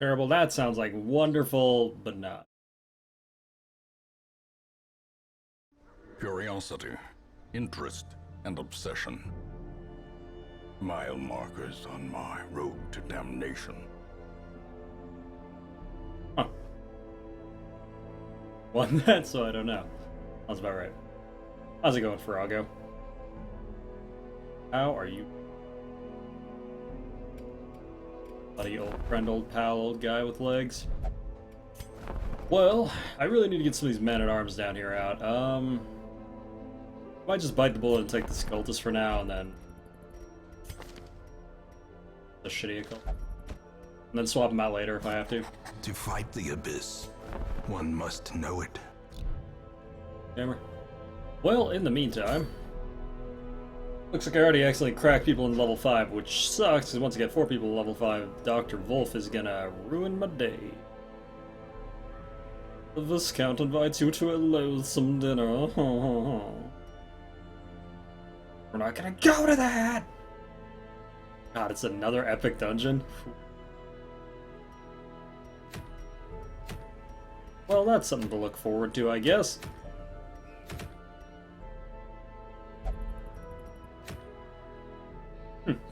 Terrible. That sounds like wonderful, but not. Curiosity, interest, and obsession. Mile markers on my road to damnation. Huh. Won that, so I don't know. That's about right. How's it going, Farago? How are you? Buddy, old friend, old pal, old guy with legs. Well, I really need to get some of these men-at-arms down here out. Might just bite the bullet and take the Sculptus for now, and then the shitty occult. And then swap them out later if I have to. To fight the abyss, one must know it. Hammer. Well, in the meantime, looks like I already accidentally cracked people in level 5, which sucks, because once I get 4 people in level 5, Dr. Wolf is gonna ruin my day. The Viscount invites you to a loathsome dinner. We're not gonna go to that! God, it's another epic dungeon. Well, that's something to look forward to, I guess.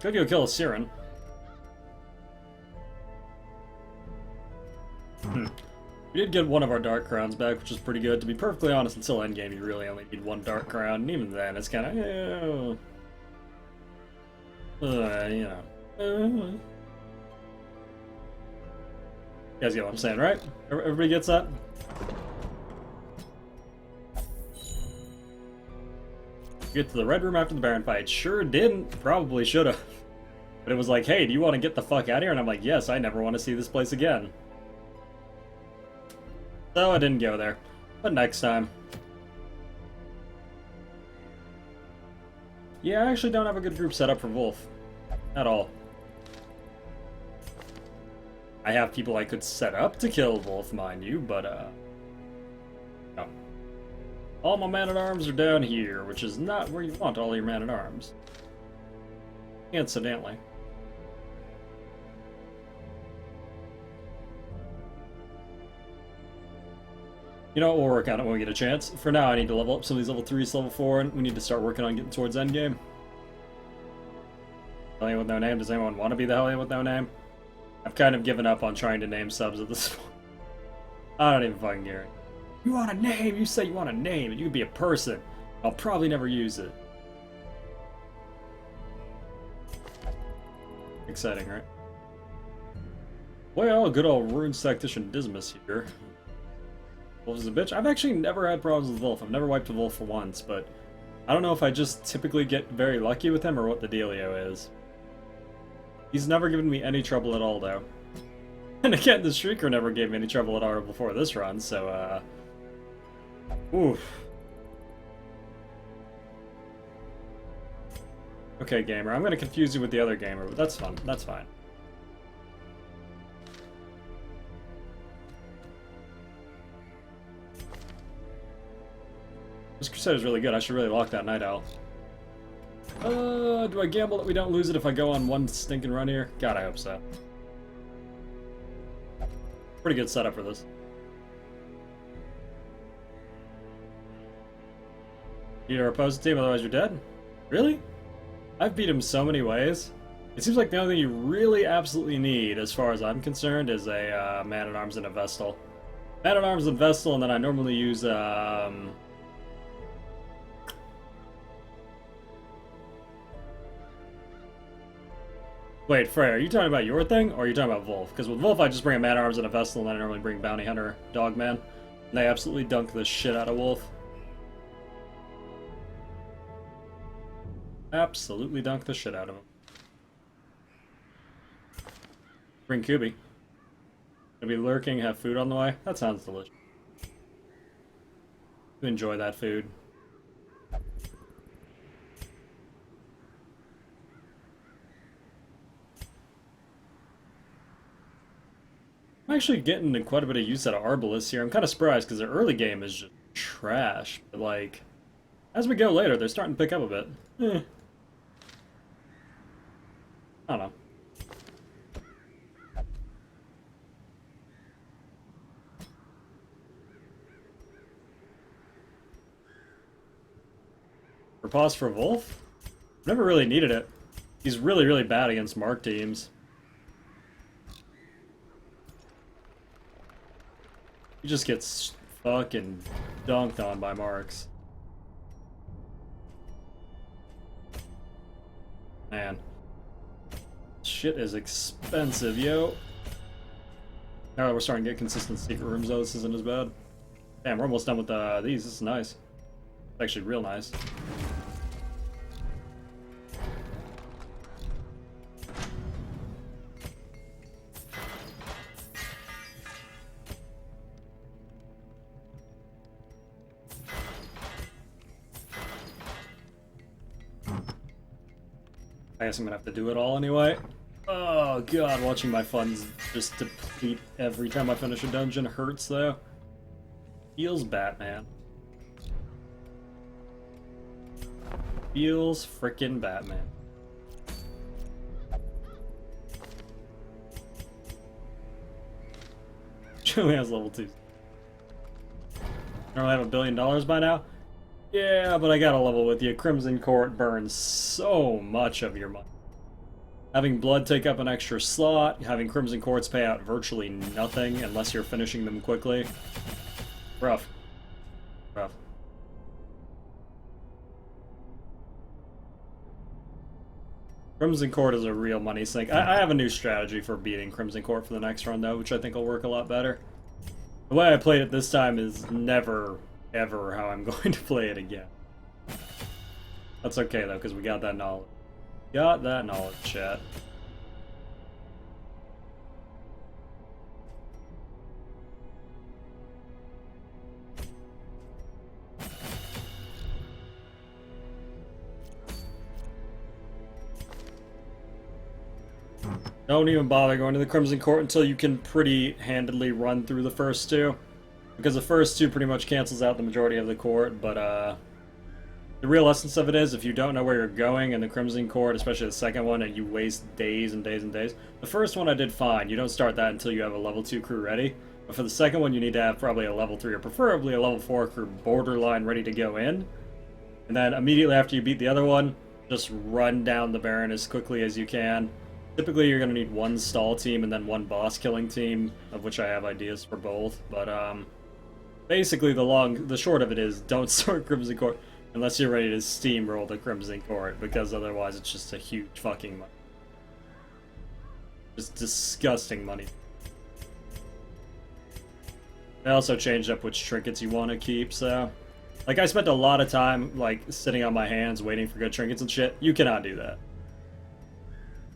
Could go kill a Siren. We did get one of our Dark Crowns back, which is pretty good. To be perfectly honest, until endgame, you really only need one Dark Crown, and even then, it's kind of, you know. You guys get what I'm saying, right? Everybody gets that? Get to the Red Room after the Baron fight. Sure didn't. Probably should have. But it was like, hey, do you want to get the fuck out of here? And I'm like, yes, I never want to see this place again. So I didn't go there. But next time. Yeah, I actually don't have a good group set up for Wolf. At all. I have people I could set up to kill Wolf, mind you, but, no. All my man-at-arms are down here, which is not where you want all your man-at-arms. Incidentally. You know what, we'll work on it when we get a chance. For now, I need to level up some of these level 3s, level 4, and we need to start working on getting towards endgame. Hellion with no name, does anyone want to be the Hellion with no name? I've kind of given up on trying to name subs at this point. I don't even fucking care. You want a name? You say you want a name, and you could be a person. I'll probably never use it. Exciting, right? Well, good old Runes Tactician Dismas here. Wolf is a bitch. I've actually never had problems with Wolf. I've never wiped a Wolf for once, but I don't know if I just typically get very lucky with him or what the dealio is. He's never given me any trouble at all, though. And again, the Shrieker never gave me any trouble at all before this run, so, oof. Okay, gamer, I'm gonna confuse you with the other gamer, but that's fun. That's fine. This Crusader's really good. I should really lock that Night Owl. Do I gamble that we don't lose it if I go on one stinking run here? God, I hope so. Pretty good setup for this. Beat our opposing team, otherwise you're dead? Really? I've beat him so many ways. It seems like the only thing you really absolutely need, as far as I'm concerned, is a Man-at-Arms and a Vestal. Man-at-Arms and Vestal, and then I normally use, Wait, Frey, are you talking about your thing, or are you talking about Wolf? Because with Wolf, I just bring a Man-at-Arms and a Vestal, and then I normally bring Bounty Hunter, Dogman. And they absolutely dunk the shit out of Wolf. Absolutely dunk the shit out of him. Bring Kubi. Gonna be lurking, have food on the way? That sounds delicious. You enjoy that food. I'm actually getting quite a bit of use out of Arbalest here. I'm kind of surprised because their early game is just trash. But, like, as we go later, they're starting to pick up a bit. I don't know. For pause for Wolf? Never really needed it. He's really, really bad against Mark teams. He just gets fucking dunked on by Marks. Man. Shit is expensive, yo. Alright, we're starting to get consistent secret rooms though, this isn't as bad. Damn, we're almost done with these, this is nice. Actually real nice. I guess I'm gonna have to do it all anyway. Oh god, watching my funds just deplete every time I finish a dungeon hurts though. Feels Batman. Feels frickin' Batman. Joey has level 2. I don't have $1 billion by now? Yeah, but I gotta level with you. Crimson Court burns so much of your money. Having Blood take up an extra slot, having Crimson Courts pay out virtually nothing unless you're finishing them quickly. Rough. Rough. Crimson Court is a real money sink. I have a new strategy for beating Crimson Court for the next run though, which I think will work a lot better. The way I played it this time is never, ever how I'm going to play it again. That's okay though, because we got that knowledge. Got that knowledge, chat. Don't even bother going to the Crimson Court until you can pretty handedly run through the first two. Because the first two pretty much cancels out the majority of the court, but the real essence of it is, if you don't know where you're going in the Crimson Court, especially the second one, and you waste days and days and days. The first one I did fine. You don't start that until you have a level 2 crew ready. But for the second one, you need to have probably a level 3 or preferably a level 4 crew borderline ready to go in. And then immediately after you beat the other one, just run down the Baron as quickly as you can. Typically, you're going to need one stall team and then one boss killing team, of which I have ideas for both. But basically, the short of it is, don't start Crimson Court unless you're ready to steamroll the Crimson Court, because otherwise it's just a huge fucking money. Just disgusting money. They also changed up which trinkets you want to keep, so... Like, I spent a lot of time, like, sitting on my hands waiting for good trinkets and shit. You cannot do that.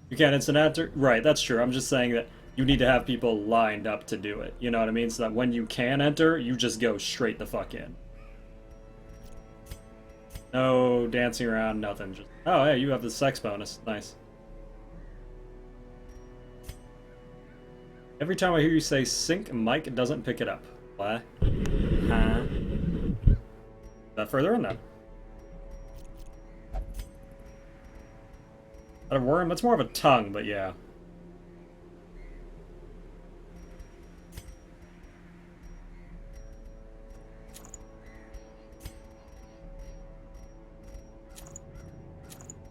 You can't instant enter? Right, that's true. I'm just saying that you need to have people lined up to do it. You know what I mean? So that when you can enter, you just go straight the fuck in. No dancing around, nothing. Just, oh, hey, you have the sex bonus. Nice. Every time I hear you say sync, Mike doesn't pick it up. What? Huh? Is that further in then? A worm? That's more of a tongue, but yeah.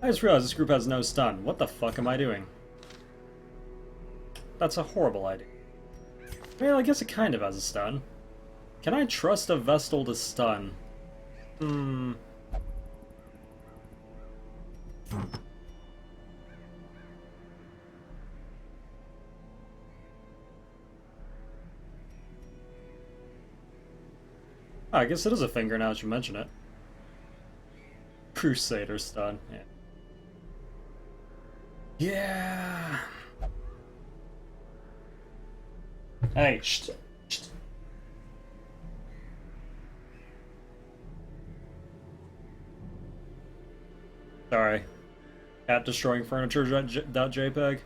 I just realized this group has no stun. What the fuck am I doing? That's a horrible idea. Well, I guess it kind of has a stun. Can I trust a Vestal to stun? Oh, I guess it is a finger now that you mention it. Crusader stun. Yeah. Yeah. Hey, shh. Sorry. Cat destroying furniture.jpg.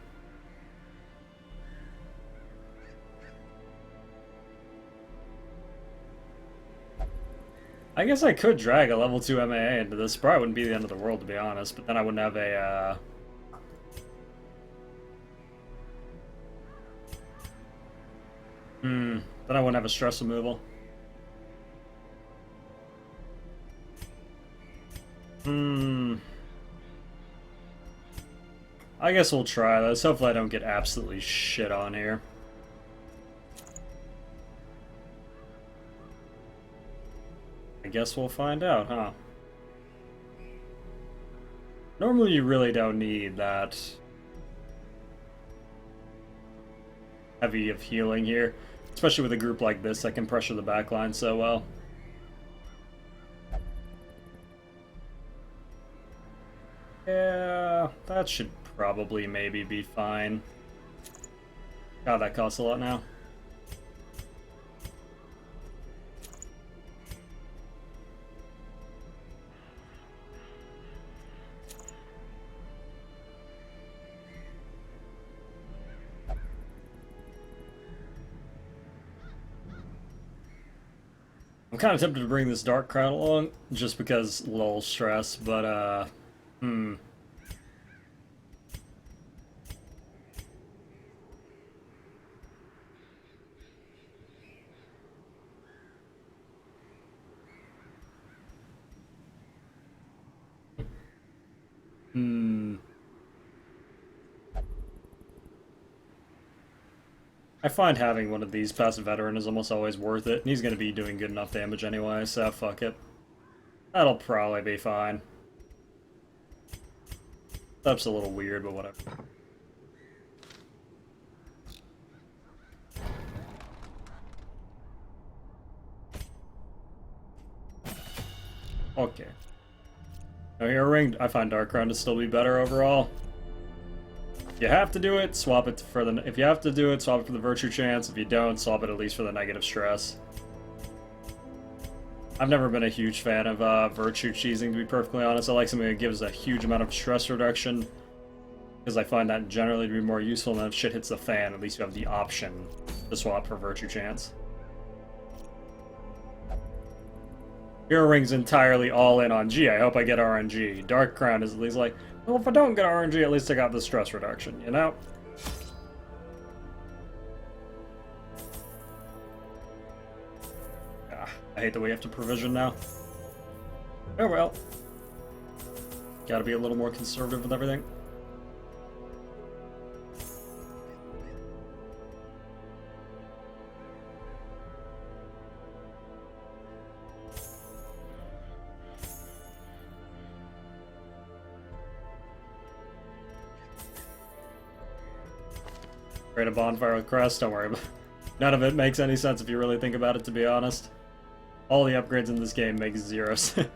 I guess I could drag a level 2 MAA into this. Probably wouldn't be the end of the world, to be honest, but then I wouldn't have a, then I wouldn't have a stress removal. I guess we'll try this. Hopefully I don't get absolutely shit on here. I guess we'll find out, huh? Normally you really don't need that heavy of healing here, especially with a group like this that can pressure the backline so well. Yeah, that should probably maybe be fine. God, that costs a lot now. I'm kind of tempted to bring this dark crowd along, just because lol stress, but I find having one of these passive veteran is almost always worth it, and he's going to be doing good enough damage anyway, so fuck it. That'll probably be fine. That's a little weird, but whatever. Okay. Now here, ring. I find Dark Crown to still be better overall. If you have to do it, swap it for the. If you have to do it, swap it for the virtue chance. If you don't, swap it at least for the negative stress. I've never been a huge fan of virtue cheesing, to be perfectly honest. I like something that gives a huge amount of stress reduction, because I find that generally to be more useful. And then if shit hits the fan, at least you have the option to swap for virtue chance. Hero Ring's entirely all in on G. I hope I get RNG. Dark Crown is at least like, well, if I don't get RNG, at least I got the stress reduction, you know? I hate that we have to provision now. Oh well. Gotta be a little more conservative with everything. Create a bonfire with crest, don't worry about it. None of it makes any sense if you really think about it, to be honest. All the upgrades in this game make zero sense.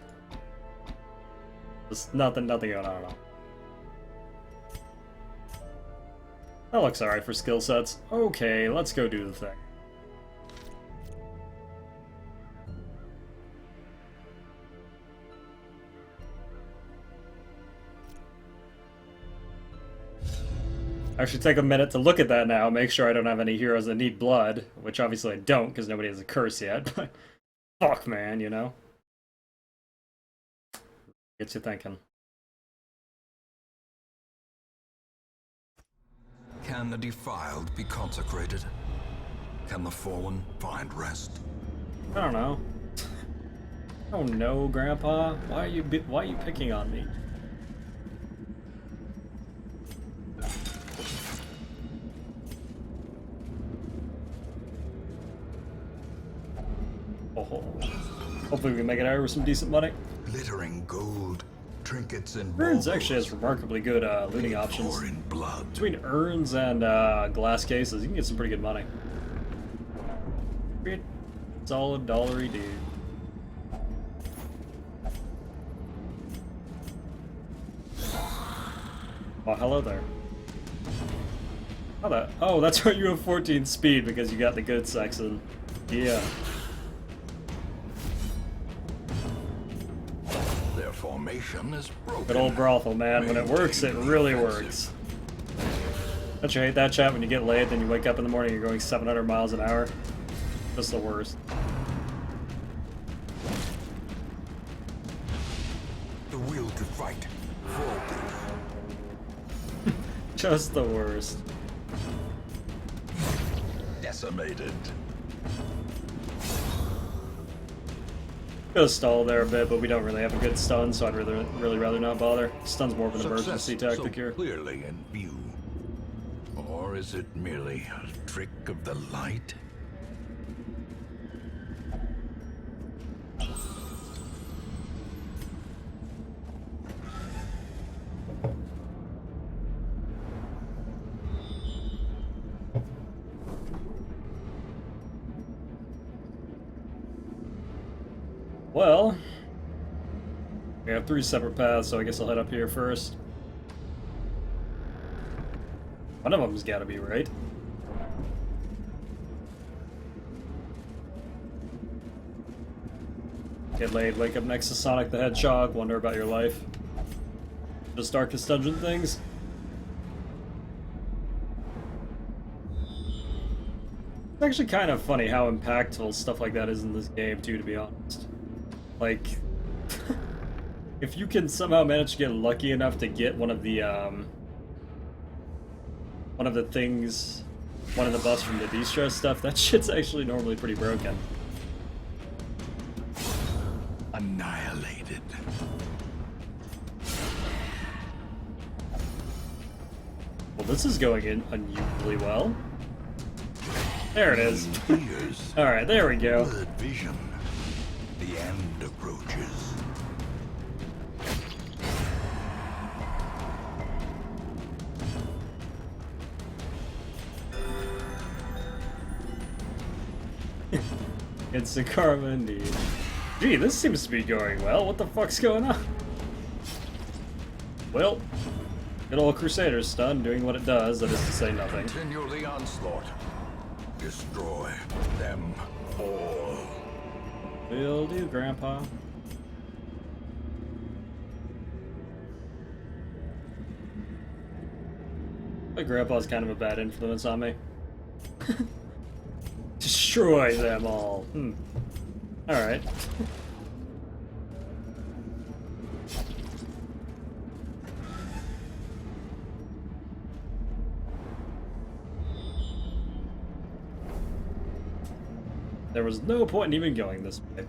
Just nothing going on at all. That looks alright for skill sets. Okay, let's go do the thing. I should take a minute to look at that now, make sure I don't have any heroes that need blood, which obviously I don't, because nobody has a curse yet, but fuck, man, you know? Gets you thinking. Can the defiled be consecrated? Can the fallen find rest? I don't know. Oh no, Grandpa. Why are you picking on me? Oh, hopefully we can make it out with some decent money. Glittering gold, trinkets and Urns baubles. actually has remarkably good looting options. Pour in blood. Between urns and glass cases, you can get some pretty good money. Pretty solid dollary dude. Oh, hello there. Oh, that's why you have 14 speed, because you got the good Saxon. Yeah. Their formation is broken. Good old brothel, man. When it works, it really works. Don't you hate that, chat? When you get laid, then you wake up in the morning, you're going 700 miles an hour. Just the worst. The will to fight. Just the worst. Decimated. Gonna stall there a bit, but we don't really have a good stun, so I'd really rather not bother. Stun's more of an emergency tactic so here. Clearly in view. Or is it merely a trick of the light? Well, we have 3 separate paths, so I guess I'll head up here first. One of them's gotta be right. Get laid, wake up next to Sonic the Hedgehog, wonder about your life. Just Darkest Dungeon things. It's actually kind of funny how impactful stuff like that is in this game, too, to be honest. Like, if you can somehow manage to get lucky enough to get one of the things, one of the buffs from the de-stress stuff, that shit's actually normally pretty broken. Annihilated. Well, this is going in unusually well. There it is. Alright, there we go. Blurred vision. The end approaches. It's the karma indeed. Gee, this seems to be going well. What the fuck's going on? Well, good old Crusader's stun doing what it does, that is to say nothing. Continue the onslaught. Destroy them all. Will do, Grandpa. My grandpa's kind of a bad influence on me. Destroy them all. Alright. There was no point in even going this way.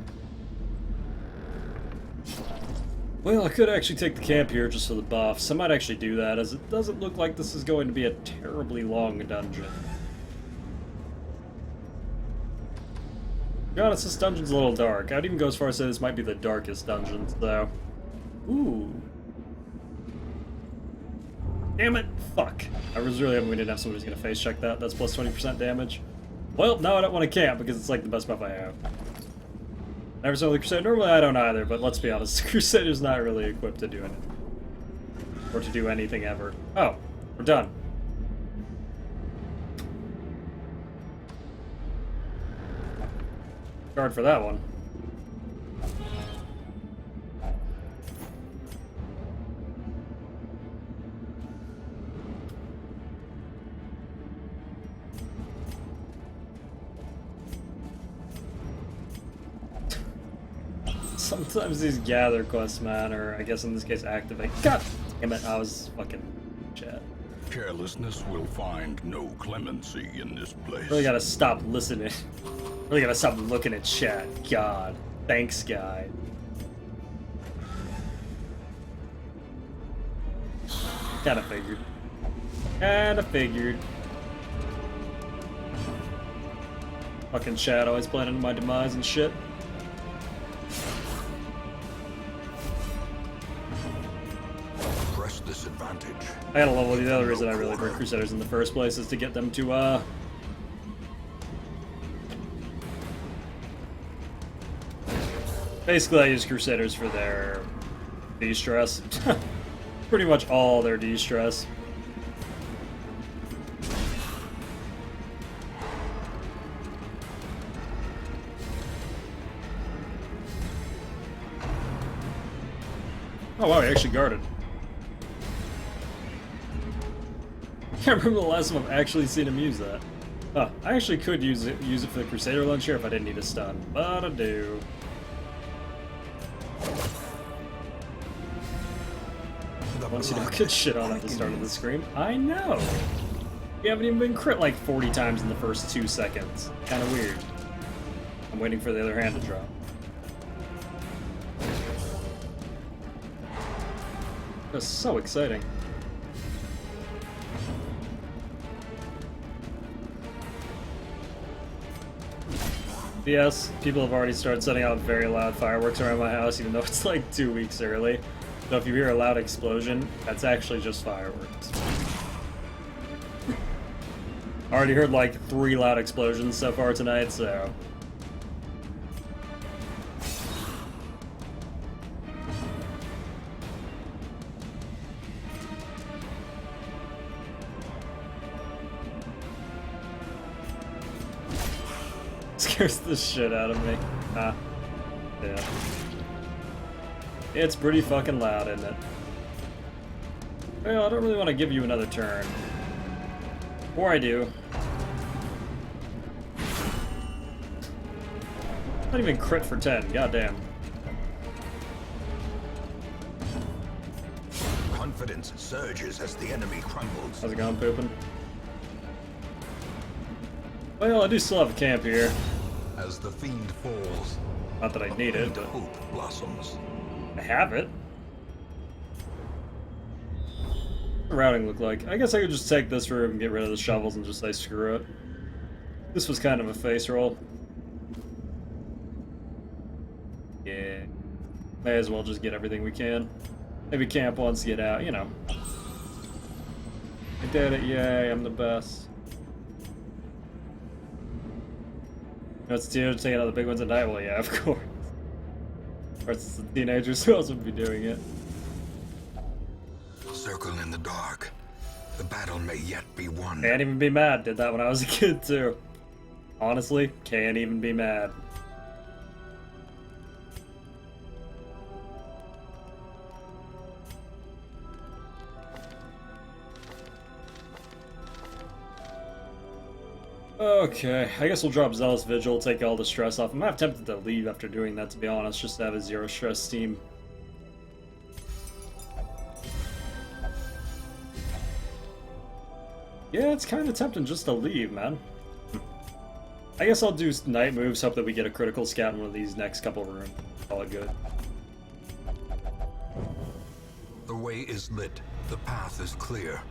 Well, I could actually take the camp here just for the buffs. I might actually do that, as it doesn't look like this is going to be a terribly long dungeon. To be honest, this dungeon's a little dark. I'd even go as far as to say this might be the darkest dungeon, though. Ooh. Damn it! Fuck. I was really hoping we didn't have somebody who's gonna face check that. That's plus 20% damage. Well, now I don't want to camp because it's like the best buff I have. Never saw the Crusader. Normally I don't either, but let's be honest, the Crusader's not really equipped to do anything. Or to do anything ever. Oh, we're done. Guard for that one. Sometimes these gather quests, man, or I guess in this case activate. God damn it, I was fucking chat. Carelessness will find no clemency in this place. Really gotta stop listening. Really gotta stop looking at chat. God. Thanks, guy. Kinda figured. Kinda figured. Fucking chat always planning my demise and shit. Press this advantage. I gotta level the other reason I really bring Crusaders in the first place is to get them to, basically, I use Crusaders for their de-stress. Pretty much all their de-stress. Oh wow, he actually guarded. Can't remember the last time I've actually seen him use that. Oh, I actually could use it for the Crusader launch here if I didn't need a stun, but I do. Once you don't get shit on at the start of the screen. I know! We haven't even been crit like 40 times in the first 2 seconds. Kinda weird. I'm waiting for the other hand to drop. That's so exciting. Yes, people have already started setting out very loud fireworks around my house, even though it's like 2 weeks early. So if you hear a loud explosion, that's actually just fireworks. Already heard like 3 loud explosions so far tonight, so... Scares the shit out of me. Ah. Yeah. It's pretty fucking loud, isn't it? Well, I don't really want to give you another turn. Or I do. Not even crit for 10, goddamn. Confidence surges as the enemy crumbles. How's it going, Poopin'? Well, I do still have a camp here. As the fiend falls, Not that I need it, the but hope blossoms. I have it. What's the routing look like? I guess I could just take this room and get rid of the shovels and just say screw it. This was kind of a face roll. Yeah. May as well just get everything we can. Maybe camp once, get out, you know. I did it, yay, I'm the best. It's teenagers taking out the big ones at night? Well, yeah, of course. Or it's the teenagers who else would be doing it. Circle in the dark. The battle may yet be won. Can't even be mad. Did that when I was a kid, too. Honestly, can't even be mad. Okay, I guess we'll drop Zealous Vigil, take all the stress off. I'm half tempted to leave after doing that, to be honest, just to have a zero stress team. Yeah, it's kind of tempting just to leave, man. I guess I'll do night moves, hope that we get a critical scout in one of these next couple rooms. Call it good. The way is lit. The path is clear.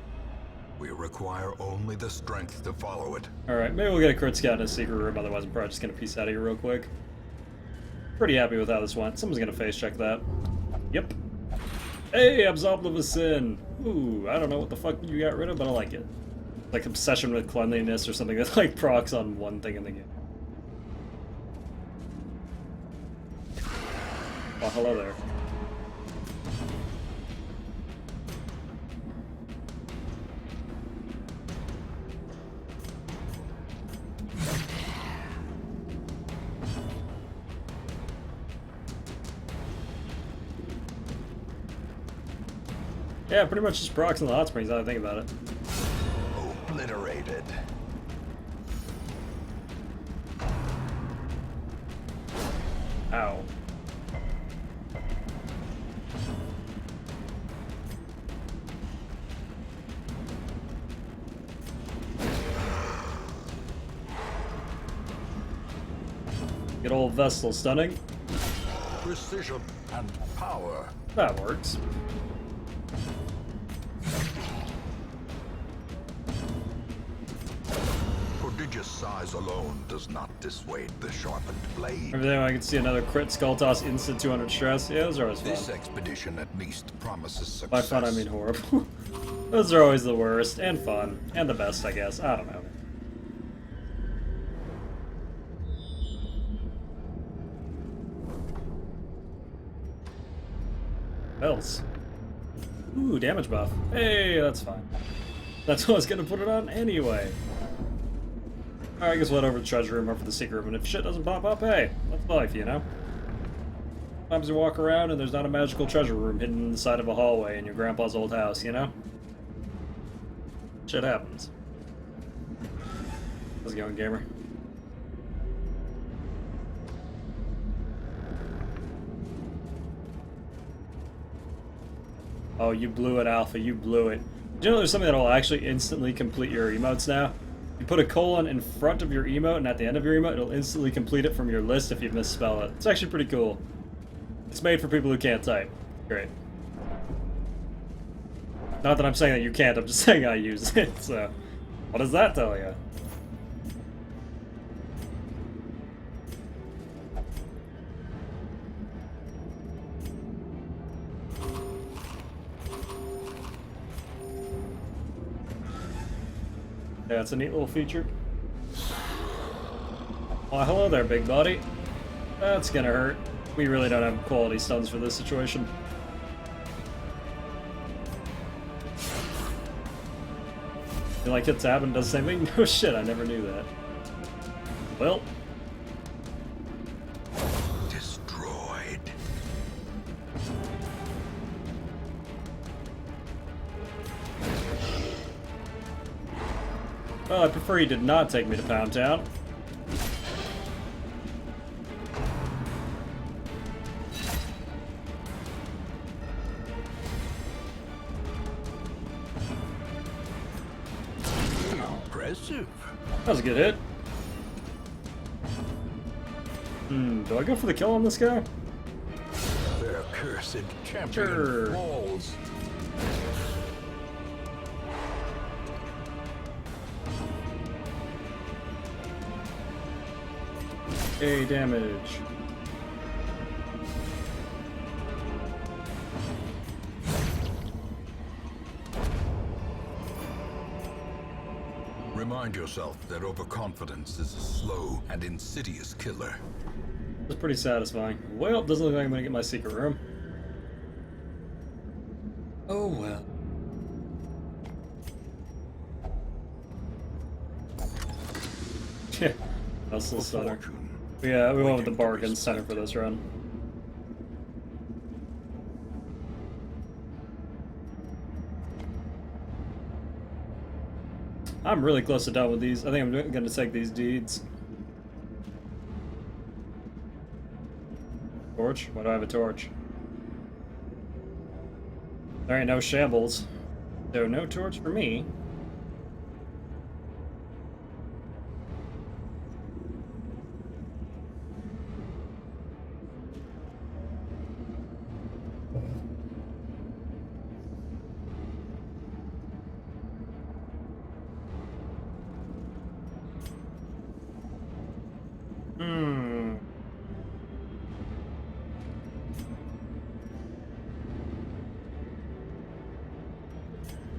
We require only the strength to follow it. Alright, maybe we'll get a crit scout in a secret room, otherwise I'm probably just gonna piece out of here real quick. Pretty happy with how this went. Someone's gonna face check that. Yep. Hey, Absolve of a Sin! Ooh, I don't know what the fuck you got rid of, but I like it. Like Obsession with Cleanliness or something that like procs on one thing in the game. Well, hello there. Yeah, pretty much just procs in the hot springs, now that I think about it. Obliterated. Ow. Good old Vestal stunning. Precision and power. That works. Prodigious size alone does not dissuade the sharpened blade. Over there, I can see another crit skull toss, instant 200 stress. Yeah, those are always This fun. expedition at least promises success. By fun, I mean horrible. Those are always the worst, and fun, and the best, I guess. I don't know. Bells. Ooh, damage buff. Hey, that's fine. That's what I was gonna put it on anyway. Alright, I guess we'll head over to the treasure room or for the secret room, and if shit doesn't pop up, hey, that's life, you know? Sometimes you walk around and there's not a magical treasure room hidden in the side of a hallway in your grandpa's old house, you know? Shit happens. How's it going, gamer? Oh, you blew it, Alpha, you blew it. Do you know there's something that'll actually instantly complete your emotes now? You put a colon in front of your emote, and at the end of your emote, it'll instantly complete it from your list if you misspell it. It's actually pretty cool. It's made for people who can't type. Great. Not that I'm saying that you can't, I'm just saying I use it, so... What does that tell you? Yeah, it's a neat little feature. Why, hello there, big buddy. That's gonna hurt. We really don't have quality stuns for this situation. You like hit tab and does the same thing? No shit, I never knew that. Well. Destroyed. Well, I prefer he did not take me to Pound Town. Impressive. That was a good hit. Do I go for the kill on this guy? Their cursed champion Sure. falls. A damage. Remind yourself that overconfidence is a slow and insidious killer. That's pretty satisfying. Well, doesn't look like I'm gonna get my secret room. Oh well. Yeah, Hustle Center. Fortune. Yeah, we went with the bargain center for this run. I'm really close to done with these. I think I'm gonna take these deeds. Torch? Why do I have a torch? There ain't no shambles. So no torch for me.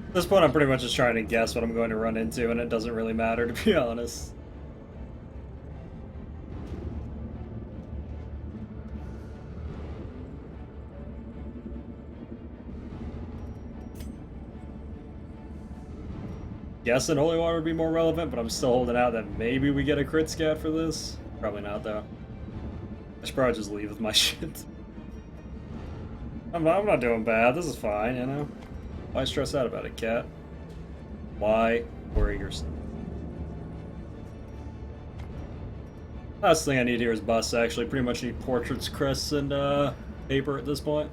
At this point, I'm pretty much just trying to guess what I'm going to run into, and it doesn't really matter, to be honest. Guessing Holy Water would be more relevant, but I'm still holding out that maybe we get a crit scat for this. Probably not, though. I should probably just leave with my shit. I'm not doing bad. This is fine, you know? Why stress out about it, cat? Why worry yourself? Last thing I need here is busts, actually. Pretty much need portraits, crests, and paper at this point.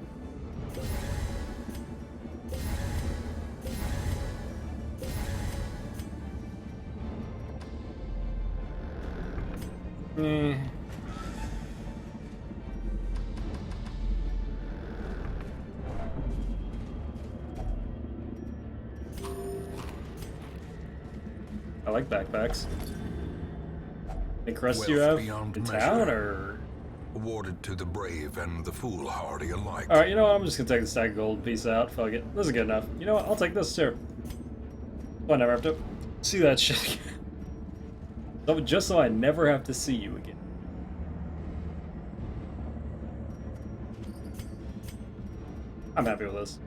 I like backpacks. Any crests you have beyond in measure. town, or...? Awarded to the brave and the foolhardy alike. Alright, you know what? I'm just gonna take the stack of gold piece out. Fuck it. This is good enough. You know what? I'll take this too. So I never have to see that shit again. Just so I never have to see you again. I'm happy with this.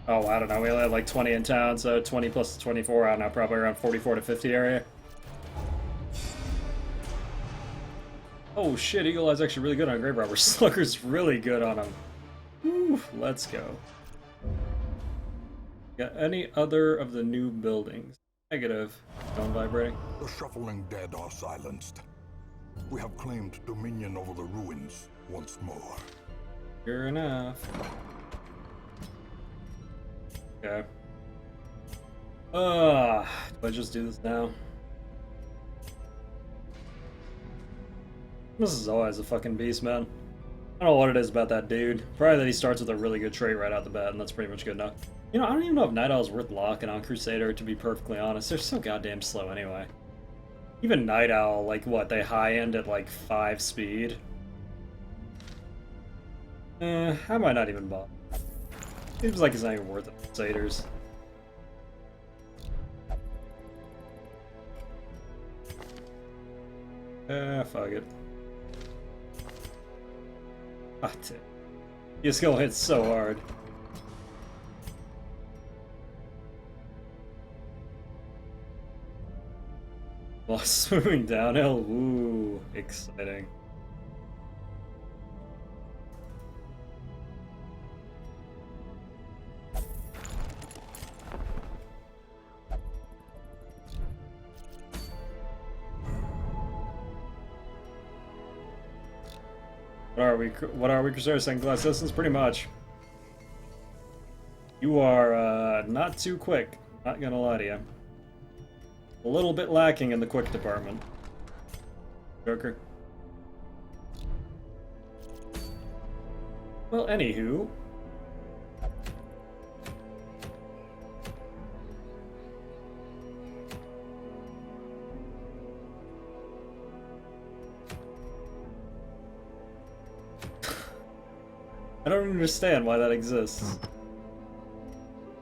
Oh, I don't know. We only had like 20 in town, so 20 plus 24, I don't know, probably around 44 to 50 area. Oh shit, Eagle Eye's actually really good on Grave Robber. Slugger's really good on him. Woo, let's go. Got any other of the new buildings? Negative. Phone vibrating. The shuffling dead are silenced. We have claimed dominion over the ruins once more. Sure enough. Okay. Do I just do this now? This is always a fucking beast, man. I don't know what it is about that dude. Probably that he starts with a really good trait right out the bat, and that's pretty much good enough. You know, I don't even know if Night Owl's worth locking on Crusader, to be perfectly honest. They're so goddamn slow anyway. Even Night Owl, like, what, they high-end at, like, 5 speed? I might not even bother. Seems like it's not even worth it for Crusaders. Fuck it. Ah, your skill hits so hard. While swimming downhill, ooh, exciting. What are we, Crusader? Second class distance? Pretty much. You are, not too quick. Not gonna lie to you. A little bit lacking in the quick department. Joker. Well, anywho. I don't understand why that exists.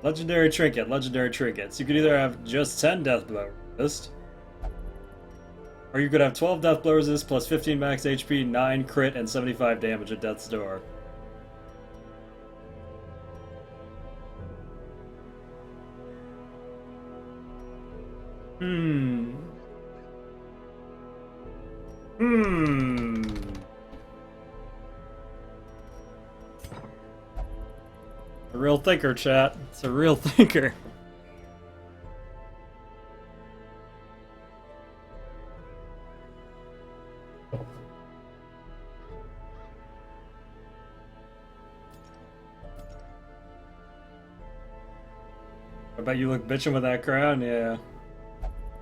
Legendary trinket, legendary trinkets. You could either have just 10 death blow resist, or you could have 12 death blow resist plus 15 max HP, 9 crit, and 75 damage at death's door. A real thinker, chat. It's a real thinker. I bet you look bitchin' with that crown, yeah.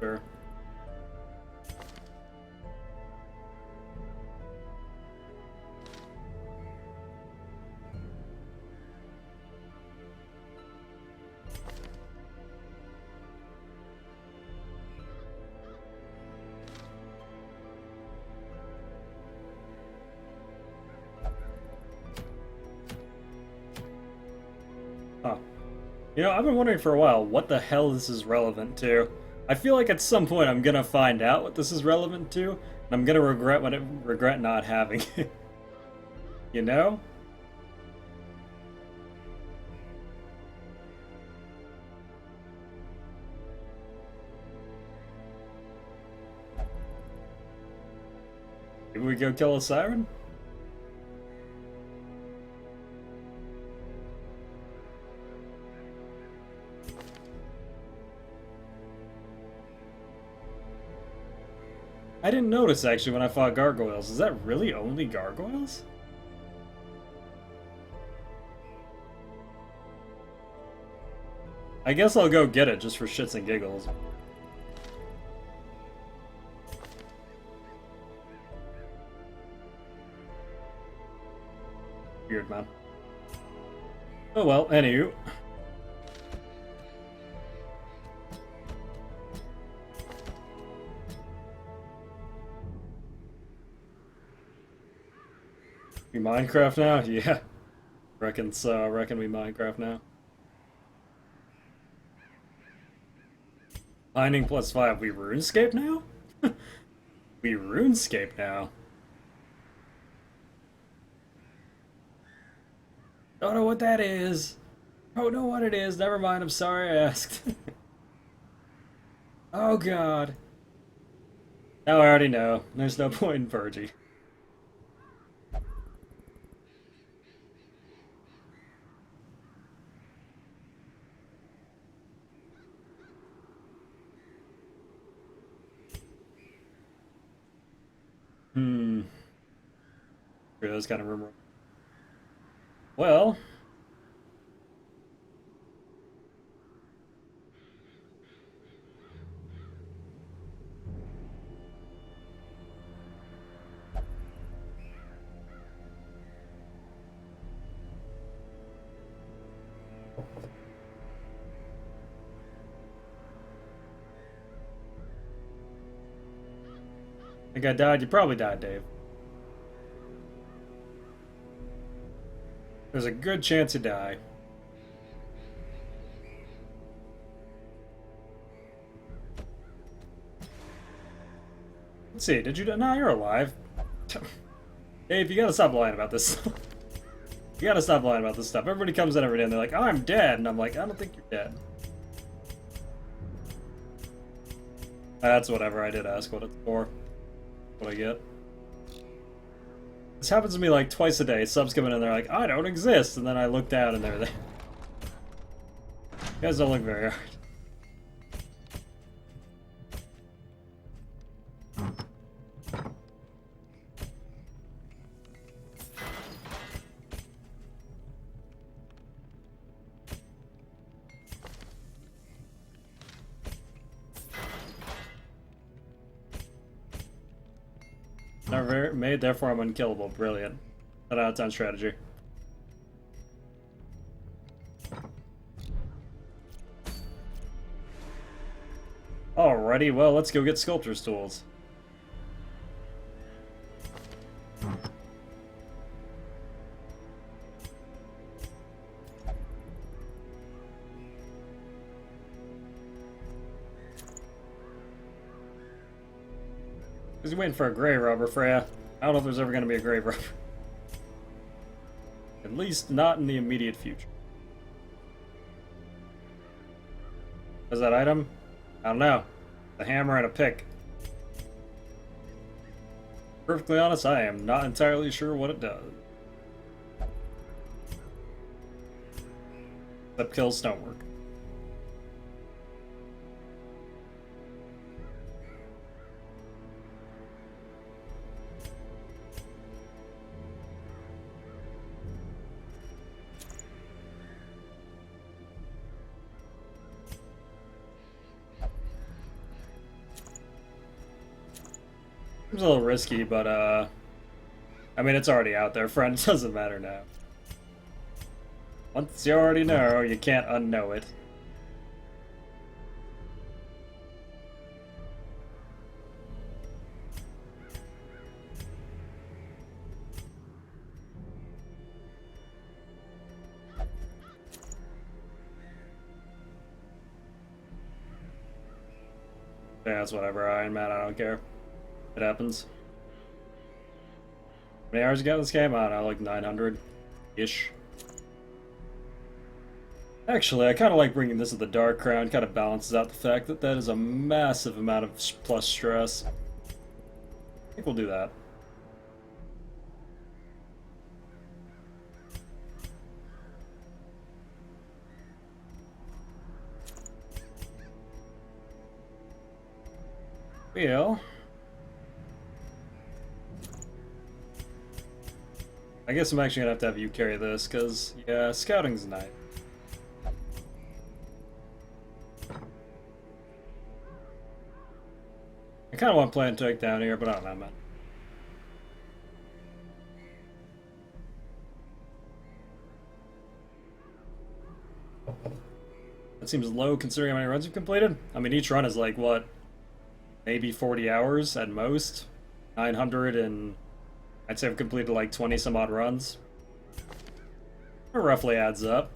Sure. Huh. You know, I've been wondering for a while what the hell this is relevant to. I feel like at some point I'm gonna find out what this is relevant to, and I'm gonna regret not having it. You know? Maybe we go kill a siren? I didn't notice actually when I fought gargoyles. Is that really only gargoyles? I guess I'll go get it just for shits and giggles. Weird, man. Oh well, anywho. We Minecraft now? Yeah. Reckon we Minecraft now. Mining +5. We RuneScape now? We RuneScape now. Don't know what that is. Don't know what it is. Never mind. I'm sorry I asked. Oh god. Now I already know. There's no point in purging. That was kind of rumor. Well. Think I died? You probably died, Dave. There's a good chance you die. Let's see, did you die? No, you're alive. Dave, you gotta stop lying about this. You gotta stop lying about this stuff. Everybody comes in every day and they're like, oh, I'm dead. And I'm like, I don't think you're dead. That's whatever, I did ask what it's for. What I get. This happens to me like twice a day. Subs come in and they're like, I don't exist. And then I look down and they're there. You guys don't look very hard. Never made, therefore I'm unkillable. Brilliant. 10 out of 10 strategy. Alrighty, well, let's go get sculptor's tools. He's waiting for a gray rubber, Freya. I don't know if there's ever going to be a gray rubber. At least not in the immediate future. What's that item? I don't know. A hammer and a pick. Perfectly honest, I am not entirely sure what it does. Except kills stonework. Seems a little risky, but, I mean, it's already out there, friend. It doesn't matter now. Once you already know, you can't unknow it. Yeah, it's whatever, Iron Man, I don't care. It happens. How many hours you got in this game? I don't know, like 900-ish. Actually, I kind of like bringing this to the Dark Crown. Kind of balances out the fact that that is a massive amount of plus stress. I think we'll do that. Well, I guess I'm actually gonna have you carry this, because, yeah, scouting's nice. I kind of want Plant Take down here, but I don't know, man. That seems low considering how many runs you've completed. I mean, each run is like, what, maybe 40 hours at most? 900 and... I'd say I've completed like 20 some odd runs. It roughly adds up.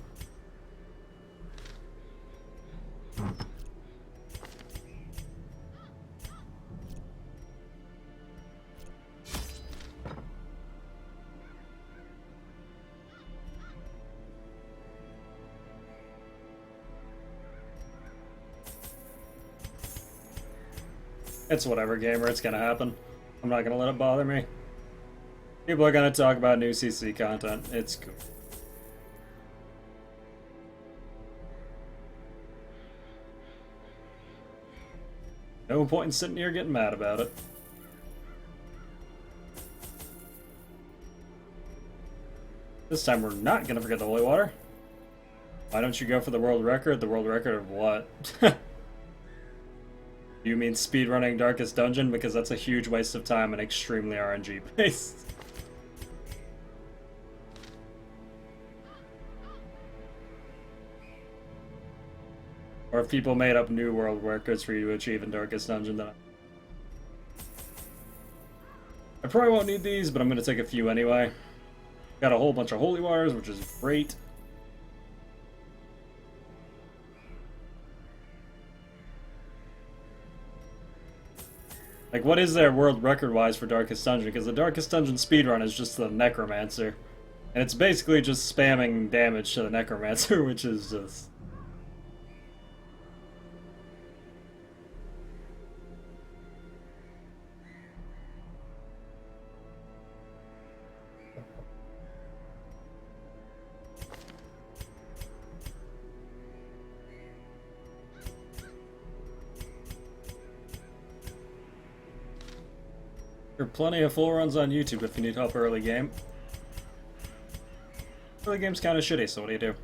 It's whatever, gamer, it's gonna happen. I'm not gonna let it bother me. People are gonna talk about new CC content. It's cool. No point in sitting here getting mad about it. This time we're not gonna forget the holy water. Why don't you go for the world record? The world record of what? You mean speedrunning Darkest Dungeon? Because that's a huge waste of time and extremely RNG based. Or if people made up new world records for you to achieve in Darkest Dungeon, then I probably won't need these, but I'm going to take a few anyway. Got a whole bunch of holy waters, which is great. Like, what is there world record-wise for Darkest Dungeon? Because the Darkest Dungeon speedrun is just the Necromancer. And it's basically just spamming damage to the Necromancer, which is just... There are plenty of full runs on YouTube if you need help early game. Early game's kind of shitty, so what do you do?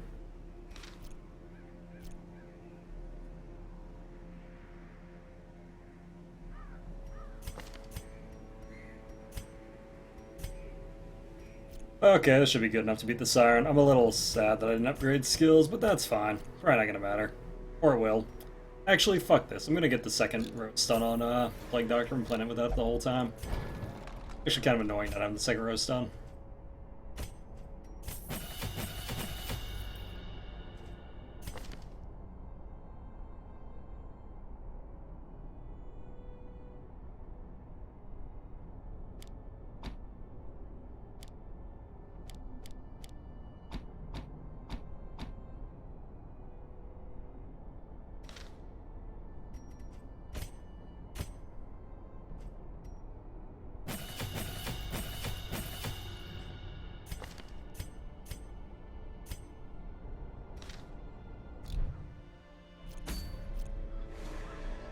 Okay, this should be good enough to beat the Siren. I'm a little sad that I didn't upgrade skills, but that's fine. Probably not gonna matter. Or it will. Actually, fuck this. I'm gonna get the second roast stun on Plague Doctor and plan it with that the whole time. Actually kind of annoying that I have the second roast stun.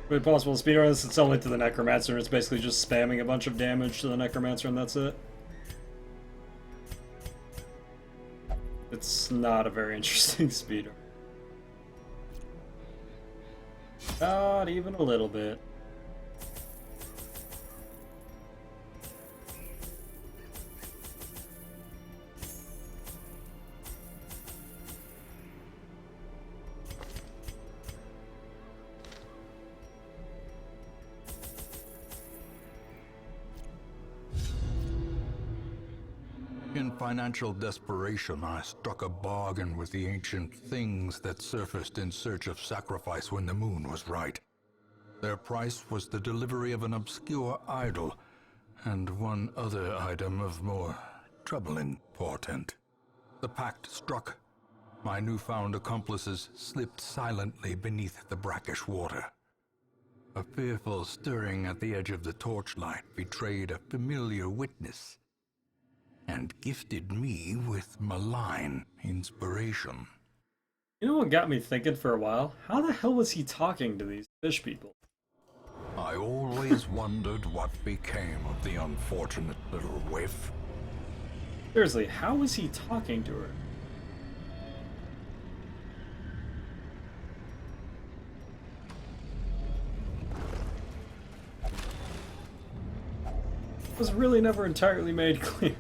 Really possible to speedrun this, it's only to the Necromancer, it's basically just spamming a bunch of damage to the Necromancer and that's it. It's not a very interesting speedrun. Not even a little bit. In financial desperation, I struck a bargain with the ancient things that surfaced in search of sacrifice when the moon was right. Their price was the delivery of an obscure idol, and one other item of more troubling portent. The pact struck. My newfound accomplices slipped silently beneath the brackish water. A fearful stirring at the edge of the torchlight betrayed a familiar witness, and gifted me with malign inspiration. You know what got me thinking for a while? How the hell was he talking to these fish people? I always wondered what became of the unfortunate little waif. Seriously, how was he talking to her? It was really never entirely made clear.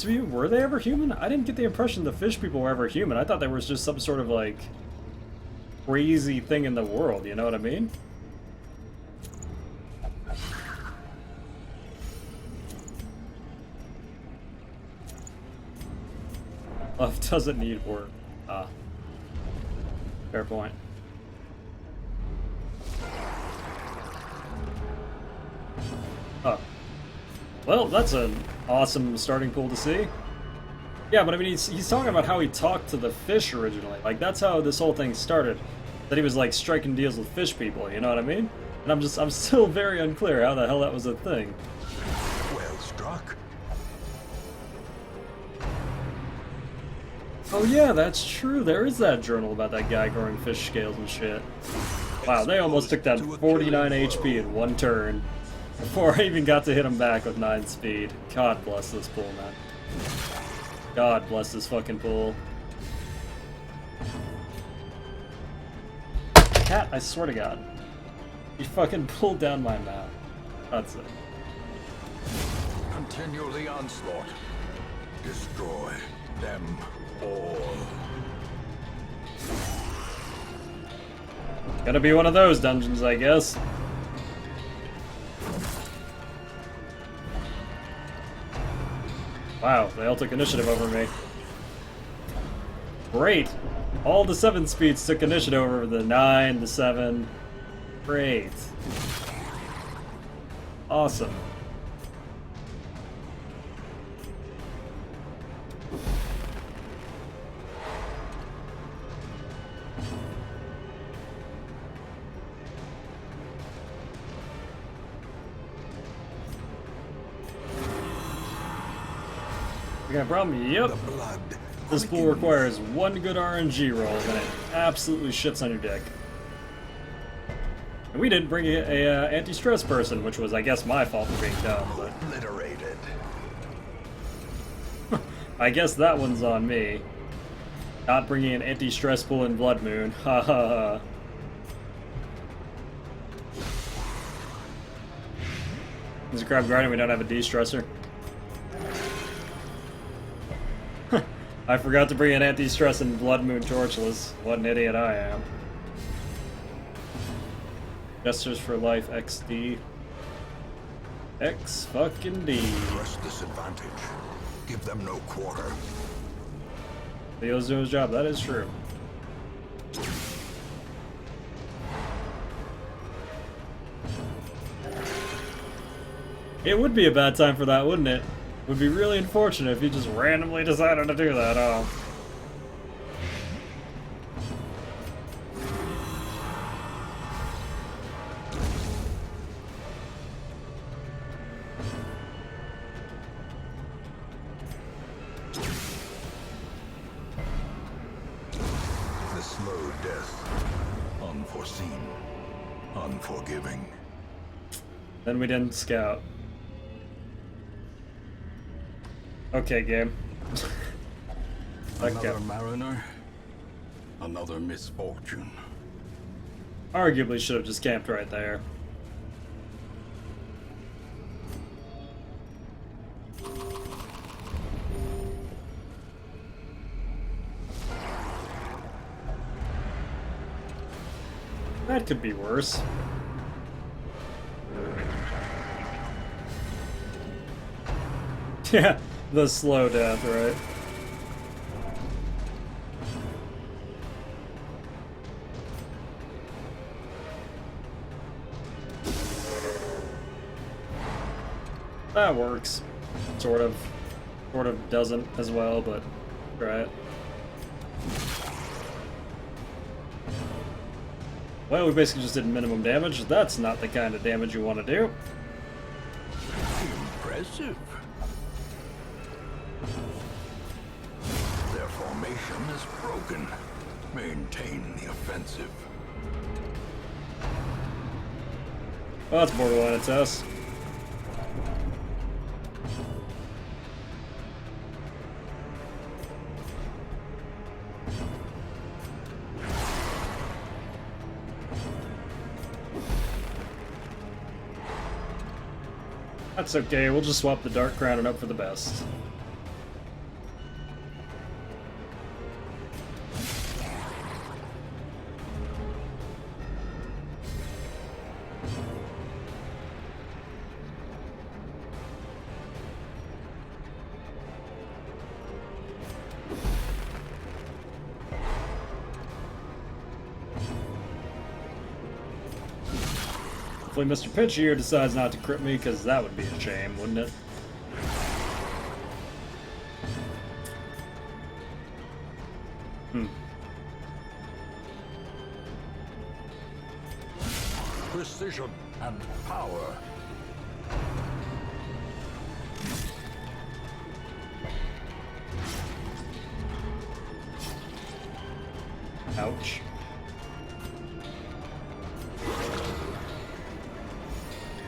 Were they ever human? I didn't get the impression the fish people were ever human. I thought there was just some sort of, like, crazy thing in the world, you know what I mean? Love doesn't need work. Ah. Fair point. Oh. Well, that's an awesome starting pool to see. Yeah, but I mean, he's talking about how he talked to the fish originally. Like, that's how this whole thing started. That he was, like, striking deals with fish people, you know what I mean? And I'm still very unclear how the hell that was a thing. Well struck. Oh yeah, that's true. There is that journal about that guy growing fish scales and shit. Wow, they almost took that 49 HP in one turn. Before I even got to hit him back with 9 speed. God bless this pool, man. God bless this fucking pool. Cat, I swear to God. You fucking pulled down my map. That's it. Continue the onslaught. Destroy them all. Gonna be one of those dungeons, I guess. Wow, they all took initiative over me. Great! All the 7 speeds took initiative over the 9, the 7. Great. Awesome. You got a problem? Yep. The blood. This pool requires 1 good RNG roll, and it absolutely shits on your dick. And we didn't bring a anti-stress person, which was, I guess, my fault for being dumb, but Obliterated. I guess that one's on me. Not bringing an anti-stress pool in Bloodmoon. Ha ha ha. There's a crab grinding, we don't have a de-stressor. I forgot to bring an anti-stress in Bloodmoon Torchless. What an idiot I am. Gestures for life XD. X fucking D. Press disadvantage. Give them no quarter. Leo's doing his job, that is true. It would be a bad time for that, wouldn't it? It would be really unfortunate if he just randomly decided to do that, oh. The slow death. Unforeseen. Unforgiving. Then we didn't scout. Okay, game. Another mariner, another misfortune. Arguably should have just camped right there. That could be worse. Yeah, the slow death, right? That works. Sort of. Sort of doesn't as well, but try it. Well, we basically just did minimum damage. That's not the kind of damage you want to do. Impressive. Their formation is broken. Maintain the offensive. Well, that's borderline a test. That's okay, we'll just swap the Dark Crown and hope for the best. Hopefully Mr. Pitch here decides not to crit me, because that would be a shame, wouldn't it? Precision and power. Ouch.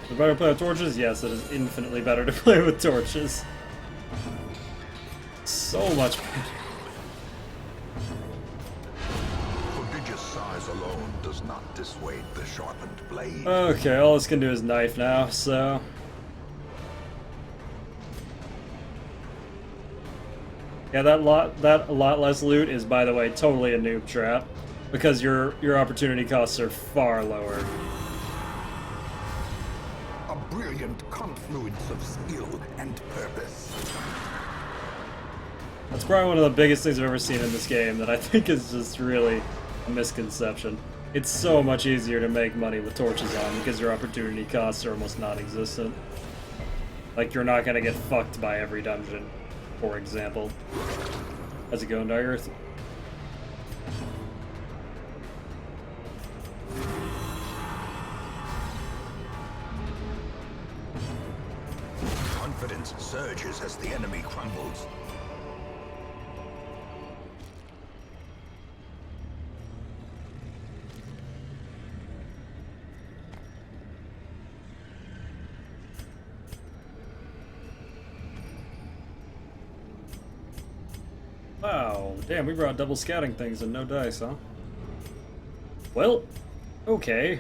Is it better to play with torches? Yes, it is infinitely better to play with torches. So much better. Prodigious size alone does not dissuade the sharpened blade. Okay, all this can do is knife now, so... Yeah, that lot less loot is, by the way, totally a noob trap. Because your opportunity costs are far lower. A brilliant confluence of skill and purpose. That's probably one of the biggest things I've ever seen in this game that I think is just really a misconception. It's so much easier to make money with torches on because your opportunity costs are almost non-existent. Like, you're not gonna get fucked by every dungeon, for example. How's it going, Dire Earth? Confidence surges as the enemy crumbles. Wow, damn, we brought double scouting things and no dice, huh? Well, okay.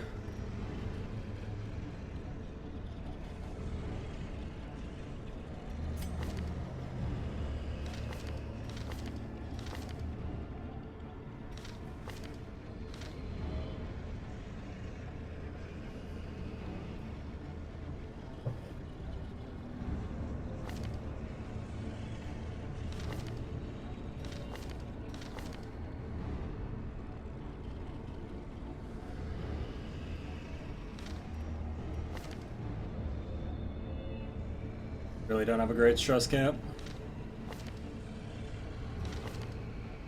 Really don't have a great stress camp.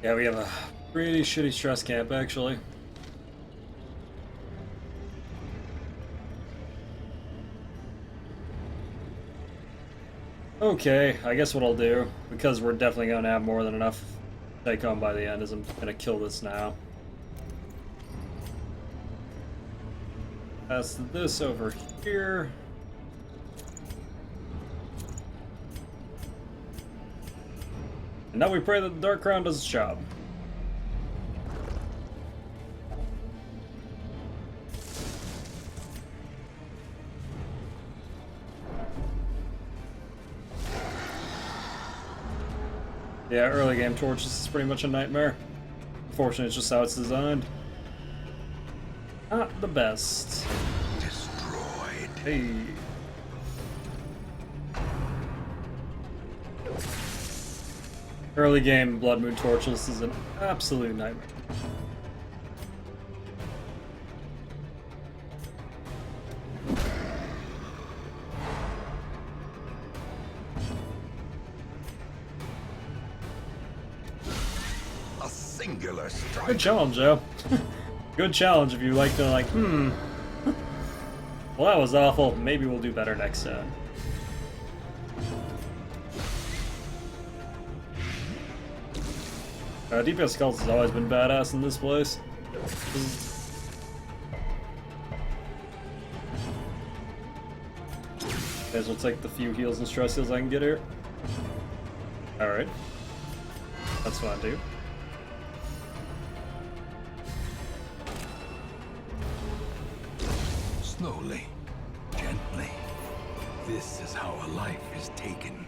Yeah, we have a pretty shitty stress camp, actually. Okay, I guess what I'll do, because we're definitely going to have more than enough to take home by the end, is I'm going to kill this now. Pass this over here. And now we pray that the Dark Crown does its job. Yeah, early game Torchless is pretty much a nightmare. Unfortunately, it's just how it's designed. Not the best. Destroyed. Hey. Early game Bloodmoon Torchless is an absolute nightmare. A singular strike. Good challenge, Joe. Good challenge if you like to, like, well, that was awful. Maybe we'll do better next time. DPS Skulls has always been badass in this place. Guys, we'll take the few heals and stress heals I can get here. Alright. That's fine, too. Slowly, gently. This is how a life is taken.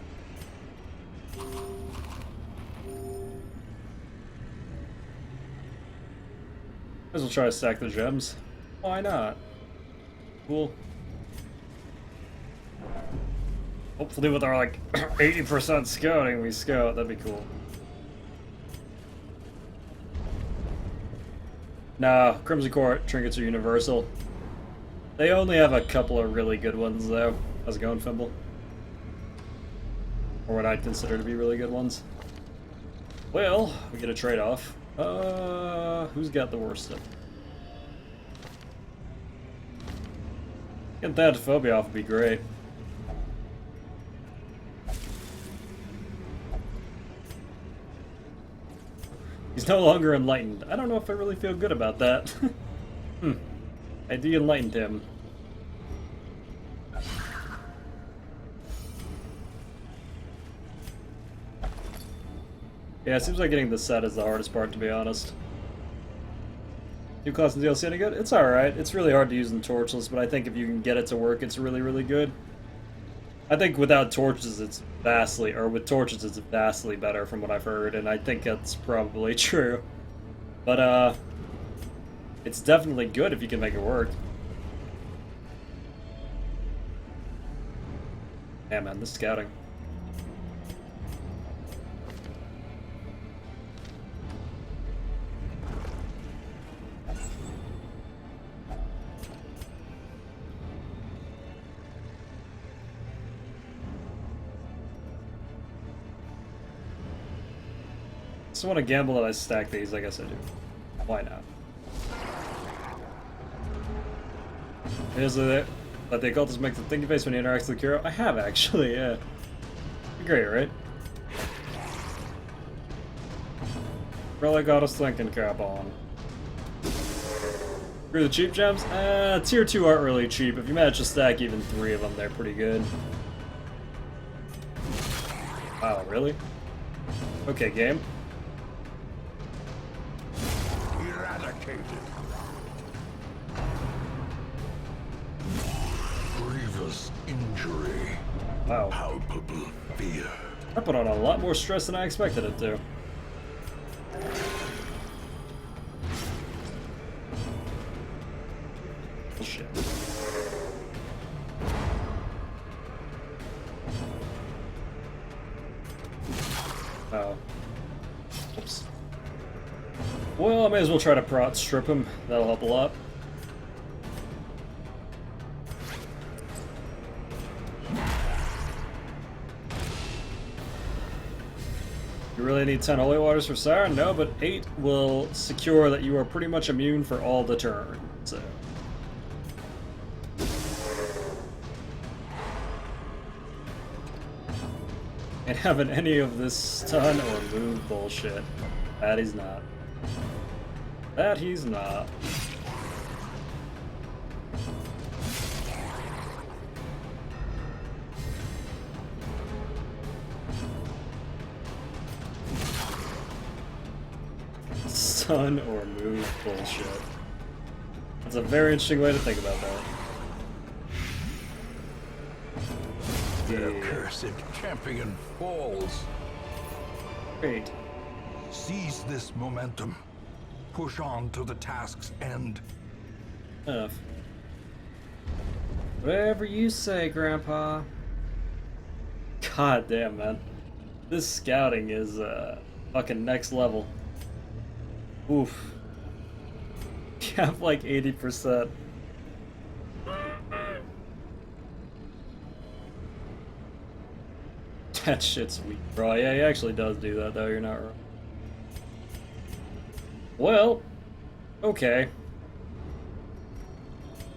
Might as well try to stack the gems. Why not? Cool. Hopefully with our, like, 80% scouting we scout, that'd be cool. Nah, Crimson Court trinkets are universal. They only have a couple of really good ones, though. How's it going, Fimble? Or what I'd consider to be really good ones. Well, we get a trade-off. Who's got the worst stuff? Get that phobia off would be great. He's no longer enlightened. I don't know if I really feel good about that. I de-enlightened him. Yeah, it seems like getting the set is the hardest part, to be honest. New class in DLC any good? It's alright. It's really hard to use in Torchless, but I think if you can get it to work, it's really, really good. I think without torches, it's vastly, or with torches, it's vastly better from what I've heard, and I think that's probably true. But, It's definitely good if you can make it work. Yeah, man, this scouting. I want to gamble that I stack these. I guess I do. Why not? Is it that the occultist makes a thinking face when he interacts with the hero? I have actually, yeah. Great, right? Really got us thinking cap on. Screw the cheap gems? Tier 2 aren't really cheap. If you manage to stack even 3 of them, they're pretty good. Wow, really? Okay, game. Eradicated. Grievous injury. Wow. Palpable fear. I put on a lot more stress than I expected it to. Bullshit. Oh. Oops. Well, I may as well try to prot strip him. That'll help a lot. You really need 10 holy waters for Siren? No, but 8 will secure that you are pretty much immune for all the turn. So. And having any of this stun or move bullshit. That he's not. That he's not. Stun or move bullshit. That's a very interesting way to think about that. Their cursed champion falls. Great. Seize this momentum. Push on to the task's end. Enough. Whatever you say, Grandpa. God damn, man. This scouting is fucking next level. Oof. You have like 80%. That shit's weak, bro. Yeah, he actually does do that, though. You're not wrong. Well, okay.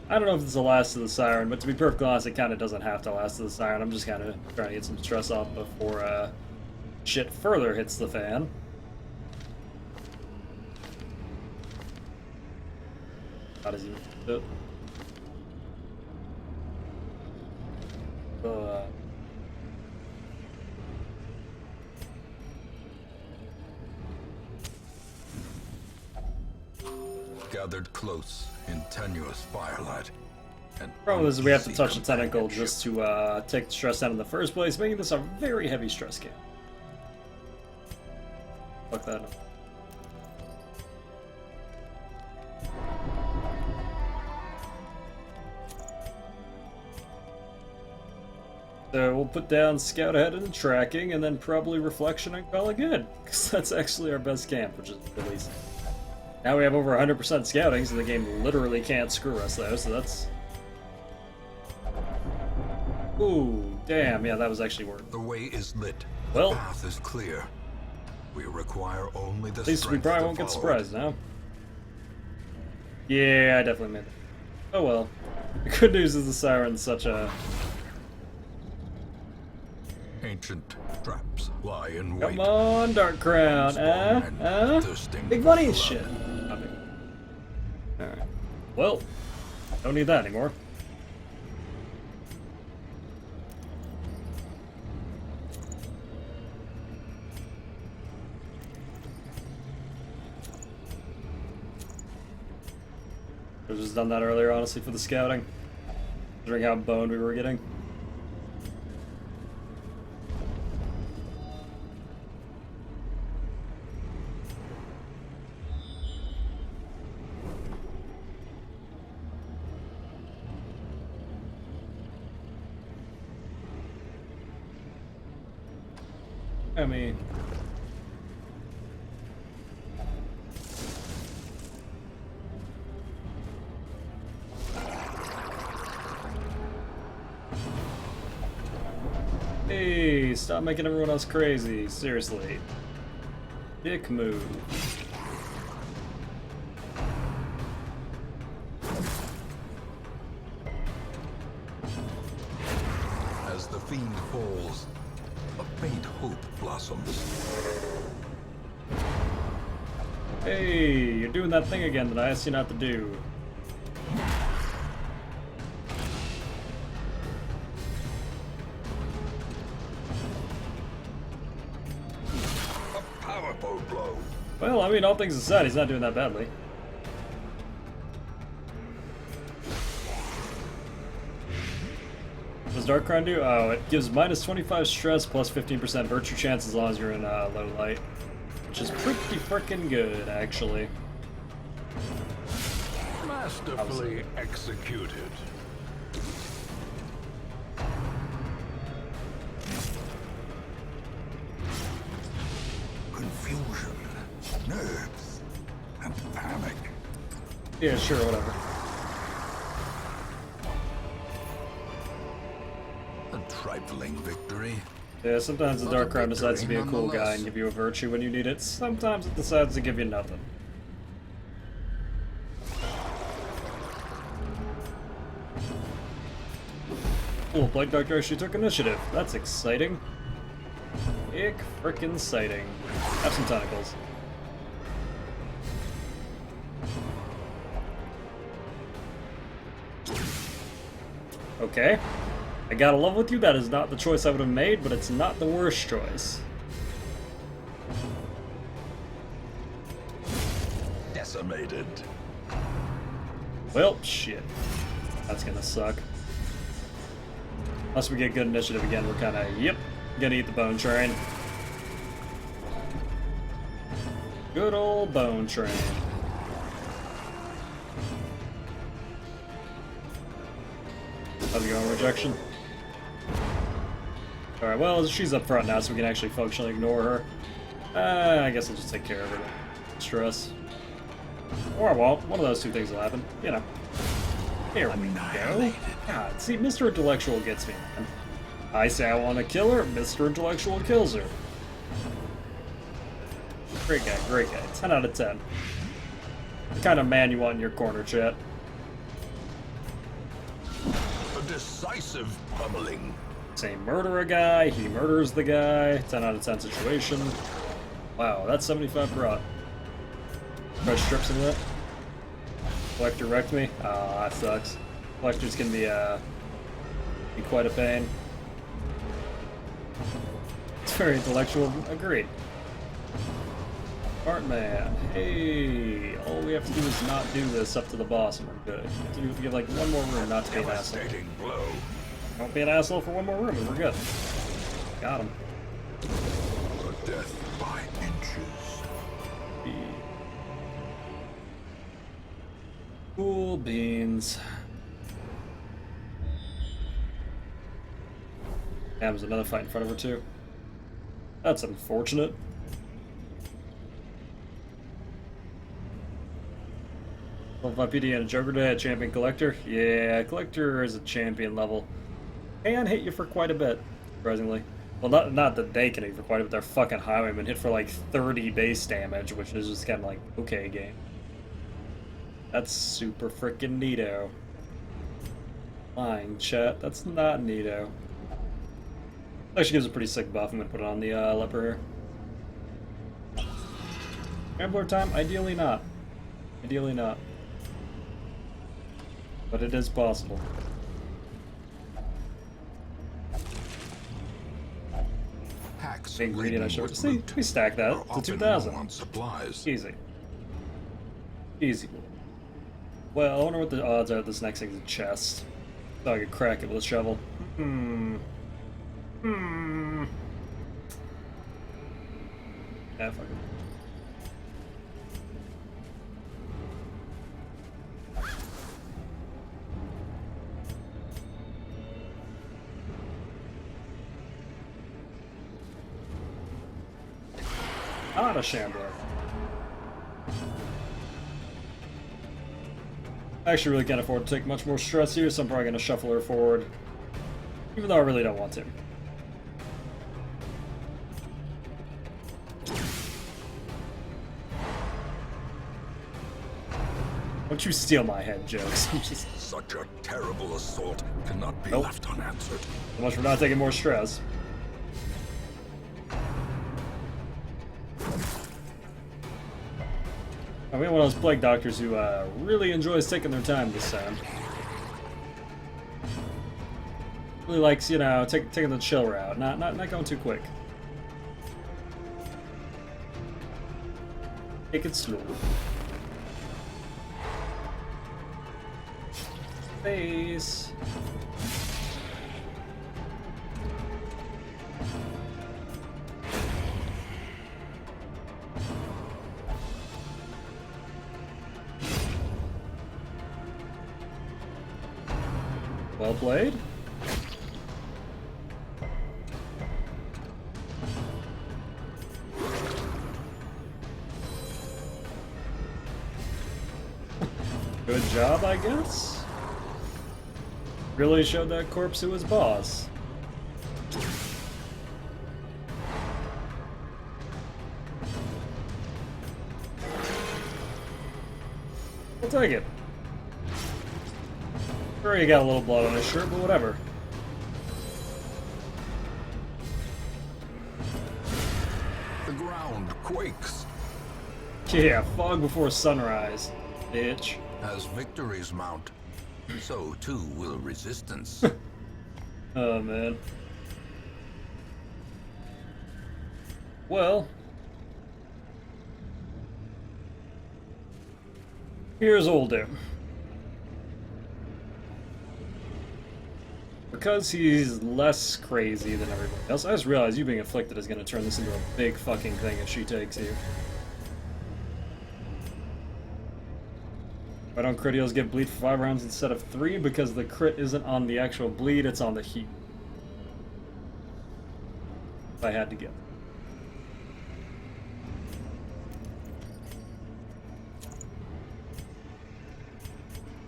I don't know if it's the last of the Siren, but to be perfectly honest, it kind of doesn't have to last of the Siren. I'm just kind of trying to get some stress off before shit further hits the fan. How does he do it? Gathered close in tenuous firelight. Problem is we have to touch the tentacle just to take the stress out in the first place, making this a very heavy stress game. Fuck that up. So we'll put down Scout Ahead and Tracking, and then probably Reflection and call it good. Because that's actually our best camp, which is releasing. Now we have over 100% scouting, so the game literally can't screw us though, so that's... Ooh, damn, yeah, that was actually worth it. The way is lit. Well, the path is clear. We require only the at least we strength probably to won't get follow surprised it. now. Yeah, I definitely made it. Oh well. The good news is the Siren's such a... Ancient traps lie in wait. Come on, Dark Crown, Big money and shit. Not big. Alright. Well, don't need that anymore. I've just done that earlier, honestly, for the scouting. Considering how boned we were getting. I mean... Hey, stop making everyone else crazy. Seriously. Dick move. As the fiend falls, a faint hope blossoms. Hey, you're doing that thing again that I asked you not to do. A powerful blow. Well, I mean, all things aside, he's not doing that badly. What does Dark Crown do? Oh, it gives minus 25 stress plus 15% virtue chance as long as you're in low light. Which is pretty freaking good, actually. Masterfully executed. Confusion, nerves, and panic. Yeah, sure, whatever. A trifling victory. Yeah, sometimes the But a Dark Crown decides to be a victory cool guy nonetheless. and give you a virtue when you need it. Sometimes it decides to give you nothing. Cool, Black Doctor actually took initiative. That's exciting. Frickin' exciting. Have some tentacles. Okay. I gotta love with you, that is not the choice I would have made, but it's not the worst choice. Decimated. Well, shit. That's gonna suck. Unless we get good initiative again, we're kinda, yep, gonna eat the bone train. Good old bone train. How's it going, rejection? Alright, well, she's up front now, so we can actually functionally ignore her. I guess I'll just take care of her. Stress. Or I won't. One of those two things will happen. You know. Here we go. God, see, Mr. Intellectual gets me, man. I say I want to kill her, Mr. Intellectual kills her. Great guy, great guy. 10 out of 10. The kind of man you want in your corner, chat. A decisive pummeling. Same murder a guy, he murders the guy. 10 out of 10 situation. Wow, that's 75 per odd. Try strips into that. Collector wrecked me. Oh, that sucks. Collector's gonna be quite a pain. It's very intellectual. Agreed. Art man. Hey, all we have to do is not do this up to the boss and we're good. We have to give like one more room not to be an asshole. Devastating blow. Don't be an asshole for one more room and we're good. Got him. A death by inches. Cool beans. Damn, there's another fight in front of her too. That's unfortunate. Level 5 PD and a Joker to head, champion collector. Yeah, collector is a champion level. Can hit you for quite a bit, surprisingly. Well, not that they can hit for quite a bit. They're fucking highwaymen hit for like 30 base damage, which is just kind of like, okay, game. That's super freaking neato. Lying, chat. That's not neato. Actually gives a pretty sick buff. I'm gonna put it on the leper here. Rambler time? Ideally not. Ideally not. But it is possible. Hacks Big ingredient I laden should with see. loot We stack that are to often 2,000. low on supplies. Easy. Easy. Well, I wonder what the odds are that this next thing's a chest. So I could crack it with a shovel. Yeah, fuck it. not a shambler. I actually really can't afford to take much more stress here, so I'm probably going to shuffle her forward. Even though I really don't want to. Don't you steal my head, jokes. I'm just... Such a terrible assault cannot be Nope. left unanswered. So much for not taking more stress. I'm one of those plague doctors who really enjoys taking their time this time. Really likes, you know, taking the chill route, not going too quick. Take it slow. Face. Well played. Good job, I guess. Really showed that corpse who was boss. I'll take it. Sure, he got a little blood on his shirt, but whatever. The ground quakes. Yeah, fog before sunrise, bitch. As victories mount, so too will resistance. Oh, man. Well. Here's Oldu. Because he's less crazy than everybody else, I just realized you being afflicted is going to turn this into a big fucking thing if she takes you. Why don't crit heals get bleed for 5 rounds instead of 3? Because the crit isn't on the actual bleed, it's on the heat. If I had to guess.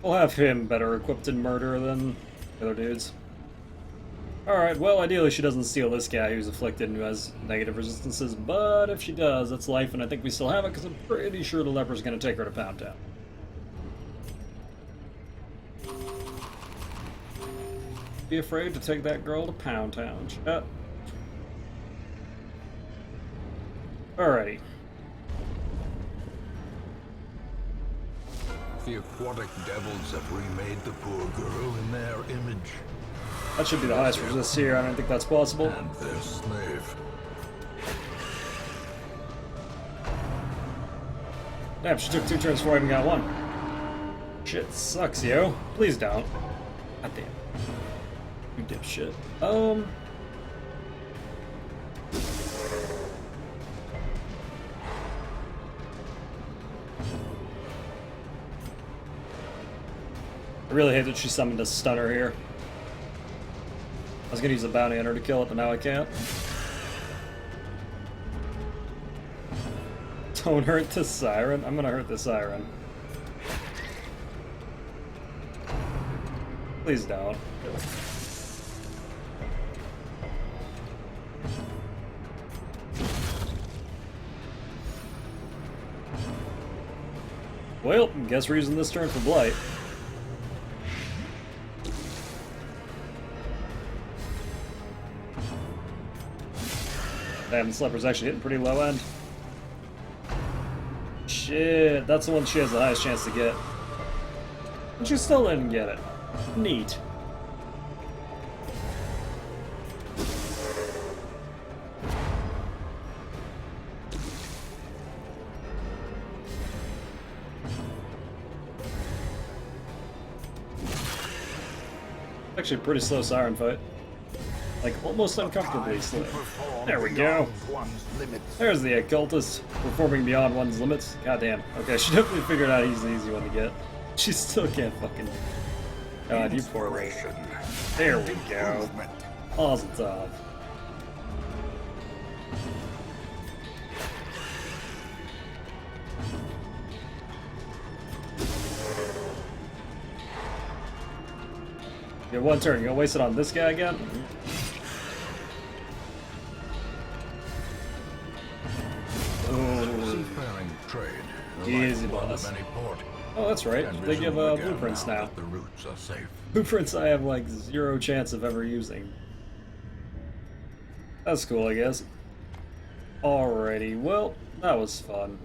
We'll have him better equipped in murder than the other dudes. Alright, well, ideally she doesn't steal this guy who's afflicted and who has negative resistances, but if she does, that's life, and I think we still have it, because I'm pretty sure the leper's going to take her to Pound Town. Be afraid to take that girl to Pound Town. Chat. Alrighty. The aquatic devils have remade the poor girl in their image. That should be the highest resist here. I don't think that's possible. And their slave. Damn, she took 2 turns before I even got 1. Shit sucks, yo. Please don't. God damn. You dipshit. I really hate that she summoned a stunner here. I was gonna use a bounty on her to kill it, but now I can't. Don't hurt the siren. I'm gonna hurt the siren. Please don't. Well, guess we're using this turn for Blight. Damn, this leper's actually hitting pretty low end. Shit, that's the one she has the highest chance to get. And she still didn't get it. Neat. Actually a pretty slow siren fight. Like, almost uncomfortably slow. There we go. There's the occultist, performing beyond one's limits. Goddamn. Okay, she definitely figured out he's the easy one to get. She still can't fucking... God, you poor lady. There we go. Awesome. You have one turn. You gonna waste it on this guy again? Seafaring trade. Easy, lifeblood boss. of any port. Oh, that's right. Can They give resume again blueprints now. that the routes are safe. Blueprints I have like 0 chance of ever using. That's cool, I guess. Alrighty, well, that was fun.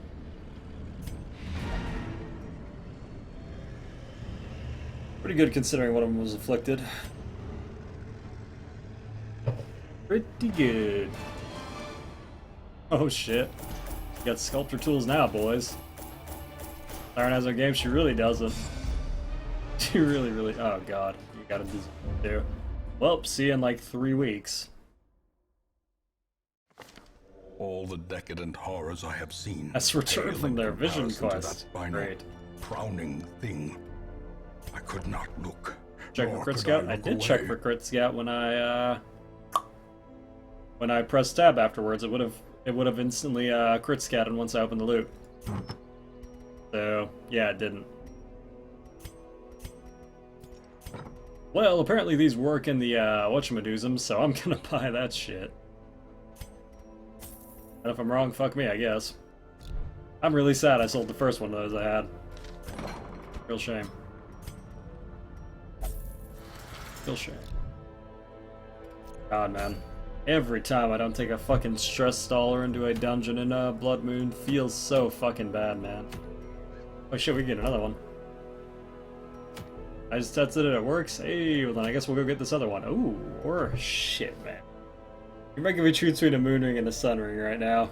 Pretty good considering one of them was afflicted. Pretty good. Oh shit. You got sculptor tools now, boys. Siren has her game, she really doesn't. She really, oh god. You gotta do something too. Well, see you in like 3 weeks. All the decadent horrors I have seen. That's returned pale from in their vision comparison to quest. that final, Great. frowning thing. I could not look. Check for nor crit could scout. I look did check away. for crit scout when I pressed tab afterwards. It would have instantly crit scouted once I opened the loot. So yeah, it didn't. Well, apparently these work in the whatchamadoozums, so I'm gonna buy that shit. And if I'm wrong, fuck me, I guess. I'm really sad I sold the first one of those I had. Real shame. Real shame. God, man. Every time I don't take a fucking stress staller into a dungeon in Bloodmoon feels so fucking bad, man. Oh shit, we get another one. I just tested it, it works. Hey, well then I guess we'll go get this other one. Ooh, or shit, man. You're making me choose between a moon ring and a sun ring right now.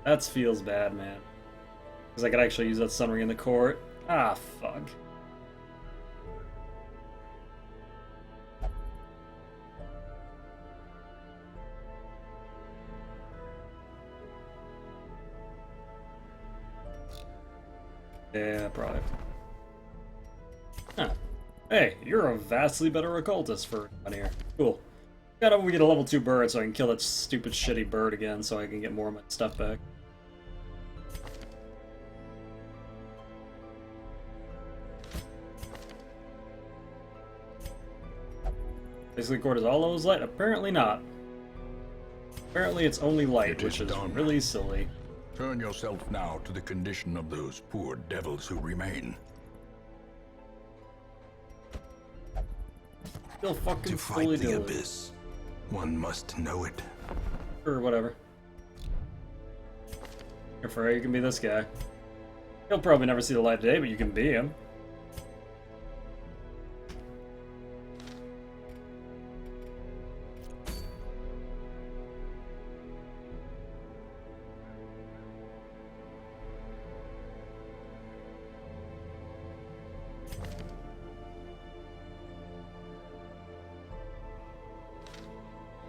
That feels bad, man. Because I could actually use that sun ring in the court. Ah, fuck. Yeah, product. Huh. Hey, you're a vastly better occultist for one here. Cool. Gotta we get a level 2 bird so I can kill that stupid shitty bird again so I can get more of my stuff back. Basically, court is all those light? Apparently not. Apparently it's only light, It which is is done. really silly. Turn yourself now to the condition of those poor devils who remain. Still fucking To fully fight the deluded. abyss, one must know it. Or whatever. Here, Frey, you can be this guy. He'll probably never see the light of day, but you can be him.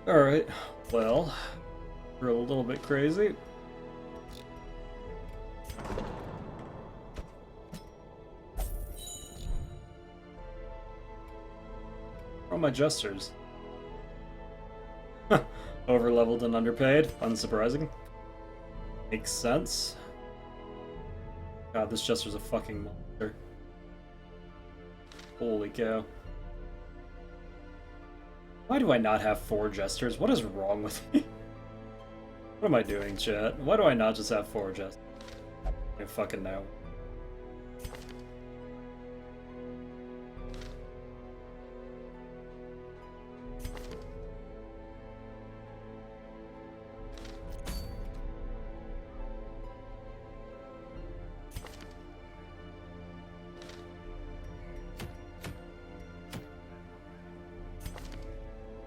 Alright, well, we're a little bit crazy. Where are my jesters? Over-leveled and underpaid, unsurprising. Makes sense. God, this jester's a fucking monster. Holy cow. Why do I not have 4 jesters? What is wrong with me? What am I doing, chat? Why do I not just have 4 jesters? I don't fucking know.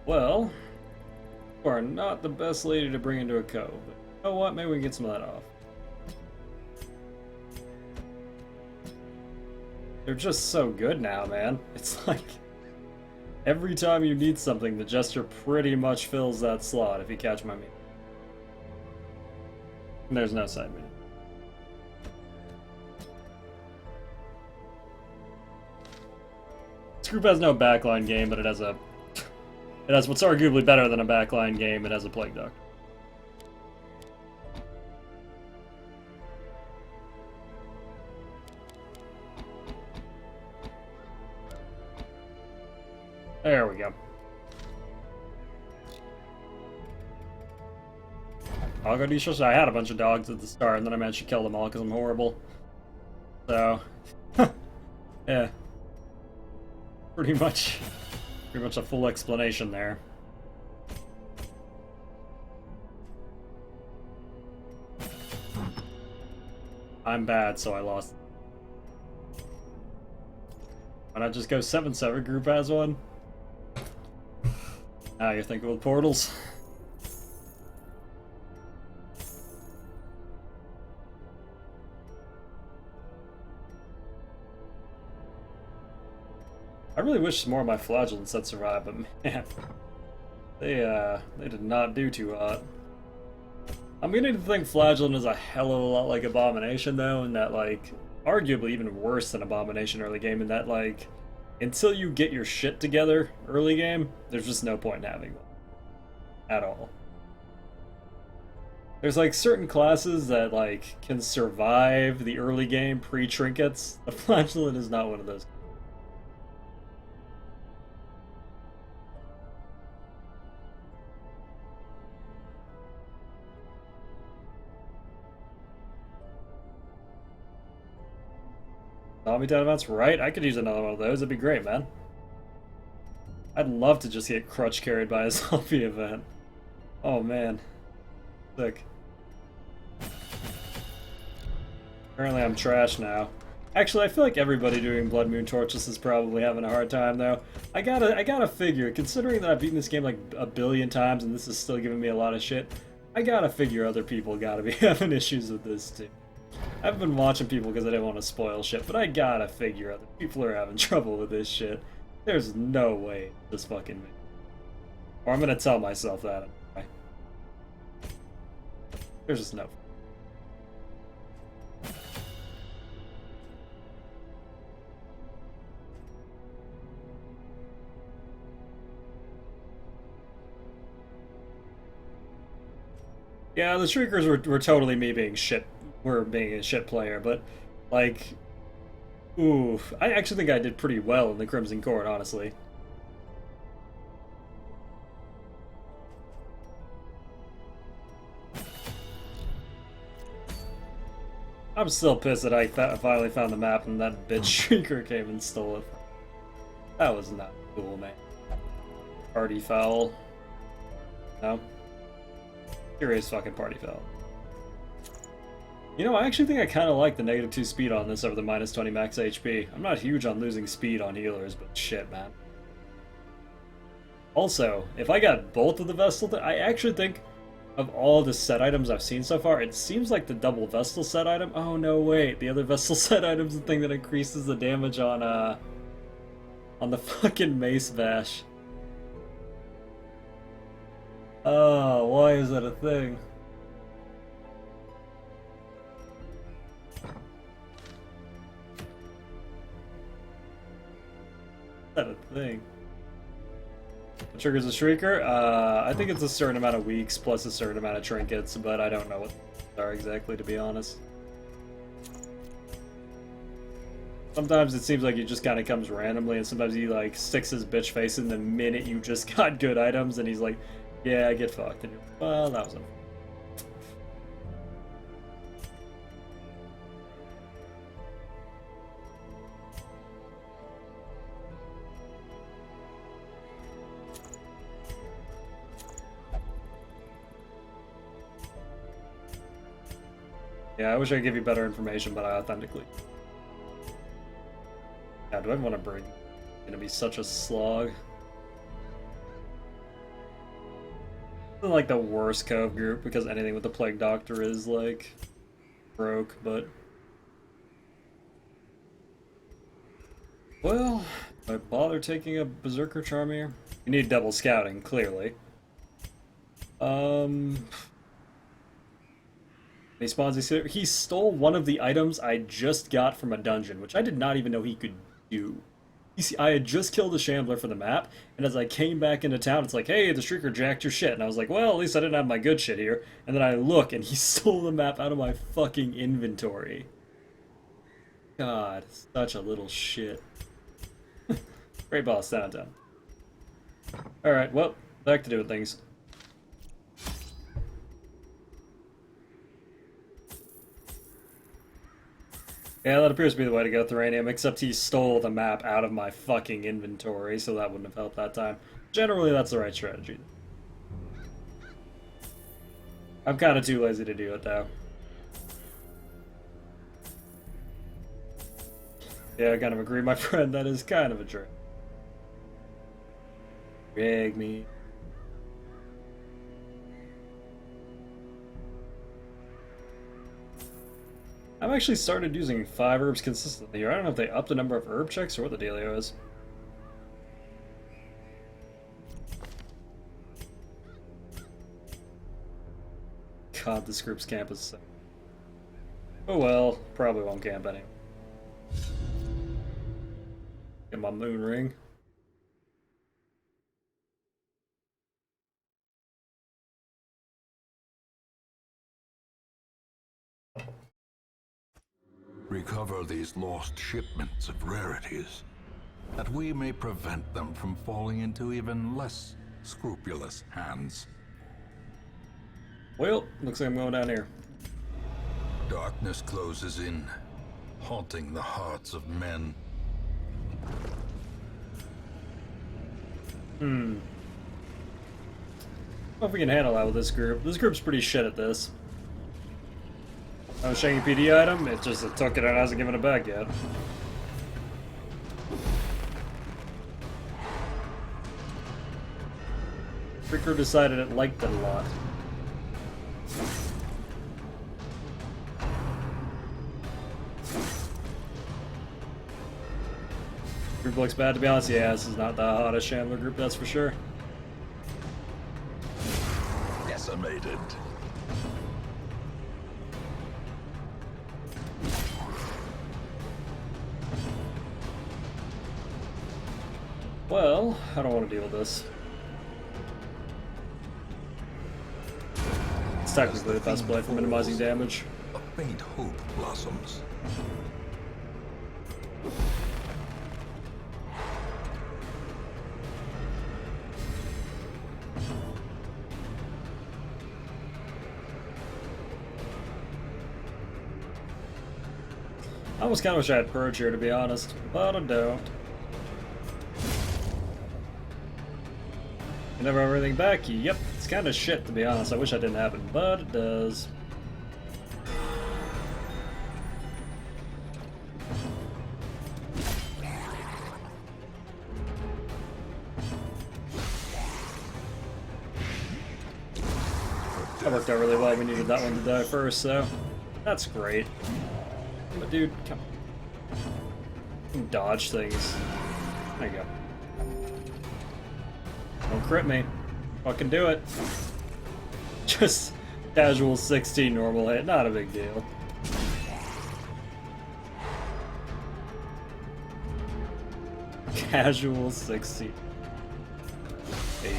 Well, you are not the best lady to bring into a cove. But you know what? Maybe we can get some of that off. They're just so good now, man. It's like every time you need something, the jester pretty much fills that slot, if you catch my meaning. And there's no side menu. This group has no backline game, but it has what's arguably better than a backline game. It has a Plague Doctor. There we go. I'll go do I had a bunch of dogs at the start, and then I managed to kill them all because I'm horrible. So, yeah. Pretty much a full explanation there. I'm bad, so I lost. Why not just go 7-7 group as one? Now you're thinking with portals. I really wish more of my flagellants had survived, but man, they did not do too hot. I'm beginning to think Flagellant is a hell of a lot like Abomination, though, and that, like, arguably even worse than Abomination early game, in that, like, until you get your shit together early game, there's just no point in having one. At all. There's, like, certain classes that, like, can survive the early game pre-trinkets. The Flagellant is not one of those. Zombie down events, right? I could use another one of those. That'd be great, man. I'd love to just get crutch carried by a zombie event. Oh man, sick. Apparently, I'm trash now. Actually, I feel like everybody doing Bloodmoon Torchless is probably having a hard time, though. I gotta figure, considering that I've beaten this game like a billion times and this is still giving me a lot of shit, I gotta figure other people gotta be having issues with this too. I've been watching people because I didn't want to spoil shit, but I gotta figure other people are having trouble with this shit. There's no way this fucking me. Or I'm gonna tell myself that. There's just no. Yeah, the Shriekers were totally me being shit. We're being a shit player, but, like, ooh, I actually think I did pretty well in the Crimson Court, honestly. I'm still pissed that I finally found the map and that bitch Shrieker came and stole it. That was not cool, man. Party foul. No? Serious fucking party foul. You know, I actually think I kind of like the -2 speed on this over the -20 max HP. I'm not huge on losing speed on healers, but shit, man. Also, if I got both of the Vestal, I actually think of all the set items I've seen so far, it seems like the double Vestal set item. Oh no, wait, the other Vestal set item's the thing that increases the damage on the fucking Mace Bash. Oh, why is that a thing? That a thing? What triggers a Shrieker? I think it's a certain amount of weeks plus a certain amount of trinkets, but I don't know what they are exactly, to be honest. Sometimes it seems like it just kind of comes randomly, and sometimes he like sticks his bitch face in the minute you just got good items, and he's like, "Yeah, get fucked." And you're like, well, that was him. Yeah, I wish I could give you better information, but I authentically. Yeah, do I want to bring? It's gonna be such a slog. It's like the worst Cove group because anything with the Plague Doctor is like broke, but well, do I bother taking a Berserker Charm here? You need double scouting, clearly. He spawns. He stole one of the items I just got from a dungeon, which I did not even know he could do. I had just killed a Shambler for the map, and as I came back into town, it's like, hey, the Shrieker jacked your shit. And I was like, well, at least I didn't have my good shit here. And then I look, and he stole the map out of my fucking inventory. God, such a little shit. Great boss, down. Alright, well, back to doing things. Yeah, that appears to be the way to go, Thuranium, except he stole the map out of my fucking inventory, so that wouldn't have helped that time. Generally, that's the right strategy. I'm kind of too lazy to do it, though. Yeah, I kind of agree, my friend, that is kind of a trick. Drag me. I've actually started using 5 herbs consistently here. I don't know if they upped the number of herb checks or what the dealio is. God, this group's camp is so... Oh well, probably won't camp any. Get my moon ring. Recover these lost shipments of rarities, that we may prevent them from falling into even less scrupulous hands. Well, looks like I'm going down here. Darkness closes in, haunting the hearts of men. I don't know if we can handle that with this group. This group's pretty shit at this. I was showing a PD item, it took it and hasn't given it back yet. Freaker decided it liked it a lot. Group looks bad, to be honest. Yeah, this is not the hottest Chandler group, that's for sure. Decimated. Well, I don't want to deal with this. It's technically the best play for minimizing damage. A faint hope blossoms. I almost kind of wish I had Purge here, to be honest, but I don't. You never have everything back? Yep, it's kind of shit, to be honest. I wish I didn't have it, but it does. That worked out really well. We needed that one to die first, so that's great. But dude, come on. You can dodge things. There you go. Don't crit me. Fucking do it. Just casual 16 normal hit, not a big deal. Casual 16. Hey.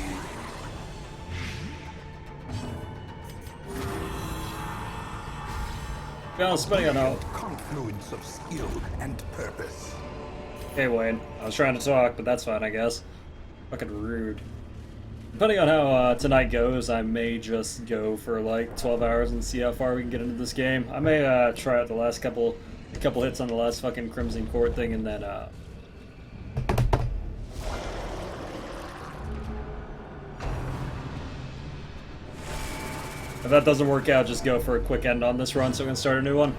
Well, spending on how... Confluence of skill and purpose. Hey Wayne, I was trying to talk, but that's fine, I guess. Fucking rude. Depending on how tonight goes, I may just go for like 12 hours and see how far we can get into this game. I may try out the last couple hits on the last fucking Crimson Court thing, and then if that doesn't work out, just go for a quick end on this run so we can start a new one.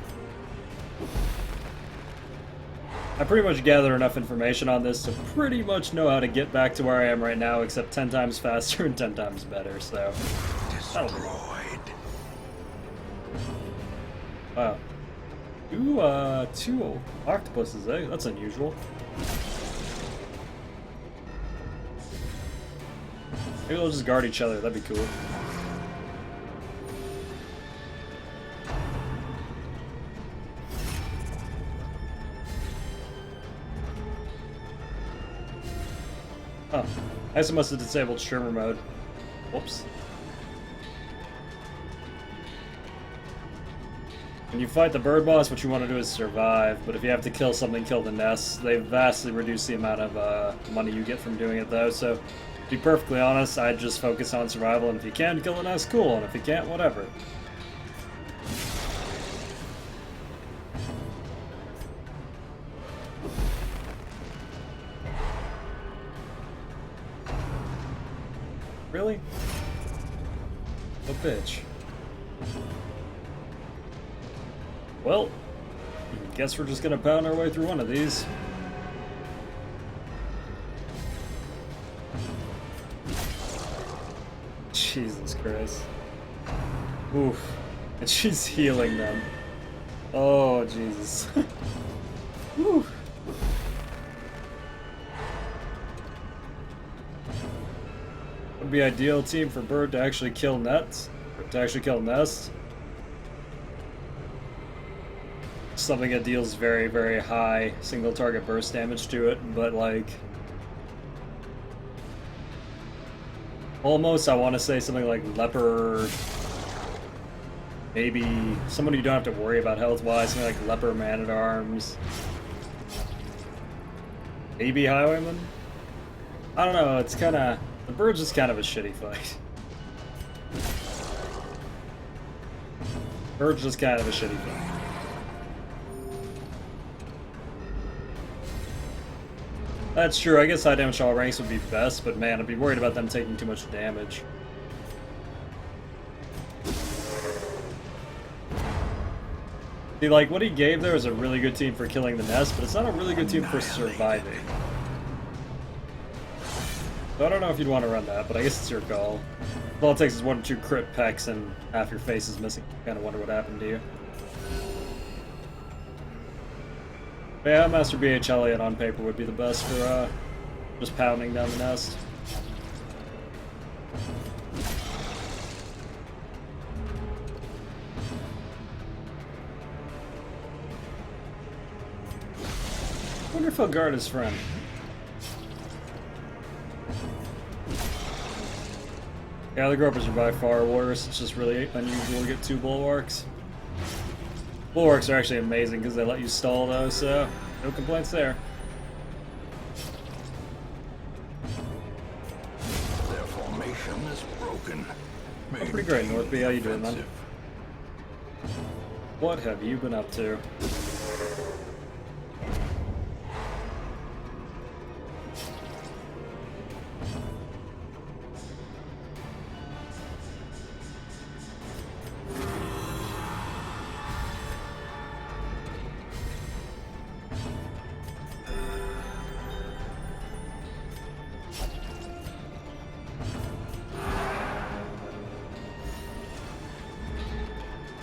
I pretty much gather enough information on this to pretty much know how to get back to where I am right now, except 10 times faster and 10 times better, so... Destroyed. Wow. Two octopuses, eh? That's unusual. Maybe they'll just guard each other, that'd be cool. Oh, I guess I must have disabled streamer mode. Whoops. When you fight the bird boss, what you want to do is survive, but if you have to kill something, kill the nests. They vastly reduce the amount of money you get from doing it, though, so to be perfectly honest, I'd just focus on survival, and if you can kill the nest, cool, and if you can't, whatever. Really? A bitch. Well, guess we're just gonna pound our way through one of these. Jesus Christ. Oof. And she's healing them. Oh, Jesus. Woo. Would be ideal team for Bird to actually kill nests. To actually kill nests. Something that deals very, very high single target burst damage to it, but like almost I want to say something like Leper, maybe someone you don't have to worry about health wise, something like Leper Man-at-Arms, maybe Highwayman. I don't know, it's kind of, the Bird's just kind of a shitty fight. Bird's just kind of a shitty fight. That's true, I guess high damage all ranks would be best, but man, I'd be worried about them taking too much damage. See, like, what he gave there is a really good team for killing the nest, but it's not a really good team for surviving. So I don't know if you'd want to run that, but I guess it's your call. All it takes is 1 or 2 crit pecks and half your face is missing. You kind of wonder what happened to you. But yeah, Master BH Elliott on paper would be the best for just pounding down the nest. I wonder if he'll guard his friend. Yeah, the gropers are by far worse. It's just really unusual to get 2 bulwarks. Bulwarks are actually amazing because they let you stall though, so no complaints there. Their formation is broken. Oh, pretty great, North B. How you doing, man? What have you been up to?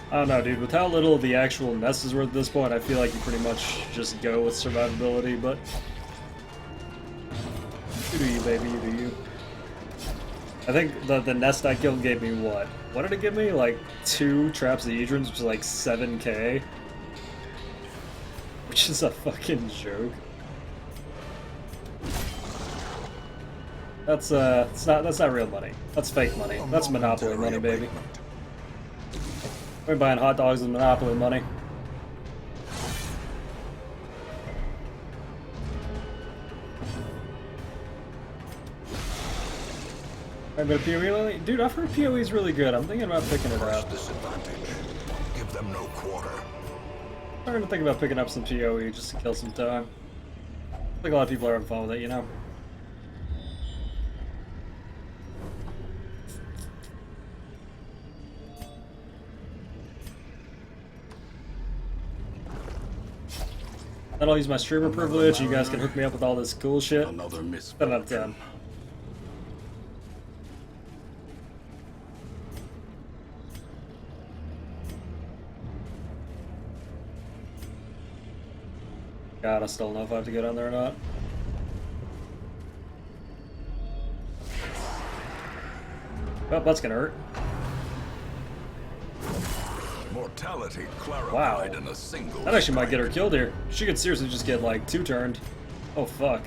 I don't know, dude. With how little the actual nest is worth at this point, I feel like you pretty much just go with survivability, but you do you, baby, you do you. I think the nest I killed gave me what? What did it give me? Like 2 Traps of the Edrons, which is like 7k? Which is a fucking joke. That's not real money. That's fake money. That's Monopoly money, baby. We're buying hot dogs with Monopoly money. Right, but PoE, dude, I've heard PoE is really good. I'm thinking about picking it up. Disadvantage. Give them no quarter. I'm starting to think about picking up some PoE just to kill some time. I think a lot of people are having fun with it, you know. Then I'll use my streamer privilege, and you guys can hook me up with all this cool shit. Another 7 out of 10. God, I still don't know if I have to get on there or not. Oh, that's gonna hurt. Mortality Wow. clarified in a single That actually might strike. get her killed here. She could seriously just get like 2-turned. Oh fuck.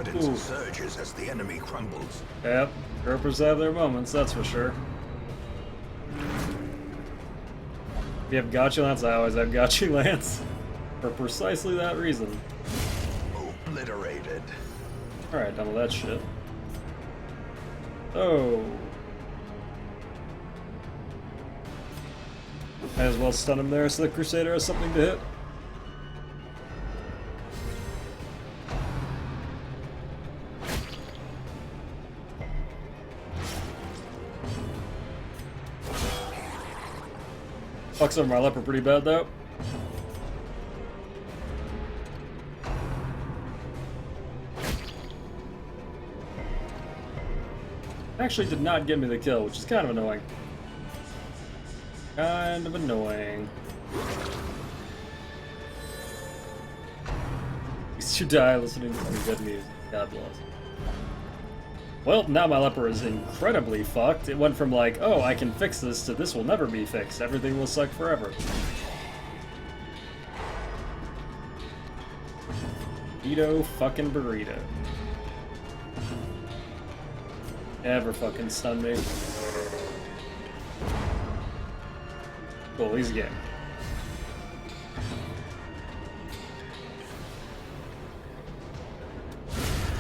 confidence Ooh. surges as the enemy crumbles. Yep, Gropers have their moments, that's for sure. If you have Gotcha Lance, I always have Gotcha Lance. For precisely that reason. Obliterated. Alright, done with that shit. Oh. Might as well stun him there so the Crusader has something to hit. Fucks over my leper pretty bad though. Actually did not get me the kill, which is kind of annoying. Kind of annoying. These two die listening to some good music. God bless. Well, now my leper is incredibly fucked. It went from like, oh, I can fix this, to this will never be fixed. Everything will suck forever. Burrito fucking burrito. Never fucking stun me. Cool, he's game.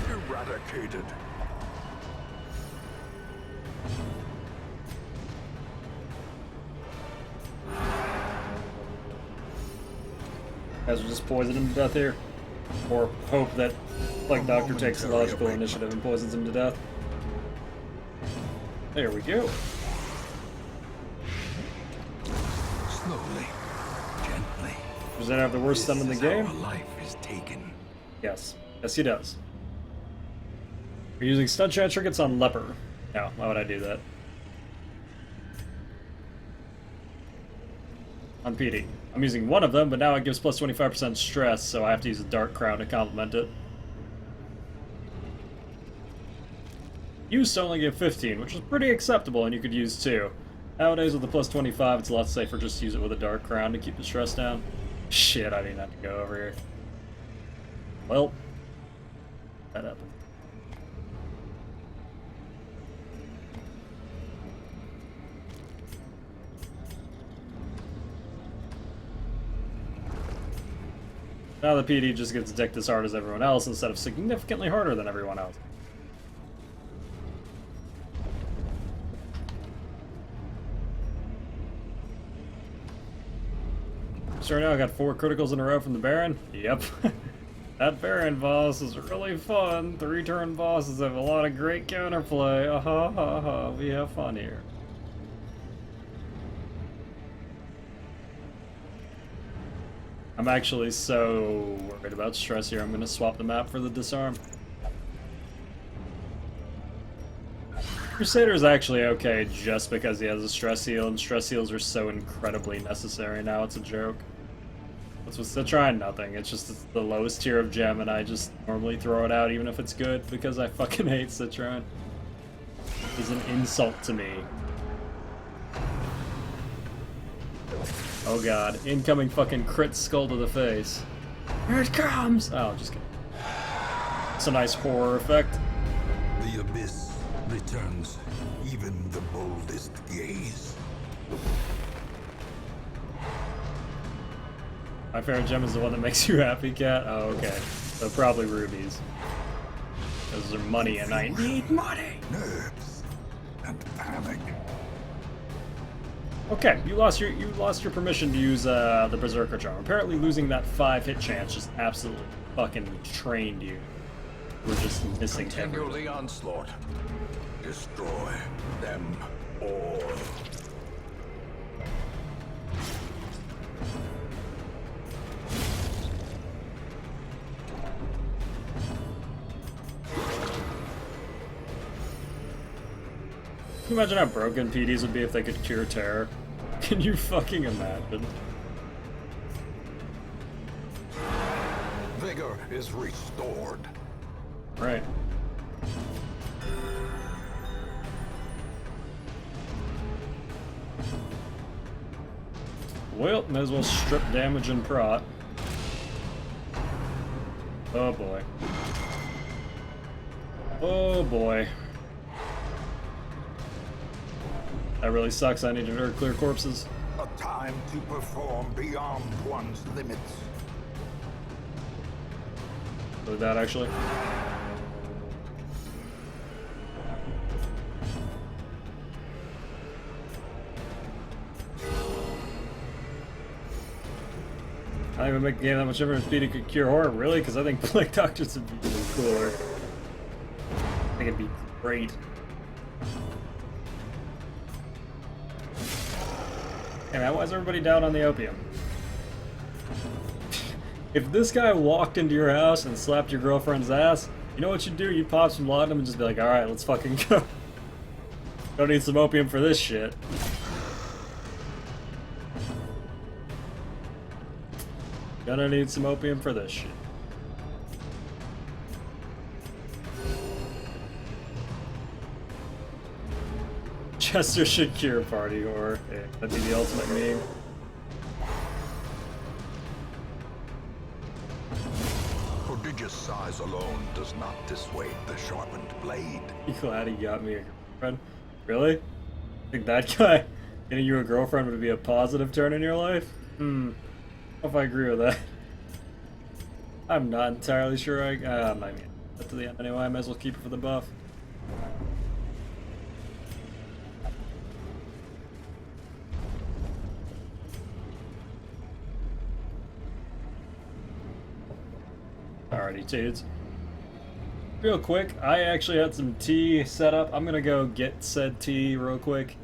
Eradicated. Guys will just poison him to death here. Or hope that, like, Doctor takes the logical initiative and poisons him to death. There we go. Slowly, gently. Does that have the worst stun in the game? Our life is taken. Yes. Yes, he does. We're using stun trinkets on Leper. No, why would I do that? On PD. I'm using one of them, but now it gives plus 25% stress, so I have to use a Dark Crown to complement it. Used to only give 15, which is pretty acceptable, and you could use 2. Nowadays with the plus 25, it's a lot safer just to use it with a Dark Crown to keep the stress down. Shit, I didn't have to go over here. Well, that happened. Now the PD just gets dicked as hard as everyone else instead of significantly harder than everyone else. So right now I got 4 criticals in a row from the Baron. Yep. That Baron boss is really fun. 3-turn bosses have a lot of great counterplay. Ha ha ha. We have fun here. I'm actually so worried about stress here. I'm going to swap the map for the disarm. Crusader is actually okay just because he has a stress heal, and stress heals are so incredibly necessary now. It's a joke. What's with Citron? Nothing. It's just the lowest tier of gem, and I just normally throw it out even if it's good because I fucking hate Citron. He's an insult to me. Oh god, incoming fucking crit skull to the face. Here it comes! Oh, just kidding. It's a nice horror effect. The abyss returns even the boldest gaze. My favorite gem is the one that makes you happy, Cat? Oh, okay. So probably rubies. Those are money and I need money! Nerves and panic. Okay, you lost your permission to use the Berserker Charm. Apparently losing that 5 hit chance just absolutely fucking trained you. We're just missing Continue everything. the onslaught. Destroy them all. Can you imagine how broken PDs would be if they could cure terror? Can you fucking imagine? Vigor is restored. Right. Well, may as well strip damage and prot. Oh boy. Oh boy. That really sucks. I need to clear corpses. A time to perform beyond one's limits. With that, actually. I think it would make the game that much difference if it could cure horror, really? Because I think Plague Doctors would be even cooler. I think it'd be great. Hey man, why is everybody down on the opium? If this guy walked into your house and slapped your girlfriend's ass, you know what you'd do? You'd pop some laudanum and just be like, alright, let's fucking go. Don't need some opium for this shit. Gonna need some opium for this shit. Chester should cure party horror. Yeah, that'd be the ultimate meme. Prodigious size alone does not dissuade the sharpened blade. You glad he got me a girlfriend? Really? Think that guy getting you a girlfriend would be a positive turn in your life? I don't know if I agree with that. I'm not entirely sure I might get that to the end anyway. I might as well keep it for the buff. Alrighty, dudes. Real quick, I actually had some tea set up. I'm gonna go get said tea real quick.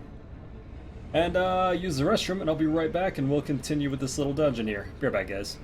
And use the restroom, and I'll be right back, and we'll continue with this little dungeon here. Be right back, guys.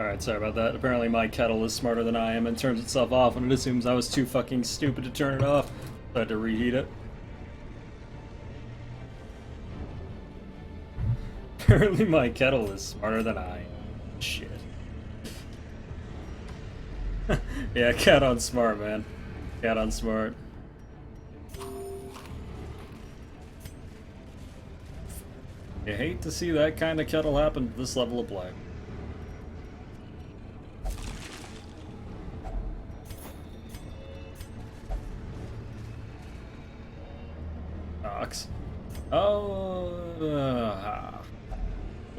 Alright, sorry about that. Apparently my kettle is smarter than I am and turns itself off when it assumes I was too fucking stupid to turn it off. So I had to reheat it. Apparently my kettle is smarter than I am. Shit. Yeah, cat on smart, man. Cat on smart. You hate to see that kind of kettle happen to this level of play. Ox. Oh, I'll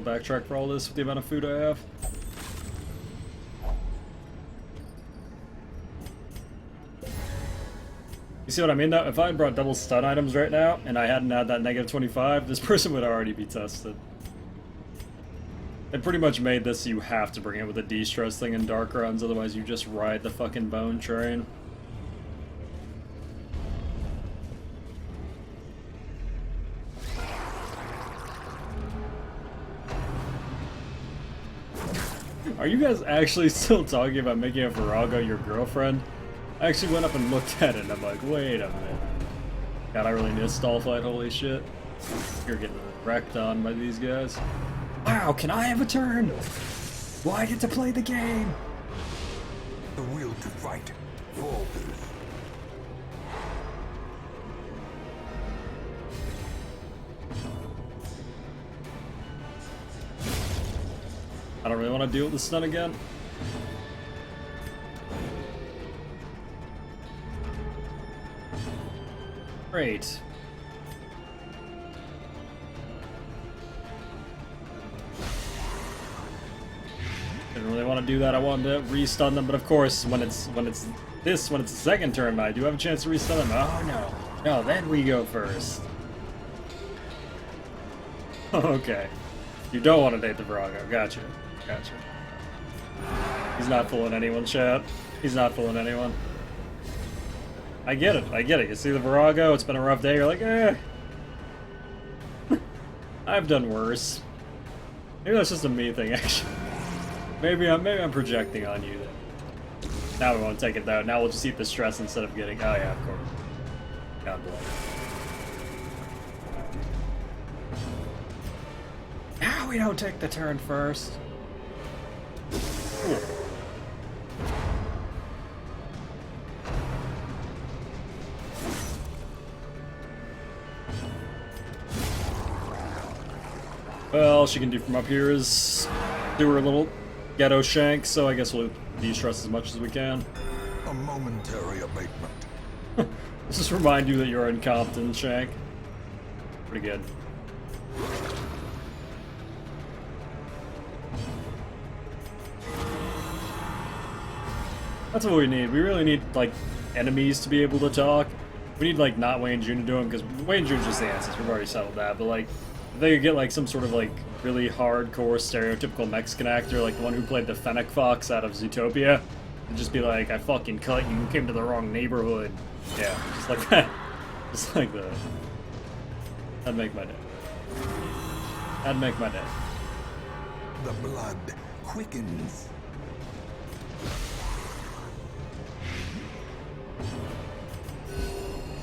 backtrack for all this with the amount of food I have. You see what I mean though? If I had brought double stun items right now, and I hadn't had that negative 25, this person would already be tested. They pretty much made this so you have to bring it with a de-stress thing in dark runs, otherwise you just ride the fucking bone train. Are you guys actually still talking about making a Virago your girlfriend? I actually went up and looked at it and I'm like, wait a minute. God, I really need a stall fight, holy shit. You're getting wrecked on by these guys. Wow, can I have a turn? Well, I get to play the game. The will to fight falters. I don't really want to deal with the stun again. Great. Didn't really want to do that. I wanted to restun them, but of course, when it's the second turn, I do have a chance to restun them. Oh no, then we go first. Okay, you don't want to date the Virago. Gotcha. He's not fooling anyone, chat. He's not fooling anyone. I get it. You see the Virago, it's been a rough day, you're like, eh. I've done worse. Maybe that's just a me thing, actually. Maybe I'm projecting on you then. Now we won't take it though. Now we'll just eat the stress instead of getting, oh yeah, of course. God bless. Now we don't take the turn first. Cool. Well, all she can do from up here is do her little ghetto shank, so I guess we'll de-stress as much as we can. A momentary abatement. Let's just remind you that you're incompetent, Shank. Pretty good. That's what we need. We really need, like, enemies to be able to talk. We need, like, not Wayne Jr. to do them, because Wayne Jr.'s just the answers. We've already settled that, but, like, if they could get, like, some sort of, like, really hardcore, stereotypical Mexican actor, like the one who played the Fennec Fox out of Zootopia, and just be like, I fucking cut you, you came to the wrong neighborhood. Yeah, just like that. Just like that. That'd make my day. That'd make my day. The blood quickens.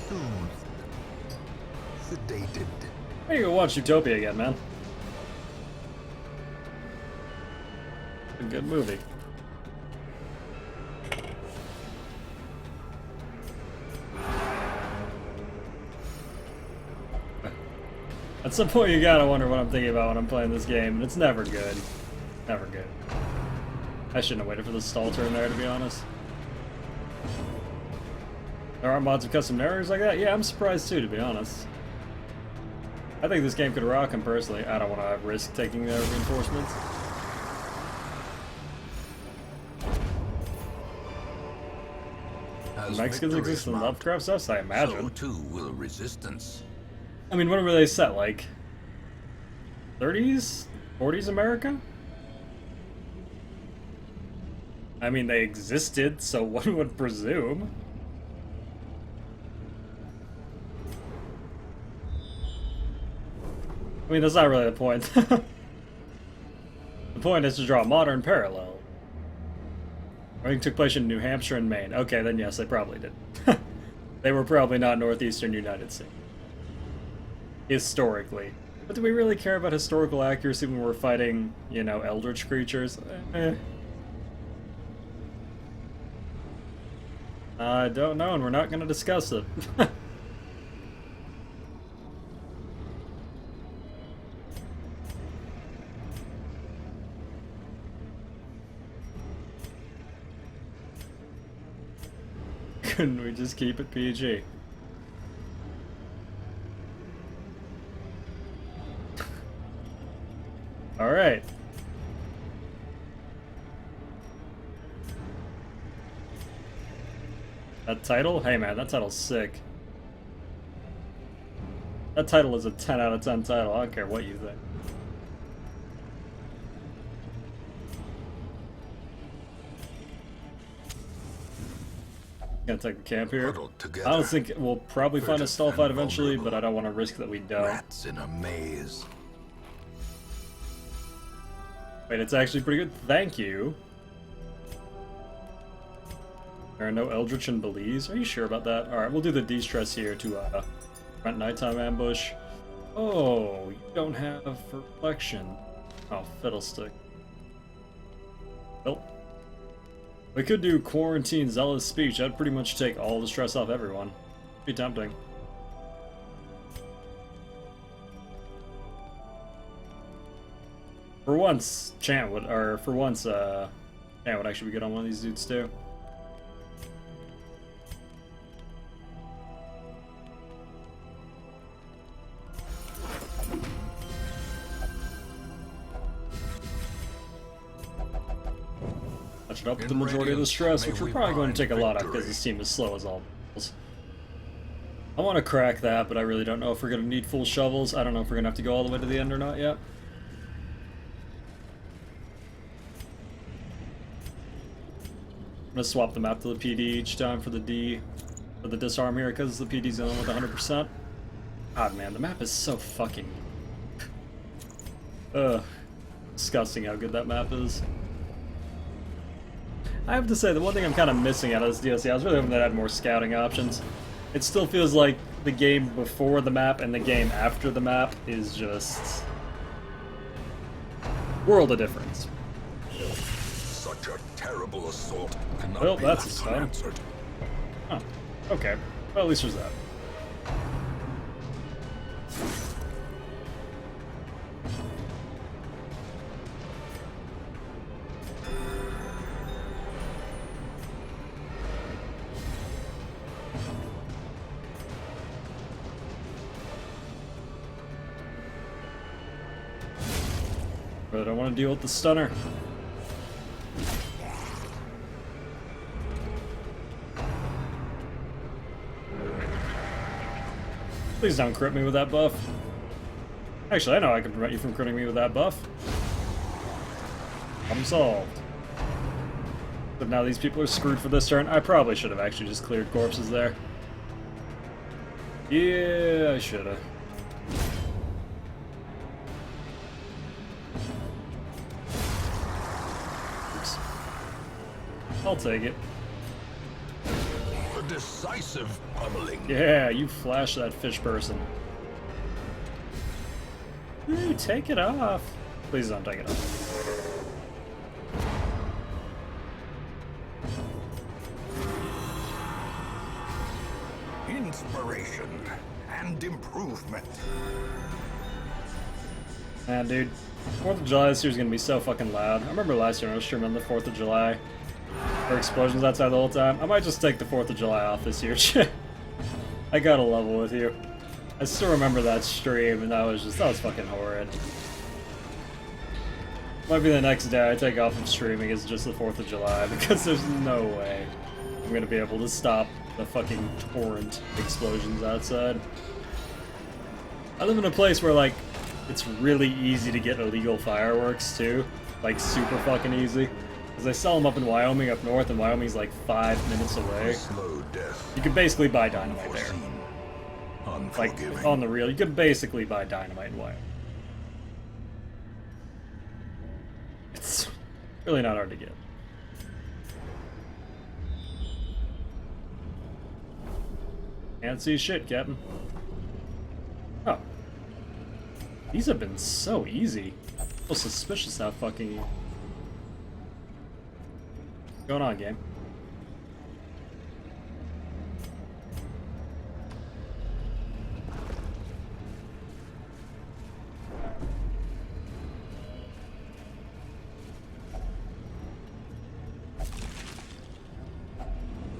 Soothed. Sedated. I need to go watch Zootopia again, man. A good movie. At some point you gotta wonder what I'm thinking about when I'm playing this game, and it's never good. Never good. I shouldn't have waited for the stall turn there, to be honest. There aren't mods of custom narrators like that? Yeah, I'm surprised too, to be honest. I think this game could rock him personally. I don't want to risk taking their reinforcements. As Mexicans victory exist in mount, Lovecraft stuff, I imagine. so too will resistance. I mean, when were they set? Like 30s? 40s America? I mean, they existed, so one would presume. I mean, that's not really the point. The point is to draw a modern parallel. Fighting took place in New Hampshire and Maine. Okay, then yes, they probably did. They were probably not northeastern United States. Historically. But do we really care about historical accuracy when we're fighting, you know, eldritch creatures? I don't know, and we're not going to discuss it. Couldn't we just keep it PG? Alright. That title? Hey man, that title's sick. That title is a 10 out of 10 title, I don't care what you think. Gonna take the camp here. I don't think we'll probably find a stall fight eventually, but I don't want to risk that we don't. Rats in a maze. Wait, it's actually pretty good. Thank you. There are no Eldritch and Belize. Are you sure about that? Alright, we'll do the de-stress here to prevent nighttime ambush. Oh, you don't have reflection. Oh, fiddlestick. Well, we could do quarantine zealous speech. That'd pretty much take all the stress off everyone. Be tempting. For once, Chant would actually be good on one of these dudes too. Match it up with the majority of the stress, which we're probably going to take a lot of because this team is slow as all balls. I want to crack that, but I really don't know if we're going to need full shovels. I don't know if we're going to have to go all the way to the end or not yet. I'm gonna swap the map to the PD each time for the disarm here because the PD's the only one with 100%. God man, the map is so fucking disgusting how good that map is. I have to say, the one thing I'm kind of missing out of this DLC, I was really hoping that had more scouting options. It still feels like the game before the map and the game after the map is just world of difference. Such a terrible assault cannot Well, be that's left a stun. unanswered. Oh, okay. Well, at least there's that. But I don't want to deal with the stunner. Please don't crit me with that buff. Actually, I know I can prevent you from critting me with that buff. Problem solved. But now these people are screwed for this turn. I probably should have actually just cleared corpses there. Yeah, I should have. Oops. I'll take it. A decisive pummeling. Yeah, you flash that fish person. Ooh, take it off. Please don't take it off. Inspiration and improvement. Man, dude, 4th of July this year's gonna be so fucking loud. I remember last year when I was streaming on the 4th of July. There were explosions outside the whole time. I might just take the 4th of July off this year. I gotta level with you. I still remember that stream, and that was fucking horrid. Might be the next day I take off from streaming is just the 4th of July, because there's no way I'm gonna be able to stop the fucking torrent explosions outside. I live in a place where, like, it's really easy to get illegal fireworks, too. Like, super fucking easy. Because they sell them up in Wyoming, up north, and Wyoming's like 5 minutes away. Slow death. You could basically buy dynamite there. Like, Unforgiving. on the real, you could basically buy dynamite in Wyoming. It's really not hard to get. Can't see shit, Captain. Oh. These have been so easy. So suspicious how fucking... What's going on, game?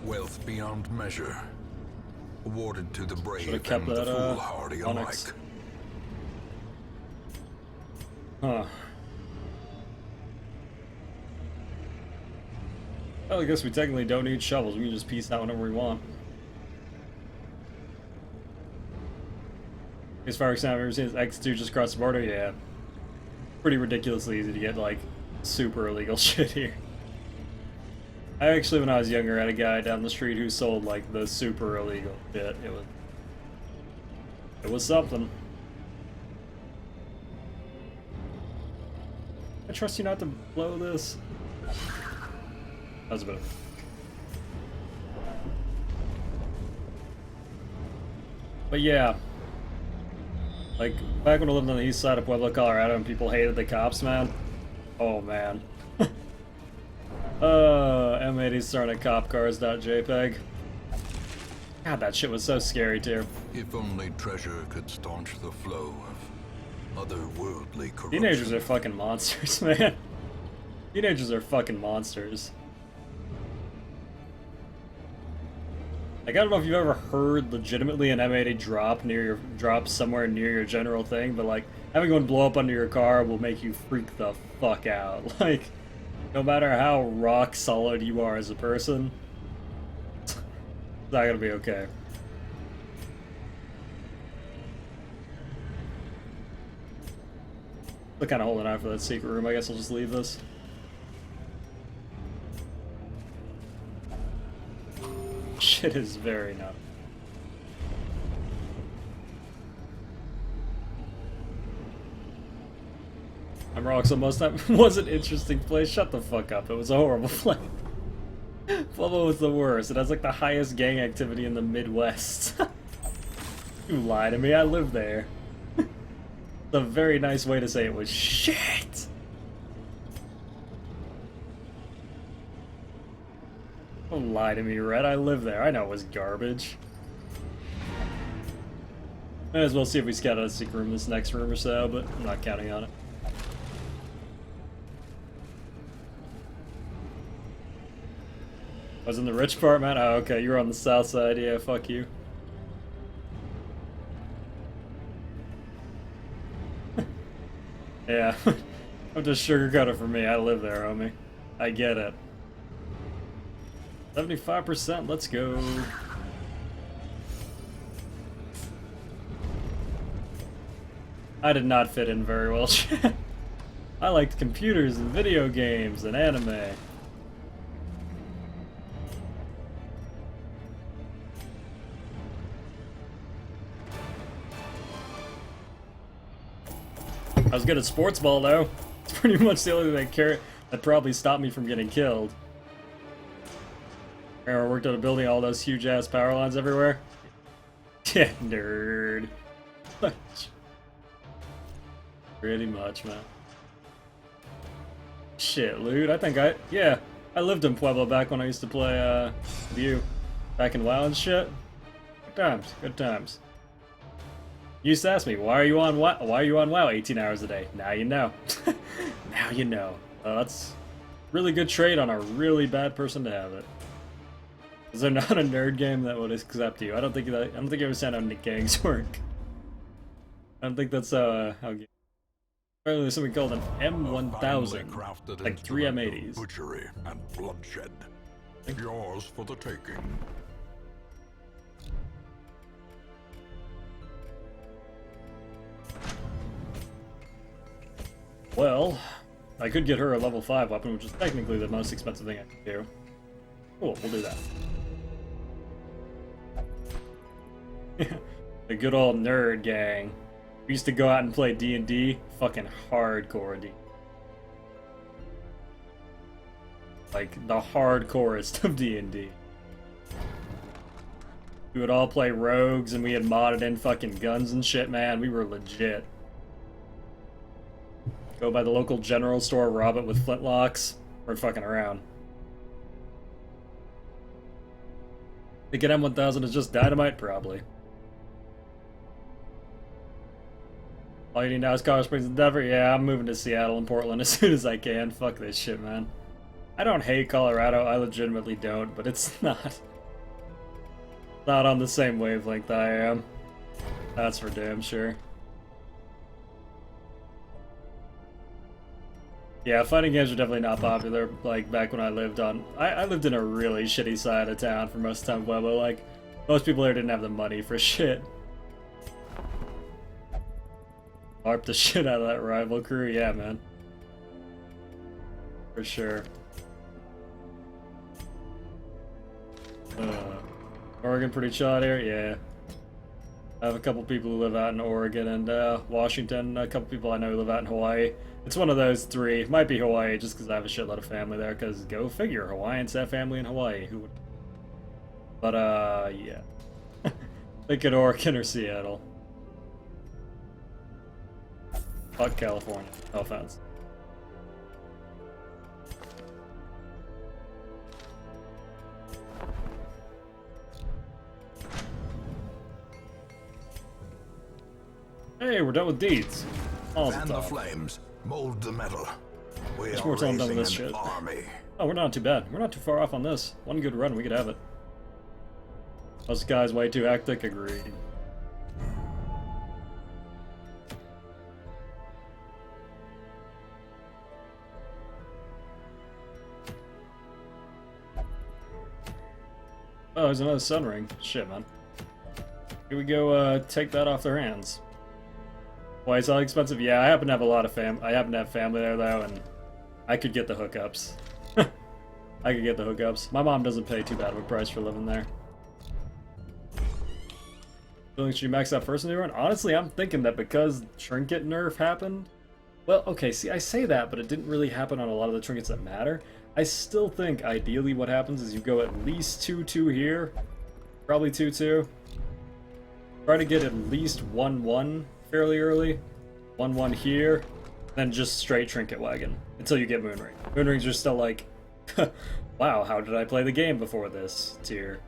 Wealth beyond measure, awarded to the brave Should've kept and the that, foolhardy alike. Onyx. Huh. Well, I guess we technically don't need shovels. We can just piece out whenever we want. As far as I've ever seen X2 just cross the border, yeah. Pretty ridiculously easy to get, like, super illegal shit here. I actually, when I was younger, had a guy down the street who sold, like, the super illegal shit. It was something. I trust you not to blow this. That was a bit of... But yeah. Like, back when I lived on the east side of Pueblo, Colorado, and people hated the cops, man. Oh, man. M80's starting at copcars.jpg. God, that shit was so scary, too. If only treasure could staunch the flow of otherworldly corruption. Teenagers are fucking monsters, man. Teenagers are fucking monsters. Like, I don't know if you've ever heard legitimately an M80 drop somewhere near your general thing, but like, having one blow up under your car will make you freak the fuck out. Like, no matter how rock solid you are as a person, it's not gonna be okay. Still kinda holding out for that secret room. I guess I'll just leave this. Shit is very nuts. I'm wrong, so most time was an interesting place. Shut the fuck up. It was a horrible place. Pueblo was the worst. It has like the highest gang activity in the Midwest. You lie to me. I live there. It's a very nice way to say it was shit. Don't lie to me, Red. I live there. I know it was garbage. Might as well see if we scout out a secret room this next room or so, but I'm not counting on it. I was in the rich part, man? Oh, okay. You were on the south side. Yeah, fuck you. Yeah. I'm just sugarcoat it for me. I live there, homie. I get it. 75%, let's go. I did not fit in very well. I liked computers and video games and anime. I was good at sports ball though. It's pretty much the only thing that probably stopped me from getting killed. I worked at a building, all those huge ass power lines everywhere. Yeah, nerd. Pretty much, man. Shit, loot. Yeah, I lived in Pueblo back when I used to play, View. Back in WoW and shit. Good times, good times. You used to ask me, why are you on WoW 18 hours a day? Now you know. Now you know. That's really good trait on a really bad person to have it. Is there not a nerd game that would accept you? I don't think you understand how gangs work. I don't think that's how games. Apparently there's something called an M1000, like 3 M80s. Butchery and bloodshed. Yours for the taking. Well, I could get her a level 5 weapon, which is technically the most expensive thing I can do. Cool, we'll do that. The good old nerd gang. We used to go out and play D&D, fucking hardcore D. Like, the hardcorest of D&D. We would all play rogues and we had modded in fucking guns and shit, man. We were legit. Go by the local general store, rob it with flintlocks. We're fucking around. Think an M1000 is just dynamite? Probably. All you need now is Colorado Springs and Denver? Yeah, I'm moving to Seattle and Portland as soon as I can. Fuck this shit, man. I don't hate Colorado, I legitimately don't, but it's not on the same wavelength I am. That's for damn sure. Yeah, fighting games are definitely not popular, like, back when I lived on... I lived in a really shitty side of town for most of the time, Pueblo. Like, most people there didn't have the money for shit. Harp the shit out of that rival crew, yeah, man. For sure. Oregon pretty chill out here? Yeah. I have a couple people who live out in Oregon and Washington, a couple people I know who live out in Hawaii. It's one of those three. It might be Hawaii just because I have a shitload of family there, because go figure, Hawaiians have family in Hawaii. Who would... But, yeah. Think at Oregon or Seattle. Fuck California. No offense. Hey, we're done with deeds. Fan the flames, mold the metal. We Much are more time done with this raising shit. an army. Oh, we're not too bad. We're not too far off on this. One good run, we could have it. Us guys way too hectic, agreed. Oh, there's another sun ring. Shit, man. Here we go, take that off their hands. Why is that expensive? Yeah, I happen to have a lot of I happen to have family there, though, and I could get the hookups. I could get the hookups. My mom doesn't pay too bad of a price for living there. Feeling should you max out first in the run? Honestly, I'm thinking that because Trinket nerf happened... Well, okay, see, I say that, but it didn't really happen on a lot of the trinkets that matter. I still think, ideally, what happens is you go at least 2-2 here. Probably 2-2. Try to get at least 1-1 fairly early. 1-1 here. Then just straight Trinket Wagon. Until you get Moonring. Moonrings are still like... wow, how did I play the game before this tier?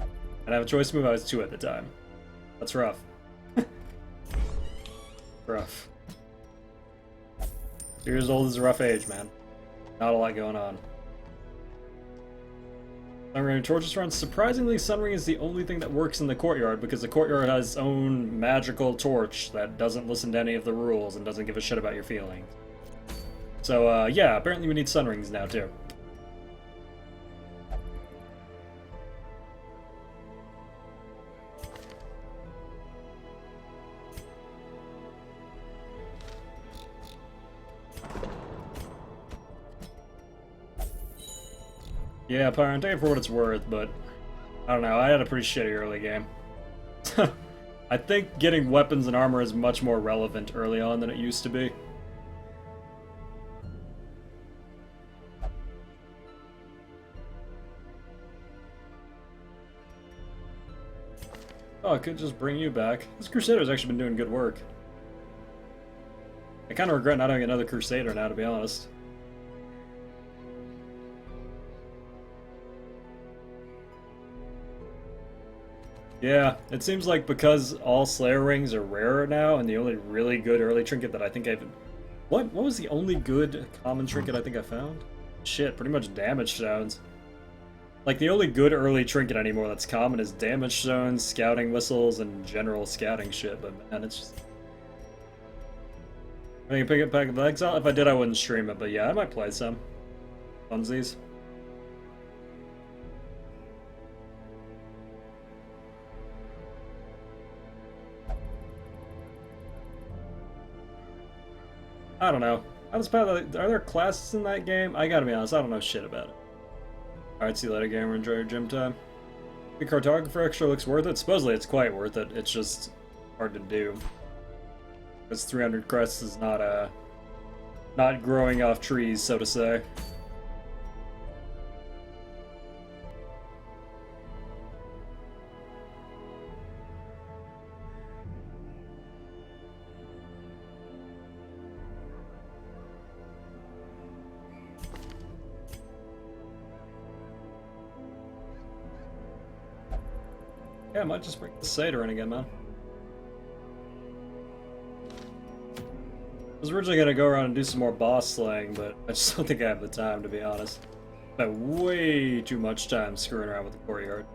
And I have a choice move, I was 2 at the time. That's rough. Rough. 2 years old is a rough age, man. Not a lot going on. Sunring and Torchless runs. Surprisingly, Sunring is the only thing that works in the Courtyard, because the Courtyard has its own magical torch that doesn't listen to any of the rules and doesn't give a shit about your feelings. So, yeah, apparently we need Sunrings now, too. Yeah, Pyron, take it for what it's worth, but I don't know, I had a pretty shitty early game. I think getting weapons and armor is much more relevant early on than it used to be. Oh, I could just bring you back. This Crusader's actually been doing good work. I kind of regret not having another Crusader now, to be honest. Yeah, it seems like because all Slayer rings are rarer now, and the only really good early trinket that I think I've... What was the only good common trinket I think I found? Shit, pretty much damage stones. Like, the only good early trinket anymore that's common is damage stones, scouting whistles, and general scouting shit, but man, it's just... I can pick it back of exile? If I did, I wouldn't stream it, but yeah, I might play some. Funsies. I don't know. Are there classes in that game? I gotta be honest, I don't know shit about it. Alright, see you later, gamer. Enjoy your gym time. The cartographer extra looks worth it. Supposedly it's quite worth it. It's just hard to do. Because 300 crests is not growing off trees, so to say. Yeah, I might just bring the Seder in again, man. I was originally gonna go around and do some more boss slaying, but I just don't think I have the time, to be honest. I spent way too much time screwing around with the Courtyard.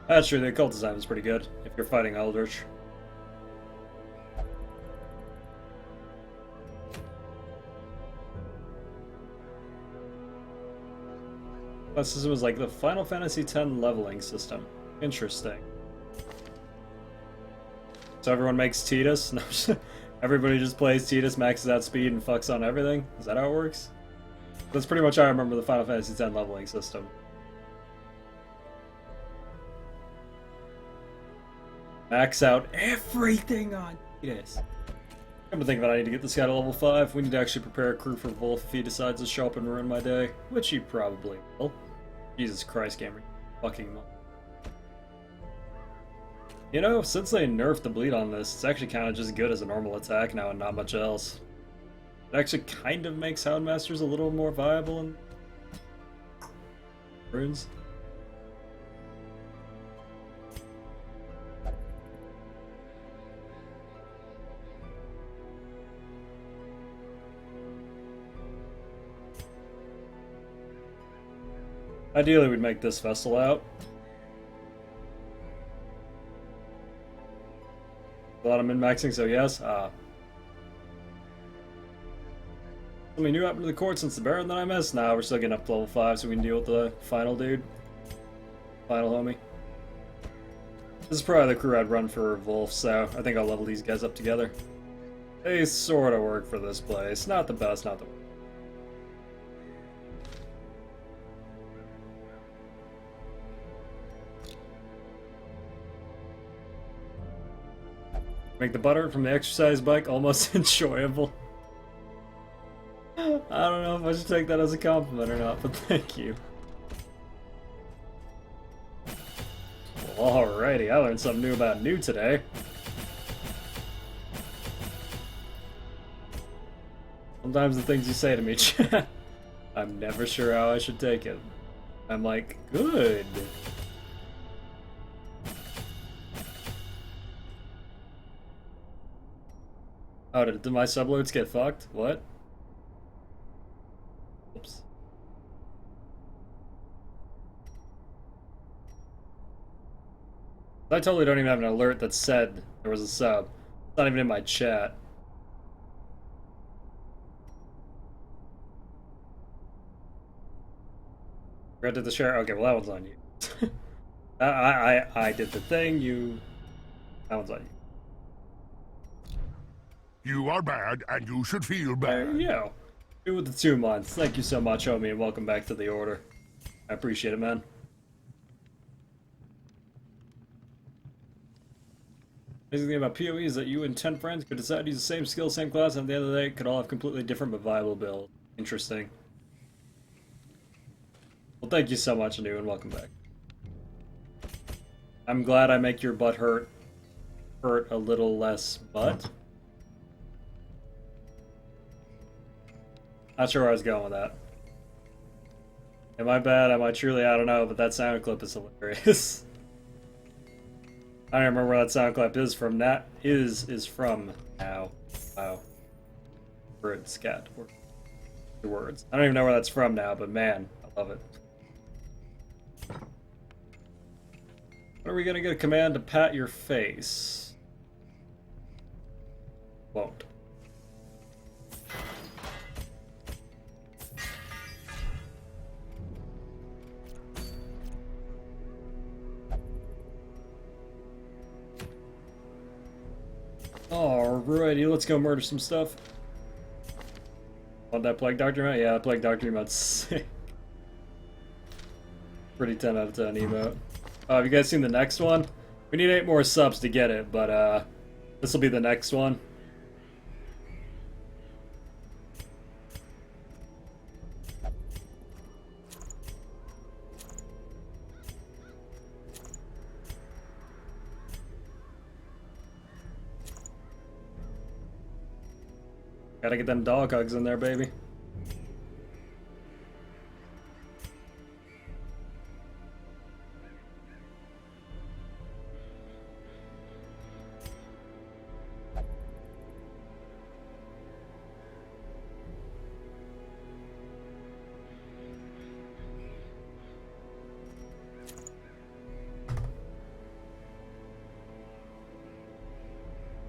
That's true, the occult design is pretty good if you're fighting Eldritch. That system was like the Final Fantasy X leveling system. Interesting. So everyone makes Tidus? No, everybody just plays Tidus, maxes out speed, and fucks on everything? Is that how it works? That's pretty much how I remember the Final Fantasy X leveling system. Max out everything on Tidus. Come to think of it, I need to get this guy to level 5. We need to actually prepare a crew for Wolf if he decides to show up and ruin my day. Which he probably will. Jesus Christ, gamer. Fucking month. You know, since they nerfed the bleed on this, it's actually kind of just good as a normal attack now and not much else. It actually kind of makes Houndmasters a little more viable in runes. Ideally, we'd make this vessel out. A lot of min-maxing, so yes. Something new happened to the court since the Baron that I missed? Nah, we're still getting up to level 5 so we can deal with the final dude. Final homie. This is probably the crew I'd run for Wolf, so I think I'll level these guys up together. They sort of work for this place. Not the best, not the worst. Make the butter from the exercise bike almost enjoyable. I don't know if I should take that as a compliment or not, but thank you. Well, alrighty, I learned something new about new today. Sometimes the things you say to me, chat, I'm never sure how I should take it. I'm like, good. Oh, did my subloads get fucked? What? Oops. I totally don't even have an alert that said there was a sub. It's not even in my chat. I did the share. Okay, well that one's on you. I did the thing. That one's on you. You are bad, and you should feel bad. Yeah. Do with the 2 months. Thank you so much, homie, and welcome back to the order. I appreciate it, man. Amazing thing about PoE is that you and 10 friends could decide to use the same skill, same class, and at the end of the day, could all have completely different but viable builds. Interesting. Well, thank you so much, Anu, and welcome back. I'm glad I make your butt hurt a little less butt. Not sure where I was going with that. Am I bad? Am I truly? I don't know, but that sound clip is hilarious. I don't remember where that sound clip is from. That is from now. Wow. Word scat. Words. I don't even know where that's from now, but man, I love it. When are we gonna get a command to pat your face? Won't. Alrighty, let's go murder some stuff. Want that Plague Doctor emote? Yeah, that Plague Doctor emote's sick. Pretty 10 out of 10 emote. Have you guys seen the next one? We need 8 more subs to get it, but this will be the next one. Gotta get them dog hugs in there, baby.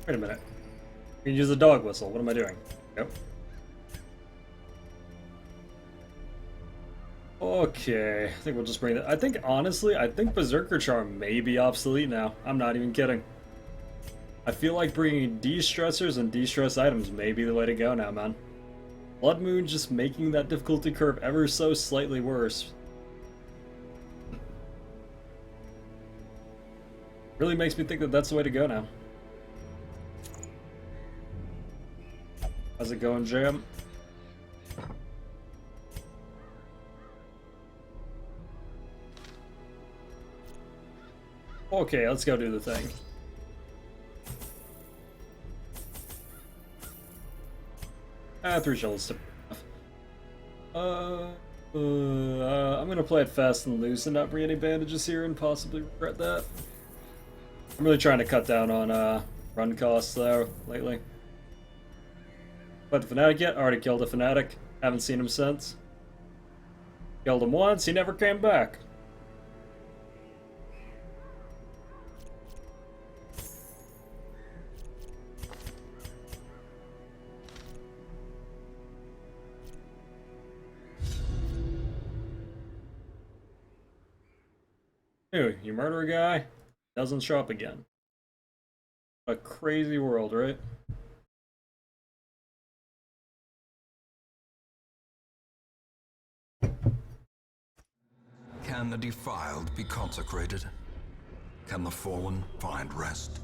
Wait a minute. You can use a dog whistle. What am I doing? Yep. Okay, I think we'll just bring that. I think, honestly, I think Berserker Charm may be obsolete now. I'm not even kidding. I feel like bringing de-stressors and de-stress items may be the way to go now, man. Bloodmoon just making that difficulty curve ever so slightly worse. Really makes me think that that's the way to go now. How's it going, Jam? Okay, let's go do the thing. Three shells to I'm gonna play it fast and loose and not bring any bandages here and possibly regret that. I'm really trying to cut down on run costs though lately. But the Fnatic yet? Already killed a Fnatic. Haven't seen him since. Killed him once, he never came back. Ew, you murder a guy, doesn't show up again. A crazy world, right? Can the defiled be consecrated? Can the fallen find rest?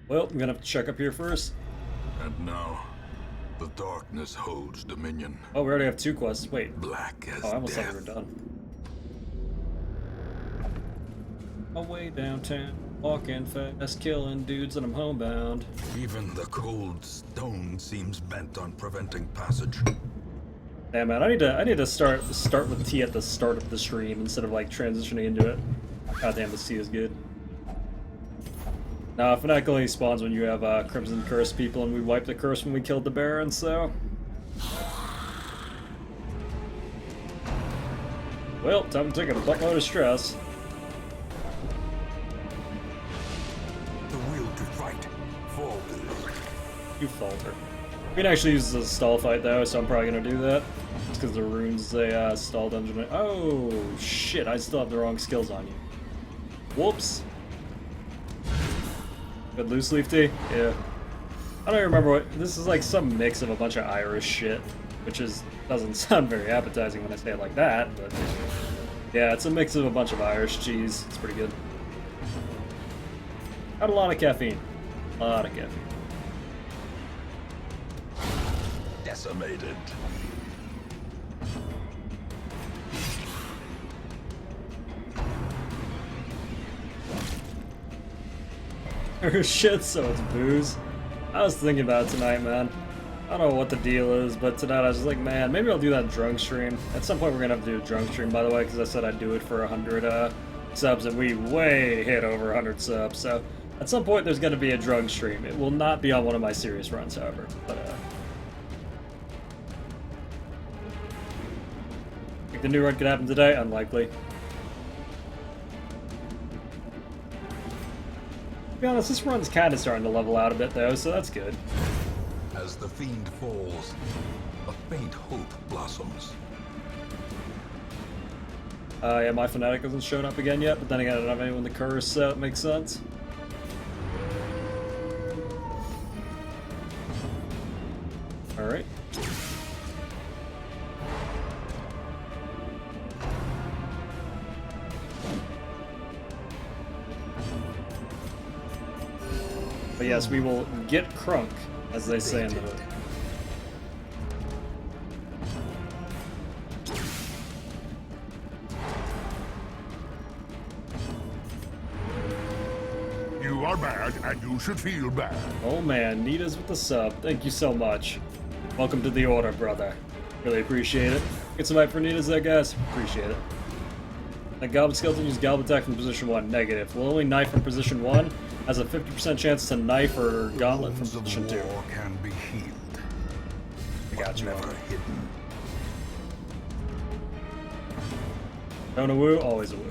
Well, I'm gonna have to check up here first. And now, the darkness holds dominion. Oh, we already have 2 quests. Wait. Black as Oh, I almost death. thought we were done. Away downtown, walking fast, killing dudes, and I'm homebound. Even the cold stone seems bent on preventing passage. Damn man, I need to start with T at the start of the stream instead of like transitioning into it. God damn, this T is good. Nah, Fnatic only spawns when you have Crimson Curse people, and we wiped the curse when we killed the Baron, so. Well, time to take a buttload of stress. The will to fight falters. You falter. We can actually use the stall fight though, so I'm probably gonna do that. Just because the runes say stall dungeon. Oh shit! I still have the wrong skills on you. Whoops. Good loose leaf tea? Yeah. I don't even remember what this is, like some mix of a bunch of Irish shit, which doesn't sound very appetizing when I say it like that, but yeah, it's a mix of a bunch of Irish cheese. It's pretty good. Had a lot of caffeine. A lot of caffeine. Decimated. Shit, so it's booze. I was thinking about it tonight, man. I don't know what the deal is, but tonight I was just like, man, maybe I'll do that drunk stream. At some point we're gonna have to do a drunk stream, by the way, because I said I'd do it for 100 subs, and we way hit over 100 subs, so at some point there's gonna be a drunk stream. It will not be on one of my serious runs, however, but think the new run could happen today? Unlikely. To be honest, this run's kind of starting to level out a bit though, so that's good. As the fiend falls, a faint hope blossoms. Yeah, my Fnatic hasn't shown up again yet, but then again, I don't have anyone to curse, so it makes sense. Alright. But yes, we will get crunk, as they say in the hood. You are bad, and you should feel bad. Oh man, Nita's with the sub. Thank you so much. Welcome to the order, brother. Really appreciate it. Get some hype for Nita's there, guys. Appreciate it. The Goblin Skeleton use Goblin attack from position 1. Negative. Will only knife from position 1. Has a 50% chance to knife or gauntlet from position 2. War can be healed. I got you. Never hidden. Don't a woo, always a woo.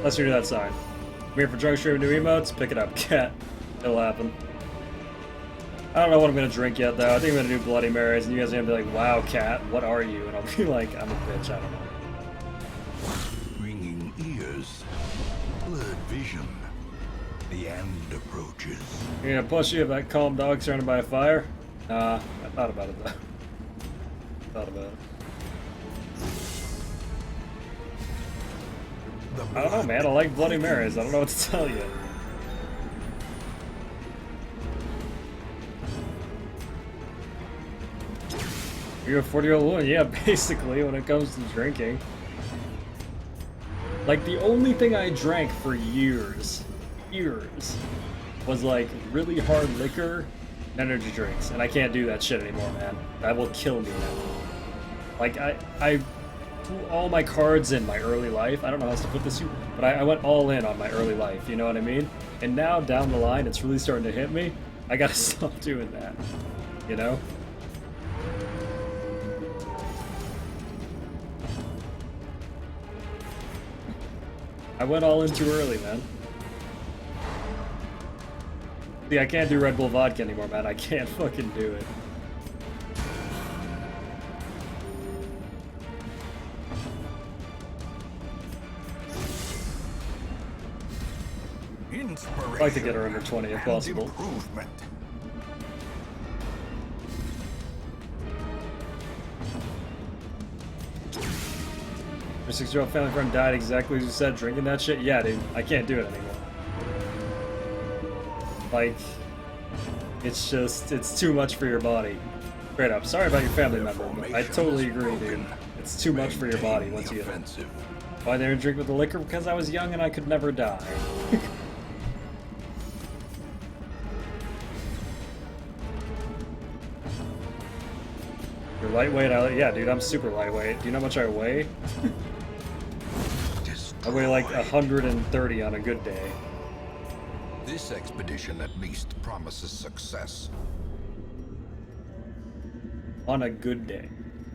Let's hear that sign. I'm here for drunk streaming new emotes. Pick it up, cat. It'll happen. I don't know what I'm gonna drink yet, though. I think I'm gonna do Bloody Marys, and you guys are gonna be like, wow, cat, what are you? And I'll be like, I'm a bitch, I don't know. Ringing ears, blurred vision. The end approaches. You're gonna push you if that calm dog surrounded by a fire? Nah, I thought about it, though. Thought about it. I don't know, man. I like Bloody Marys. I don't know what to tell you. You're a 40-year-old woman? Yeah, basically, when it comes to drinking. Like, the only thing I drank for years, was like really hard liquor, energy drinks, and I can't do that shit anymore, man. That will kill me now. Like, I threw all my cards in my early life. I don't know how else to put this, but I went all in on my early life, you know what I mean? And now, down the line, it's really starting to hit me. I gotta stop doing that, you know? I went all in too early, man. See, I can't do Red Bull vodka anymore, man. I can't fucking do it. I'd like to get her under 20 if possible. Improvement. Your 6-year-old family friend died exactly as you said, drinking that shit? Yeah, dude. I can't do it anymore. Like, it's just, it's too much for your body. Straight up. Sorry about your family member, but I totally agree, dude. It's too much for your body once you get it. Why they didn't drink with the liquor? Because I was young and I could never die. You're lightweight? Yeah, dude, I'm super lightweight. Do you know how much I weigh? I weigh like 130 on a good day. This expedition at least promises success. On a good day.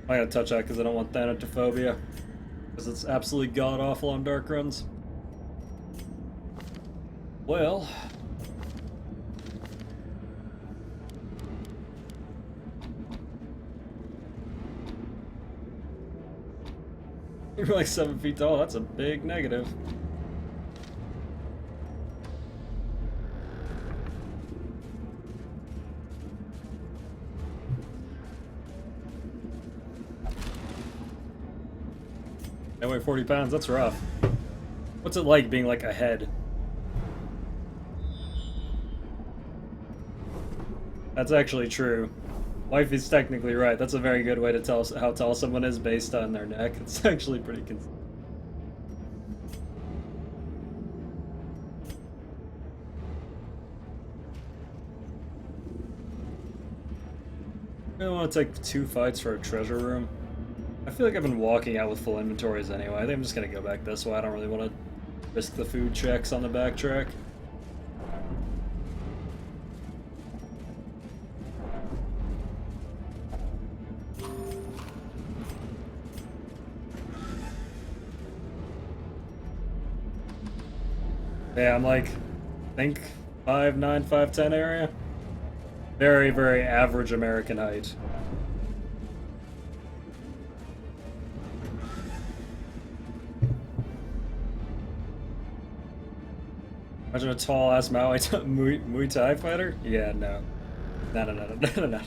I gotta touch that because I don't want thanatophobia. Because it's absolutely god-awful on dark runs. Well... You're like 7 feet tall, that's a big negative. I weigh 40 pounds, that's rough. What's it like being like a head? That's actually true. Wifey's technically right. That's a very good way to tell how tall someone is based on their neck. It's actually pretty consistent. I don't want to take 2 fights for a treasure room. I feel like I've been walking out with full inventories anyway. I think I'm just gonna go back this way. I don't really want to risk the food checks on the backtrack. Yeah, I'm like, I think 5'9", 5'10" area. Very, very average American height. Imagine a tall-ass Muay Thai fighter? Yeah, no. No.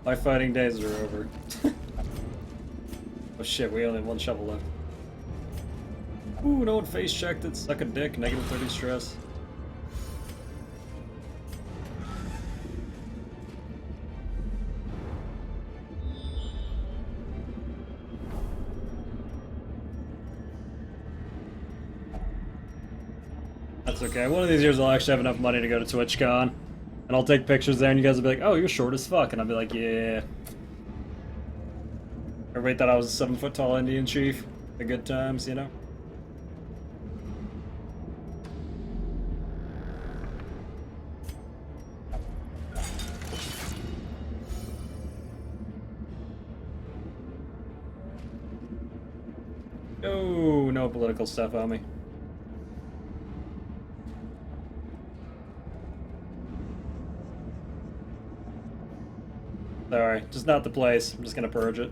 My fighting days are over. Oh shit, we only have 1 shovel left. Ooh, no one face checked it. Suck a dick. Negative 30 stress. That's okay. One of these years I'll actually have enough money to go to TwitchCon. And I'll take pictures there and you guys will be like, oh, you're short as fuck. And I'll be like, yeah. Everybody thought I was a 7-foot tall Indian chief. The good times, you know? Oh, no political stuff on me. Sorry, just not the place. I'm just gonna purge it.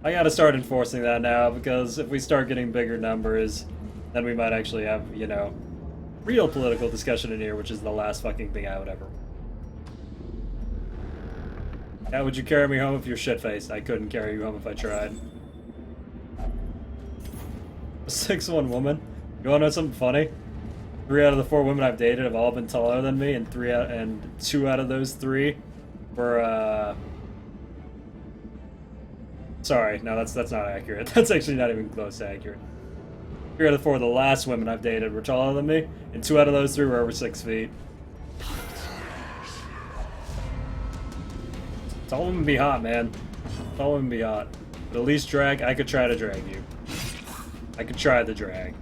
I gotta start enforcing that now, because if we start getting bigger numbers, then we might actually have, you know, real political discussion in here, which is the last fucking thing I would ever. How would you carry me home if you're shit-faced? I couldn't carry you home if I tried. A 6'1" woman? You wanna know something funny? 3 out of the 4 women I've dated have all been taller than me, and 2 out of those 3 were, Sorry, no, that's not accurate. That's actually not even close to accurate. 3 out of 4 of the last women I've dated were taller than me, and 2 out of those 3 were over 6 feet. Tall women be hot, man. Tall women be hot. But at least drag, I could try to drag you. I could try the drag.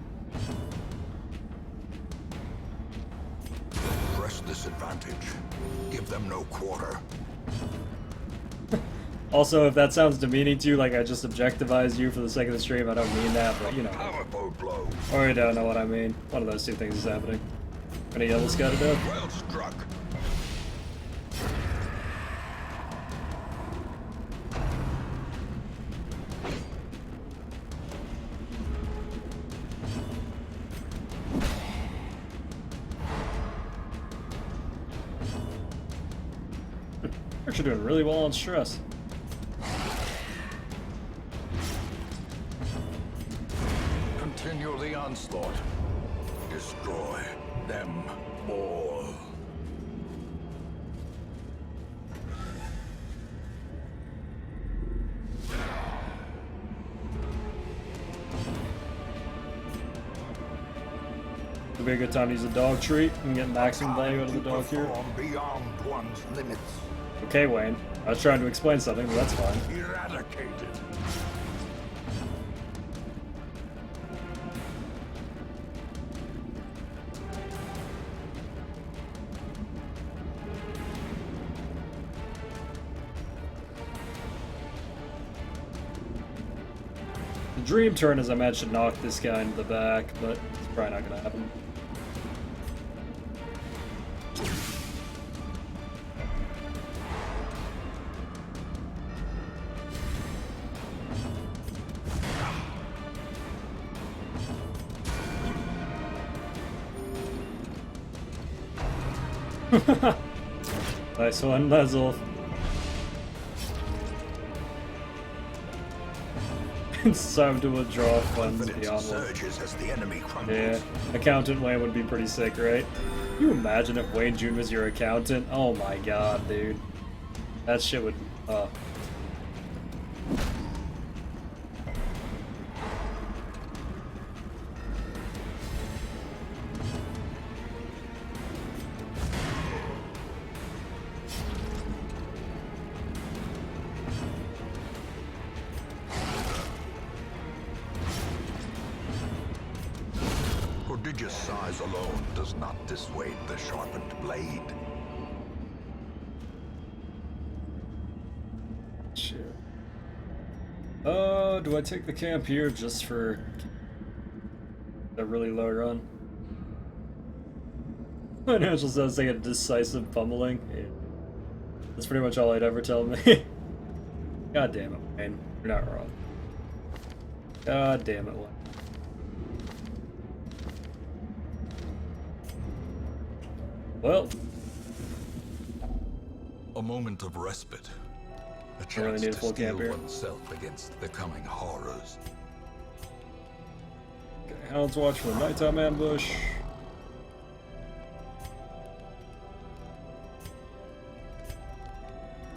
Press this advantage. Give them no quarter. Also, if that sounds demeaning to you, like I just objectivized you for the sake of the stream, I don't mean that, but you know. Powerful blow. Or you don't know what I mean. One of those two things is happening. Gonna yell this guy to death. Well struck. You're actually doing really well on stress. Continue the onslaught. Destroy them all. It'll be a good time to use a dog treat and get maximum value out of the dog here. Beyond one's limits. Okay, Wayne. I was trying to explain something, but that's fine. Eradicated. The dream turn, as I mentioned, knocked this guy into the back, but it's probably not gonna happen. Nice one, Lezel. It's time to withdraw funds beyond one. Surges as the enemy crumbles. Yeah, Accountant Wayne would be pretty sick, right? Can you imagine if Wayne Jr. was your accountant? Oh my god, dude. That shit would... Prodigious size alone does not dissuade the sharpened blade. Shit. Do I take the camp here just for a really low run? Financial says they get a decisive pummeling. Yeah. That's pretty much all I'd ever tell me. God damn it, Wayne. You're not wrong. God damn it, Wayne. Well, A moment of respite. A really chance need a to full camp steel here. oneself against the coming horrors. okay, Hounds watch for the nighttime ambush.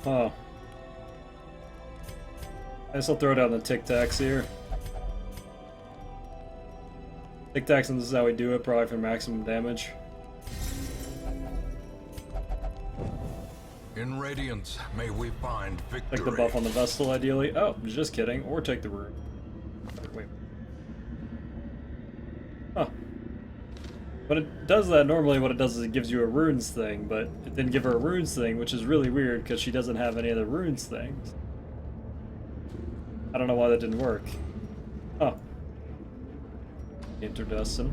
Huh. I guess I'll throw down the Tic Tacs here. Tic Tacs, and this is how we do it, probably for maximum damage. In Radiance, may we find victory. Take the buff on the Vestal, ideally. Oh, just kidding. Or take the rune. Wait. Huh. But it does that normally. What it does is it gives you a runes thing, but it didn't give her a runes thing, which is really weird because she doesn't have any other runes things. I don't know why that didn't work. Interdustin.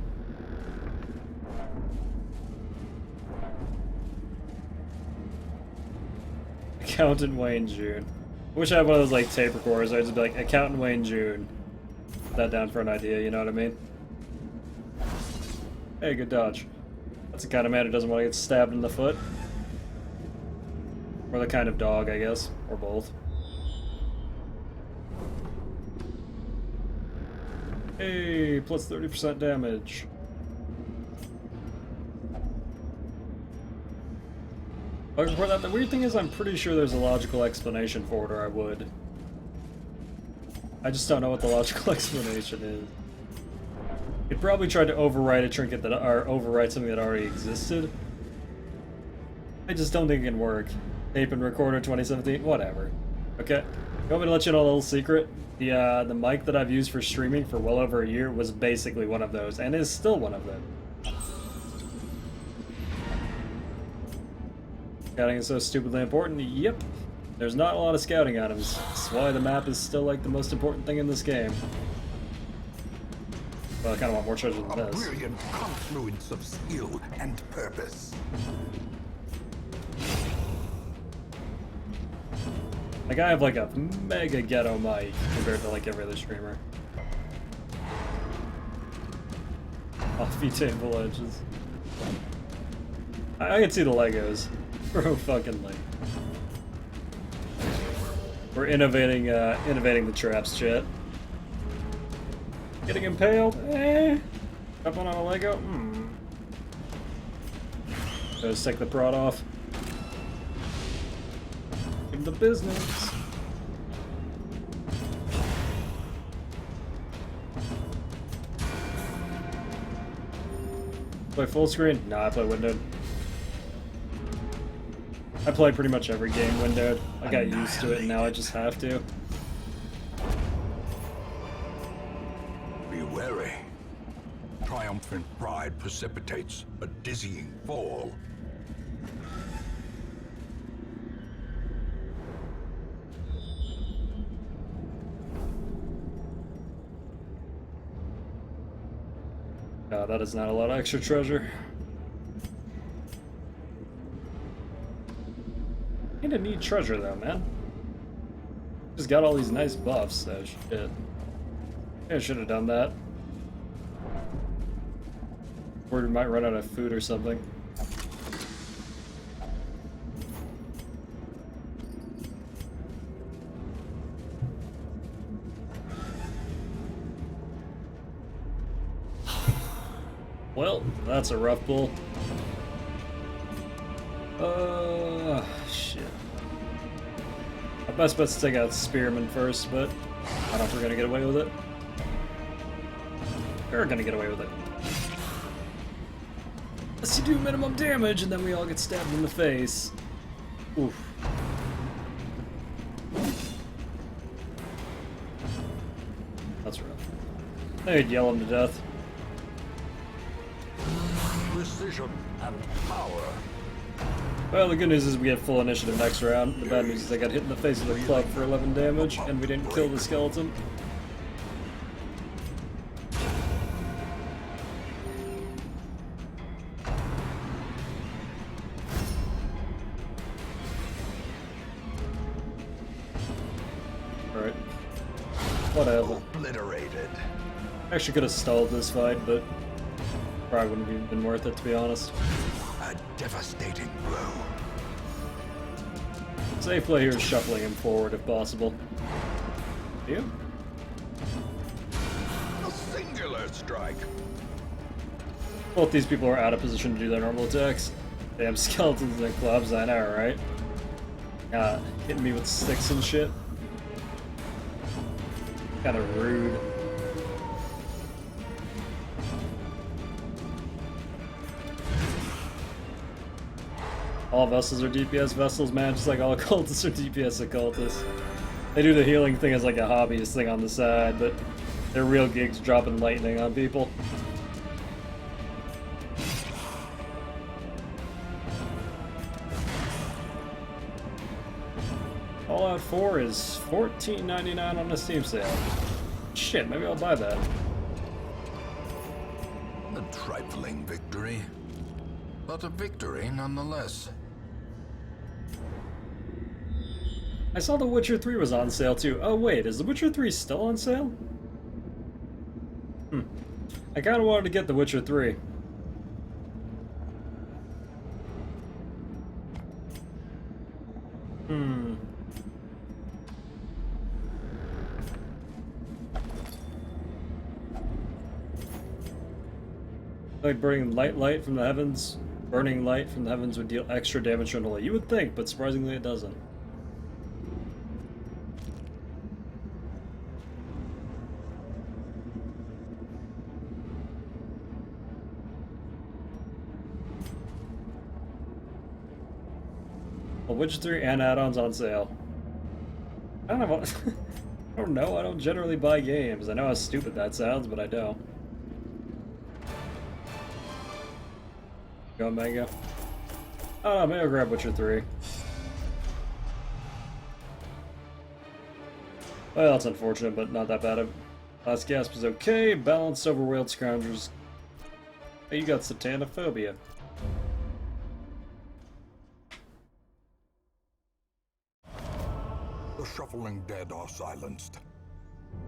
Accountant Wayne June. I wish I had one of those like tape recorders. I'd just be like, Accountant Wayne June. Put that down for an idea, you know what I mean? Hey, good dodge. That's the kind of man who doesn't want to get stabbed in the foot. Or the kind of dog, I guess. Or both. Hey, plus 30% damage. Before that, the weird thing is I'm pretty sure there's a logical explanation for it, or I would. I just don't know what the logical explanation is. It probably tried to overwrite a trinket that, or overwrite something that already existed. I just don't think it can work. Tape and recorder 2017, whatever. Okay, you want me to let you know a little secret? The mic that I've used for streaming for well over a year was basically one of those, and is still one of them. Scouting is so stupidly important? Yep. There's not a lot of scouting items. That's why the map is still like the most important thing in this game. Well, I kind of want more treasure than A this. brilliant confluence of skill and purpose. Like, I have like a mega ghetto mic compared to like every other streamer. Offbeat table edges. I can see the Legos. Bro, fucking like. We're innovating the traps, chat. Getting impaled? Eh. Up on a Lego? Hmm. Let's take the prod off. Give the business. Play full screen? Nah, I play windowed. I play pretty much every game windowed. I got used to it and now I just have to. Be wary. Triumphant pride precipitates a dizzying fall. That is not a lot of extra treasure. Kinda need treasure though, man. Just got all these nice buffs, so shit. I should have done that. Or we might run out of food or something. Well, that's a rough pull. Shit. My best bet's to take out Spearman first, but I don't know if we're gonna get away with it. We're gonna get away with it. Unless you do minimum damage and then we all get stabbed in the face. Oof. That's rough. I'd yell him to death. Precision and power. Well, the good news is we get full initiative next round. The bad news is I got hit in the face with a club for 11 damage, and we didn't kill the skeleton. Alright. Whatever. Obliterated. Actually could have stalled this fight, but probably wouldn't have even been worth it, to be honest. A devastating blow. Safe play here is shuffling him forward if possible. You? A singular strike. Both these people are out of position to do their normal attacks. Damn skeletons and clubs, I know, right? Hitting me with sticks and shit. Kinda rude. All vessels are DPS vessels, man, just like all occultists are DPS occultists. They do the healing thing as like a hobbyist thing on the side, but their real gigs dropping lightning on people. Fallout 4 is $14.99 on the Steam sale. Shit, maybe I'll buy that. victory, but a victory nonetheless. I saw The Witcher 3 was on sale too. Oh wait, is The Witcher 3 still on sale? I kinda wanted to get The Witcher 3. Like burning light from the heavens. Burning light from the heavens would deal extra damage to an ally. You would think, but surprisingly it doesn't. Well, Witcher 3 and add-ons on sale. I don't know. I don't know. I don't generally buy games. I know how stupid that sounds, but I don't. Go Mango. Oh, maybe I'll grab Witcher 3. Well, that's unfortunate, but not that bad. Last Gasp is okay. Balanced overwhelmed scoundrels. Hey, you got satanophobia. The shuffling dead are silenced.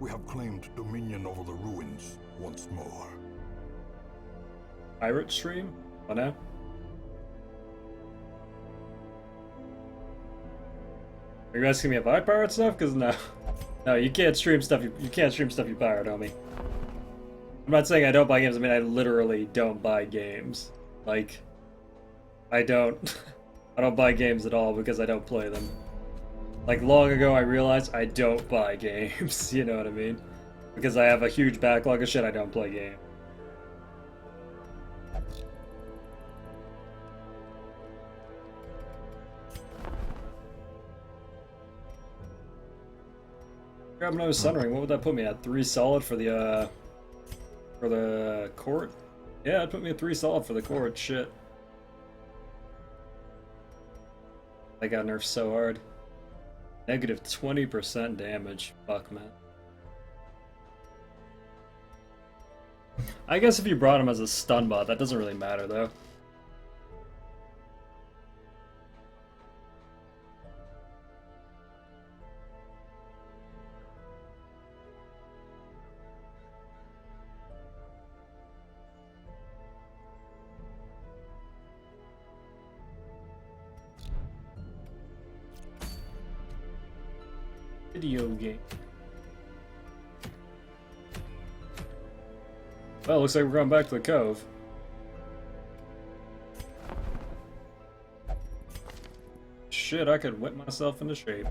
We have claimed dominion over the ruins once more. Pirate stream? Oh no? Are you asking me if I pirate stuff? Cause no. No, you can't stream stuff you can't stream stuff you pirate, homie. I'm not saying I don't buy games, I mean I literally don't buy games. Like I don't buy games at all because I don't play them. Like long ago I realized I don't buy games, you know what I mean? Because I have a huge backlog of shit I don't play games. Grab another Sun Ring. What would that put me at? 3 solid for the court? Yeah, it'd put me at 3 solid for the court. Shit. I got nerfed so hard. Negative 20% damage. Fuck, man. I guess if you brought him as a stun bot, that doesn't really matter though. Video game. Well, looks like we're going back to the cove. Shit, I could whip myself into shape.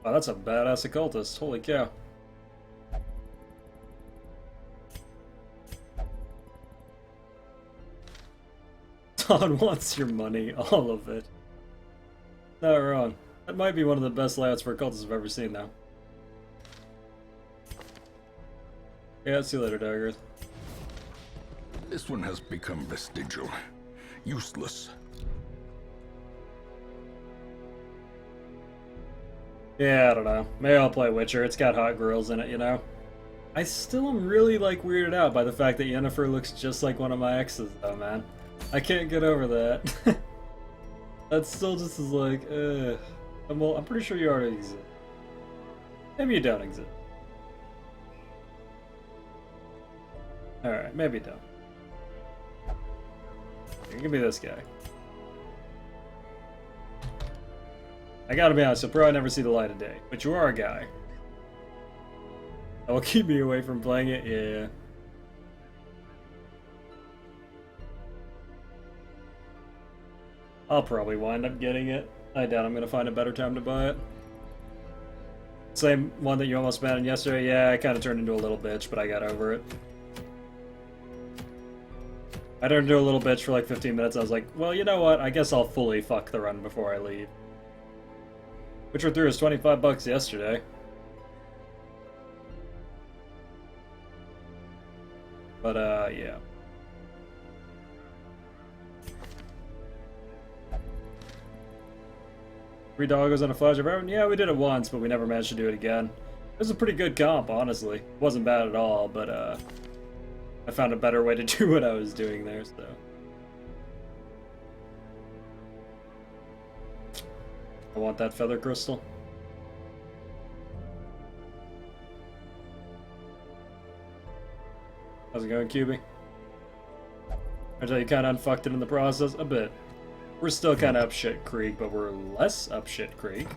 Wow, that's a badass occultist. Holy cow. Todd wants your money, all of it. Not wrong. That might be one of the best layouts for occultists I've ever seen, though. Yeah, see you later, Daggers. This one has become vestigial, useless. Yeah, I don't know. Maybe I'll play Witcher. It's got hot girls in it, you know? I still am really, like, weirded out by the fact that Yennefer looks just like one of my exes, though, man. I can't get over that. That's still just as like, I'm pretty sure you already exist. Maybe you don't exist. Alright, maybe you don't. Here, give me this guy. I gotta be honest, you'll probably never see the light of day, but you are a guy. That will keep me away from playing it, yeah. I'll probably wind up getting it. I doubt I'm gonna find a better time to buy it. Same one that you almost banned yesterday. Yeah, I kind of turned into a little bitch, but I got over it. I turned into a little bitch for like 15 minutes. I was like, well, you know what? I guess I'll fully fuck the run before I leave. Witcher 3 was 25 bucks yesterday. But, yeah. Three doggos on a flash of Everton? Yeah, we did it once, but we never managed to do it again. It was a pretty good comp, honestly. It wasn't bad at all, but, I found a better way to do what I was doing there, so. I want that feather crystal. How's it going, QB? I tell you, kind of unfucked it in the process a bit. We're still kind of up shit creek, but we're less up shit creek.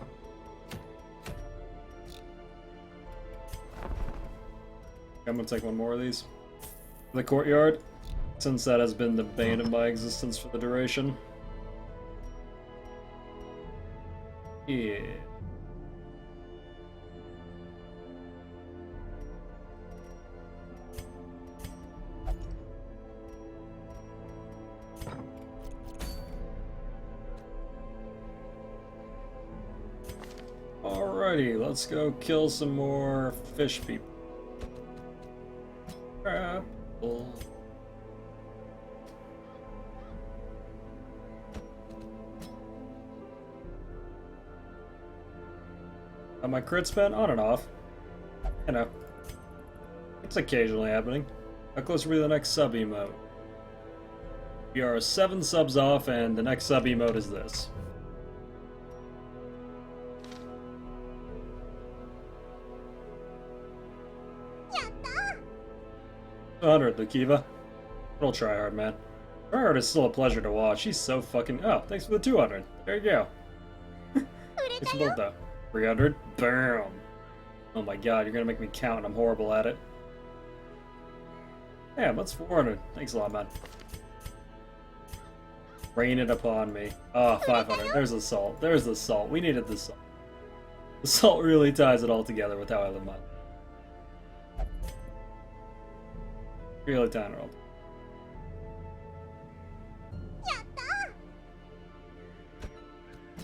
I'm gonna take one more of these. The courtyard, since that has been the bane of my existence for the duration. Yeah. Alrighty, let's go kill some more fish people. Apple. My crit spin on and off. You know, it's occasionally happening. How close are we to the next sub emote? We are 7 subs off, and the next sub emote is this. 100, Lakiva. Don't try hard, man. Tryhard is still a pleasure to watch. He's so fucking. Oh, thanks for the 200. There you go. Thanks for both, though. 300. Bam. Oh my god, you're gonna make me count, and I'm horrible at it. Damn, that's 400. Thanks a lot, man. Rain it upon me. Oh, 500. There's the salt. There's the salt. We needed the salt. The salt really ties it all together with how I live my life. Really tying it all.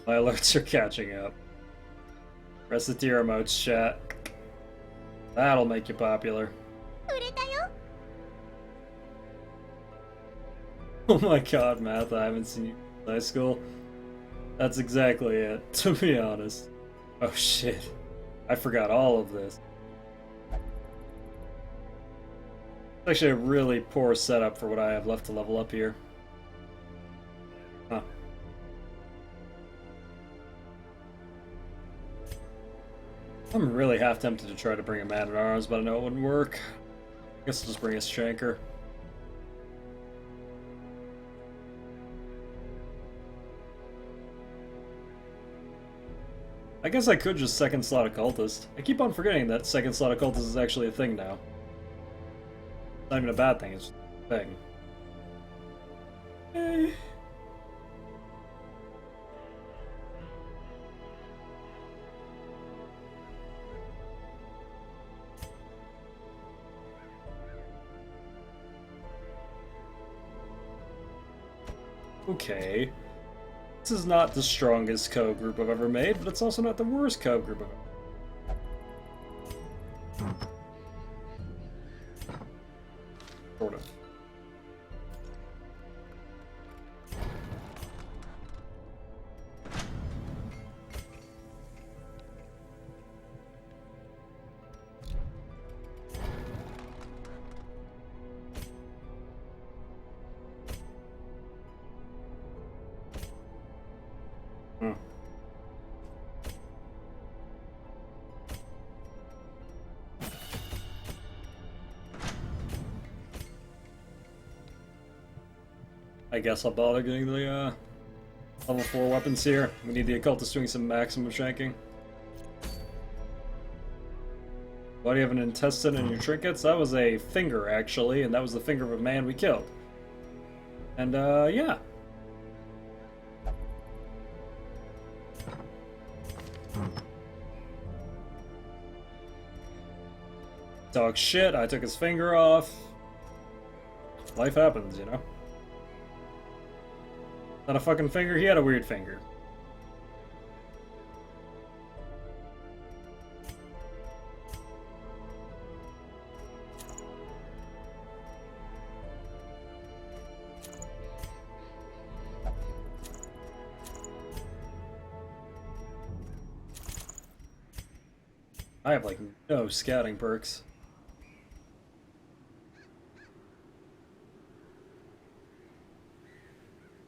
My alerts are catching up. Press the tier emotes, chat. That'll make you popular. Oh my god, Math, I haven't seen you in high school. That's exactly it, to be honest. Oh shit. I forgot all of this. It's actually a really poor setup for what I have left to level up here. Huh. I'm really half tempted to try to bring a Man-at-Arms, but I know it wouldn't work. I guess I'll just bring a Shanker. I guess I could just second slot Occultist. I keep on forgetting that second slot Occultist is actually a thing now. It's not even a bad thing, it's just a thing. Eh. Okay. This is not the strongest code group I've ever made, but it's also not the worst code group I've ever made. Sort of. I guess I'll bother getting the level 4 weapons here. We need the Occultist doing some maximum shanking. Why do you have an intestine in your trinkets? That was a finger, actually, and that was the finger of a man we killed. And, yeah. Talk shit, I took his finger off. Life happens, you know? Not a fucking finger, he had a weird finger. I have like no scouting perks.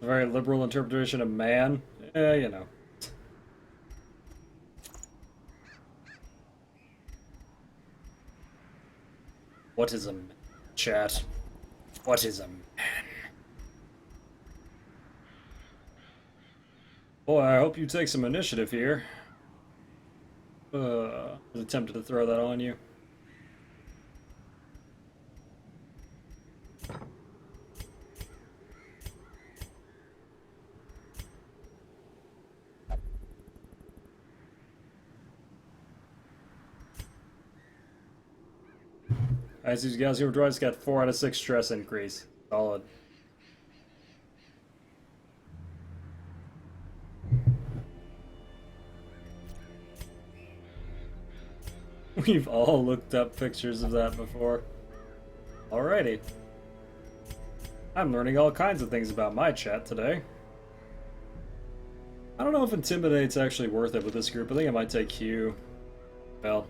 A very liberal interpretation of man. You know. What is a man? Chat? What is a man? Boy, I hope you take some initiative here. I was attempted to throw that on you. Alright, so these guys here drives got 4 out of 6 stress increase. Solid. We've all looked up pictures of that before. Alrighty. I'm learning all kinds of things about my chat today. I don't know if Intimidate's actually worth it with this group. I think I might take Q. Well,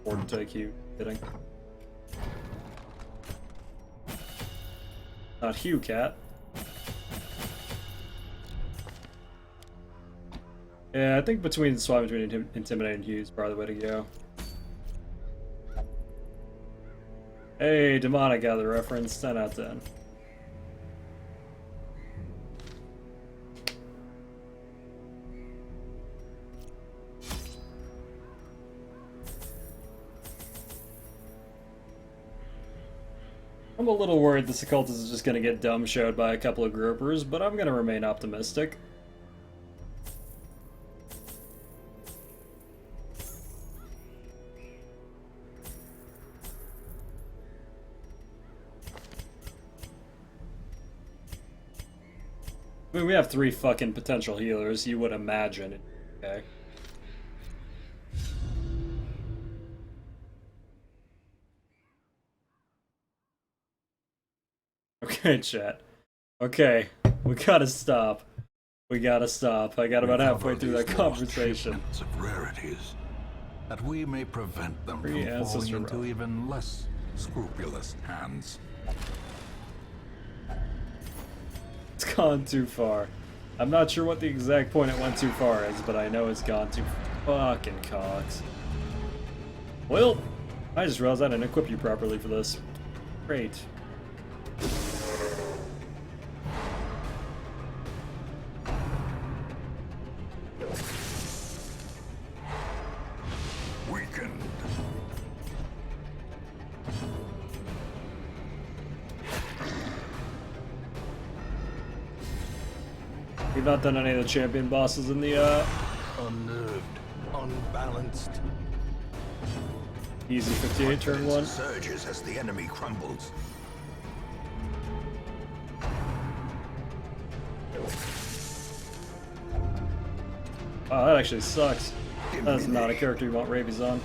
or to take Q. Kidding. Not Hugh Cat. Yeah, I think swapping between Intimidate and Hugh is probably the way to go. Hey, Demonic got the reference. 10 out of 10. I'm a little worried this occultist is just going to get dumb showed by a couple of groupers, but I'm going to remain optimistic. I mean, we have 3 fucking potential healers, you would imagine. Okay. Okay, chat. Okay, we gotta stop. We gotta stop. I got about halfway through that conversation. Of rarities, that we may prevent them Free from falling ancestor into relic. even less scrupulous hands. It's gone too far. I'm not sure what the exact point it went too far is, but I know it's gone too fucking cogs. Well, I just realized I didn't equip you properly for this. Great. Weakened. We've not done any of the champion bosses in the, Unnerved, unbalanced. easy 58 turn 1. Surges as the enemy crumbles. Oh, that actually sucks. That's not a character you want rabies on.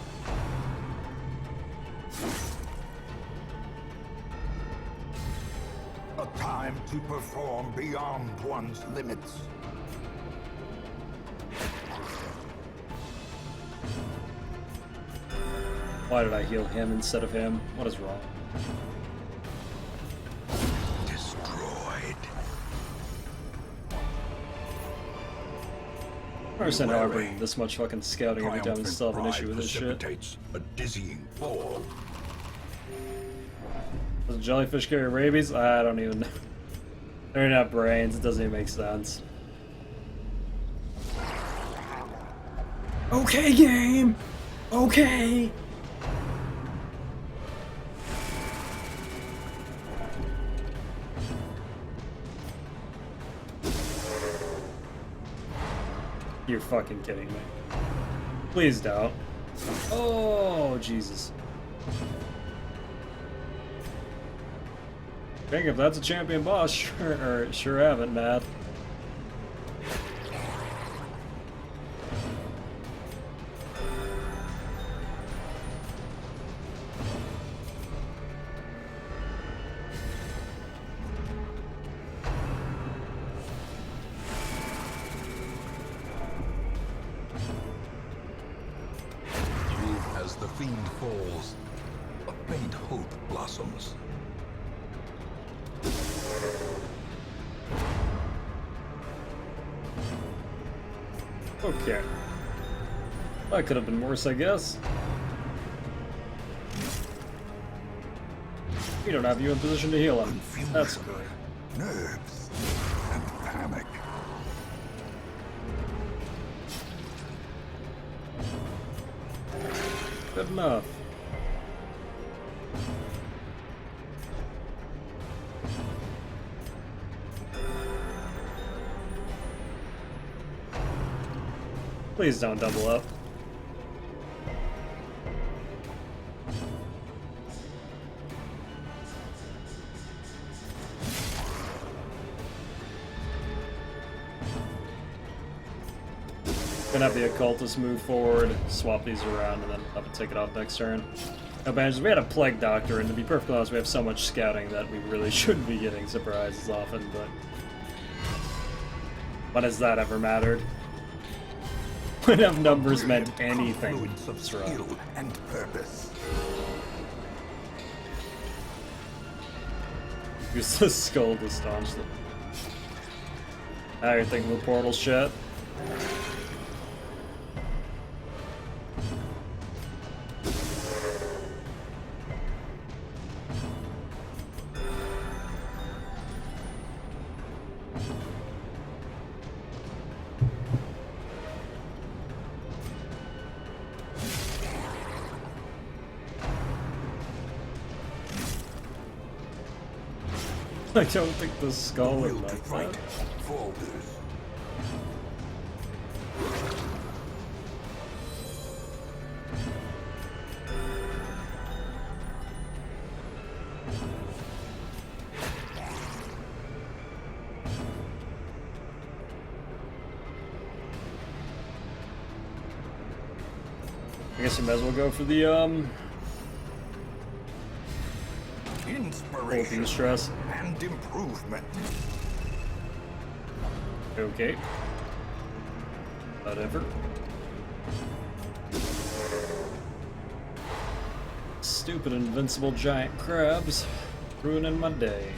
A time to perform beyond one's limits. Why did I heal him instead of him? What is wrong? Destroyed. I understand how I bring this much fucking scouting every time and still have an issue with this shit. Precipitates a dizzying fall. Does jellyfish carry rabies? I don't even know. They're not brains, it doesn't even make sense. Okay, game! Okay! You're fucking kidding me. Please don't. Oh, Jesus. I think if that's a champion boss, sure haven't, Matt. As the fiend falls, a faint hope blossoms. Okay. That could have been worse, I guess. We don't have you in position to heal him. That's great. Nerves and panic. Good enough. Please don't double up. Gonna have the occultist move forward, swap these around, and then have to take it off next turn. No bans. We had a plague doctor, and to be perfectly honest, we have so much scouting that we really shouldn't be getting surprises often. But when has that ever mattered? When have numbers meant anything? Confluence of skill and purpose. Use the skull to staunch them. Now you're thinking the portal shit. I don't think the skull would Will to like fight that. falters. I guess we might as well go for the Inspiration stress. and improvement. Okay. Whatever. Stupid invincible giant crabs ruining my day.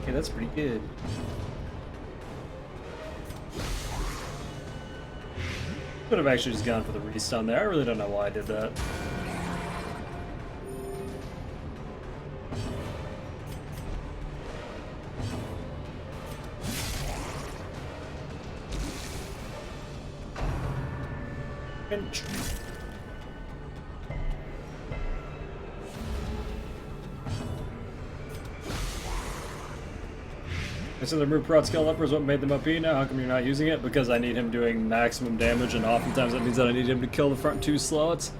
Okay, that's pretty good. Could have actually just gone for the restun there. I really don't know why I did that. Pinch. I said the Root Skill Upper is what made them OP now. How come you're not using it? Because I need him doing maximum damage, and oftentimes that means that I need him to kill the front two slots.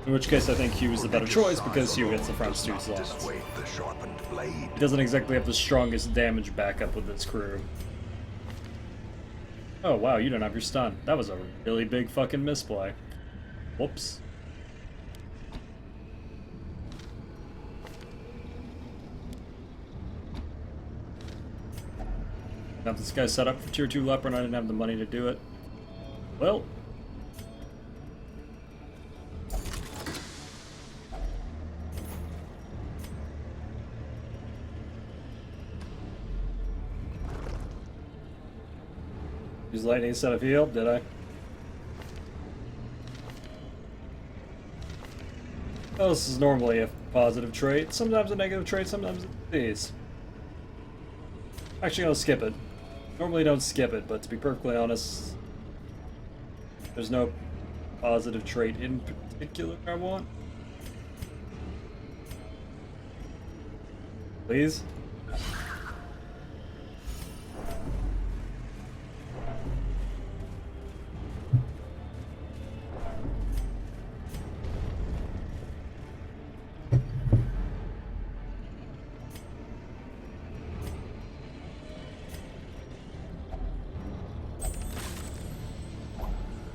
In which case I think Hugh is the better choice because Hugh hits the front two slots. Dissuade the sharpened blade. He doesn't exactly have the strongest damage backup with his crew. Oh wow, you don't have your stun. That was a really big fucking misplay. Whoops. Now this guy's set up for tier 2 leper and I didn't have the money to do it. Well. Use lightning instead of heal, did I? Oh, this is normally a positive trait. Sometimes a negative trait, sometimes these. Actually, I'll skip it. Normally don't skip it, but to be perfectly honest, there's no positive trait in particular I want. Please?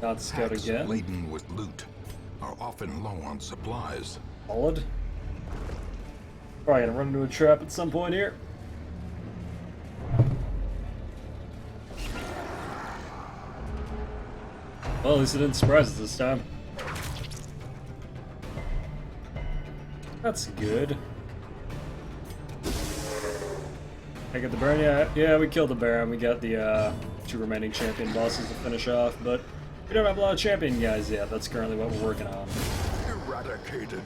Not scout Packs again. laden with loot are often low on supplies. Solid. Probably gonna run into a trap at some point here. Well, at least it didn't surprise us this time. That's good. I get the Baron? Yeah, we killed the Baron. We got the 2 remaining champion bosses to finish off, but we don't have a lot of champion guys yet. That's currently what we're working on. Eradicated.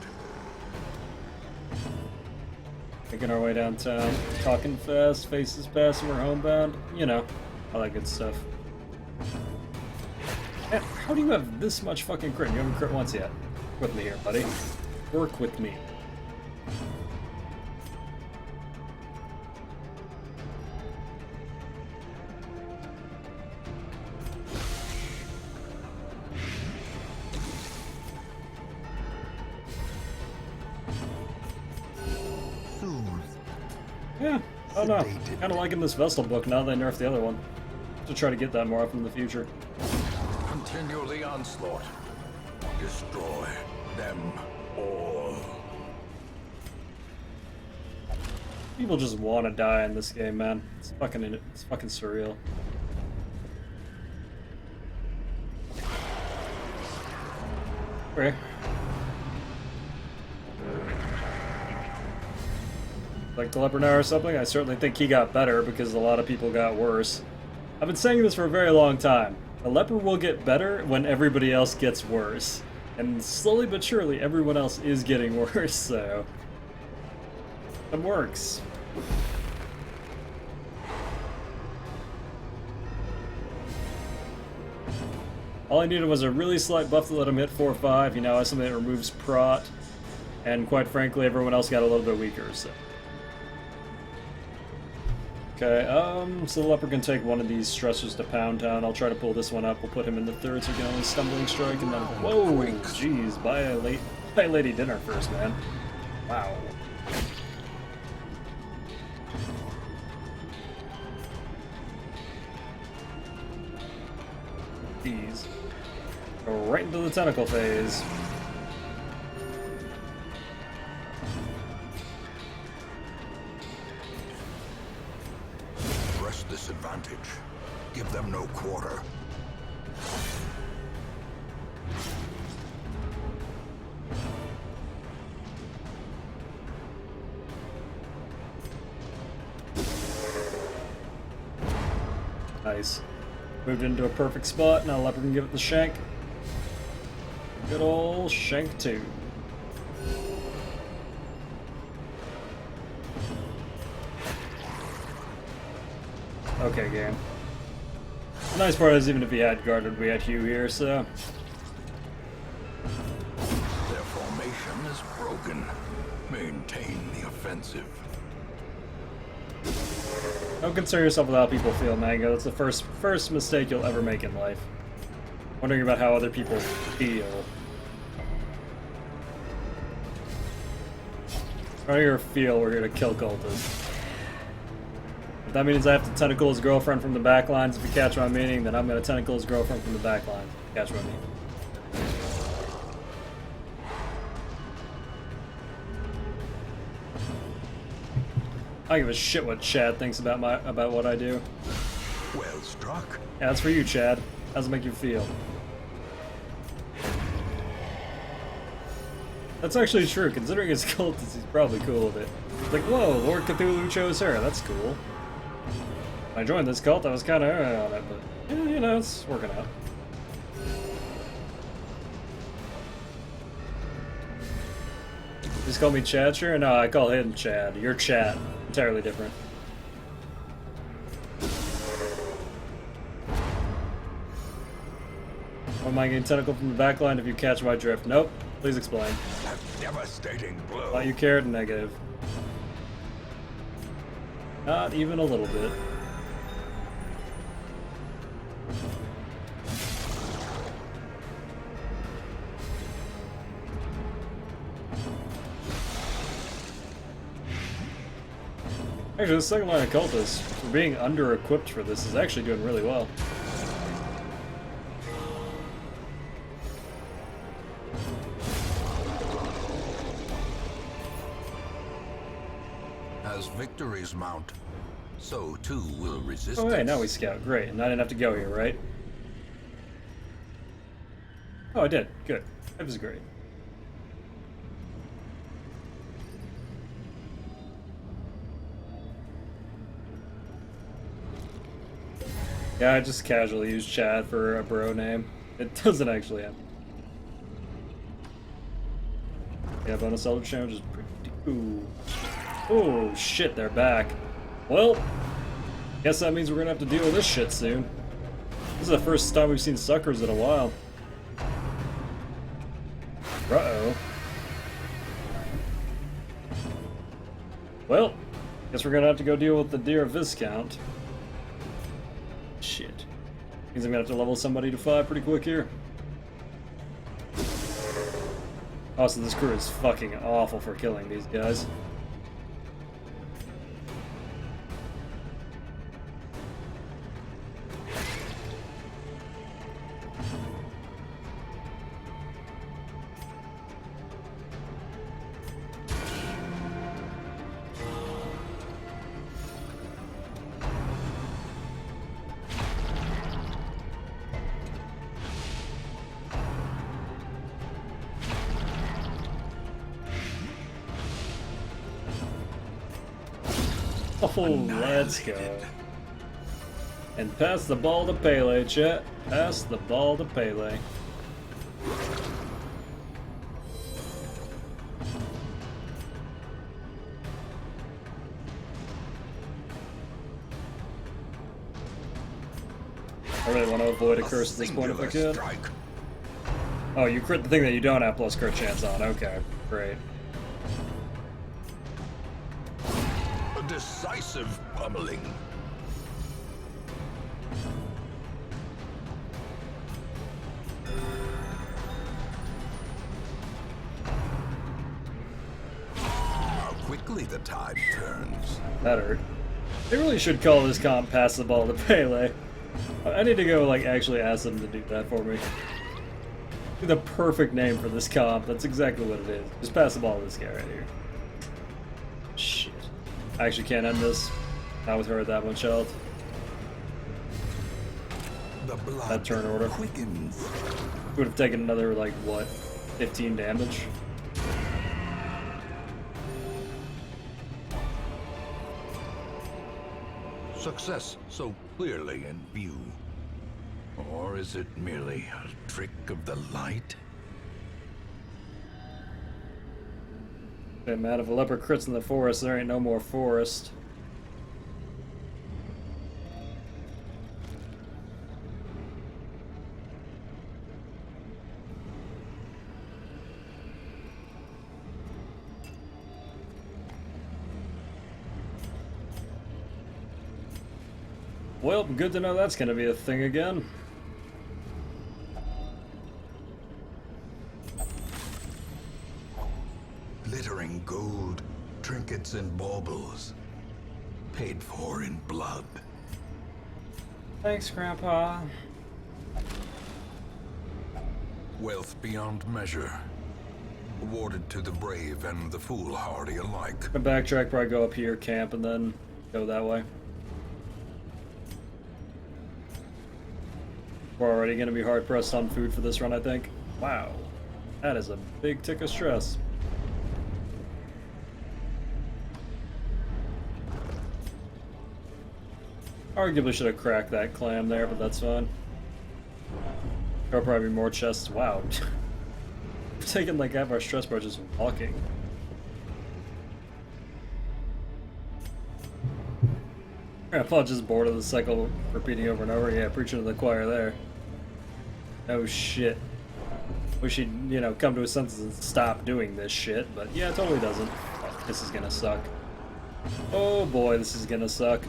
Making our way downtown, talking fast, faces passing, we're homebound. You know, all that good stuff. Man, how do you have this much fucking crit? You haven't crit once yet. Work with me here, buddy. Work with me. Yeah, I don't know. Kind of liking this Vestal book now that they nerfed the other one. To try to get that more often in the future. Continue the onslaught. Destroy them all. People just want to die in this game, man. It's fucking surreal. Okay. Like the leper now or something? I certainly think he got better because a lot of people got worse. I've been saying this for a very long time. The leper will get better when everybody else gets worse. And slowly but surely, everyone else is getting worse, so... it works. All I needed was a really slight buff to let him hit 4-5. He now has something that removes prot. And quite frankly, everyone else got a little bit weaker, so... Okay, so the leper can take one of these stressors to Pound Town. I'll try to pull this one up. We'll put him in the third, so we can only Stumbling Strike, and then... Whoa! Jeez, buy a lady dinner first, man. Wow. Jeez. Go right into the tentacle phase. Disadvantage. Give them no quarter. Nice. Moved into a perfect spot. Now Leopard can give it the shank. Good ol' shank 2. Okay, game. The nice part is even if he had guarded, we had Hugh here, so... Their formation is broken. Maintain the offensive. Don't concern yourself with how people feel, Mango. That's the first mistake you'll ever make in life. Wondering about how other people feel. We're not here to feel, we're here to kill cultists. If that means I have to tentacle his girlfriend from the back lines, if you catch my meaning, then I'm gonna tentacle his girlfriend from the back lines. Catch my meaning. I don't give a shit what Chad thinks about what I do. Well struck. Yeah, that's for you, Chad. How does it make you feel? That's actually true. Considering his cultist, he's probably cool with it. Like, whoa, Lord Cthulhu chose her. That's cool. When I joined this cult, I was kind of on it, but, yeah, you know, it's working out. Just call me Chad, sure? No, I call him Chad. You're Chad. Entirely different. Why am I getting tentacle from the back line if you catch my drift? Nope. Please explain. A devastating blow. Thought you cared? Negative. Not even a little bit. Actually, the second line of cultists, for being under-equipped for this, is actually doing really well. As victories mount, so too will resistance. Oh, hey, now we scout. Great, and I didn't have to go here, right? Oh, I did. Good. That was great. Yeah, I just casually use Chad for a bro name. It doesn't actually happen. Yeah, bonus Eldritch damage is pretty cool. Oh shit, they're back. Well, guess that means we're gonna have to deal with this shit soon. This is the first time we've seen suckers in a while. Uh-oh. Well, guess we're gonna have to go deal with the Deer Viscount. Shit. Means I'm gonna have to level somebody to 5 pretty quick here. Also, this crew is fucking awful for killing these guys. Oh, let's go. And pass the ball to Pele, chat. Pass the ball to Pele. I really want to avoid a curse at this point if I could. Oh, you crit the thing that you don't have plus crit chance on. Okay, great. Decisive pummeling. How quickly the tide turns. That hurt. They really should call this comp Pass the Ball to Pele. I need to go, like, actually ask them to do that for me. The perfect name for this comp. That's exactly what it is. Just pass the ball to this guy right here. Shit. I actually can't end this. Not with her at that much health. That turn order. Quickens. Would have taken another, like, what? 15 damage? Success so clearly in view. Or is it merely a trick of the light? Okay, man, if a leopard crits in the forest, there ain't no more forest. Well, good to know that's gonna be a thing again. Glittering gold, trinkets and baubles, paid for in blood. Thanks, Grandpa. Wealth beyond measure, awarded to the brave and the foolhardy alike. I backtrack, probably go up here, camp, and then go that way. We're already gonna be hard pressed on food for this run, I think. Wow, that is a big tick of stress. Arguably should have cracked that clam there, but that's fine. There'll probably be more chests. Wow. We're taking like half our stress bar just walking. Grandpa just bored of the cycle repeating over and over. Yeah, preaching to the choir there. Oh shit. Wish he'd, you know, come to his senses and stop doing this shit, but yeah, it totally doesn't. Oh, this is gonna suck. Oh boy, this is gonna suck.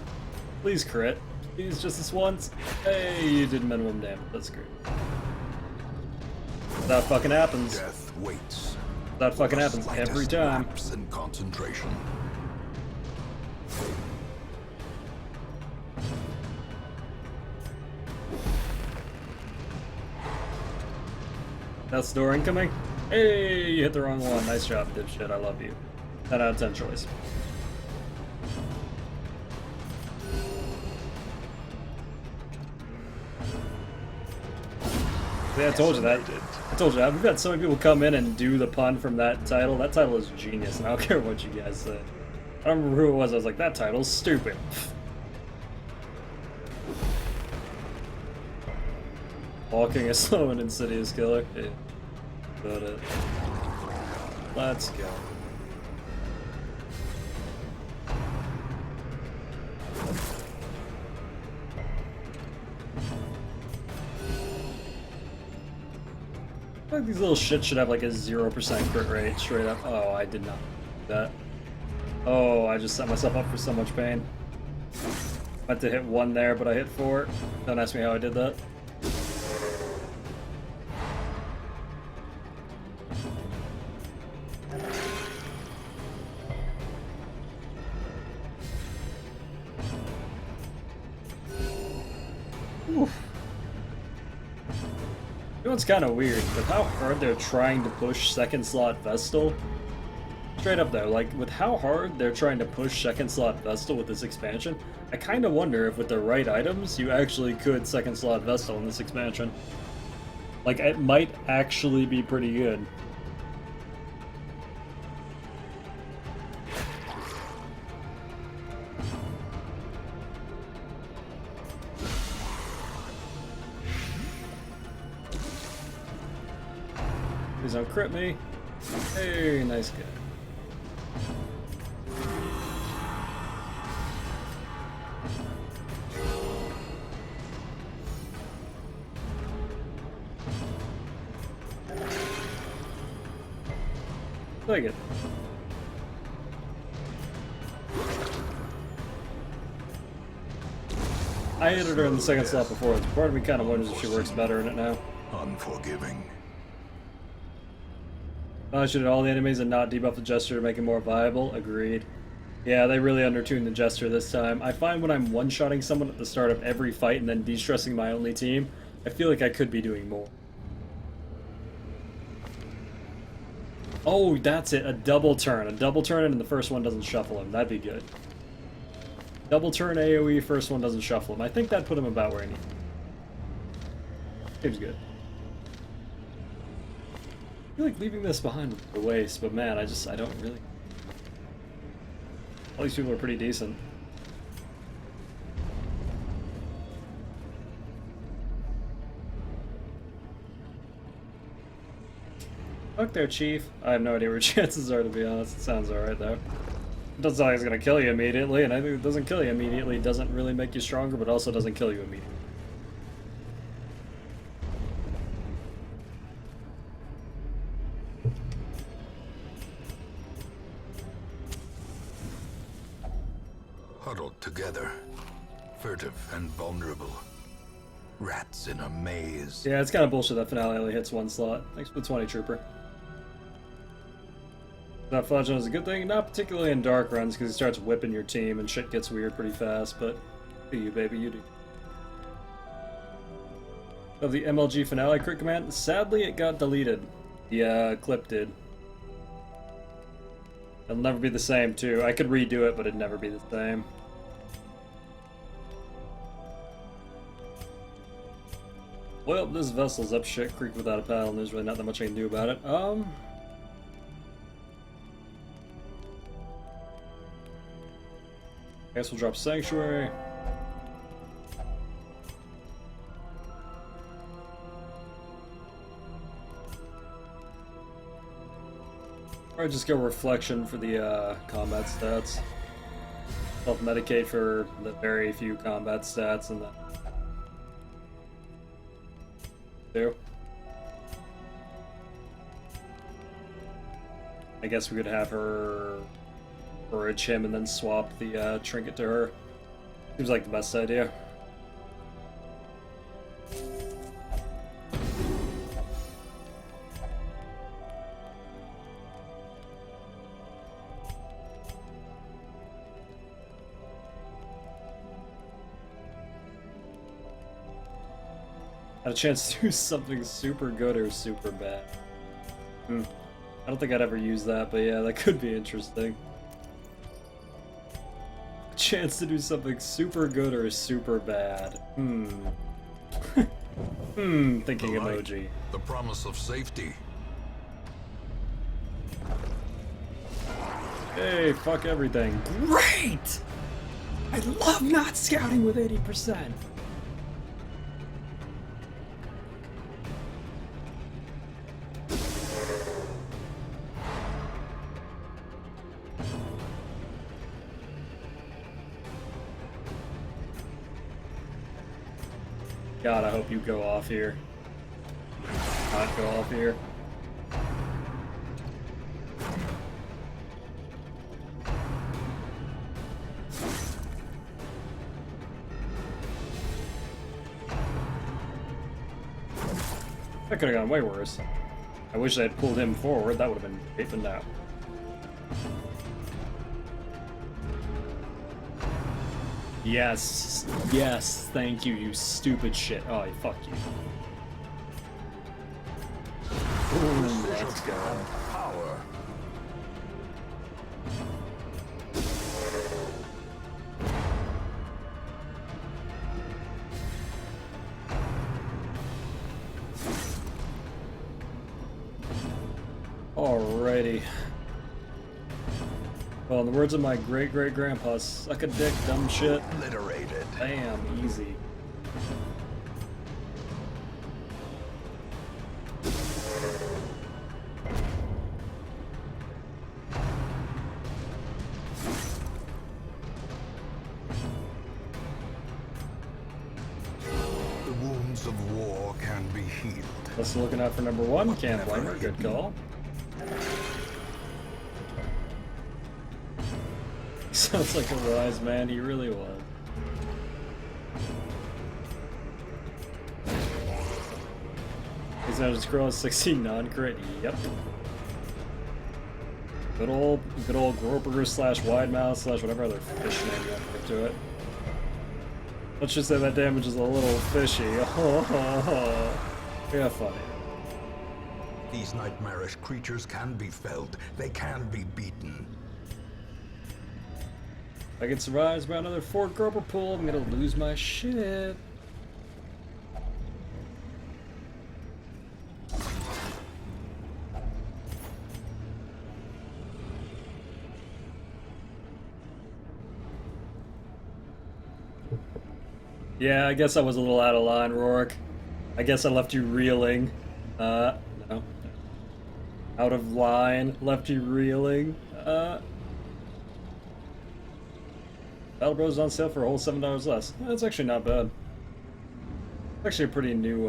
Please crit. Please, just this once. Hey, you did minimum damage. That's great. That fucking happens. Death waits. That fucking happens every time. Lapse in concentration. That's the door incoming. Hey, you hit the wrong one. Nice job, dipshit. I love you. 10 out of 10 choice. Yeah, I told you that. I told you that. We've had so many people come in and do the pun from that title. That title is genius, and I don't care what you guys say. I don't remember who it was. I was like, that title's stupid. Walking is slow and insidious killer. Yeah. Got it. Let's go. I feel like these little shits should have like a 0% crit rate straight up. Oh, I did not do that. Oh, I just set myself up for so much pain. I had to hit 1 there, but I hit 4. Don't ask me how I did that. Oof. You know what's kind of weird? With how hard they're trying to push second slot Vestal. Straight up though, like with how hard they're trying to push second slot Vestal with this expansion, I kind of wonder if with the right items you actually could second slot Vestal in this expansion. Like it might actually be pretty good. Please don't crit me. Hey, nice guy. Take it. I hit her in the second slot before. Part of me kind of wonders if she works better in it now. Unforgiving. I should hit all the enemies and not debuff the Jester to make it more viable. Agreed. Yeah, they really undertuned the Jester this time. I find when I'm one-shotting someone at the start of every fight and then de-stressing my only team, I feel like I could be doing more. Oh, that's it. A double turn. A double turn and the first one doesn't shuffle him. That'd be good. Double turn AoE, first one doesn't shuffle him. I think that'd put him about where I need. Seems good. I feel like leaving this behind would be a waste, but man, I don't really... All these people are pretty decent. Fuck their chief. I have no idea where chances are, to be honest. It sounds alright, though. It doesn't sound like it's gonna kill you immediately, and I think it doesn't kill you immediately. It doesn't really make you stronger, but also doesn't kill you immediately. Huddled together, furtive and vulnerable. Rats in a maze. Yeah, it's kind of bullshit that finale only hits 1 slot. Thanks for the 20, Trooper. That Fudge is a good thing, not particularly in dark runs, because he starts whipping your team and shit gets weird pretty fast, but you, baby, you do. Of the MLG finale crit command, sadly it got deleted. The clip did. It'll never be the same, too. I could redo it, but it'd never be the same. Well, this vessel's up shit creek without a paddle, and there's really not that much I can do about it. I guess we'll drop Sanctuary. Or just go Reflection for the combat stats. Self-medicate for the very few combat stats, and then... I guess we could have her forage him and then swap the trinket to her. Seems like the best idea. Had a chance to do something super good or super bad. I don't think I'd ever use that, but yeah, that could be interesting. A chance to do something super good or super bad. Thinking emoji. The promise of safety. Hey, fuck everything. Great! I love not scouting with 80%. God, I hope you go off here. Not go off here. That could have gone way worse. I wish I had pulled him forward. That would have been great, but no. Yes, yes, thank you, you stupid shit. Oh, fuck you. Ooh, let's go. Power. Alrighty. Well, in the words of my great-great-grandpa, suck a dick, dumb shit. Obliterated. Bam, easy. The wounds of war can be healed. Just looking out for number one, can't blame her, good call. Sounds like a wise man, he really was. He's now just scroll 16 non-crit, yep. Good old Groper slash wide mouth slash whatever other fish name you want to put to it. Let's just say that damage is a little fishy. Yeah, funny. These nightmarish creatures can be felled. They can be beaten. If I can survive by another 4 Groper pull, I'm gonna lose my shit. Yeah, I guess I was a little out of line, Rourke. I guess I left you reeling. No. Out of line, left you reeling. Battle Bros is on sale for a whole $7 less. That's actually not bad. It's actually a pretty new,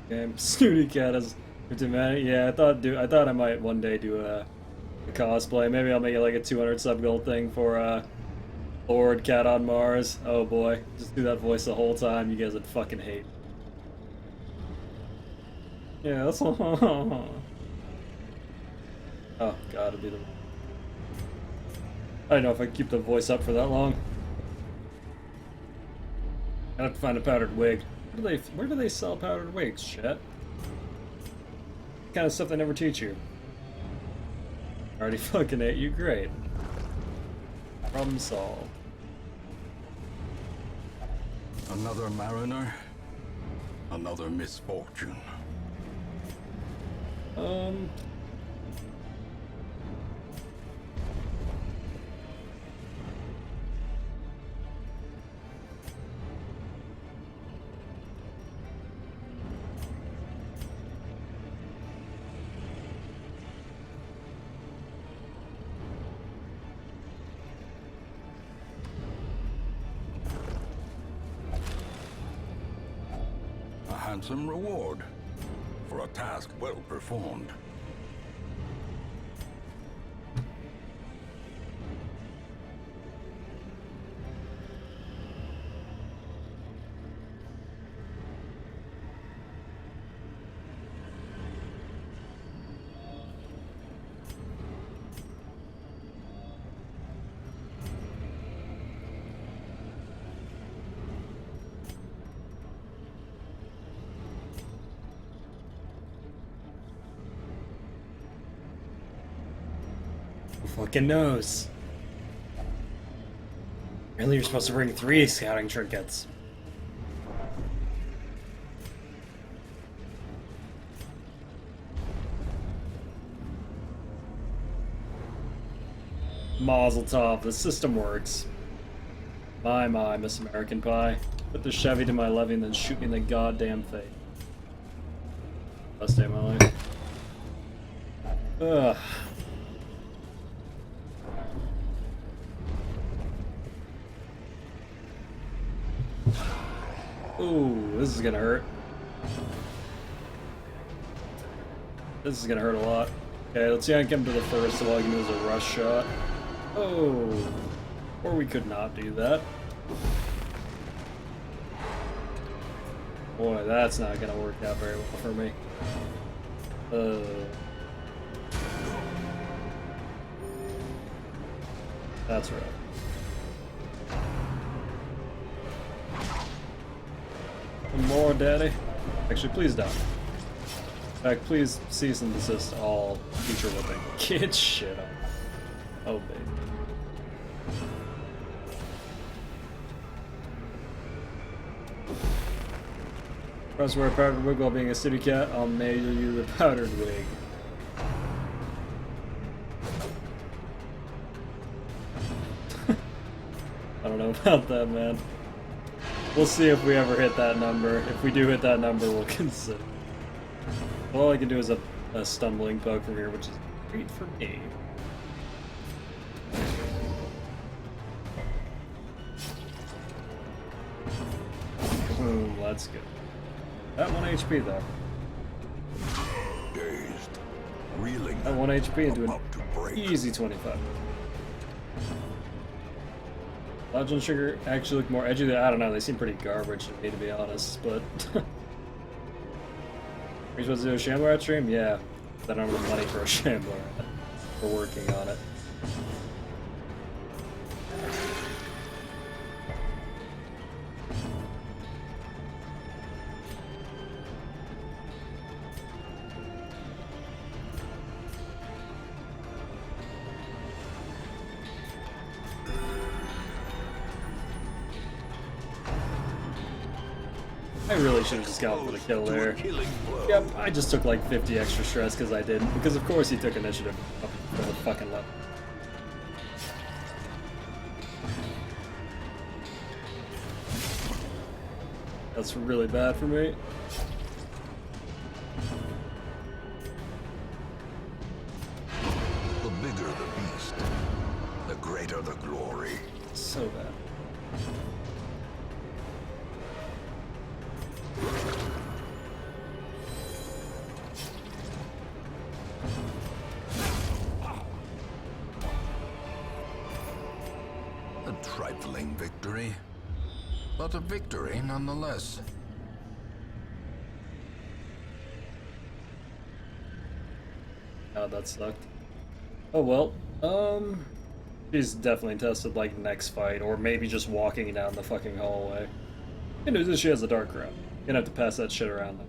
game. Snooty Cat is 15 man. Yeah, I thought I might one day do a cosplay. Maybe I'll make it like a 200 sub gold thing for, Lord Cat on Mars. Oh boy, just do that voice the whole time. You guys would fucking hate. Yeah, that's all. Oh god, it'd be the. I don't know if I can keep the voice up for that long. I have to find a powdered wig. Where do they sell powdered wigs, shit? Kind of stuff they never teach you. Already fucking ate you, great. Problem solved. Another mariner, another misfortune. A handsome reward for a task well performed. Who fucking knows? Apparently you're supposed to bring 3 scouting trinkets. Mazel tov, the system works. My, Miss American Pie. Put the Chevy to my levy and then shoot me in the goddamn face. Best day of my life. Ugh. Ooh, this is gonna hurt. This is gonna hurt a lot. Okay, let's yank him to the first, so all I can do is a rush shot. Oh, or we could not do that. Boy, that's not gonna work out very well for me. That's right. One more, daddy. Actually, please don't. In fact, please cease and desist all future whipping. Get shit on. Oh, baby. Press wear a powdered wig while being a city cat. I'll mail you the powdered wig. I don't know about that, man. We'll see if we ever hit that number. If we do hit that number, we'll consider. All I can do is a stumbling poke from here, which is great for me. Boom, that's good. That 1 HP though. Dazed, reeling, That 1 HP into an about to break. easy 25. Legend Sugar actually look more edgy. I don't know, they seem pretty garbage to me, to be honest, but... Are you supposed to do a Shambler at stream? Yeah. I don't have the money for a Shambler. We're working on it. I really should have just gone for the kill there. Yep, I just took like 50 extra stress because I didn't. Because of course he took initiative up for the fucking level. That's really bad for me. The bigger the beast, the greater the glory. So bad. A trifling victory, but a victory nonetheless. Oh, that sucked. Oh well. She's definitely tested like next fight, or maybe just walking down the fucking hallway. Good news is she has a dark crown. You're gonna have to pass that shit around though.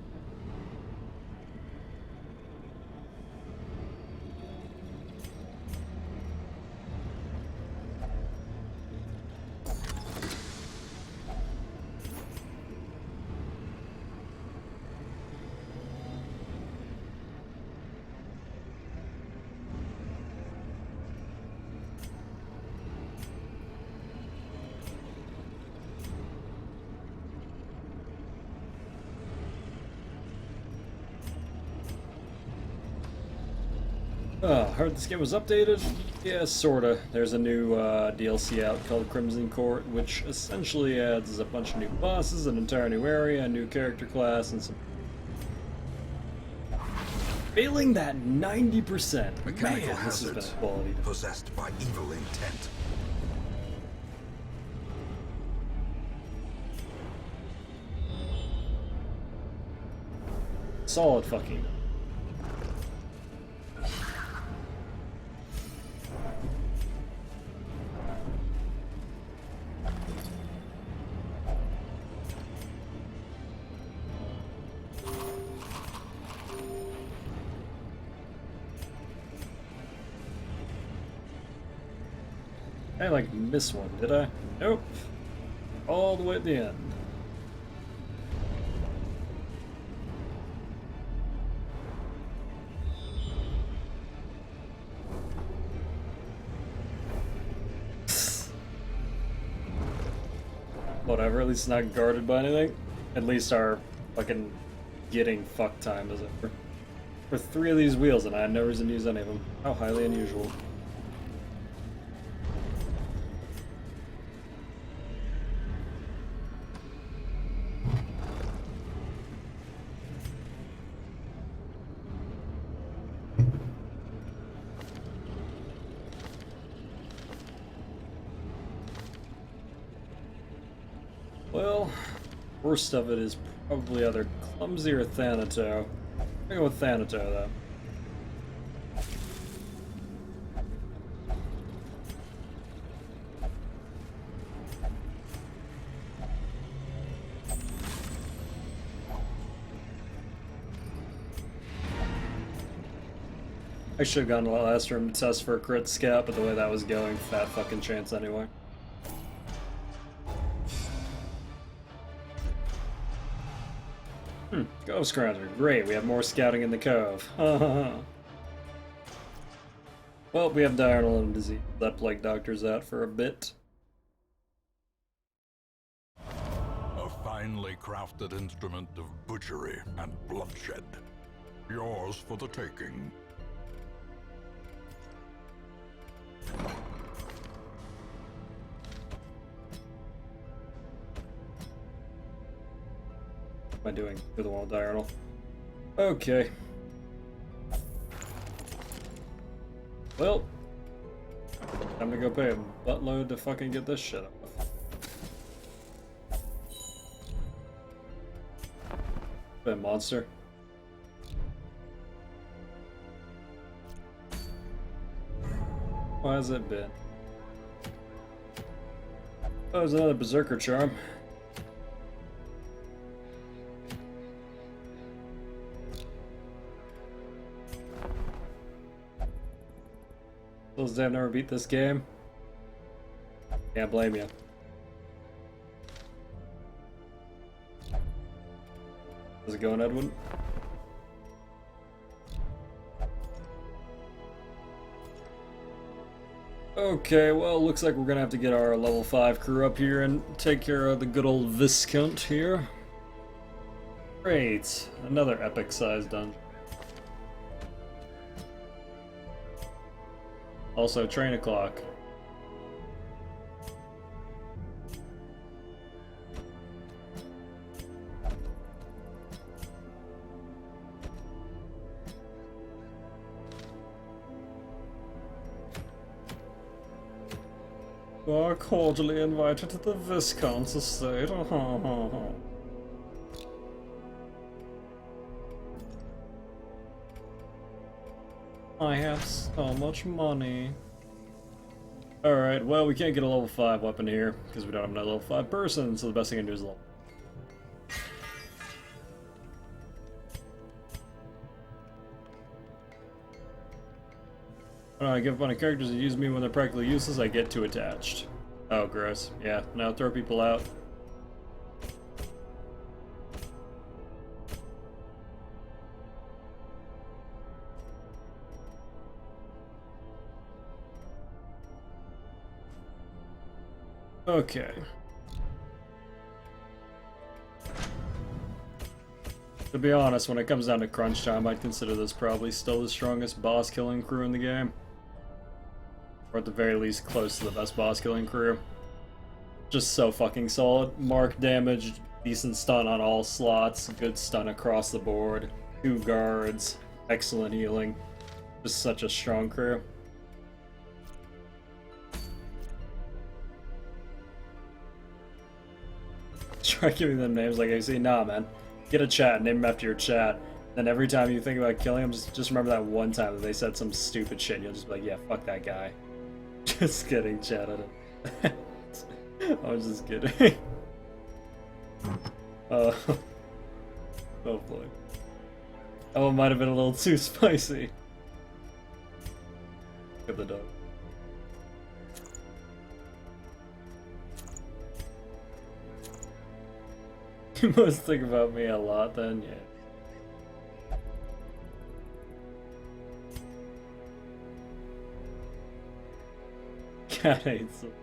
Oh, heard this game was updated? Yeah, sorta. There's a new DLC out called Crimson Court, which essentially adds a bunch of new bosses, an entire new area, a new character class, and some... Failing that 90%! Mechanical Man, this has been hazards a quality. possessed by evil intent. Solid fucking... I like missed one, did I? Nope. All the way at the end. Whatever, at least it's not guarded by anything. At least our fucking getting fuck time is over. For 3 of these wheels, and I had no reason to use any of them. How highly unusual. Well, worst of it is probably either Clumsy or Thanato. I'm gonna go with Thanato, though. I should have gone to the last room to test for a crit scout, but the way that was going, fat fucking chance anyway. Cove Scrounger. Great, we have more scouting in the cove. Well, we have diurnal and disease. That plague doctor's out for a bit. A finely crafted instrument of butchery and bloodshed. Yours for the taking. What am I doing for the wall diurnal? Okay. Well, time to go pay a buttload to fucking get this shit off. Been monster. Why has it been? Oh, there's another Berserker Charm. Those damn never beat this game. Can't blame you. How's it going, Edwin? Okay, well, looks like we're gonna have to get our level 5 crew up here and take care of the good old Viscount here. Great, another epic size done. Also, train o'clock. You are cordially invited to the Viscount's estate. I have so much money. Alright, well, we can't get a level 5 weapon here, because we don't have another level 5 person, so the best thing I can do is level. I give up on characters that use me when they're practically useless, I get too attached. Oh, gross. Yeah, now throw people out. Okay. To be honest, when it comes down to crunch time, I'd consider this probably still the strongest boss killing crew in the game. Or at the very least, close to the best boss killing crew. Just so fucking solid. Mark damage, decent stun on all slots, good stun across the board, 2 guards, excellent healing. Just such a strong crew. Try giving them names like I see. Nah, man. Get a chat, name them after your chat. Then every time you think about killing them, just remember that one time that they said some stupid shit and you'll just be like, yeah, fuck that guy. Just kidding, chat. I was just kidding. Oh boy. That one might have been a little too spicy. Look at the dog. You must think about me a lot then, yeah. Cat hates it.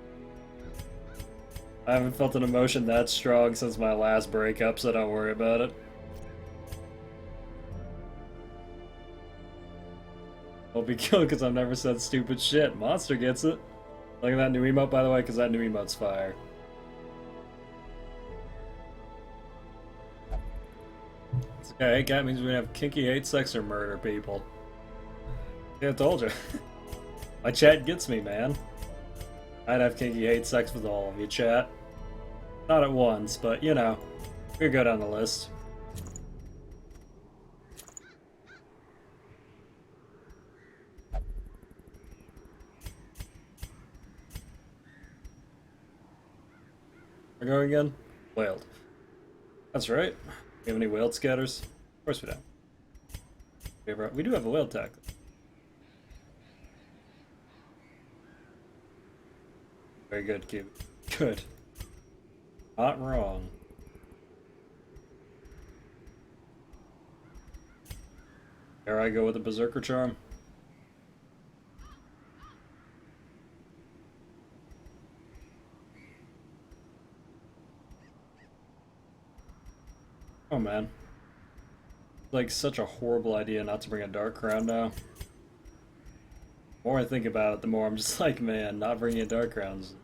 I haven't felt an emotion that strong since my last breakup, so don't worry about it. I'll be killed because I've never said stupid shit. Monster gets it. Look at that new emote, by the way, because that new emote's fire. Yeah, hate cat means we have kinky hate sex or murder people. Yeah, I told you. My chat gets me, man. I'd have kinky hate sex with all of you, chat. Not at once, but you know, we could go down the list. We're going again? Whaled. That's right. We have any whaled scatters? Of course we don't. We do have a whale tech. Very good, Cube. Good. Not wrong. There I go with the Berserker Charm. Oh man. Like such a horrible idea not to bring a Dark Crown now. The more I think about it, the more I'm just like, man, not bringing a Dark Crown's.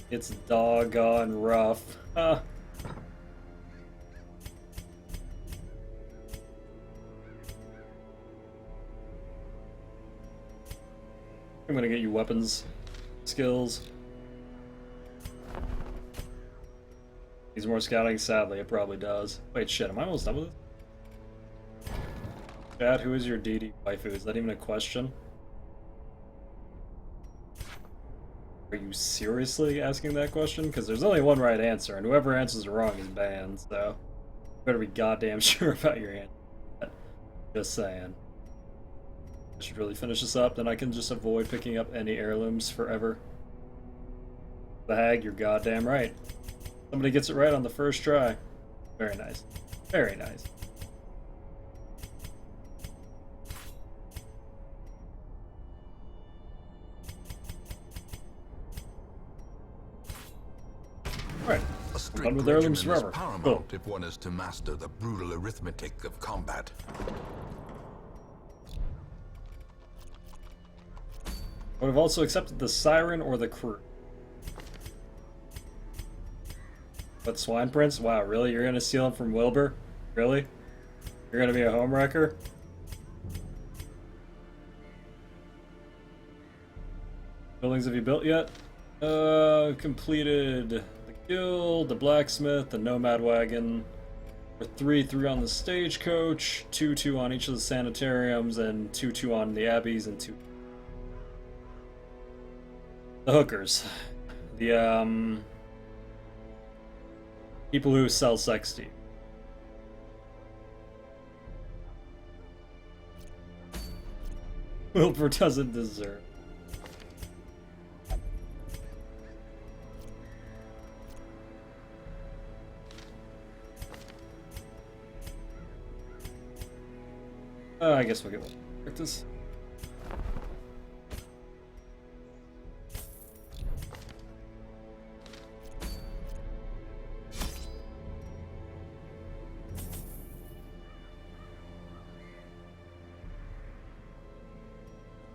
It's doggone rough. I'm gonna get you weapons skills. Needs more scouting? Sadly, it probably does. Wait, shit, am I almost done with it? Chad, who is your DD waifu? Is that even a question? Are you seriously asking that question? Because there's only one right answer, and whoever answers it wrong is banned, so you better be goddamn sure about your answer. Just saying. I should really finish this up, then I can just avoid picking up any heirlooms forever. The hag, you're goddamn right. Somebody gets it right on the first try. Very nice. Very nice. Alright. A strict Done with regimen heirlooms is forever. paramount Cool. if one is to master the brutal arithmetic of combat. I would have also accepted the Siren or the Crew. But Swine Prince? Wow, really? You're gonna steal him from Wilbur? Really? You're gonna be a homewrecker? Buildings have you built yet? Completed the guild, the blacksmith, the nomad wagon. We're 3-3 on the stagecoach, 2-2 on each of the sanitariums, and 2-2 on the abbeys, and 2. The hookers. The, people who sell sex to you. Wilbur doesn't deserve. I guess we'll get one. Practice.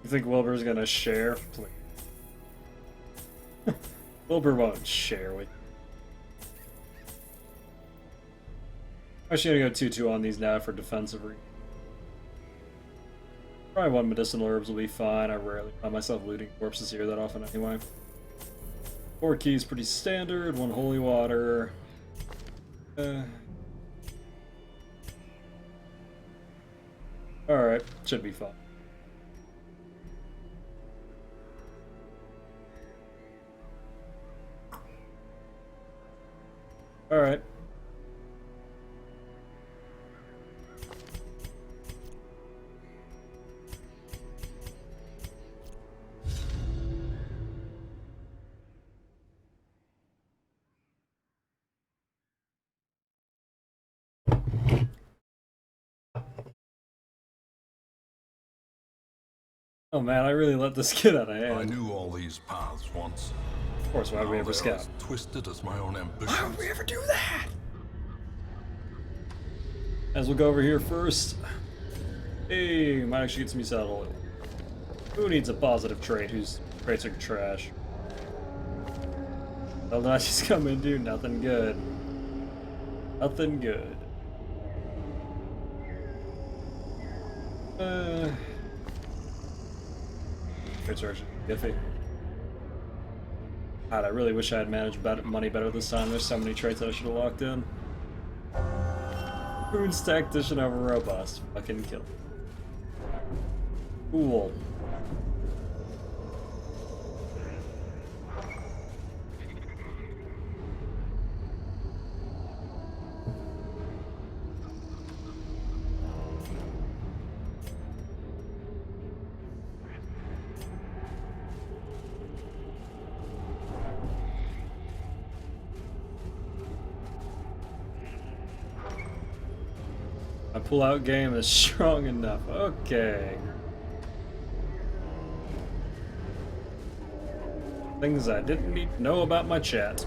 You think Wilbur's gonna share? Please. Wilbur won't share with you. I'm actually gonna go 2-2 on these now for defensive reasons. Probably one medicinal herbs will be fine. I rarely find myself looting corpses here that often anyway. 4 keys pretty standard, 1 holy water. Alright, should be fine. Alright. Oh man, I really let this get out of hand. I knew all these paths once. Of course, why would we Now ever they're scout? as twisted as my own ambitions. Why would we ever do that? As we'll go over here first. Hey, might actually get some use out of oil. Who needs a positive trait whose traits are trash? Well, did I just come and do nothing good? Nothing good. Traits are actually Iffy. God, I really wish I had managed money better this time. There's so many traits that I should have locked in. Boons tactician over robust. Fucking kill. Cool. My pull-out game is strong enough. Okay. Things I didn't need to know about my chat.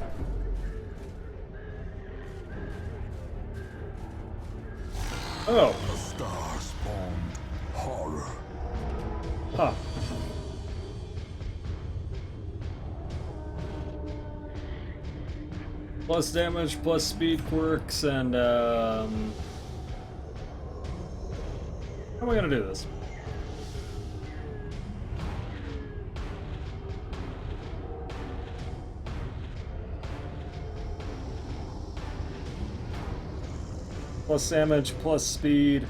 Oh. A star-spawned horror. Huh. Plus damage, plus speed quirks, and how am I gonna do this? Plus damage, plus speed,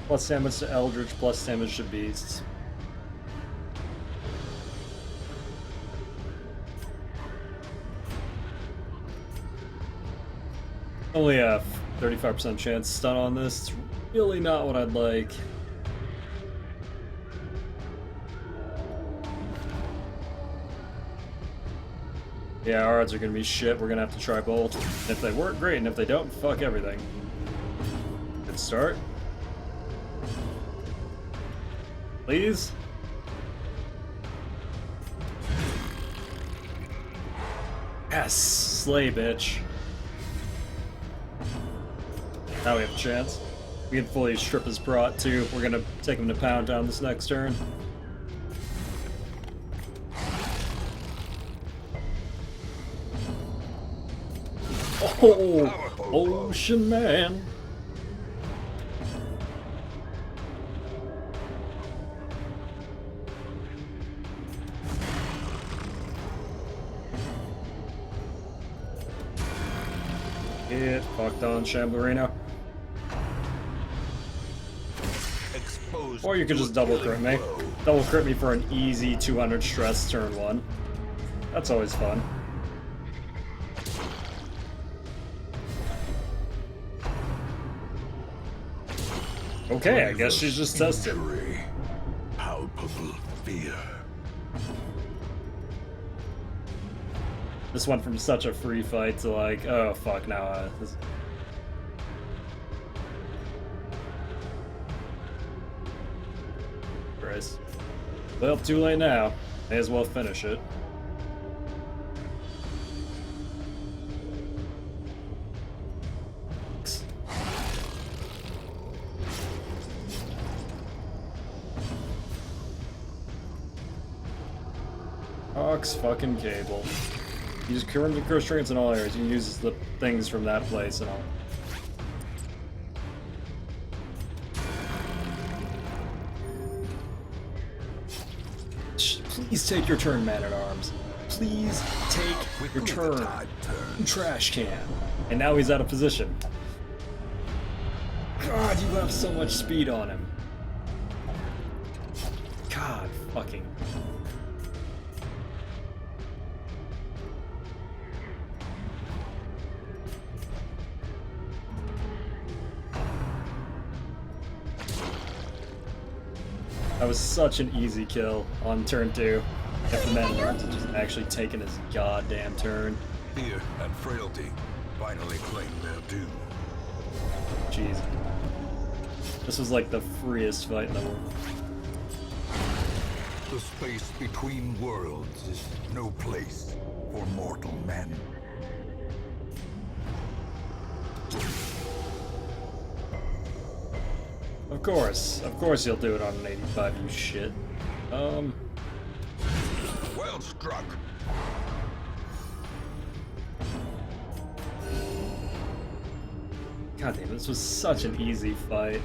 plus damage to Eldritch, plus damage to beasts. Only a 35% chance stun on this. It's really not what I'd like. Yeah, our odds are gonna be shit. We're gonna have to try both. And if they work, great, and if they don't, fuck everything. Good start. Please? Yes! Slay, bitch. Now we have a chance. We can fully strip his prot, too. We're gonna take him to Pound Town this next turn. Oh, Ocean Man. Get fucked on, Shamblerino. Or you could just double crit me. Double crit me for an easy 200 stress turn 1. That's always fun. Okay, I guess she's just tested. Palpable fear. This went from such a free fight to like, oh fuck, now this... Christ. Well, too late now. May as well finish it. Ox fucking cable. Use current restraints in all areas. You can use the things from that place and all. Please take your turn, Man-at-Arms. Please take your turn. Trash can. And now he's out of position. God, you have so much speed on him. God fucking... That was such an easy kill on turn 2. If the man learned to just actually taking his goddamn turn. Fear and frailty finally claim their due. Jeez. This was like the freest fight in the world. The space between worlds is no place for mortal men. Of course you'll do it on an 85, you shit. Well struck. God damn, this was such an easy fight.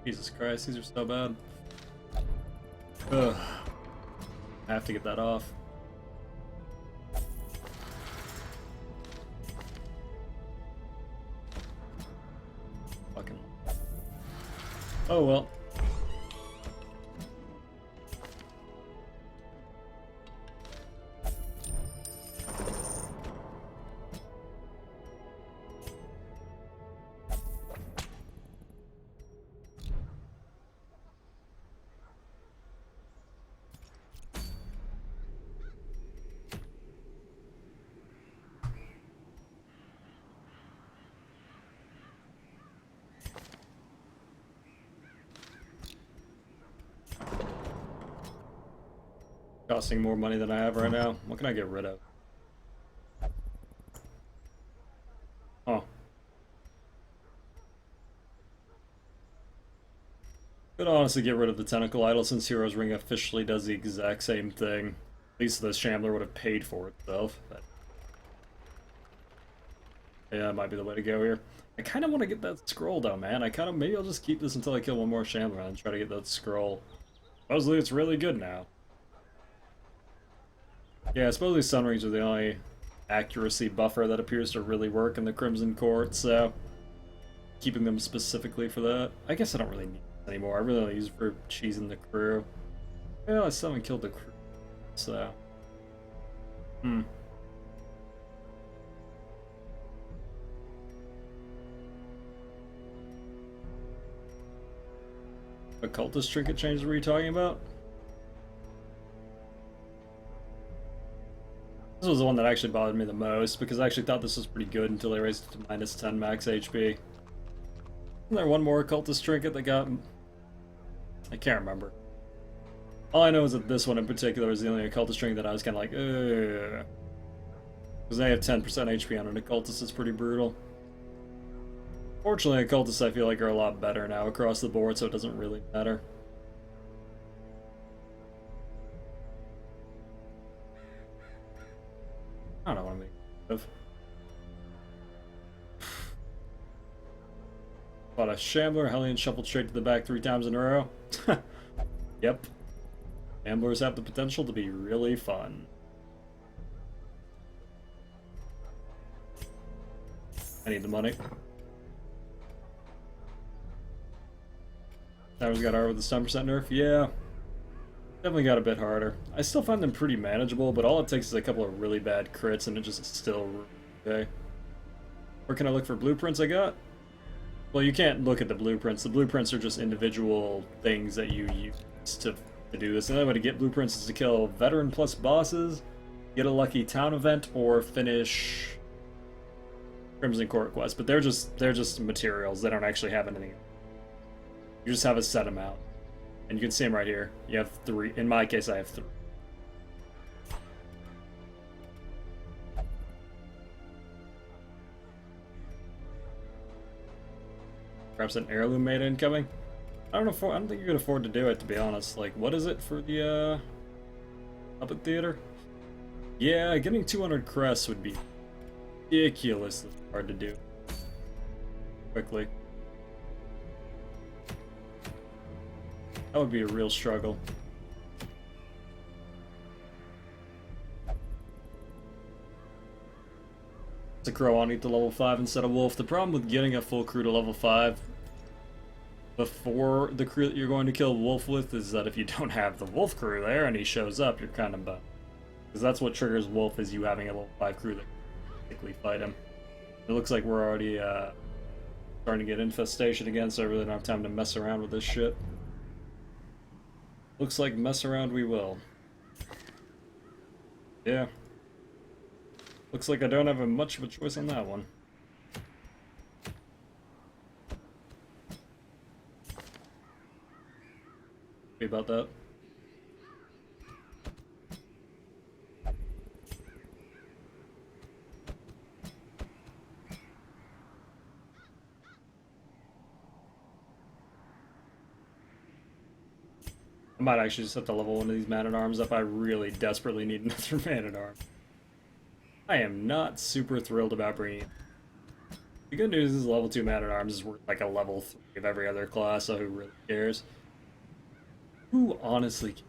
Jesus Christ, these are so bad. Ugh. I have to get that off. Fucking. Oh well. Costing more money than I have right now. What can I get rid of? Oh. Could honestly get rid of the Tentacle Idol since Hero's Ring officially does the exact same thing. At least the Shambler would have paid for itself. But yeah, that might be the way to go here. I kind of want to get that scroll though, man. Maybe I'll just keep this until I kill one more Shambler and try to get that scroll. Supposedly it's really good now. Yeah, supposedly Sun Rings are the only accuracy buffer that appears to really work in the Crimson Court, so keeping them specifically for that. I guess I don't really need it anymore. I really only use it for cheesing the crew. Well, I still haven't killed the crew, so... Occultist trinket changes were you talking about? This was the one that actually bothered me the most, because I actually thought this was pretty good until they raised it to minus 10 max HP. Isn't there one more occultist trinket that got... I can't remember. All I know is that this one in particular is the only occultist trinket that I was kind of like, ugh. Because they have 10% HP on an occultist, it's pretty brutal. Fortunately, occultists I feel like are a lot better now across the board, so it doesn't really matter. I don't want to make of. Bought a Shambler, Hellion shuffled straight to the back 3 times in a row. Yep. Shamblers have the potential to be really fun. I need the money. Towers got hard with the 10% nerf? Yeah. Definitely got a bit harder. I still find them pretty manageable, but all it takes is a couple of really bad crits and it just still okay. Where can I look for blueprints I got? Well, you can't look at the blueprints. The blueprints are just individual things that you use to do this. Another way to get blueprints is to kill veteran plus bosses, get a lucky town event, or finish Crimson Court quest. But they're just materials. They don't actually have anything. You just have a set amount. And you can see them right here. You have 3. In my case, I have 3. Perhaps an heirloom made incoming? I don't think you can afford to do it, to be honest. Like, what is it for the, puppet theater? Yeah, getting 200 crests would be ridiculously hard to do. Quickly. That would be a real struggle. It's a crow on eat to level 5 instead of wolf. The problem with getting a full crew to level 5 before the crew that you're going to kill wolf with is that if you don't have the wolf crew there and he shows up, you're kind of bummed. Because that's what triggers wolf, is you having a level 5 crew that can basically fight him. It looks like we're already starting to get infestation again, so I really don't have time to mess around with this shit. Looks like mess around we will. Yeah. Looks like I don't have much of a choice on that one. Be about that. I might actually just have to level one of these Man-at-Arms up. I really desperately need another Man-at-Arm. I am not super thrilled about bringing The good news is level 2 Man-at-Arms is worth like a level 3 of every other class, so who really cares? Who honestly cares?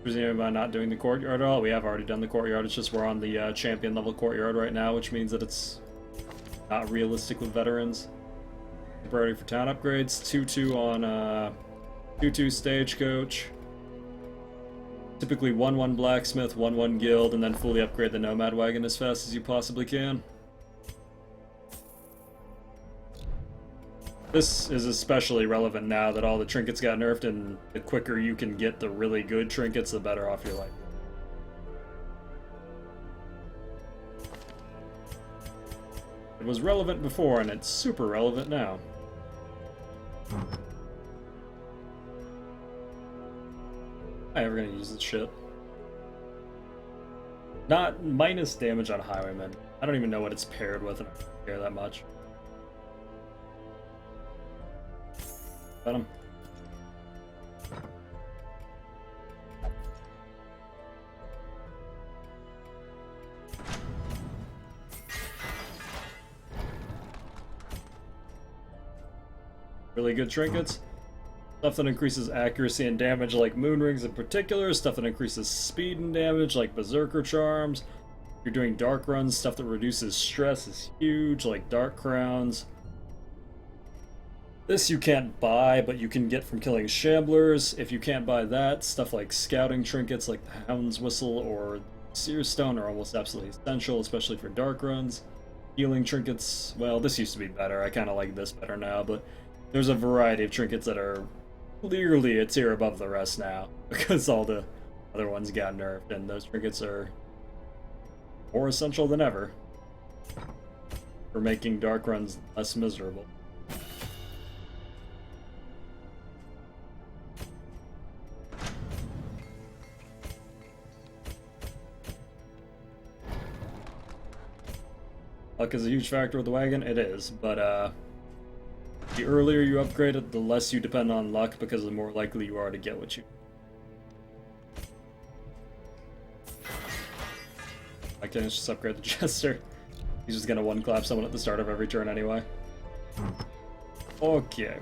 Presuming by not doing the Courtyard at all, we have already done the Courtyard, it's just we're on the champion level Courtyard right now, which means that it's not realistic with veterans. Priority for town upgrades, 2-2 on 2-2 Stagecoach. Typically 1-1 Blacksmith, 1-1 Guild, and then fully upgrade the Nomad Wagon as fast as you possibly can. This is especially relevant now that all the trinkets got nerfed, and the quicker you can get the really good trinkets, the better off your life. It was relevant before, and it's super relevant now. I'm never gonna use this shit. Not minus damage on Highwaymen. I don't even know what it's paired with, and I don't care that much. Got him. Really good trinkets. Stuff that increases accuracy and damage like moon rings in particular, stuff that increases speed and damage like berserker charms. If you're doing dark runs, stuff that reduces stress is huge like dark crowns. This you can't buy, but you can get from killing shamblers. If you can't buy that, stuff like scouting trinkets like the Hound's Whistle or Seer Stone are almost absolutely essential, especially for dark runs. Healing trinkets, well, this used to be better. I kind of like this better now, but there's a variety of trinkets that are clearly a tier above the rest now, because all the other ones got nerfed, and those trinkets are more essential than ever for making dark runs less miserable. Luck is a huge factor with the wagon, it is, but the earlier you upgrade it, the less you depend on luck, because the more likely you are to get what you... I can just upgrade the Jester. He's just gonna one-clap someone at the start of every turn anyway. Okay.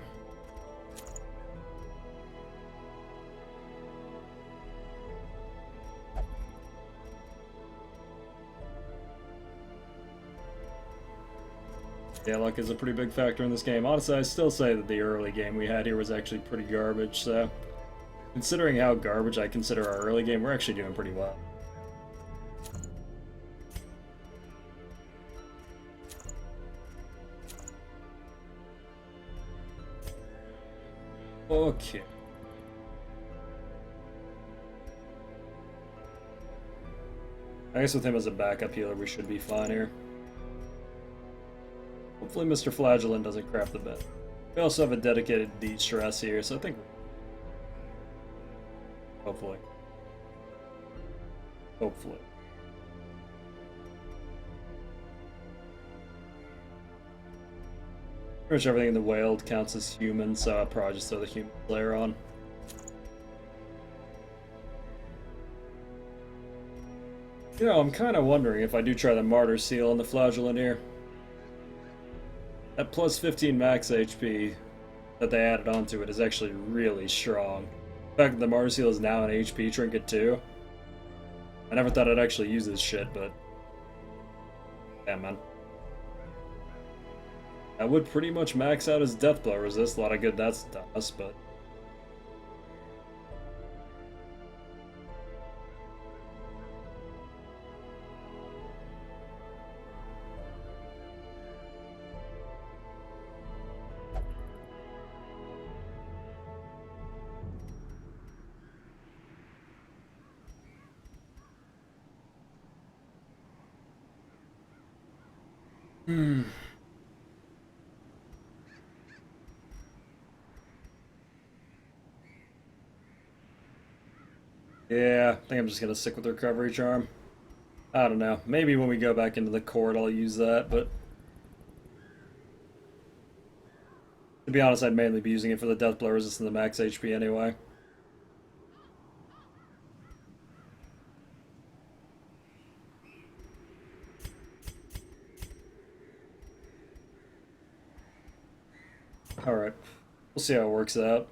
Yeah, luck is a pretty big factor in this game. Honestly, I still say that the early game we had here was actually pretty garbage, so... Considering how garbage I consider our early game, we're actually doing pretty well. Okay. I guess with him as a backup healer, we should be fine here. Hopefully Mr. Flagellant doesn't crap the bed. We also have a dedicated de-stress here, so I think... Hopefully. Hopefully. Pretty much everything in the Wild counts as human, so I'll probably just throw the human layer on. You know, I'm kind of wondering if I do try the Martyr Seal on the Flagellant here. That plus 15 max HP that they added onto it is actually really strong. In fact, the Martyr Seal is now an HP trinket too. I never thought I'd actually use this shit, but... Damn, man. That would pretty much max out his Deathblow resist. A lot of good that's done us, but... Yeah, I think I'm just gonna stick with the Recovery Charm. I don't know. Maybe when we go back into the court I'll use that, but... To be honest, I'd mainly be using it for the Deathblow resist and the max HP anyway. Alright. We'll see how it works out.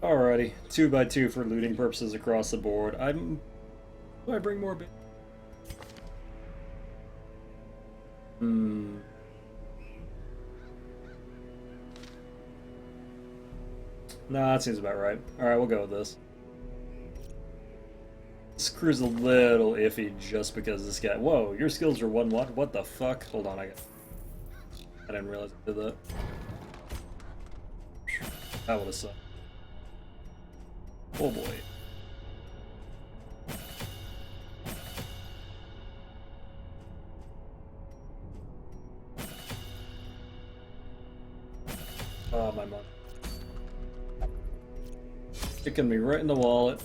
Alrighty, 2x2 for looting purposes across the board. Do I bring more? Nah, that seems about right. Alright, we'll go with this. This crew's a little iffy just because this guy. Whoa, your skills are 1-1? What the fuck? Hold on, I didn't realize I did that. That would have sucked. Oh boy. Oh, my money. Kicking me right in the wallet.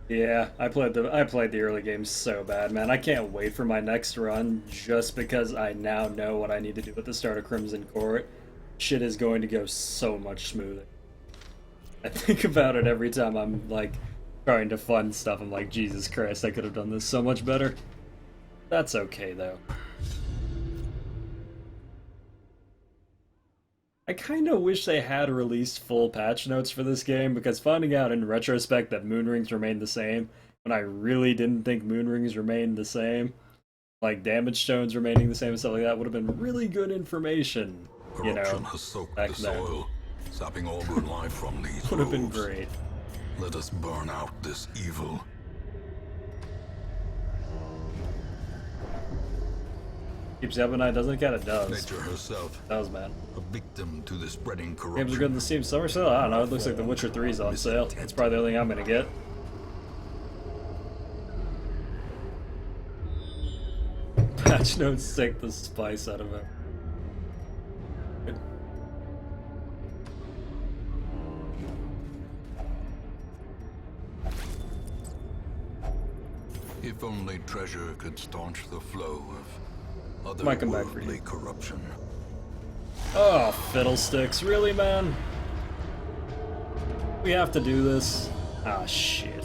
Yeah, I played the early game so bad, man. I can't wait for my next run just because I now know what I need to do at the start of Crimson Court. Shit is going to go so much smoother. I think about it every time I'm like trying to fund stuff. I'm like, Jesus Christ, I could have done this so much better. That's okay though. I kind of wish they had released full patch notes for this game, because finding out in retrospect that moon rings remained the same, when I really didn't think moon rings remained the same, like damage stones remaining the same and stuff like that, would have been really good information, you Corruption know, has soaked back the then. soil, sapping all good life from these Would have been groves. great. Let us burn out this evil. Keeps you up at night, doesn't it? Kinda does. Nature herself, Does, man. a victim to the spreading Games are corruption. good in the Steam Summer Sale? I don't know, it looks like The Witcher 3's on sale. It's probably the only thing I'm gonna get. Patch notes take the spice out of it. If only treasure could staunch the flow of Might come back for you. otherworldly corruption. Oh, fiddlesticks. Really, man? We have to do this? Ah, shit.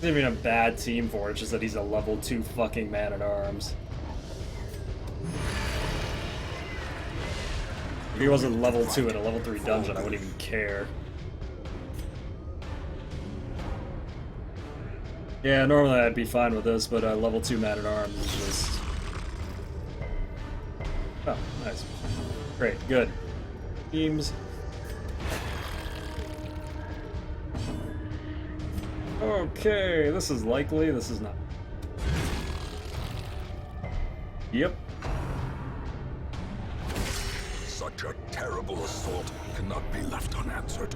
He's even a bad team for it, it's just that he's a level 2 fucking man-at-arms. If he wasn't level 2 in a level 3 dungeon, I wouldn't even care. Yeah, normally I'd be fine with this, but level 2 man-at-arms is just... Oh, nice. Great, good. Teams. Okay, this is likely, this is not. Yep. Such a terrible assault cannot be left unanswered.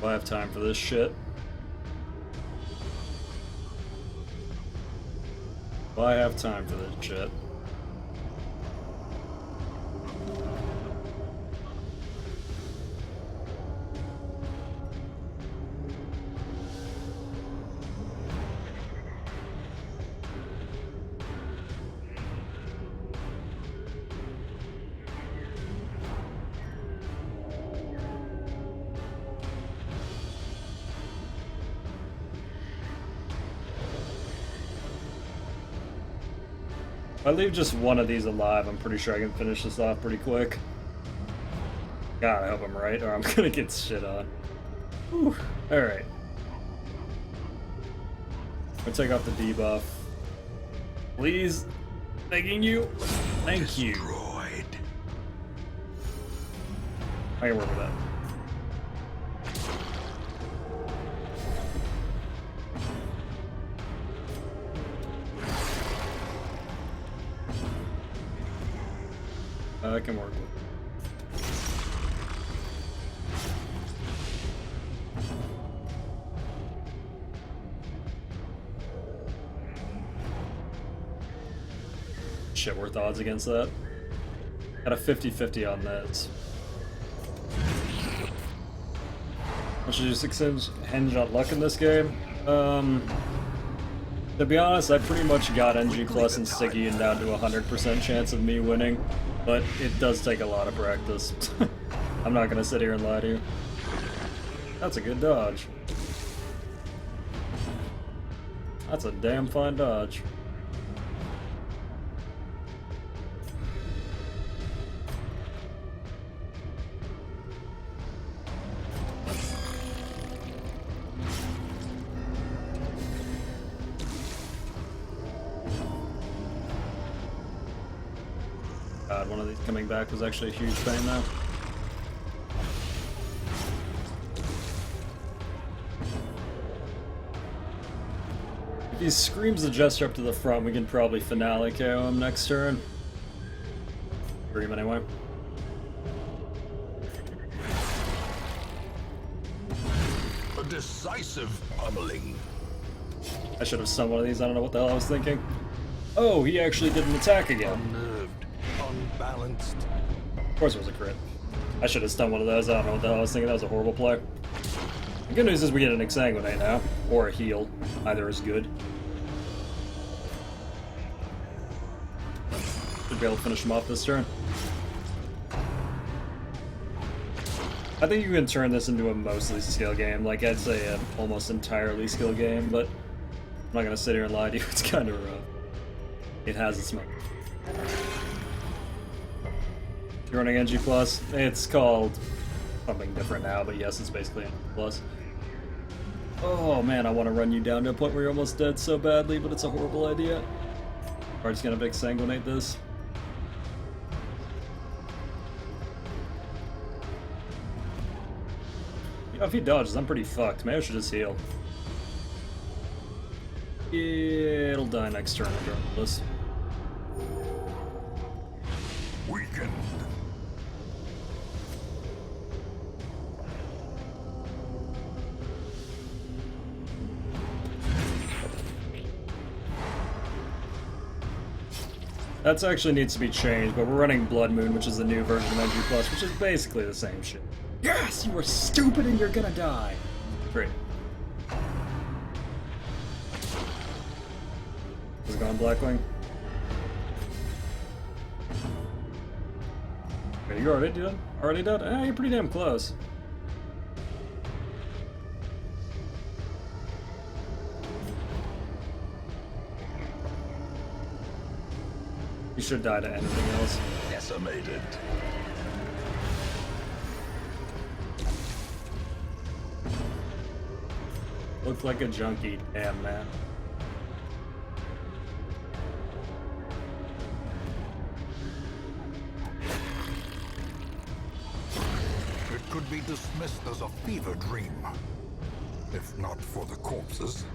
Do I have time for this shit? Do I have time for this shit? If I leave just one of these alive, I'm pretty sure I can finish this off pretty quick. God, I hope I'm right, or I'm gonna get shit on. Whew. Alright. I'll take off the debuff. Please? Begging you? Thank you. Destroyed. I can work with that. I can work with. Shit worth odds against that. Got a 50-50 on this. I should just hinge on luck in this game. To be honest, I pretty much got NG Plus and Sticky and down to 100% chance of me winning, but it does take a lot of practice. I'm not gonna sit here and lie to you. That's a good dodge. That's a damn fine dodge. God, one of these coming back was actually a huge pain though. If he screams the Jester up to the front, we can probably finale KO him next turn. Scream anyway. A decisive pummeling. I should have stunned one of these, I don't know what the hell I was thinking. Oh, he actually did an attack again. Unnerved, unbalanced. Of course it was a crit. I should have stunned one of those, I don't know what the hell I was thinking, that was a horrible play. The good news is we get an Exsanguinate now, or a heal. Either is good. Should be able to finish him off this turn. I think you can turn this into a mostly skill game, like I'd say an almost entirely skill game, but I'm not gonna sit here and lie to you, it's kind of rough. It has its moments. You're running NG+, it's called something different now, but yes, it's basically NG+. Oh man, I want to run you down to a point where you're almost dead so badly, but it's a horrible idea. We're just gonna Exsanguinate this. You know, if he dodges, I'm pretty fucked. Maybe I should just heal. Yeah, it'll die next turn regardless. Weakened. That actually needs to be changed, but we're running Bloodmoon, which is the new version of NG+, which is basically the same shit. Yes! You are stupid and you're gonna die! Great. Is it gone Blackwing? Okay, you're already dead? Already dead? Ah, you're pretty damn close. You should die to anything else. Decimated. Looked like a junkie. Damn, man. It could be dismissed as a fever dream, if not for the corpses.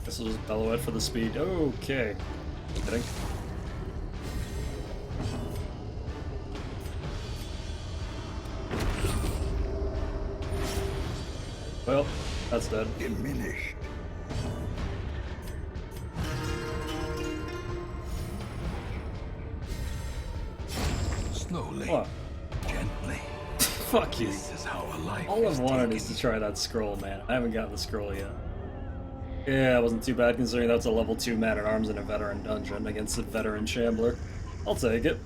This will just bellow it for the speed. Okay. Kidding. Well, that's dead. Diminished. Slowly. What? Gently. Fuck you. This is how a life All is I've wanted taken. is to try that scroll, man. I haven't gotten the scroll yet. Yeah, it wasn't too bad considering that's a level 2 man-at-arms in a veteran dungeon against a veteran shambler. I'll take it.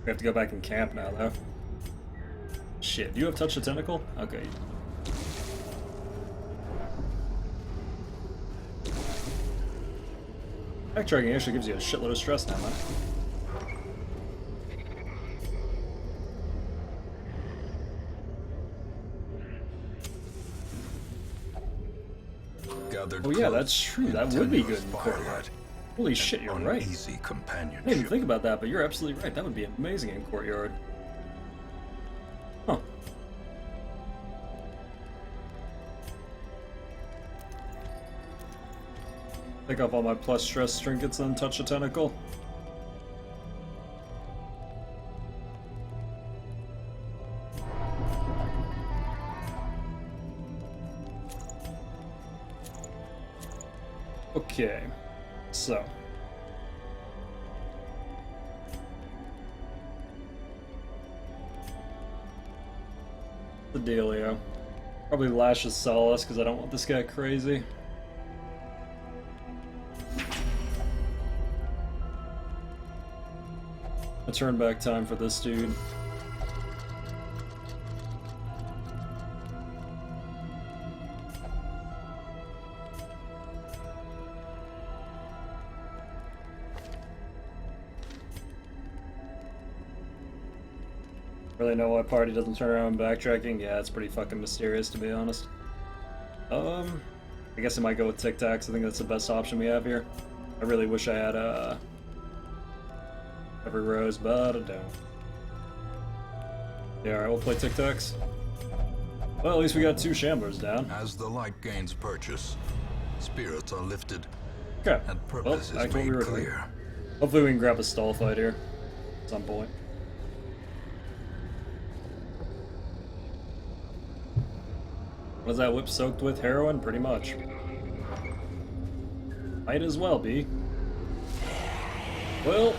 We have to go back in camp now, though. Shit, do you have Touch the Tentacle? Okay. Backtracking actually gives you a shitload of stress now, man. Oh yeah, that's true. That would be good in Courtyard. Holy shit, you're right. Easy I companionship. didn't even think about that, but you're absolutely right. That would be amazing in Courtyard. Take off all my plus stress trinkets and touch a tentacle. Okay, so. The dealio. Probably Lash's Solace because I don't want this guy crazy. A turn back time for this dude. Really know why party doesn't turn around backtracking? Yeah, it's pretty fucking mysterious to be honest. I guess I might go with Tic Tacs. I think that's the best option we have here. I really wish I had every rose, but I don't. Yeah, alright, we'll play Tic Tacs. Well, at least we got 2 Shamblers down. As the light gains purchase, spirits are lifted, Okay. and purpose Well, is what we made were clear. doing. Hopefully we can grab a stall fight here at some point. What is that whip soaked with? Heroin? Pretty much. Might as well be. Well.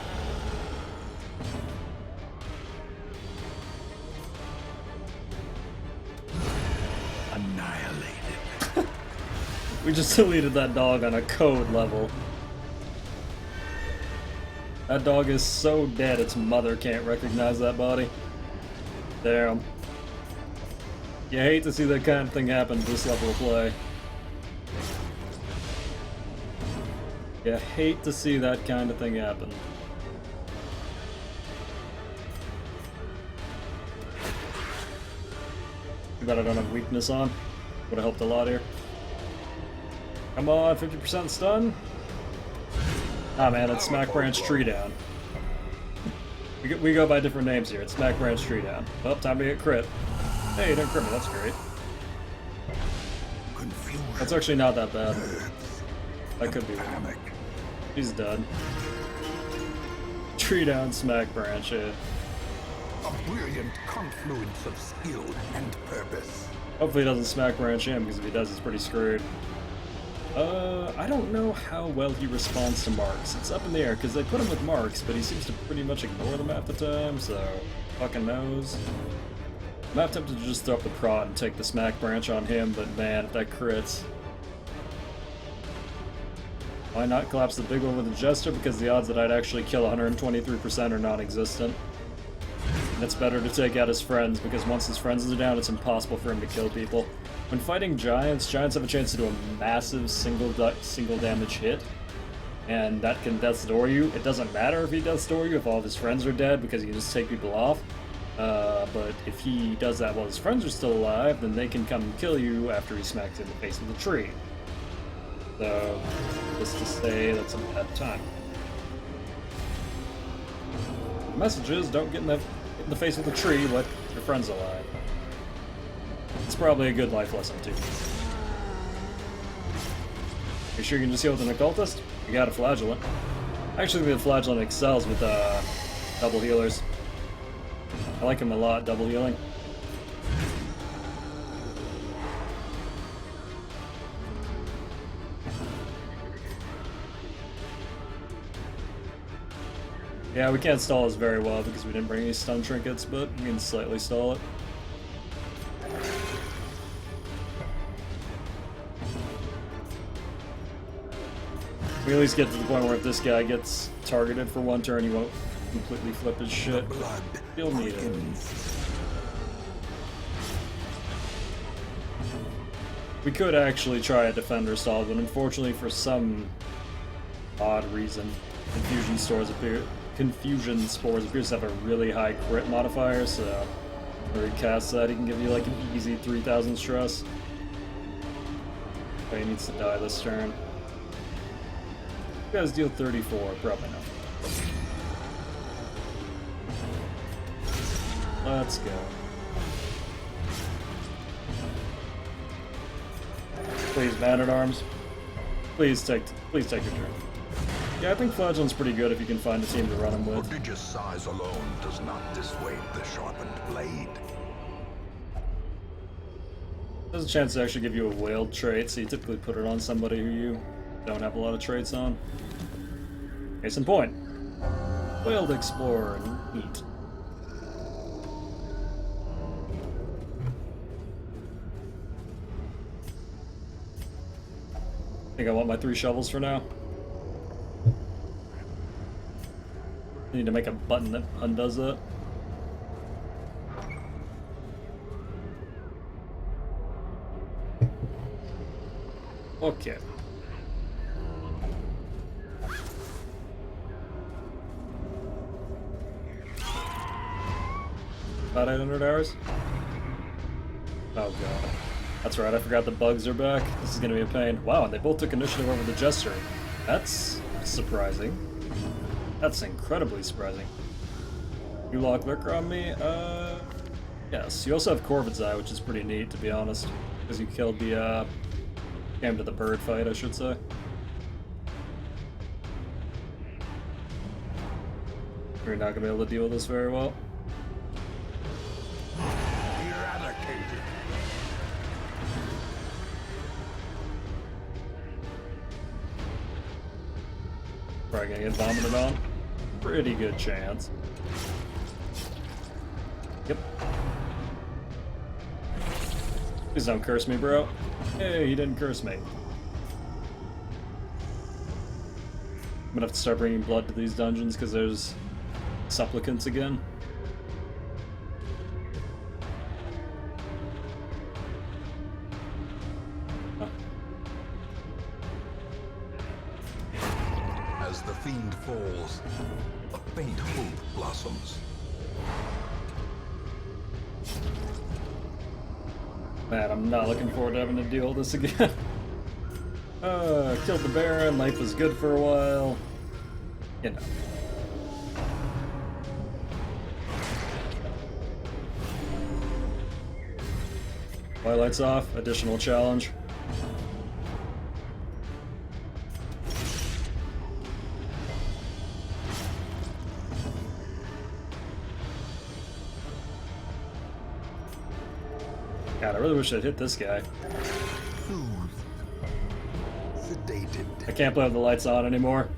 Annihilated. We just deleted that dog on a code level. That dog is so dead its mother can't recognize that body. Damn. You hate to see that kind of thing happen to this level of play. You hate to see that kind of thing happen. Too bad I don't have weakness on. Would have helped a lot here. Come on, 50% stun? Ah man, it's Smack Branch Tree Down. We go by different names here. It's Smack Branch Tree Down. Well, time to get crit. Hey, you didn't crit me, that's great. Confusion. That's actually not that bad. Nerves. That could be weak. Panic. He's dead. Tree Down, Smack Branch, yeah. A brilliant confluence of skill and purpose. Hopefully he doesn't Smack Branch him, because if he does, he's pretty screwed. I don't know how well he responds to marks. It's up in the air, because they put him with marks, but he seems to pretty much ignore them half the time, so fucking knows. I'm not tempted to just throw up the prod and take the Smack Branch on him, but man, if that crits... Why not collapse the big one with a Jester? Because the odds that I'd actually kill 123% are non-existent. And it's better to take out his friends, because once his friends are down, it's impossible for him to kill people. When fighting giants, giants have a chance to do a massive single damage hit, and that can death's door you. It doesn't matter if he death's door you if all of his friends are dead, because he can just take people off. But if he does that while his friends are still alive, then they can come and kill you after he smacks you in the face with a tree. So, just to say, that's a bad time. The message is, don't get in the face with a tree, let your friends alive. It's probably a good life lesson, too. You sure you can just heal with an occultist? You got a flagellant. I actually think the flagellant excels with double healers. I like him a lot, double healing. Yeah, we can't stall this very well because we didn't bring any stun trinkets, but we can slightly stall it. We at least get to the point where if this guy gets targeted for one turn, he won't completely flip his shit. Blood. He'll need it. We could actually try a defender stall, but unfortunately for some odd reason, Confusion Spores appears to have a really high crit modifier, so where he casts that, he can give you like an easy 3000 stress. Okay, he needs to die this turn. You guys deal 34, probably not. Let's go. Please, Man-at-Arms. Please take your turn. Yeah, I think Flagellant's pretty good if you can find a team to run him with. Prodigious size alone does not dissuade the sharpened blade. There's a chance to actually give you a whaled trait, so you typically put it on somebody who you don't have a lot of traits on. Case in point. Whaled Explorer, neat. I think I want my 3 shovels for now. I need to make a button that undoes that. Okay. About 800 hours? Oh god. That's right, I forgot the bugs are back. This is gonna be a pain. Wow, and they both took initiative over the Jester. That's surprising. That's incredibly surprising. You lock Liquor on me? Yes. You also have Corvid's Eye, which is pretty neat, to be honest. Because you killed the, came to the bird fight, I should say. You're not gonna be able to deal with this very well. Eradicated. Probably gonna get vomited on. Pretty good chance. Yep. Please don't curse me, bro. Hey, he didn't curse me. I'm gonna have to start bringing blood to these dungeons because there's supplicants again. As the fiend falls, a faint hope blossoms. Man, I'm not looking forward to having to deal with this again. Killed the Baron, life was good for a while. You know. Twilight's off, additional challenge. God, I really wish I'd hit this guy. Soothed. Sedated. I can't play with the lights on anymore.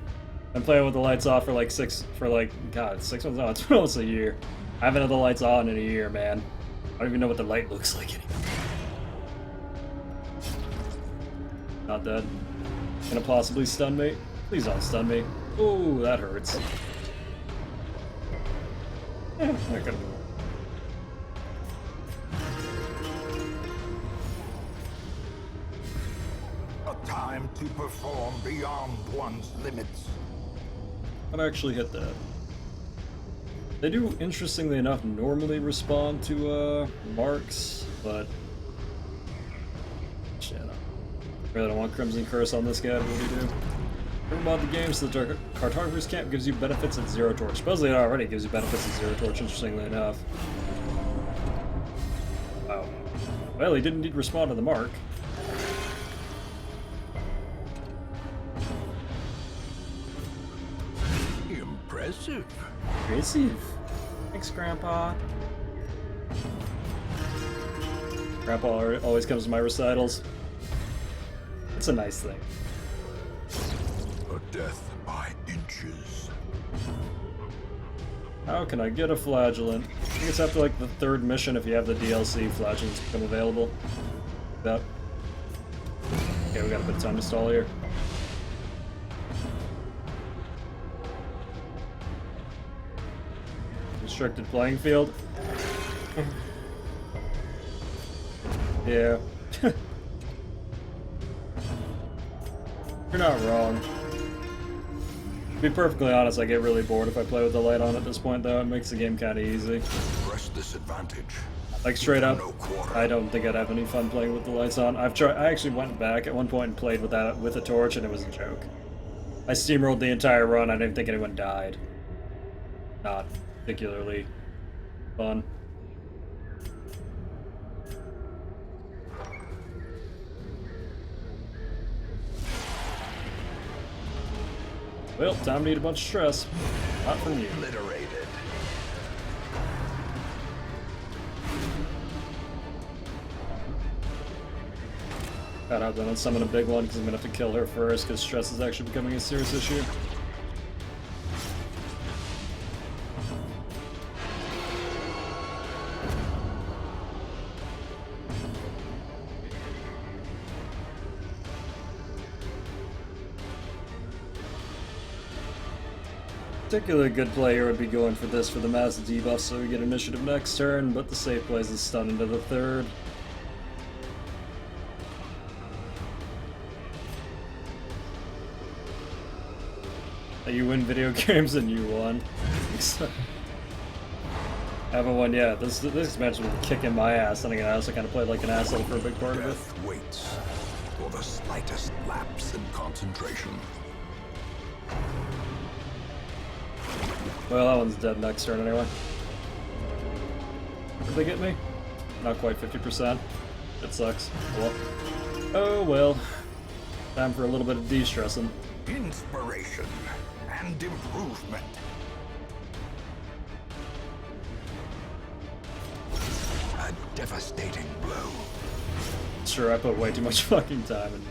I'm playing with the lights off for like 6 months. No, it's almost a year. I haven't had the lights on in a year, man. I don't even know what the light looks like anymore. Not dead. Gonna possibly stun me? Please don't stun me. Ooh, that hurts. That could have been. A time to perform beyond one's limits. I'd actually hit that. They do, interestingly enough, normally respond to marks, but shit, I really don't want Crimson Curse on this guy. What do you do? Never mod the game, so the Cartographer's Camp gives you benefits at 0 torch. Supposedly it already gives you benefits at 0 torch, interestingly enough. Wow. Well, he didn't need to respond to the mark. Impressive. Impressive. Thanks, Grandpa. Grandpa always comes to my recitals. It's a nice thing. A death by inches. How can I get a flagellant? I think it's after like the 3rd mission if you have the DLC flagellants become available. That. Okay, we got a bit of time to stall here. Restricted playing field. Yeah. You're not wrong. To be perfectly honest, I get really bored if I play with the light on at this point, though. It makes the game kind of easy. Press this advantage. Like, straight up, No quarter. I don't think I'd have any fun playing with the lights on. I actually went back at one point and played with that with a torch, and it was a joke. I steamrolled the entire run. I didn't think anyone died. Not particularly fun. Well, time to eat a bunch of stress. Not from you. Obliterated. God, I don't summon a big one because I'm gonna have to kill her first because stress is actually becoming a serious issue. Particularly good player would be going for this for the mass debuff so we get initiative next turn, but the safe plays is stun into the third. You win video games and you won. Haven't won yet. This match was kicking my ass, and again, I also kind of played like an asshole for a big part of it. Death waits for the slightest lapse in concentration. Well, that one's dead next turn anyway. Did they get me? Not quite 50%. It sucks. Well. Oh well. Time for a little bit of de-stressing. Inspiration and improvement. A devastating blow. Sure, I put way too much fucking time in.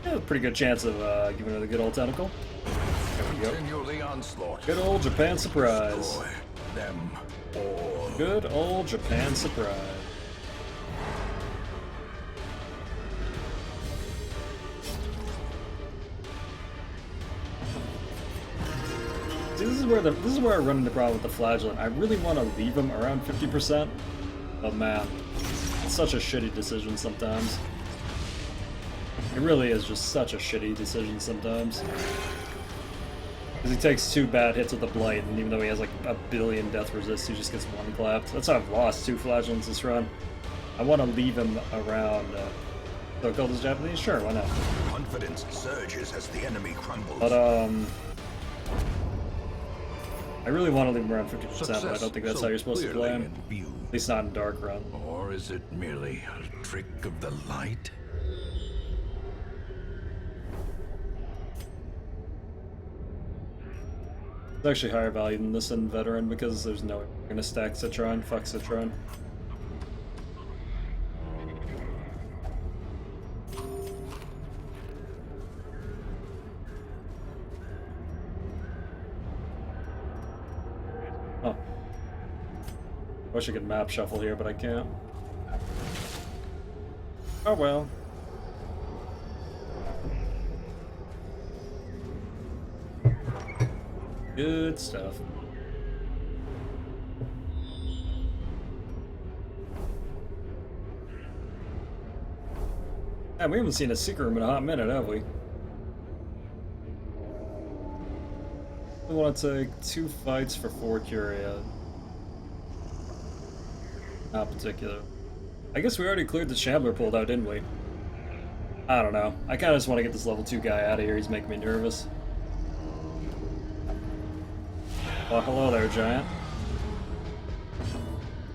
Yeah, a pretty good chance of giving it a good old tentacle. There we go. Continue the onslaught. Good old Japan surprise. Destroy them all. Good old Japan surprise. See, this is where I run into the problem with the flagellant. I really want to leave him around 50%, but man, it's such a shitty decision sometimes. It really is just such a shitty decision sometimes. Because he takes 2 bad hits with the Blight, and even though he has like a billion death resist, he just gets 1 clapped. That's how I've lost 2 flagellants this run. I want to leave him around. So called as Japanese? Sure, why not? Confidence surges as the enemy crumbles. But I really want to leave him around 50%, but I don't think that's how you're supposed to play him. At least not in Dark Run. Or is it merely a trick of the light? It's actually higher value than this in Veteran because there's no way we're gonna stack Citron. Fuck Citron. Oh. Wish I could map shuffle here, but I can't. Oh well. Good stuff. Yeah, we haven't seen a secret room in a hot minute, have we? We want to take 2 fights for 4 Curia. Not particular. I guess we already cleared the Shambler pulled out, didn't we? I don't know. I kind of just want to get this level 2 guy out of here. He's making me nervous. Well, hello there, Giant.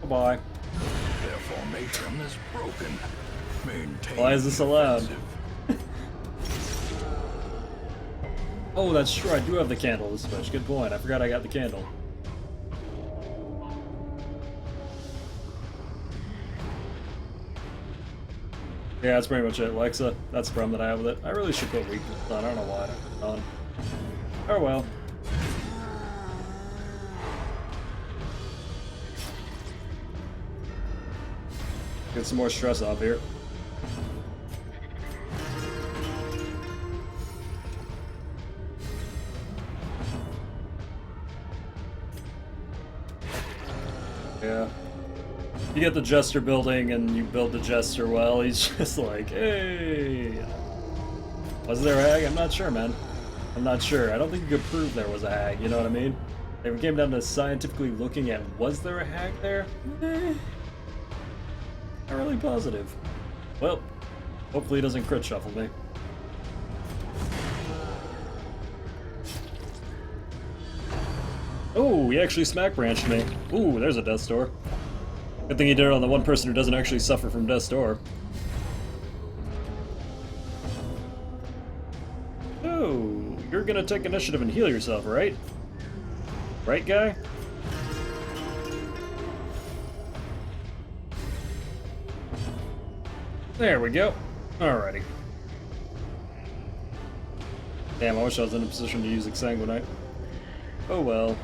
Bye-bye. Their formation is broken. Maintain Why is this allowed? Oh, that's true. I do have the candle this switch. Good point. I forgot I got the candle. Yeah, that's pretty much it, Lexa. That's the problem that I have with it. I really should put weakness on. I don't know why I haven't done. Oh well. Get some more stress off here. Yeah. You get the Jester building and you build the Jester well, he's just like, hey. Was there a hag? I'm not sure, man. I'm not sure. I don't think you could prove there was a hag, you know what I mean? If it came down to scientifically looking at was there a hag there? Not really positive. Well, hopefully he doesn't crit shuffle me. Oh, he actually smack branched me. Ooh, there's a Death's Door. Good thing he did it on the one person who doesn't actually suffer from Death's Door. You're gonna take initiative and heal yourself, right? Right, guy? There we go. Alrighty. Damn, I wish I was in a position to use Exsanguinite. Oh well.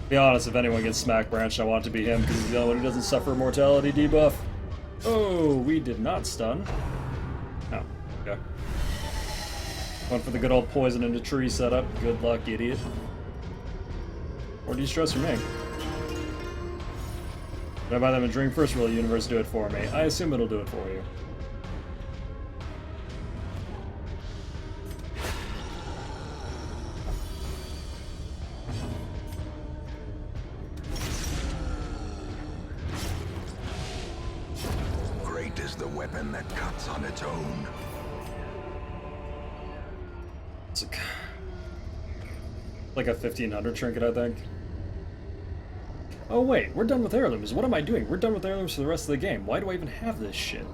Be honest, if anyone gets smack branched, I want it to be him because he's the only one who doesn't suffer mortality debuff. Oh, we did not stun. No. Okay. Went for the good old poison into tree setup. Good luck, idiot. Or de-stress for me. Did I buy them a drink first? Will the universe do it for me? I assume it'll do it for you. Great is the weapon that cuts on its own. It's like a 1500 trinket, I think. Oh wait, we're done with heirlooms. What am I doing? We're done with heirlooms for the rest of the game. Why do I even have this shit?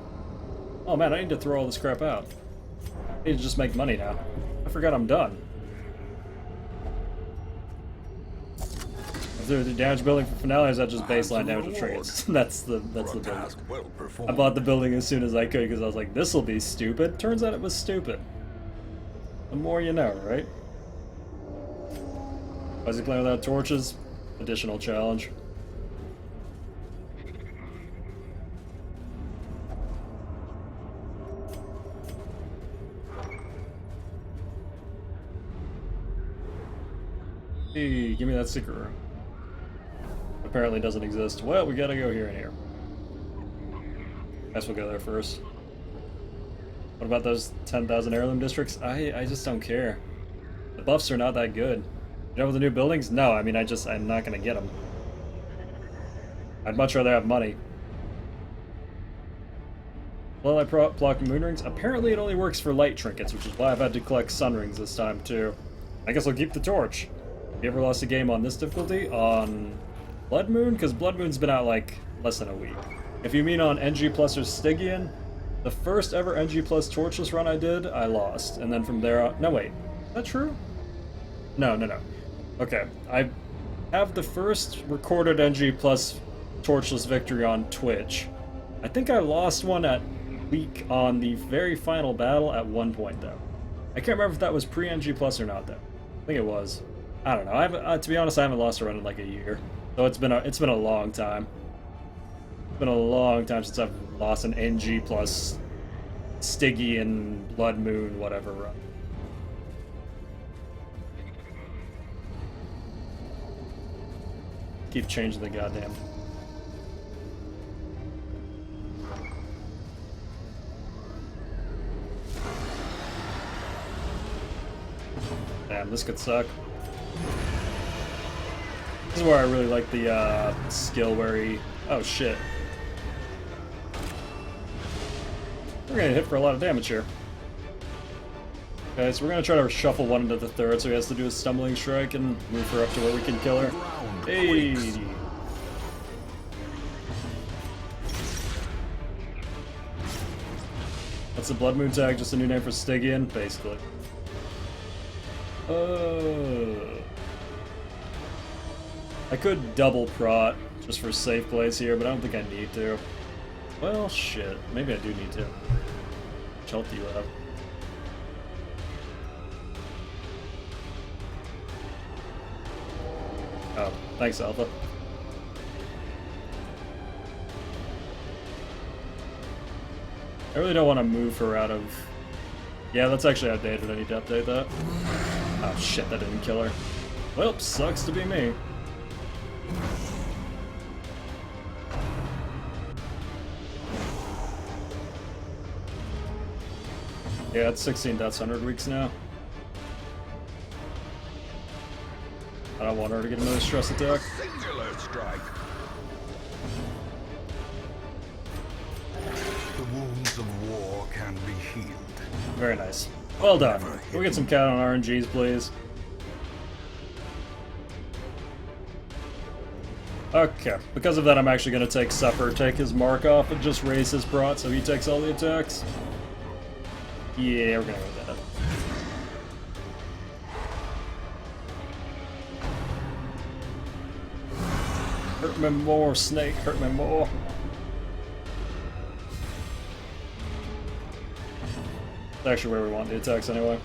Oh man, I need to throw all this crap out. I need to just make money now. I forgot I'm done. If there's a damage building for finale, or is that just baseline damage with trinkets? that's the building. Well I performed. bought the building as soon as I could because I was like, this'll be stupid. Turns out it was stupid. The more you know, right? Why is he playing without torches? Additional challenge. Hey, give me that secret room. Apparently doesn't exist. Well, we gotta go here and here. Guess we'll go there first. What about those 10,000 heirloom districts? I just don't care. The buffs are not that good. You know, with the new buildings? No, I mean, I'm not gonna get them. I'd much rather have money. Well, I plucked moon rings. Apparently it only works for light trinkets, which is why I've had to collect sun rings this time, too. I guess I'll keep the torch. Have you ever lost a game on this difficulty? On Bloodmoon? Because Bloodmoon's been out, like, less than a week. If you mean on NG Plus or Stygian, the first ever NG Plus Torchless run I did, I lost. And then from there on... No, wait. Is that true? No. Okay. I have the first recorded NG Plus Torchless victory on Twitch. I think I lost one at week on the very final battle at one point, though. I can't remember if that was pre-NG Plus or not, though. I think it was. I don't know. To be honest, I haven't lost a run in like a year. So it's been a long time. It's been a long time since I've lost an NG plus Stygian, Bloodmoon, whatever run. Keep changing the goddamn. Damn, this could suck. This is where I really like the skill where he... Oh shit. We're gonna hit for a lot of damage here. Okay, so we're gonna try to shuffle one into the third so he has to do a stumbling strike and move her up to where we can kill her. Hey! What's the Bloodmoon tag? Just a new name for Stygian? Basically. I could double prot just for safe plays here, but I don't think I need to. Well, shit. Maybe I do need to. Which health do you have? Oh, thanks, Alpha. I really don't want to move her out of... Yeah, that's actually outdated. I need to update that. Oh shit, that didn't kill her. Well, sucks to be me. Yeah, it's 16 deaths, 100 weeks now. I don't want her to get another stress attack. Singular strike. The wounds of war can be healed. Very nice. Well done. Can we get some count on RNGs, please? Okay, because of that I'm actually going to take Supper, take his mark off, and just raise his prot so he takes all the attacks. Yeah, we're going to go with that. Hurt me more, Snake, hurt me more. That's actually where we want the attacks anyway.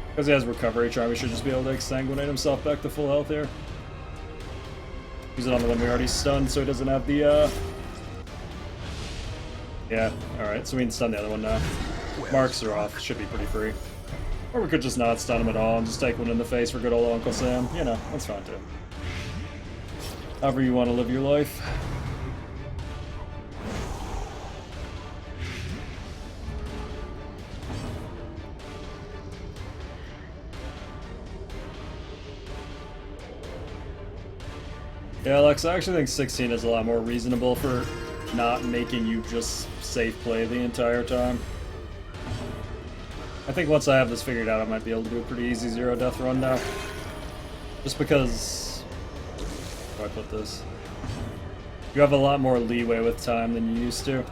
Because he has recovery charm, he should just be able to exsanguinate himself back to full health here. Use it on the one we already stunned so he doesn't have the, Yeah, alright, so we can stun the other one now. Marks are off, should be pretty free. Or we could just not stun him at all and just take one in the face for good old Uncle Sam. You know, that's fine too. However you want to live your life. Yeah, Alex, I actually think 16 is a lot more reasonable for not making you just safe play the entire time. I think once I have this figured out, I might be able to do a pretty easy zero death run now. Just because... How do I put this? You have a lot more leeway with time than you used to.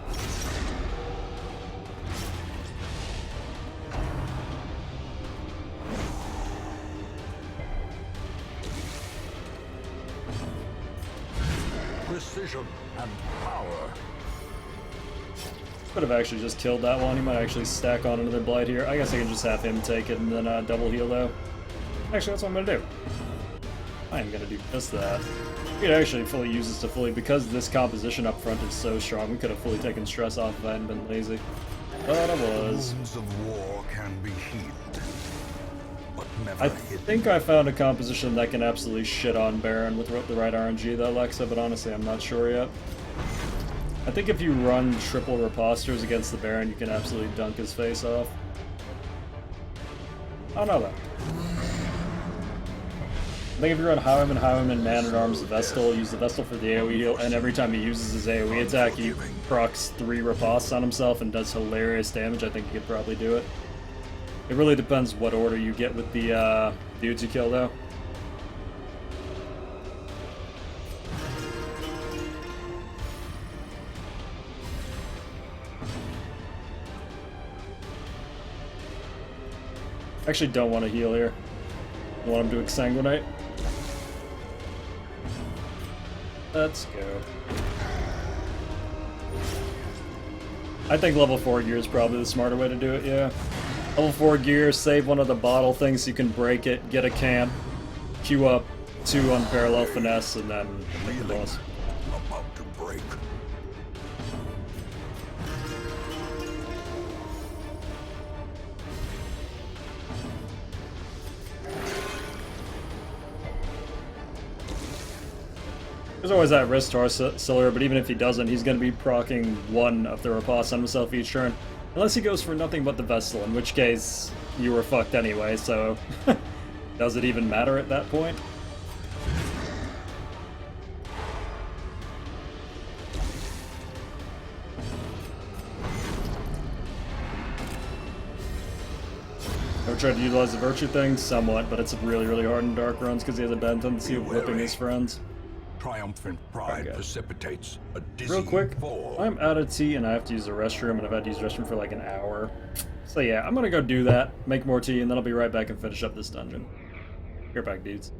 Precision and power. Could have actually just killed that one. He might actually stack on another Blight here. I guess I can just have him take it and then double heal though. Actually, that's what I'm gonna do. I am gonna do just that. We could actually fully use this to fully, because this composition up front is so strong, we could have fully taken stress off if I hadn't been lazy. But I was. Wounds of war can be healed, but never I hidden. think I found a composition that can absolutely shit on Baron with the right RNG though, Alexa, but honestly I'm not sure yet. I think if you run triple Reposters against the Baron, you can absolutely dunk his face off. I don't know that. I think if you run Highwayman, and Man-at-Arms Vestal, use the Vestal for the AoE heal, and every time he uses his AoE attack, he procs 3 Ripostes on himself and does hilarious damage, I think you could probably do it. It really depends what order you get with the dudes you kill, though. I actually don't want to heal here. I want him to exsanguinate. Let's go. I think level 4 gear is probably the smarter way to do it, yeah. Level 4 gear, save one of the bottle things so you can break it, get a camp, queue up 2 unparalleled finesse, and then take the boss. About to break. There's always that risk to Arcillary, but even if he doesn't, he's going to be proccing 1 of the riposte on himself each turn. Unless he goes for nothing but the Vestal, in which case you were fucked anyway, so does it even matter at that point? Ever tried to utilize the Virtue thing? Somewhat, but it's really, really hard in Dark runs because he has a bad tendency of whipping his friends. Triumphant pride Okay. precipitates a dizzy Real quick, fall. I'm out of tea and I have to use the restroom, and I've had to use the restroom for like an hour. So yeah, I'm gonna go do that, make more tea, and then I'll be right back and finish up this dungeon. Here back, dudes.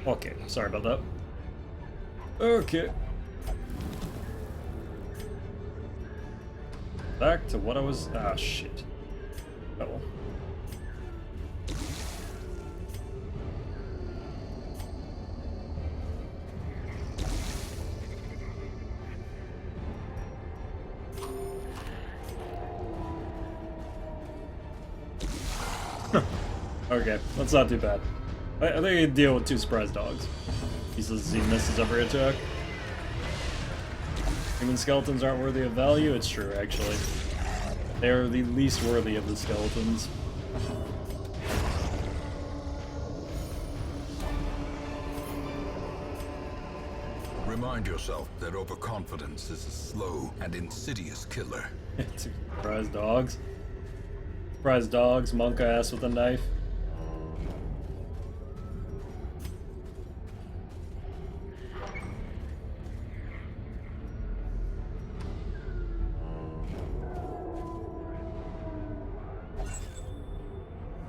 Okay, sorry about that. Okay. Back to what I was. Ah, shit. Oh. Okay, that's not too bad. I think I can deal with 2 surprise dogs. He says he misses every attack. Human skeletons aren't worthy of value. It's true, actually. They are the least worthy of the skeletons. Remind yourself that overconfidence is a slow and insidious killer. Surprise dogs. Surprise dogs, monk ass with a knife.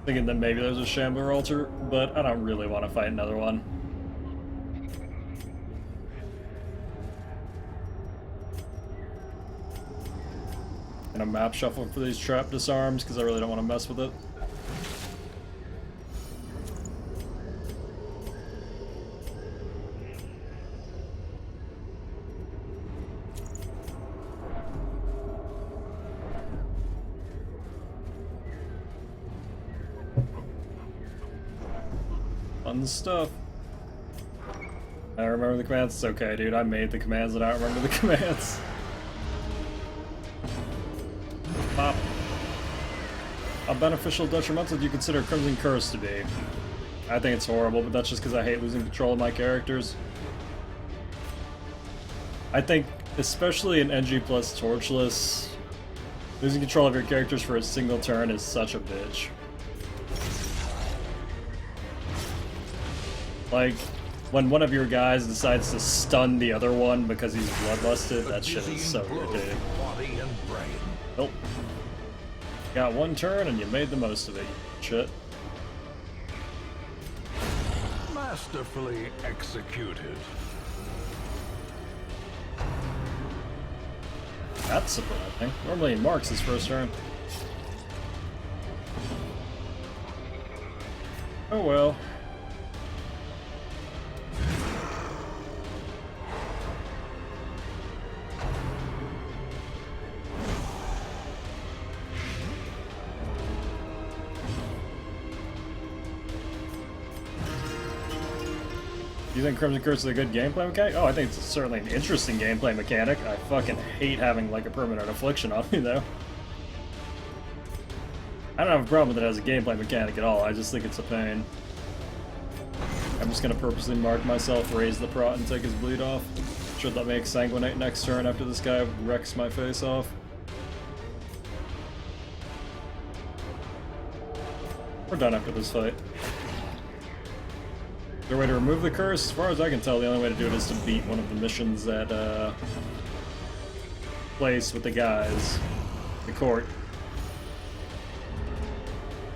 Thinking that maybe there's a Shambler altar, but I don't really want to fight another one. Gonna map shuffle for these trap disarms because I really don't want to mess with it. Fun stuff. I don't remember the commands. It's okay, dude. I made the commands and I don't remember the commands. Pop. How beneficial detrimental do you consider Crimson Curse to be? I think it's horrible, but that's just because I hate losing control of my characters. I think, especially in NG plus Torchless, losing control of your characters for a single turn is such a bitch. Like, when one of your guys decides to stun the other one because he's bloodlusted, that shit is so irritating. Nope. Got 1 turn and you made the most of it, you shit. Masterfully executed. That's surprising. Normally he marks his first turn. Oh well. Do you think Crimson Curse is a good gameplay mechanic? Oh, I think it's certainly an interesting gameplay mechanic. I fucking hate having like a permanent affliction on me though. I don't have a problem with it as a gameplay mechanic at all. I just think it's a pain. I'm just gonna purposely mark myself, raise the prot, and take his bleed off. Should let me exsanguinate next turn after this guy wrecks my face off. We're done after this fight. Is there a way to remove the curse? As far as I can tell, the only way to do it is to beat one of the missions at place with the guys. The court.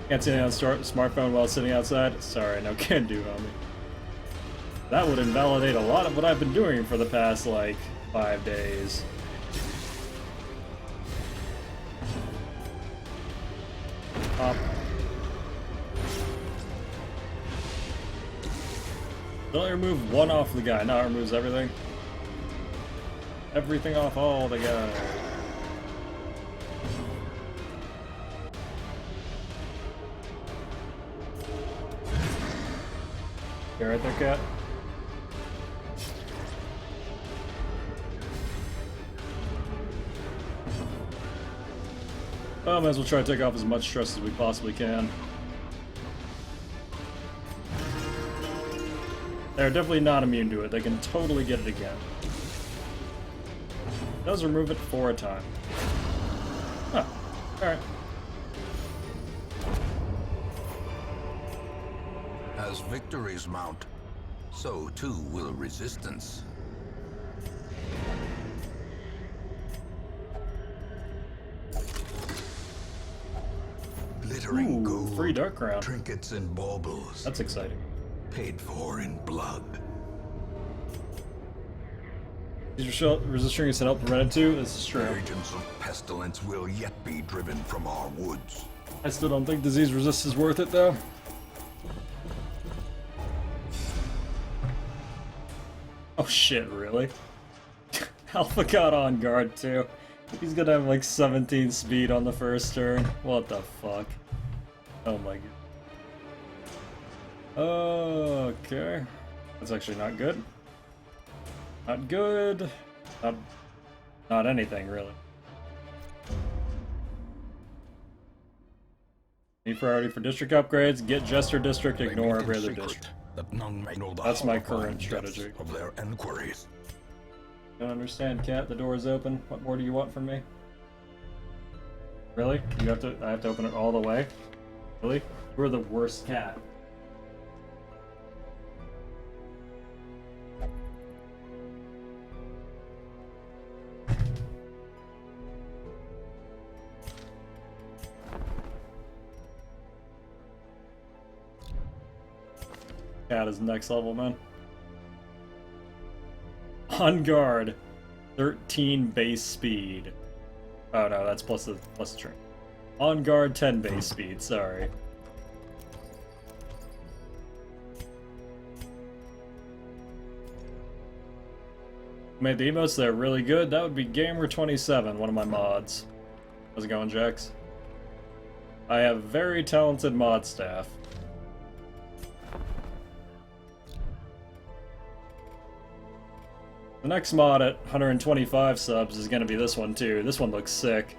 Can't see anything on smartphone while sitting outside? Sorry, no can do, homie. That would invalidate a lot of what I've been doing for the past, like, 5 days. Pop. It only remove 1 off the guy, now it removes everything. Everything off all the guys. You right there, cat? Well, might as well try to take off as much stress as we possibly can. They're definitely not immune to it. They can totally get it again. It does remove it 4 a time. Huh. Alright. As victories mount, so too will resistance. Glittering Ooh, gold, free dark crown. trinkets and baubles. That's exciting. paid for in blood. These resisting is help prevented too. This is true. Agents of pestilence will yet be driven from our woods. I still don't think disease resist is worth it though. Oh shit, really? Alpha got on guard too. He's gonna have like 17 speed on the first turn. What the fuck? Oh my god. Okay. That's actually not good. Not good. Not anything, really. Need priority for district upgrades, get Jester District, ignore every other district. That none may know the That's my horrifying current strategy. depths of their enquiries. Don't understand, cat. The door is open. What more do you want from me? Really? I have to open it all the way? Really? You're the worst cat. Cat is next level, man. On guard, 13 base speed. Oh no, that's plus the train. On guard, 10 base speed. Sorry. Made the emotes there really good. That would be Gamer27, one of my mods. How's it going, Jax? I have very talented mod staff. The next mod at 125 subs is going to be this one too. This one looks sick.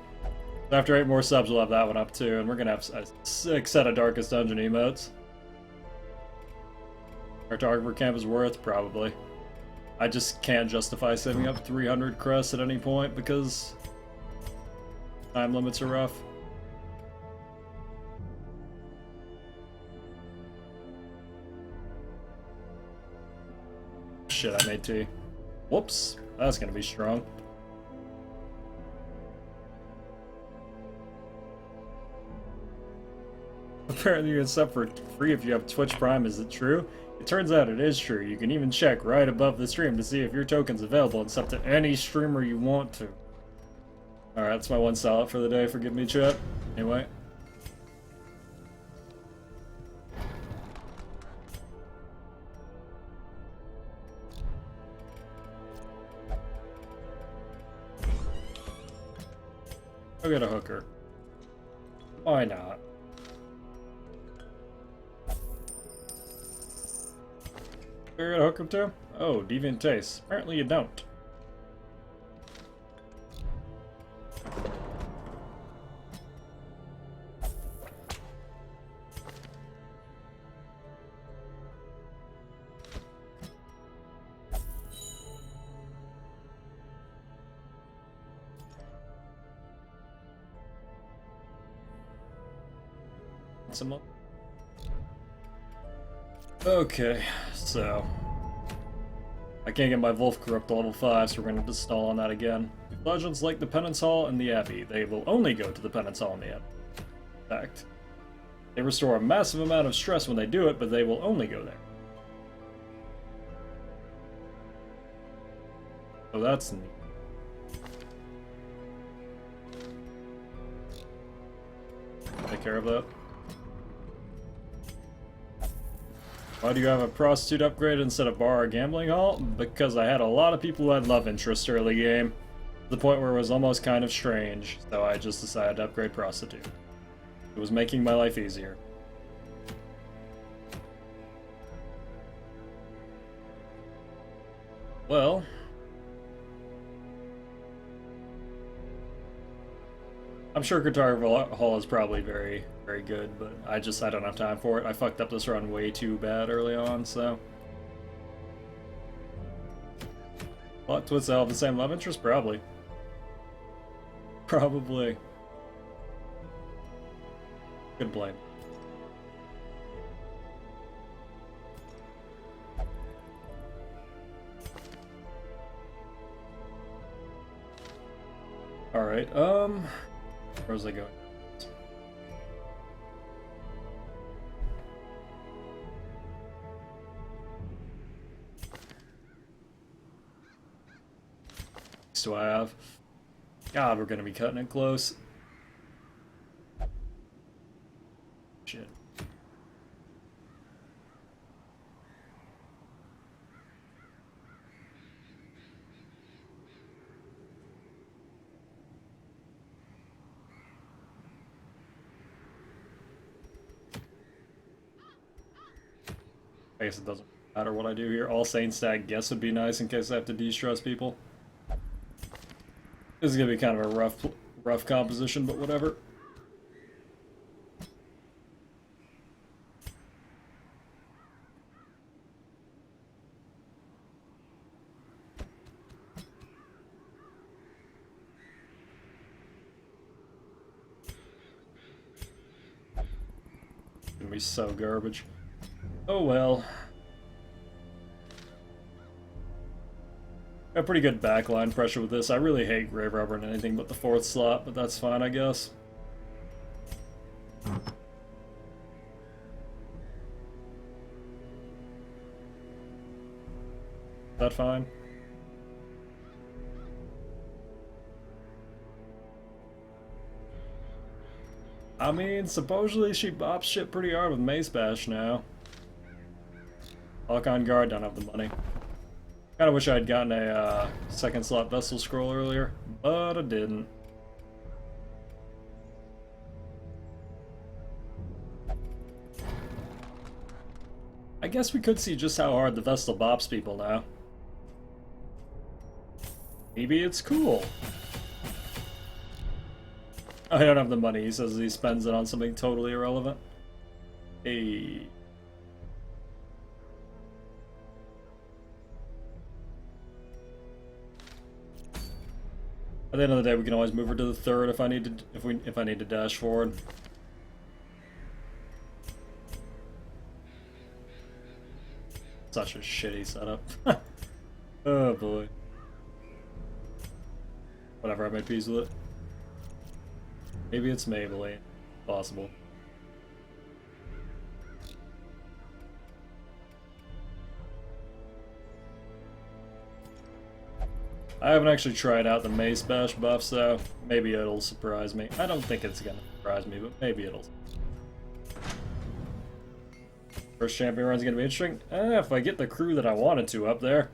After 8 more subs, we'll have that one up too, and we're going to have a sick set of Darkest Dungeon emotes. Cartographer camp is worth, probably. I just can't justify saving up 300 crests at any point because time limits are rough. Shit, I made tea. Whoops, that's gonna be strong. Apparently you can sub for free if you have Twitch Prime, is it true? It turns out it is true. You can even check right above the stream to see if your token's available and sub to any streamer you want to. Alright, that's my one salad for the day, forgive me chat. Anyway. I'll get a hooker. Why not? You got a hooker too? Oh, deviant taste. Apparently you don't. Okay, so I can't get my Wolf Corrupt to level 5, so we're going to install on that again. Legends like the Penance Hall and the Abbey. They will only go to the Penance Hall and the Abbey. In fact, they restore a massive amount of stress when they do it, but they will only go there. So that's neat. Take care of that. Why do you have a prostitute upgrade instead of bar or gambling hall? Because I had a lot of people who had love interest early game, to the point where it was almost kind of strange, so I just decided to upgrade prostitute. It was making my life easier. Well, I'm sure Courtyard Hall is probably very, very good, but I don't have time for it. I fucked up this run way too bad early on, so. Plot twists all have the same love interest? Probably. Probably. Good blame. Alright, where was I going? do I have? God, we're gonna be cutting it close. Shit. I guess it doesn't matter what I do here. All Saints stack guess would be nice in case I have to de-stress people. This is gonna be kind of a rough composition, but whatever. It's gonna be so garbage. Oh well. Got pretty good backline pressure with this. I really hate Grave Robber in anything but the 4th slot, but that's fine, I guess. Is that fine? I mean, supposedly she bops shit pretty hard with Mace Bash now. Lock on guard, don't have the money. Kinda wish I had gotten a 2nd slot Vessel Scroll earlier, but I didn't. I guess we could see just how hard the Vestal bops people now. Maybe it's cool. I don't have the money, he says he spends it on something totally irrelevant. Hey. At the end of the day, we can always move her to the 3rd if I need to if I need to dash forward. Such a shitty setup. Oh boy. Whatever, I made peace with it. Maybe it's Maybelline. Possible. I haven't actually tried out the Mace Bash buffs though. Maybe it'll surprise me. I don't think it's gonna surprise me, but maybe it'll. First champion run's gonna be interesting. If I get the crew that I wanted to up there.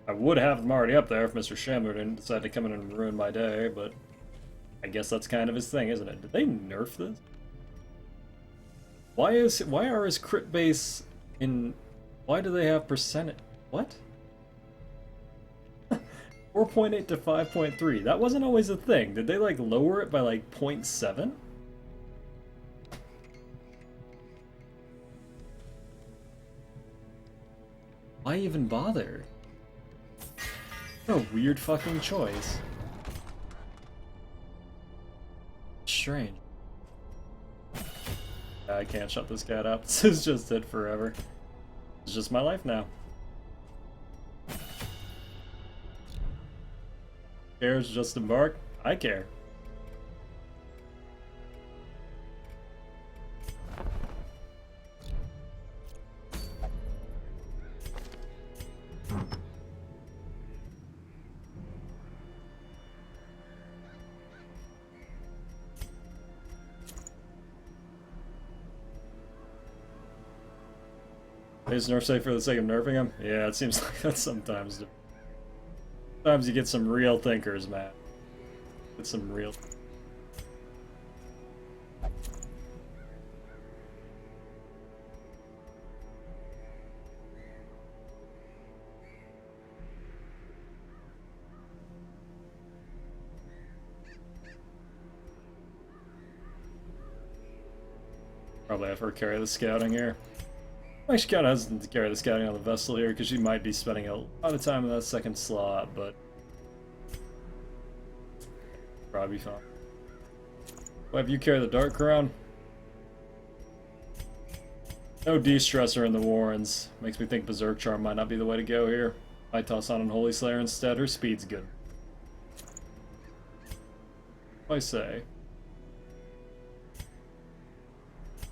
I would have them already up there if Mr. Shamu didn't decide to come in and ruin my day, but I guess that's kind of his thing, isn't it? Did they nerf this? Why are his crit base in... Why do they have percentage? What? 4.8 to 5.3. That wasn't always a thing. Did they like lower it by like 0.7? Why even bother? What a weird fucking choice. Strange. I can't shut this cat up. This is just it forever. It's just my life now. Cares just embark? I care. Is nerf safe for the sake of nerfing him? Yeah, it seems like that sometimes. Sometimes you get some real thinkers, man. Get some real... Probably have her carry the scouting here. Actually, kind of hesitant to carry the scouting on the vessel here because she might be spending a lot of time in that 2nd slot, but probably fine. Well, have you carry the Dark Crown? No de-stressor in the Warrens. Makes me think Berserk Charm might not be the way to go here. Might toss on Unholy Slayer instead. Her speed's good. I say.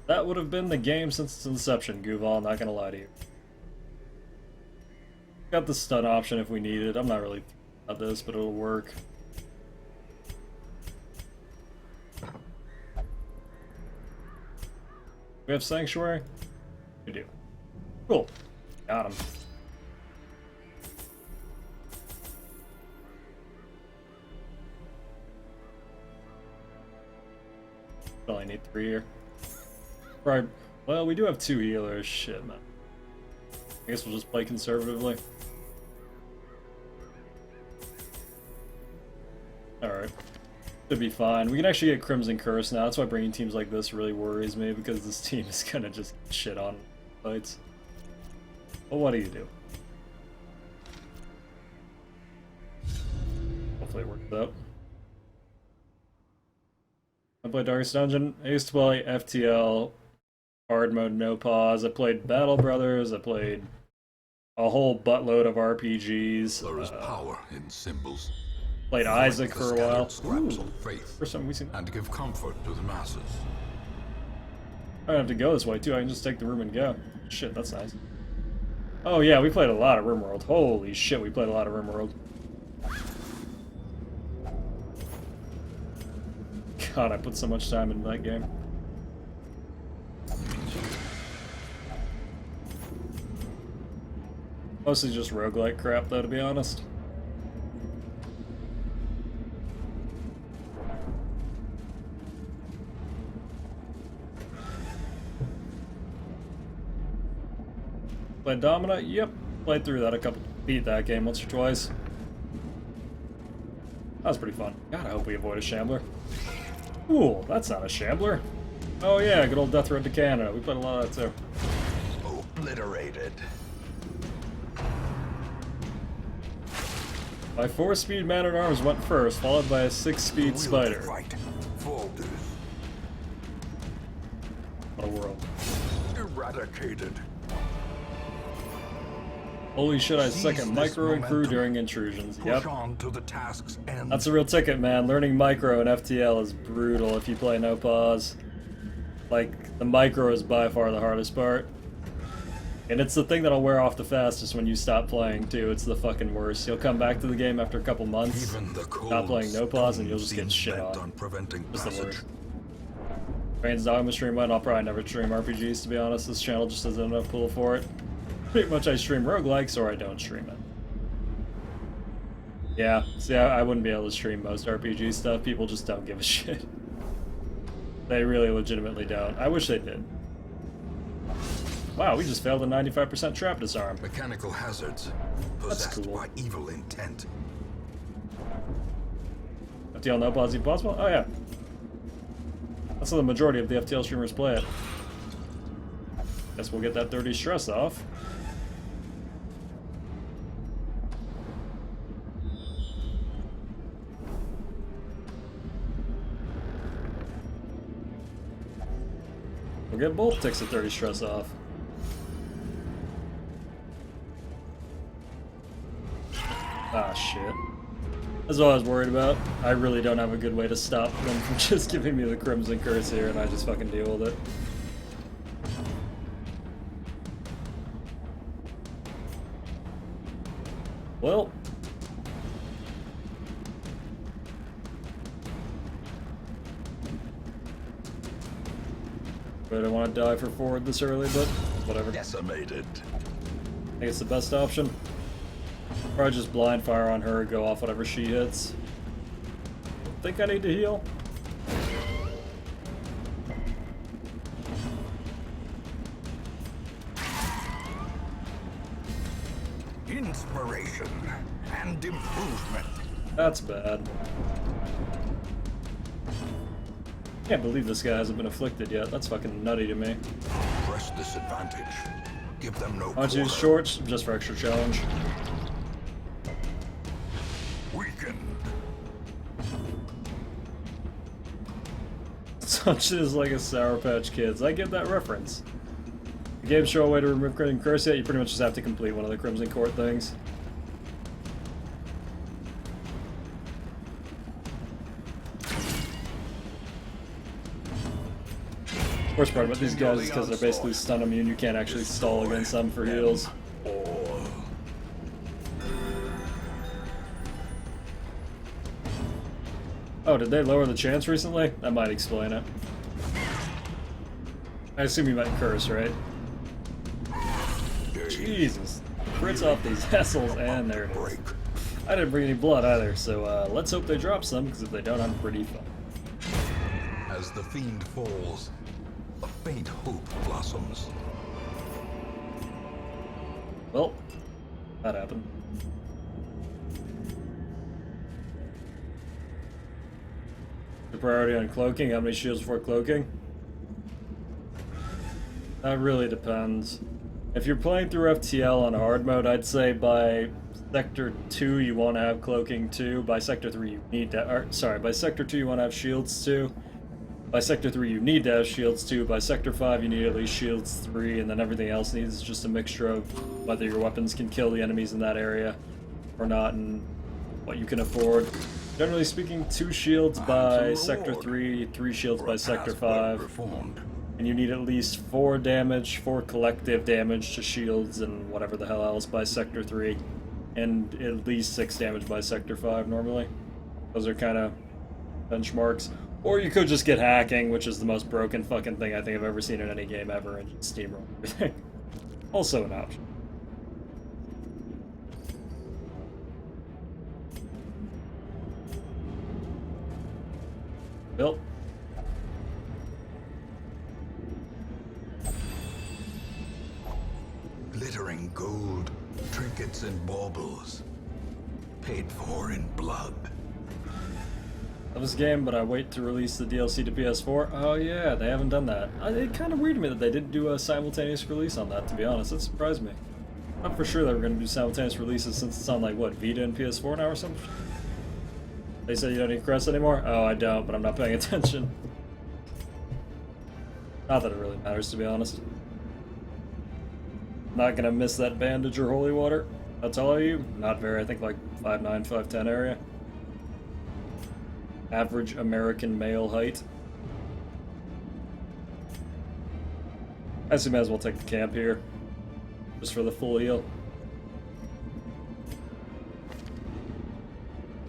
That would have been the game since its inception, Guval, not gonna lie to you. Got the stun option if we need it. I'm not really Not this, but it'll work. We have Sanctuary? We do. Cool. Got him. Only need 3 here. Right. Well, we do have 2 healers. Shit, man. I guess we'll just play conservatively. Alright. Should be fine. We can actually get Crimson Curse now. That's why bringing teams like this really worries me, because this team is gonna just shit on fights. But what do you do? Hopefully it works out. I played Darkest Dungeon. I used to play FTL, hard mode, no pause. I played Battle Brothers. I played a whole buttload of RPGs. There is power in symbols. Played Isaac for a while. Scraps of faith, First time we seen. and give comfort to the masses. I don't have to go this way too. I can just take the room and go. Shit, that's nice. Oh yeah, we played a lot of RimWorld. Holy shit, we played a lot of RimWorld. God, I put so much time into that game. Mostly just roguelike crap, though, to be honest. Played Domina? Yep. Played through that beat that game once or twice. That was pretty fun. God, I hope we avoid a Shambler. Cool, that's not a Shambler. Oh yeah, good old Death Road to Canada. We played a lot of that too. Obliterated. My 4-speed man-at-arms went first, followed by a 6-speed spider. Right. Folders. What a world. Eradicated. Holy shit, I suck at Seize micro this and crew momentum. during intrusions. Push Yep. on to the task's end. That's a real ticket, man. Learning micro in FTL is brutal if you play no pause. Like, the micro is by far the hardest part. And it's the thing that'll wear off the fastest when you stop playing, too. It's the fucking worst. You'll come back to the game after a couple months, Even the stop playing no pause, and you'll just get seems shit bent on. preventing Just the passage. worst. Rain's Dogma stream one. I'll probably never stream RPGs, to be honest. This channel just doesn't have enough pull for it. Pretty much I stream roguelikes or I don't stream it. Yeah, see, I wouldn't be able to stream most RPG stuff. People just don't give a shit. They really legitimately don't. I wish they did. Wow, we just failed a 95% trap disarm. Mechanical hazards That's possessed cool. by evil intent. FTL no pause impossible? Oh yeah. That's how the majority of the FTL streamers play it. Guess we'll get that dirty stress off. We'll get both ticks of 30 stress off. Ah, shit. That's what I was worried about. I really don't have a good way to stop them from just giving me the Crimson Curse here, and I just fucking deal with it. Well. But I don't want to die for forward this early, but whatever. Decimated. I think it's the best option. Probably just blind fire on her, go off whatever she hits. Think I need to heal? Inspiration and improvement. That's bad. Can't believe this guy hasn't been afflicted yet. That's fucking nutty to me. Press this advantage. Give them no I want to use quarter. shorts just for extra challenge. Weakened. Such is like a Sour Patch Kids. I get that reference. The games show a way to remove Crimson Curse yet, you pretty much just have to complete one of the Crimson Court things. Worst part about these guys is because they're basically stun immune, you can't actually stall against them for heals. Oh, did they lower the chance recently? That might explain it. I assume you meant curse, right? Jesus. Crits off these vessels, and there it is. I didn't bring any blood either, so let's hope they drop some, because if they don't, I'm pretty fucked. As the fiend falls, a faint hope blossoms. Well, that happened. The priority on cloaking, how many shields for cloaking? That really depends. If you're playing through FTL on hard mode, I'd say by Sector 2 you want to have cloaking 2. By Sector 3 you need to... by Sector 2 you want to have shields 2. By Sector 3 you need to have shields 2. By Sector 5 you need at least shields 3, and then everything else needs just a mixture of whether your weapons can kill the enemies in that area or not, and what you can afford. Generally speaking, 2 shields by Sector 3, 3 shields by Sector 5. And you need at least 4 damage, 4 collective damage to shields and whatever the hell else by Sector 3. And at least 6 damage by Sector 5 normally. Those are kind of benchmarks. Or you could just get hacking, which is the most broken fucking thing I think I've ever seen in any game ever, and just steamroll everything. Also an option. Built. Glittering gold, trinkets and baubles, paid for in blood. Love this game, but I wait to release the DLC to PS4. Oh yeah, they haven't done that. It kind of weirded me that they didn't do a simultaneous release on that, to be honest. It surprised me. I'm for sure they were going to do simultaneous releases since it's on, like, what, Vita and PS4 now or something? They said you don't need Crest anymore? Oh, I don't, but I'm not paying attention. Not that it really matters, to be honest. Not gonna miss that bandage or holy water. How tall are you? Not very, I think like 5'9", 5'10" area. Average American male height. I assume I might as well take the camp here. Just for the full heal.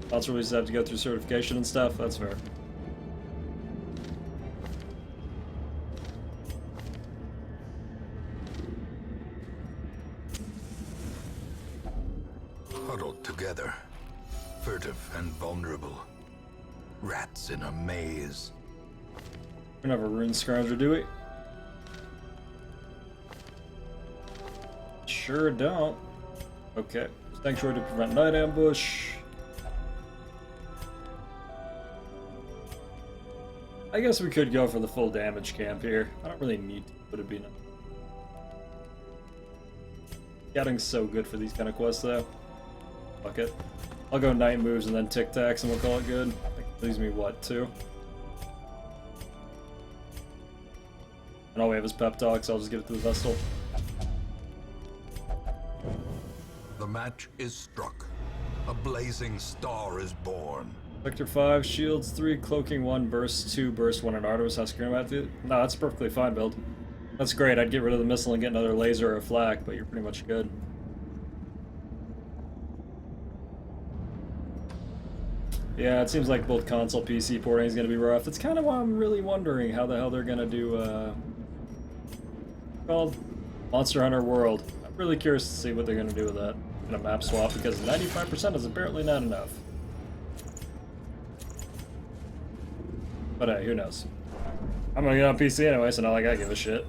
Monster releases have to go through certification and stuff, that's fair. Huddled together, furtive and vulnerable. Rats in a maze. We don't have a rune scrounger, do we? Sure don't. Okay. Sanctuary to prevent night ambush. I guess we could go for the full damage camp here. I don't really need to, but it'd be nice. Scouting's so good for these kind of quests, though. Fuck it. I'll go night moves and then tic tacs and we'll call it good. That leaves me, what, 2? And all we have is pep talk, so I'll just give it to the Vestal. The match is struck. A blazing star is born. Vector 5, shields 3, cloaking 1, burst 2, burst 1, and Artemis has scream at you. No, that's a perfectly fine build. That's great, I'd get rid of the missile and get another laser or a flak, but you're pretty much good. Yeah, it seems like both console PC porting is going to be rough. That's kind of why I'm really wondering how the hell they're going to do, called Monster Hunter World. I'm really curious to see what they're going to do with that in a map swap, because 95% is apparently not enough. But hey, who knows? I'm gonna get on PC anyway, so not like I give a shit.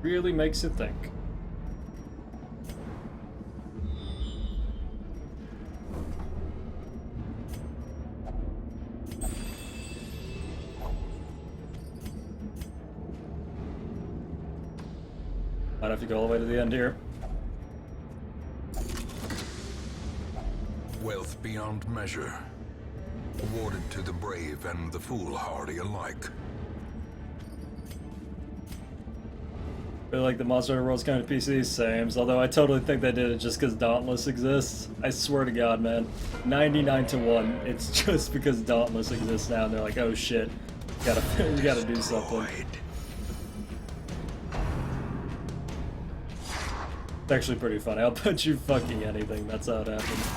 Really makes you think. Might have to go all the way to the end here. Wealth beyond measure, awarded to the brave and the foolhardy alike. I feel like the Monster Hunter World's kind of PC, same. Although I totally think they did it just because Dauntless exists. I swear to God, man. 99 to 1. It's just because Dauntless exists now, and they're like, oh shit, we gotta do something. It's actually pretty funny. I'll bet you fucking anything that's how it happens.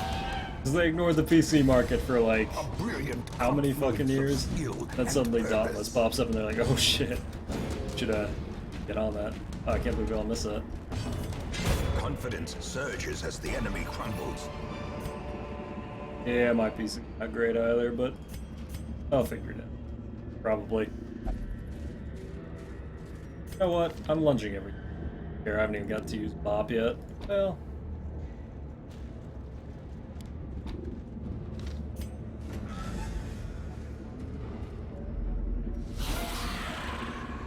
Because they ignored the PC market for like, how many fucking years? Then suddenly Dauntless pops up and they're like, oh shit. Should get on that. Oh, I can't believe we all missed that. Confidence surges as the enemy crumbles. Yeah, my PC not great either, but I'll figure it out. Probably. You know what? I'm lunging every here. I haven't even got to use Bop yet. Well.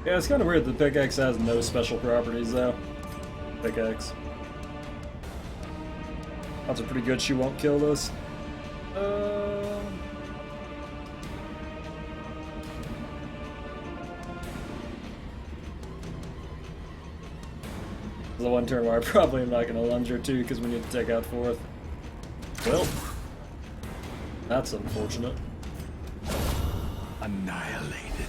Yeah, it's kind of weird that the pickaxe has no special properties though. Pickaxe. Odds are pretty good she won't kill this. The one turn where I probably am not going to lunge her too because we need to take out 4th. Well, that's unfortunate. Annihilated.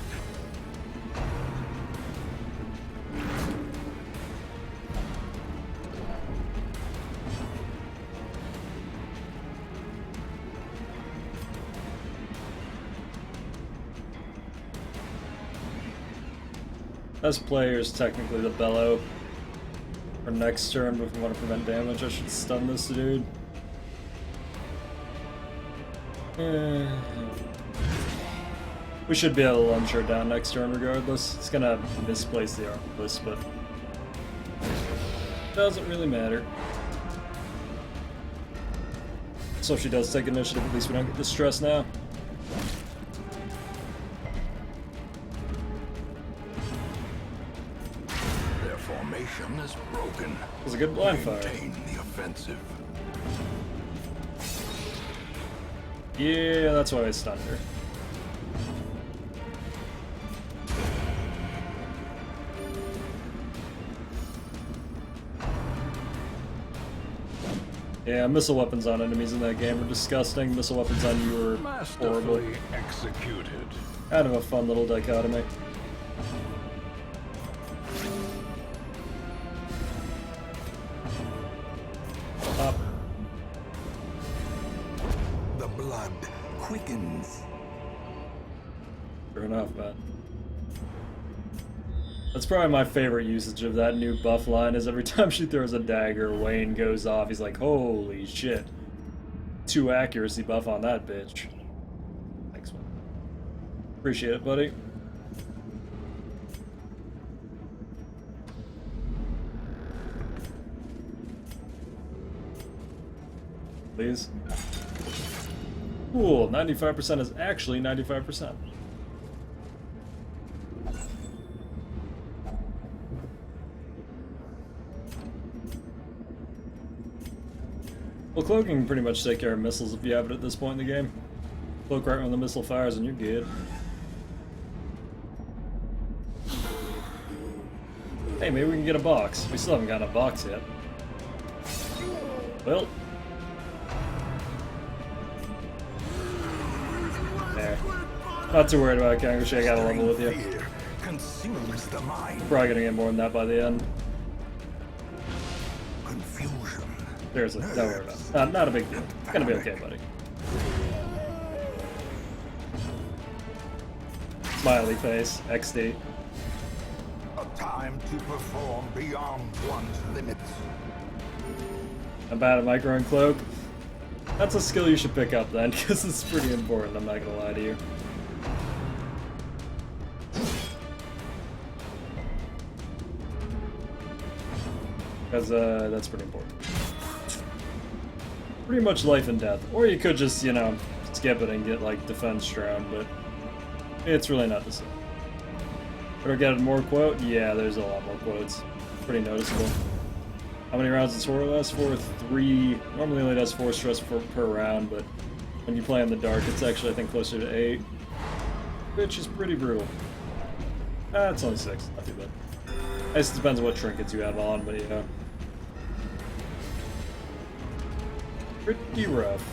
Best player is technically the Bellow. For next turn, but if we want to prevent damage, I should stun this dude. We should be able to lunge her down next turn regardless. It's gonna misplace the Armless, but doesn't really matter. So if she does take initiative, at least we don't get distressed now. Is broken. It was a good blind fire. Maintain the offensive. Yeah, that's why I stunned her. Yeah, missile weapons on enemies in that game are disgusting. Missile weapons on you are horrible. Masterfully executed. Kind of a fun little dichotomy. The blood quickens. Sure enough, man. That's probably my favorite usage of that new buff line, is every time she throws a dagger, Wayne goes off. He's like, holy shit. 2 accuracy buff on that bitch. Thanks, man. Appreciate it, buddy. Please. Cool, 95% is actually 95%. Well, cloaking can pretty much take care of missiles if you have it at this point in the game. Cloak right when the missile fires and you're good. Hey, maybe we can get a box. We still haven't gotten a box yet. Well. There. Not too worried about it, Kangoshi. I got a level with you. Consumes the mind. Probably gonna get more than that by the end. Confusion. Seriously, don't worry about it. Not a big deal. It's gonna be okay, buddy. Smiley face, XD. A time to perform beyond one's limits. I'm bad at micro and cloak. That's a skill you should pick up then, because it's pretty important, I'm not gonna lie to you. Because, that's pretty important. Pretty much life and death. Or you could just, you know, skip it and get, like, defense drone, but it's really not the same. Ever get more quote? Yeah, there's a lot more quotes. Pretty noticeable. How many rounds does 4 last for? 3. Normally only does 4 stress per round, but when you play in the dark, it's actually, I think, closer to 8. Which is pretty brutal. It's only 6. Not too bad. I guess it depends on what trinkets you have on, but yeah. Pretty rough.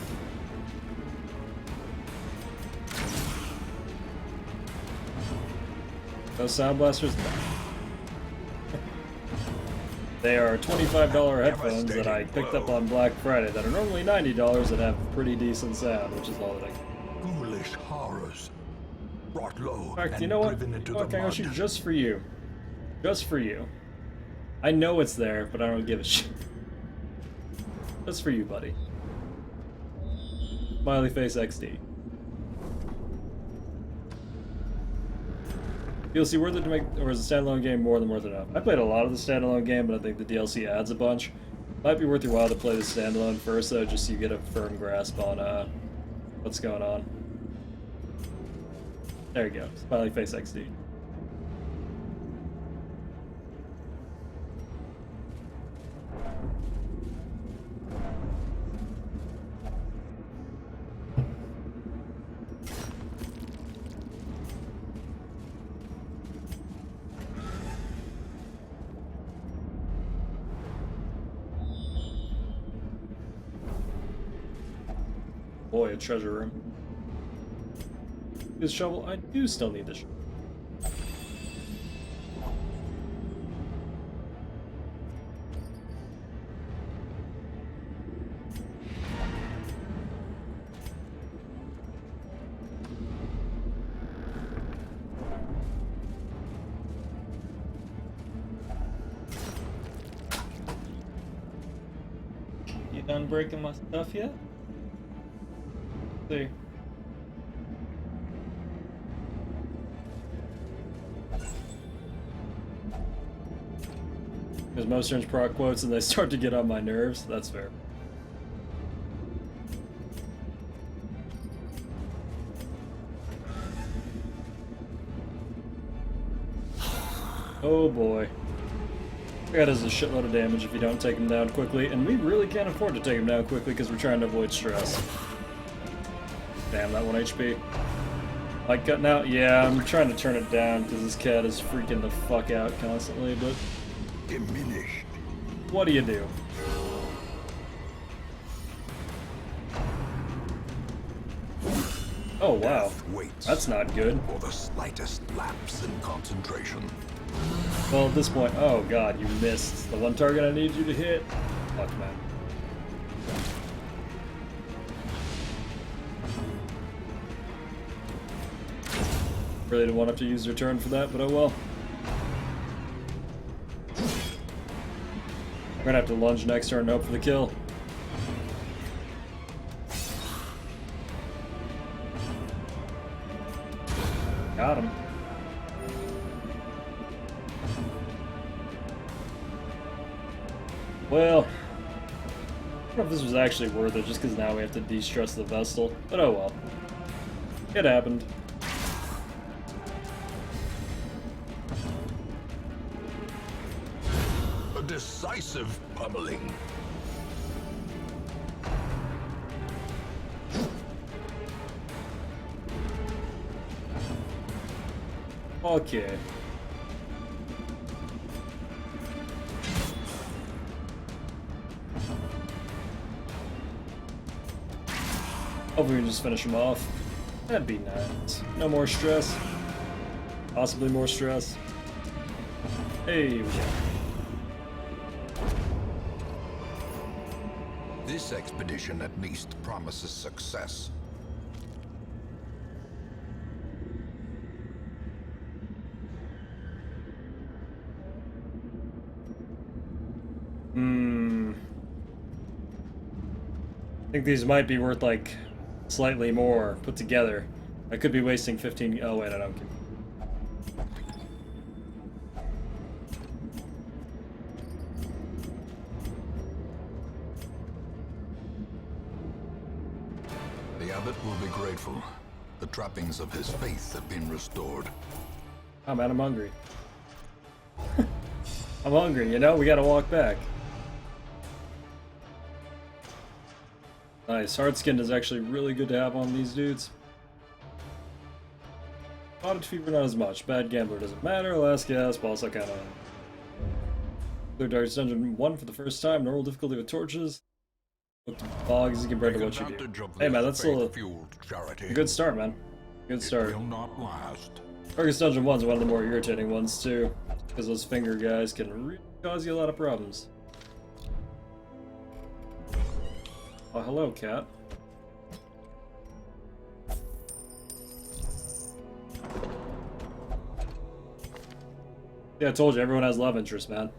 Those sound blasters? They are $25 headphones that I picked up on Black Friday that are normally $90 that have pretty decent sound, which is all that I can. Ghoulish horrors brought low. In fact, and you know what? driven into Fuck, the mud. Kagoshi, just for you. Just for you. I know it's there, but I don't give a shit. Just for you, buddy. Smiley face XD. DLC worth it to make, or is the standalone game more than worth it enough? I played a lot of the standalone game, but I think the DLC adds a bunch. Might be worth your while to play the standalone first, though, just so you get a firm grasp on what's going on. There you go, Smiley face XD. Boy, a treasure room. This shovel, I do still need this shovel. You done breaking my stuff yet? See. Because most turns proc quotes and they start to get on my nerves. That's fair. Oh boy. That is a shitload of damage if you don't take him down quickly, and we really can't afford to take him down quickly because we're trying to avoid stress. Damn, that 1 HP. Like cutting out? Yeah, I'm trying to turn it down because this cat is freaking the fuck out constantly, but... Diminished. What do you do? Oh wow, Death waits that's not good. for the slightest lapse in concentration. Well, at this point, oh god, you missed the one target I need you to hit. Fuck, man. Really didn't want to have to use your turn for that, but oh well. We're gonna have to lunge next turn and hope for the kill. Got him. Well, I don't know if this was actually worth it, just because now we have to de-stress the Vestal, but oh well. It happened. A decisive pummeling. Okay. Hope we can just finish him off. That'd be nice. No more stress. Possibly more stress. Hey, we go. This expedition at least promises success. I think these might be worth like slightly more put together. I could be wasting 15. Oh wait, I don't. The abbot will be grateful. The trappings of his faith have been restored. Oh man, I'm hungry. I'm hungry, you know? We gotta walk back. Nice. Hard skin is actually really good to have on these dudes. Spotted fever, not as much. Bad gambler doesn't matter. Last gasp, also kinda. Clear Darkest Dungeon 1 for the first time. Normal difficulty with torches. Look to bogs compared to what you do. Hey man, that's still a good start, man. Good start. It will not last. Darkest Dungeon 1's one of the more irritating ones, too. Because those finger guys can really cause you a lot of problems. Oh, hello, cat. Yeah, I told you, everyone has love interest, man.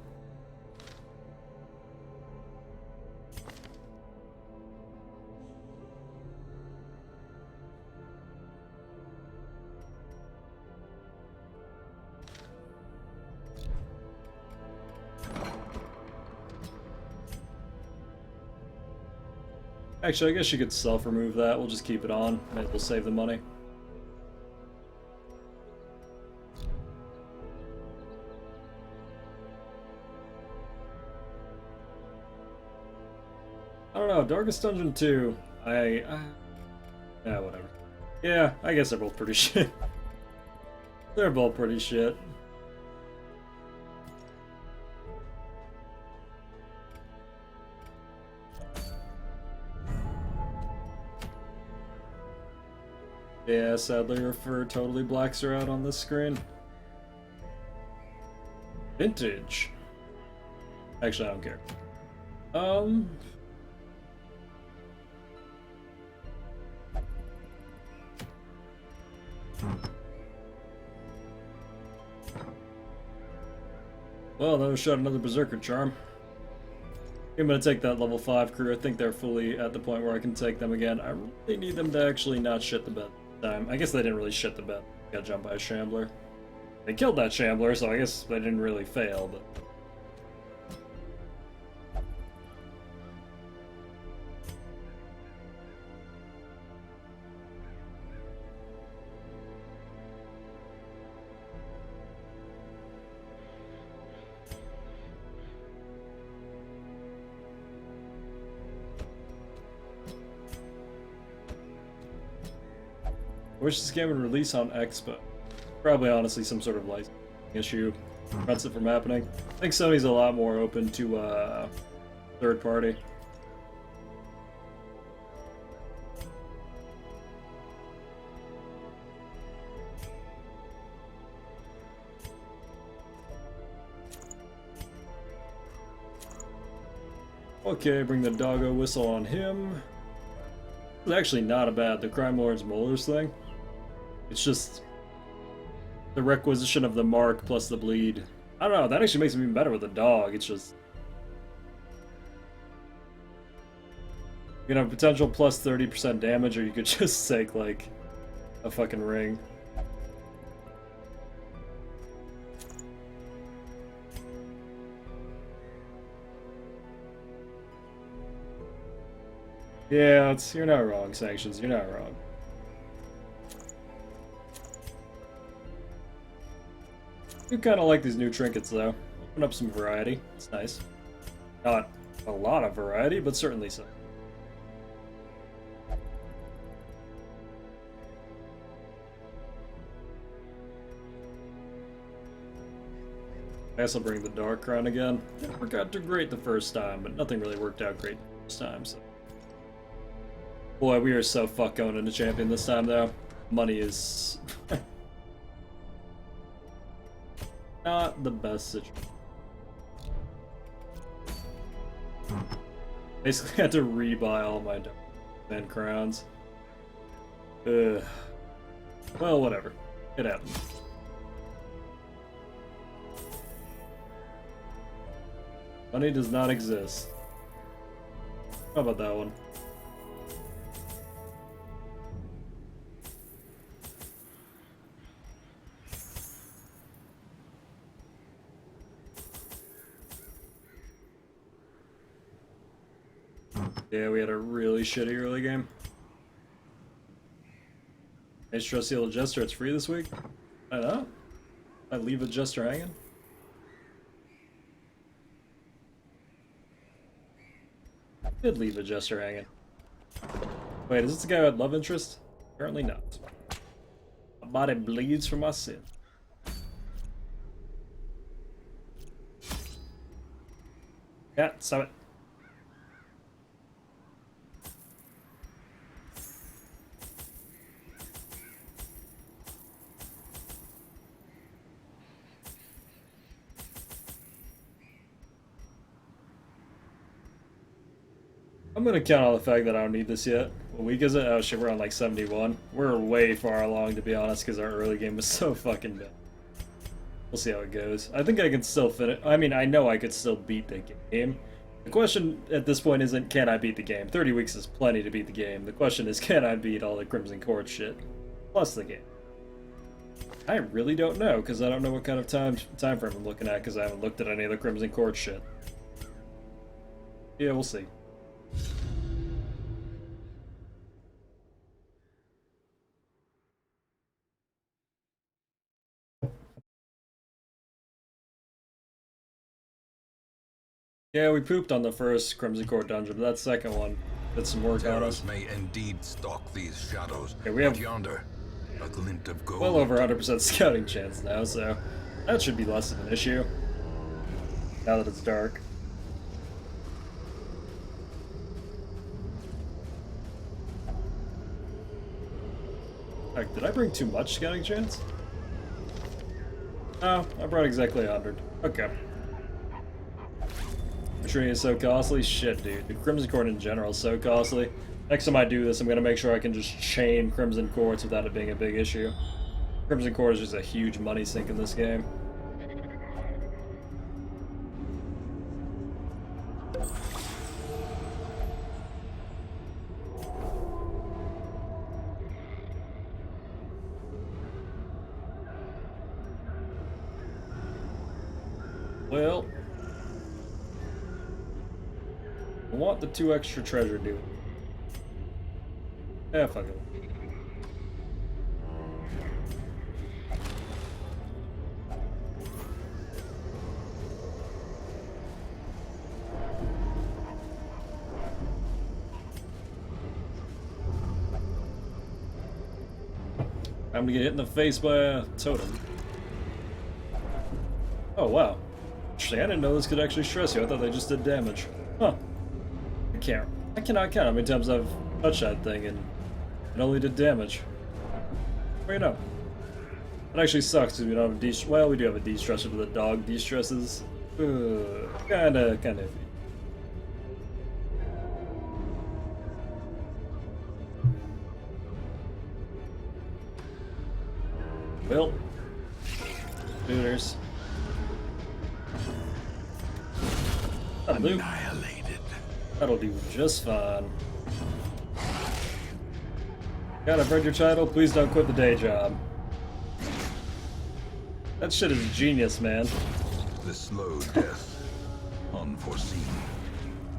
Actually, I guess you could self-remove that. We'll just keep it on. Maybe we'll save the money. I don't know, Darkest Dungeon 2, yeah, whatever. Yeah, I guess they're both pretty shit. They're both pretty shit. Yeah, sadly, our fur totally blacks her out on this screen. Vintage. Actually, I don't care. Well, that was shot another Berserker Charm. I'm gonna take that level 5 crew. I think they're fully at the point where I can take them again. I really need them to actually not shit the bed this time. I guess they didn't really shit the bed. Got jumped by a Shambler. They killed that Shambler, so I guess they didn't really fail, but... I wish this game would release on X, but probably honestly some sort of licensing issue prevents it from happening. I think Sony's a lot more open to third party. Okay, bring the doggo whistle on him. It's actually not a bad, the Crime Lord's Molars thing. It's just the requisition of the mark plus the bleed. I don't know, that actually makes it even better with the dog. It's just, you know, potential plus 30% damage, or you could just take like a fucking ring. Yeah, you're not wrong, Sanctions, you're not wrong. I do kind of like these new trinkets, though. Open up some variety. It's nice. Not a lot of variety, but certainly some. I guess I'll bring the Dark Crown again. Didn't work out too great the first time, but nothing really worked out great the first time, so... Boy, we are so fucked going into Champion this time, though. Money is... not the best situation. Basically had to rebuy all my man crowns. Ugh. Well, whatever. It happened. Money does not exist. How about that one? Yeah, we had a really shitty early game. Hey, Trusty Old Jester, it's free this week? I know. I leave a Jester hanging? I did leave a Jester hanging. Wait, is this the guy who had love interest? Apparently not. My body bleeds for my sin. Yeah, stop it. I'm gonna count on the fact that I don't need this yet. What week is it? Oh shit, we're on like 71. We're way far along, to be honest, because our early game was so fucking bad. We'll see how it goes. I think I can still finish. I mean, I know I could still beat the game. The question at this point isn't, can I beat the game? 30 weeks is plenty to beat the game. The question is, can I beat all the Crimson Court shit? Plus the game. I really don't know, because I don't know what kind of time frame I'm looking at, because I haven't looked at any of the Crimson Court shit. Yeah, we'll see. Yeah, we pooped on the first Crimson Court dungeon, but that second one did some work on us. Terrors may indeed stalk these shadows. Okay, we have yonder a glint of gold. well over 100% scouting chance now, so that should be less of an issue. Now that it's dark. Heck, did I bring too much scouting chance? No, I brought exactly 100. Okay. Tree is so costly? Shit, dude. The Crimson Court in general is so costly. Next time I do this, I'm gonna make sure I can just chain Crimson Courts without it being a big issue. Crimson Court is just a huge money sink in this game. Well, I want the 2 extra treasure, dude. Yeah, fuck it. I'm gonna get hit in the face by a totem. Oh, wow. Interesting, I didn't know this could actually stress you. I thought they just did damage. Huh. I cannot count how many times I've touched that thing and it only did damage. Well, you know. It actually sucks because we don't have a de-stressor. Well, we do have a de-stressor, but the dog de-stresses. Kinda iffy. Well, looters. Annihilated. That'll do just fine. God, I've read your title. Please don't quit the day job. That shit is genius, man. The slow death. Unforeseen.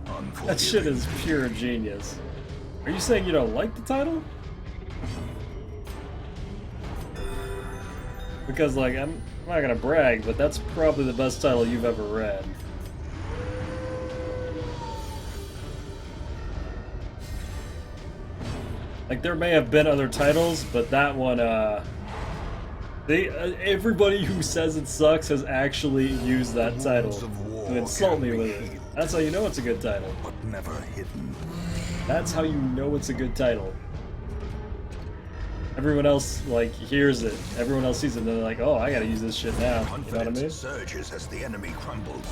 Unforgiving. That shit is pure genius. Are you saying you don't like the title? Because, like, I'm not gonna brag, but that's probably the best title you've ever read. Like, there may have been other titles, but that one, everybody who says it sucks has actually used that title to insult me with it. That's how you know it's a good title. But never hidden. That's how you know it's a good title. Everyone else, like, hears it. Everyone else sees it, and they're like, oh, I gotta use this shit now. You know what I mean? Confidence surges as the enemy crumbles.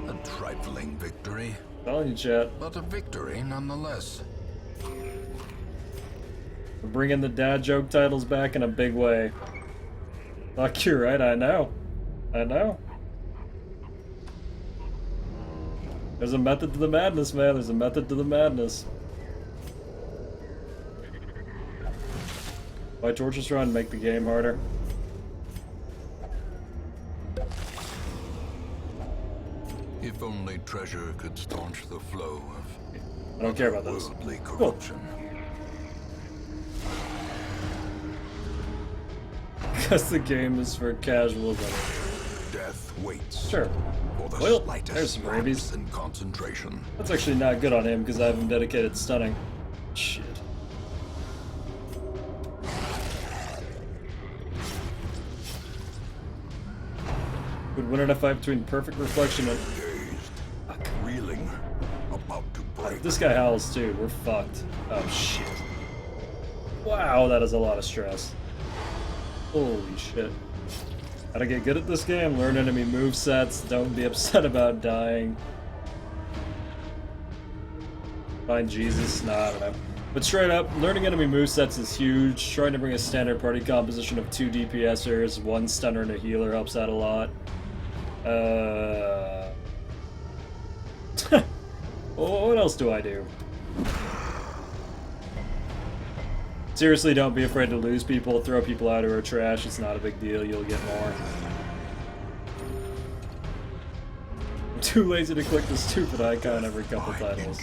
A trifling victory, Telling you, chat. but a victory nonetheless. We're bringing the dad joke titles back in a big way. Fuck, you're right, I know. I know. There's a method to the madness, man. There's a method to the madness. Why Torchless Run make the game harder? If only treasure could staunch the flow of I don't care about this. worldly corruption. Because the game is for casuals. Death waits. Sure. For the Well, slightest there's some lapse rabies. in concentration. That's actually not good on him because I have him dedicated stunning. Shit. Would win in a fight between Perfect Reflection and... Dazed, reeling, about to break. If this guy howls too, we're fucked. Oh shit. Wow, that is a lot of stress. Holy shit. Gotta get good at this game, learn enemy movesets, don't be upset about dying. Find Jesus? Nah, I don't know. But straight up, learning enemy movesets is huge. Trying to bring a standard party composition of 2 DPSers, 1 stunner, and a healer helps out a lot. What else do I do? Seriously, don't be afraid to lose people. Throw people out who are trash. It's not a big deal. You'll get more. I'm too lazy to click the stupid icon every couple titles.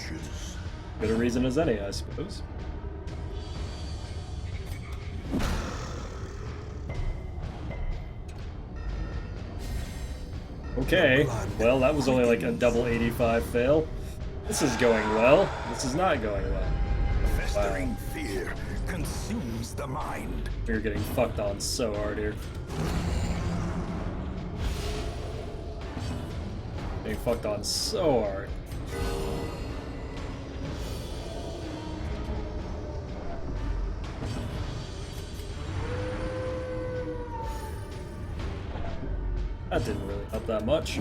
Good a reason as any, I suppose. Okay, well, that was only like a double 85 fail. This is going well. This is not going well. Festering fear consumes the mind. We're getting fucked on so hard here. Getting fucked on so hard. That didn't really help that much.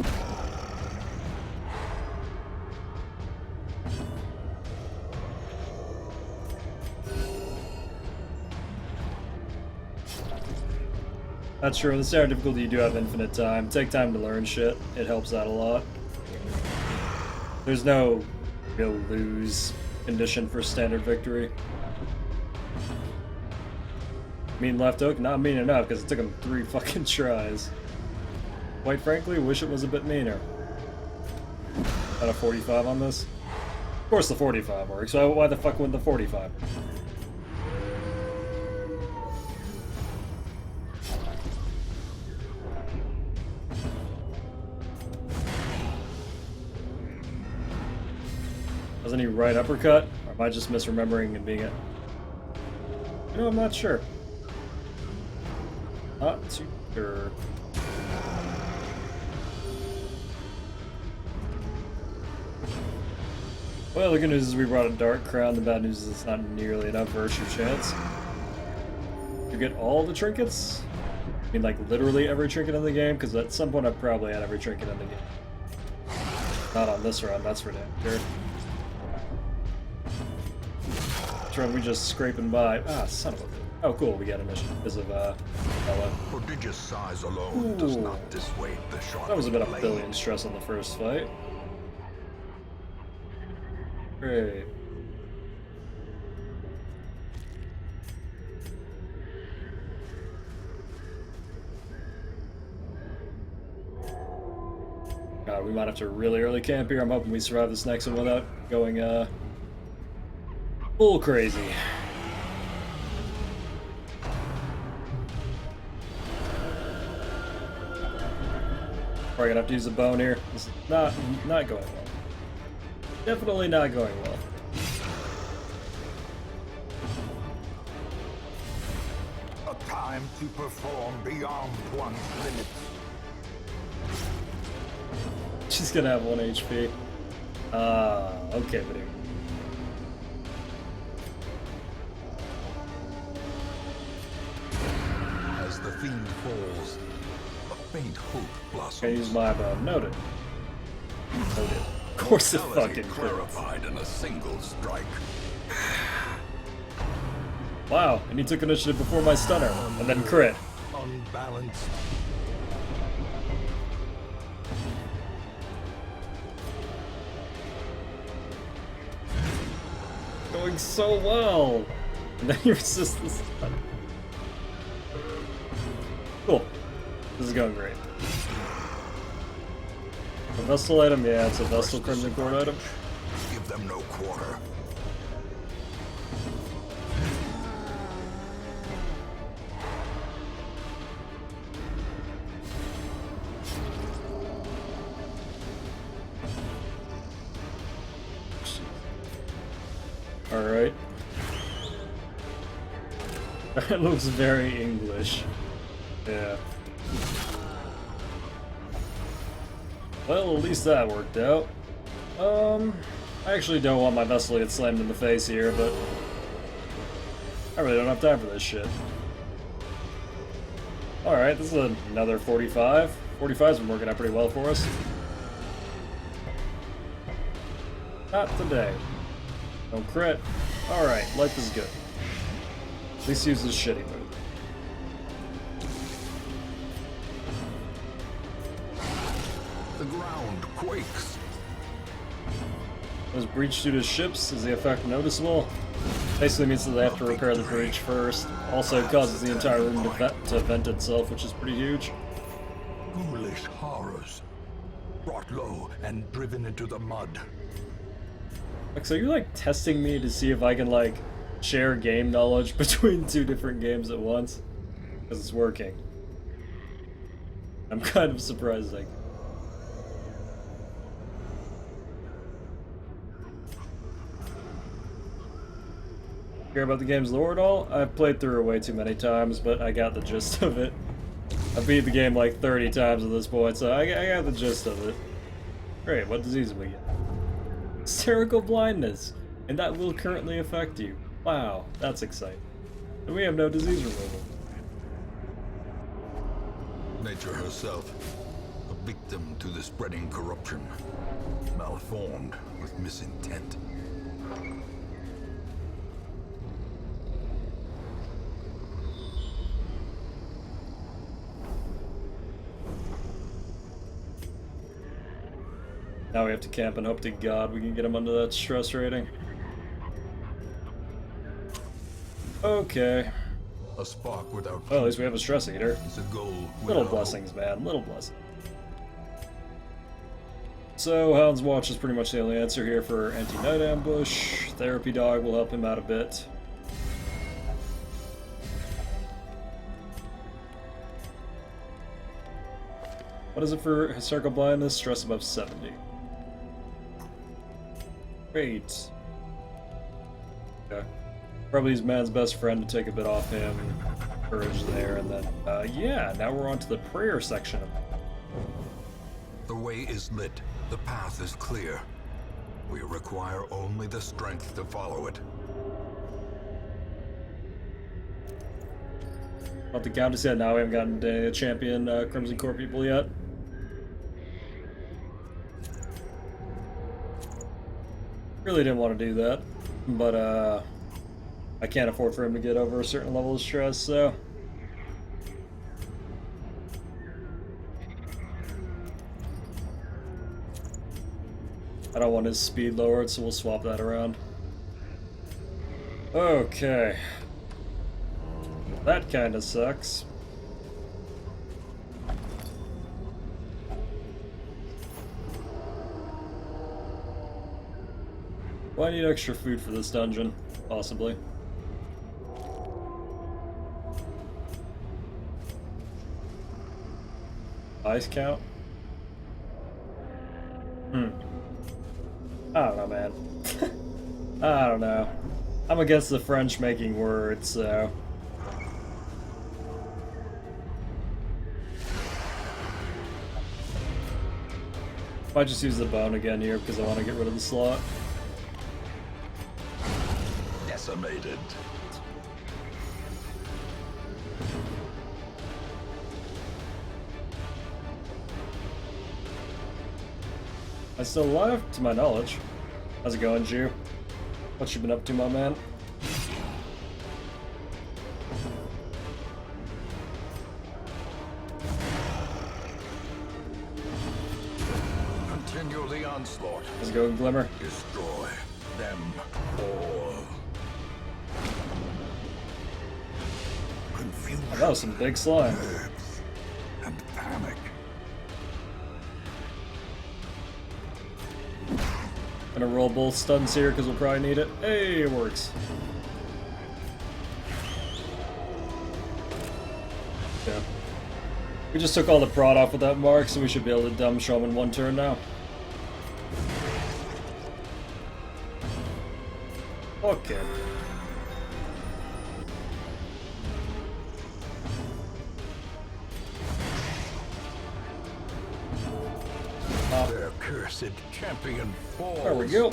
That's true. In the standard difficulty, you do have infinite time. Take time to learn shit. It helps out a lot. There's no real lose condition for standard victory. Mean left hook? Not mean enough, because it took him 3 fucking tries. Quite frankly, wish it was a bit meaner. Got a 45 on this? Of course the 45 works, so why the fuck wouldn't the 45? Wasn't he right uppercut? Or am I just misremembering and being it? You know, I'm not sure. Not too sure. Well, the good news is we brought a Dark Crown. The bad news is it's not nearly enough virtue chance. You get all the trinkets? I mean, like, literally every trinket in the game? Because at some point I've probably had every trinket in the game. Not on this run, that's for damn sure. This run we just scraping by. Ah, son of a... Oh, cool, we got a mission because of, Ella. Prodigious size alone does not dissuade the sharp. That was about a billion stress on the first fight. Great. God, we might have to really early camp here. I'm hoping we survive this next one without going, full crazy. Probably gonna have to use a bone here. This is not going well. Definitely not going well. A time to perform beyond one's limits. She's gonna have 1 HP. Okay, buddy. As the fiend falls, a faint hope blossoms. Gonna use my bow. Noted. Noted. Of course it fucking crits. clarified in a single strike. Wow, and he took initiative before my stunner, and then crit. Unbalanced. Going so well! And then you resist the stun. Cool. This is going great. A Vestal item? Yeah, it's a Vestal Crimson Cord item. Give them no quarter. Alright. That looks very English. Yeah. Well, at least that worked out. I actually don't want my Vestal to get slammed in the face here, but I really don't have time for this shit. Alright, this is another 45. 45's been working out pretty well for us. Not today. No crit. Alright, life is good. At least use this shitty move. The ground quakes. Those breach due to ships, is the effect noticeable? Basically means that they have to repair the breach first. Also causes the entire room to vent itself, which is pretty huge. Ghoulish horrors. Brought low and driven into the mud. Like, so you're like testing me to see if I can like share game knowledge between two different games at once? Because it's working. I'm kind of surprised like. Care about the game's lore at all? I've played through it way too many times, but I got the gist of it. I beat the game like 30 times at this point, so I got the gist of it. Great, what disease do we get? Hysterical blindness, and that will currently affect you. Wow, that's exciting. And we have no disease removal. Nature herself, a victim to the spreading corruption, malformed with misintent. Now we have to camp and hope to God we can get him under that stress rating. Okay. A spark without Well, at least we have a stress eater. is a goal Little without blessings, man. Little blessings. So, Hound's Watch is pretty much the only answer here for anti-night ambush. Therapy Dog will help him out a bit. What is it for hysterical blindness? Stress above 70. Great. Okay. Probably his man's best friend to take a bit off him. Courage there, and then, yeah, now we're on to the prayer section. The way is lit. The path is clear. We require only the strength to follow it. Not the Countess yet. Now we haven't gotten the champion Crimson Core people yet. Really didn't want to do that, but I can't afford for him to get over a certain level of stress, so. I don't want his speed lowered, so we'll swap that around. Okay. That kinda sucks. Do I need extra food for this dungeon? Possibly. Ice count? I don't know, man. I don't know. I'm against the French making words, so... Might just use the bone again here because I want to get rid of the slot. Decimated. I'm still alive, to my knowledge. How's it going, Jew? What you been up to, my man? Continue the onslaught. How's it going, Glimmer? Destroy them all. Confusion. Oh, that was some big slime. Herbs and panic. Gonna roll both stuns here because we'll probably need it. Hey, it works. Yeah. We just took all the prod off with that mark, so we should be able to dumb show him in one turn now. Okay. Their cursed champion falls. There we go.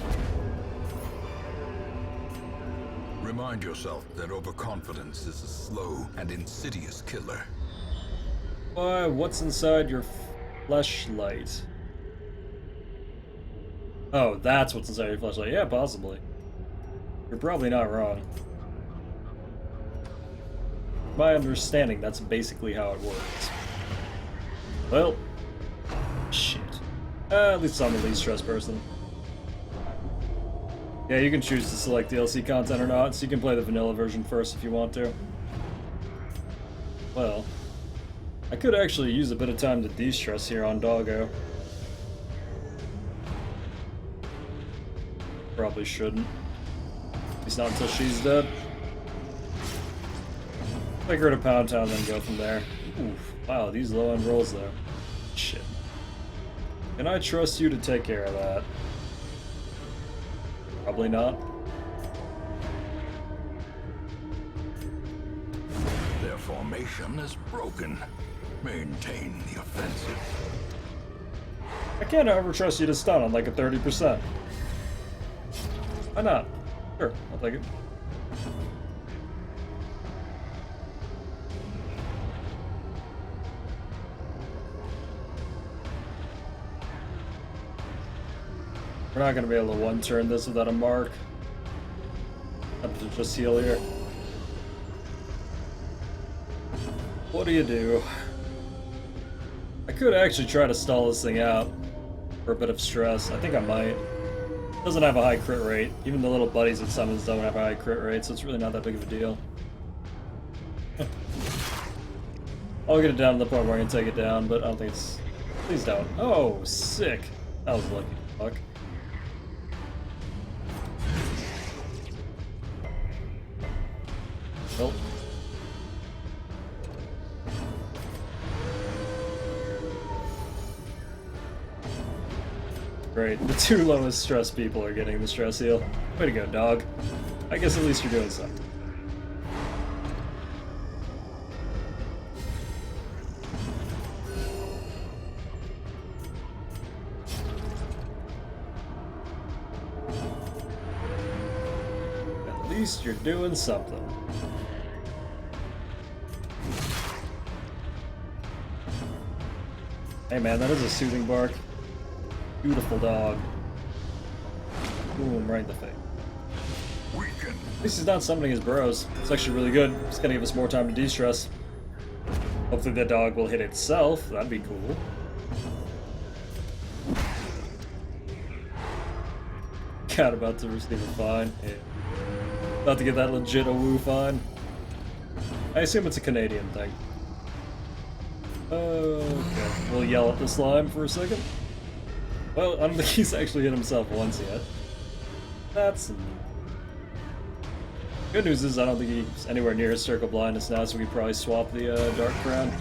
Remind yourself that overconfidence is a slow and insidious killer. Why, what's inside your fleshlight? Oh, that's what's inside your fleshlight. Yeah, possibly. You're probably not wrong. My understanding, that's basically how it works. Well, shit. At least I'm the least stressed person. Yeah, you can choose to select DLC content or not, so you can play the vanilla version first if you want to. Well, I could actually use a bit of time to de-stress here on Doggo. Probably shouldn't. At least not until she's dead. Take her to Pound Town, then go from there. Oof. Wow, these low-end rolls, though. Shit. Can I trust you to take care of that? Probably not. Their formation is broken. Maintain the offensive. I can't ever trust you to stun on like a 30%. Why not? Sure, I'll take it. We're not going to be able to one-turn this without a mark. I have to just heal here. What do you do? I could actually try to stall this thing out for a bit of stress. I think I might. It doesn't have a high crit rate. Even the little buddies it summons don't have a high crit rate, so it's really not that big of a deal. I'll get it down to the point where I can take it down, but I don't think it's... Please don't. Oh, sick. That was lucky. Fuck. Nope. Great. The two lowest stress people are getting the stress heal. Way to go, dog. I guess at least you're doing something. At least you're doing something. Hey man, that is a soothing bark. Beautiful dog. Boom, right in the face. At least he's not summoning his bros. It's actually really good. It's gonna give us more time to de-stress. Hopefully the dog will hit itself. That'd be cool. God, about to receive a fine. Yeah. About to get that legit a woo fine. I assume it's a Canadian thing. Okay, we'll yell at the slime for a second. Well, I don't think he's actually hit himself once yet. That's... Good news is I don't think he's anywhere near his circle blindness now, so we could probably swap the Dark Crown.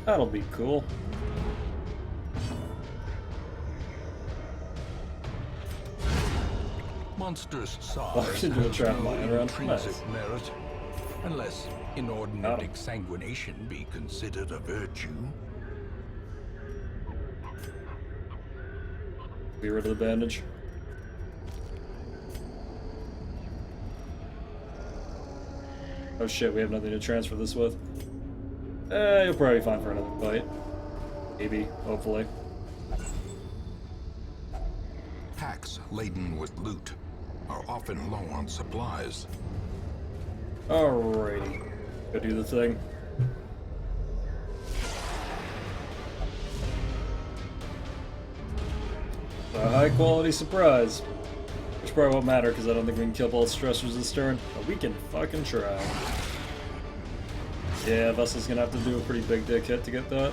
That'll be cool. Monsters' Walked size into a has trap no mine around. intrinsic Nice. merit, unless inordinate Got him. exsanguination be considered a virtue. Be rid of the bandage. Oh shit, we have nothing to transfer this with. You'll probably be fine for another fight. Maybe, hopefully. Packs laden with loot are often low on supplies. Alrighty. Go do the thing. A high quality surprise. Which probably won't matter because I don't think we can kill both stressors this turn. But we can fucking try. Yeah, Vessel's gonna have to do a pretty big dick hit to get that.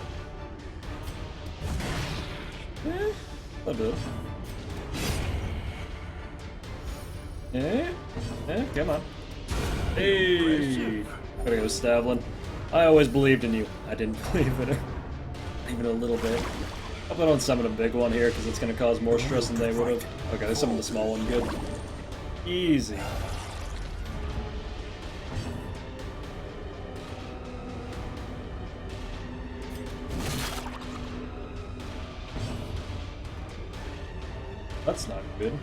A bit. Come on. Hey! Gotta go, Stavlin. I always believed in you. I didn't believe in her. Even a little bit. Hope I don't summon a big one here, because it's gonna cause more stress than they would have. Okay, they summoned the small one, good. Easy. That's not good.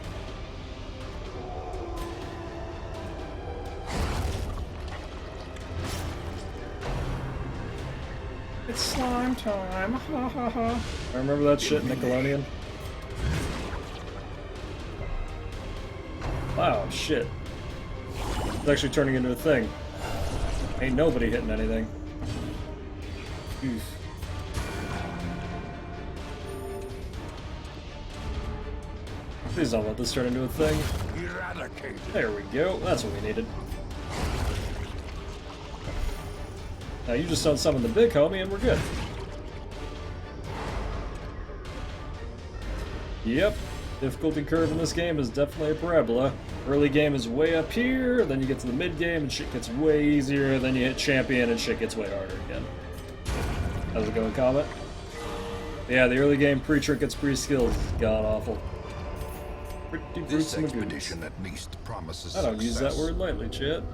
It's slime time, ha ha ha. I remember that shit, Nickelodeon. Wow, Wow, shit. It's actually turning into a thing. Ain't nobody hitting anything. Oof. Please don't let this turn into a thing. Eradicated. There we go. That's what we needed. Now you just don't summon the big homie and we're good. Yep. Difficulty curve in this game is definitely a parabola. Early game is way up here, then you get to the mid game and shit gets way easier, then you hit champion and shit gets way harder again. How's it going, Comet? Yeah, the early game pre-trinkets, pre-skills is god-awful. This expedition at least promises I don't use that success. word lightly, chat.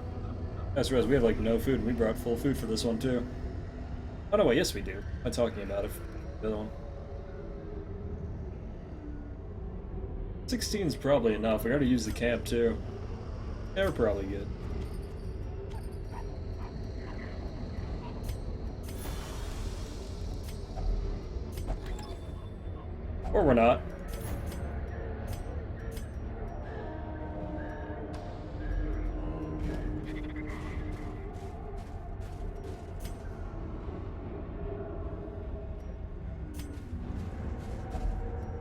That's right, we have like no food, and we brought full food for this one too. Oh no, wait, yes we do. I'm talking about it for the other one. 16 is probably enough. We gotta use the camp too. Yeah, we're probably good. Or we're not.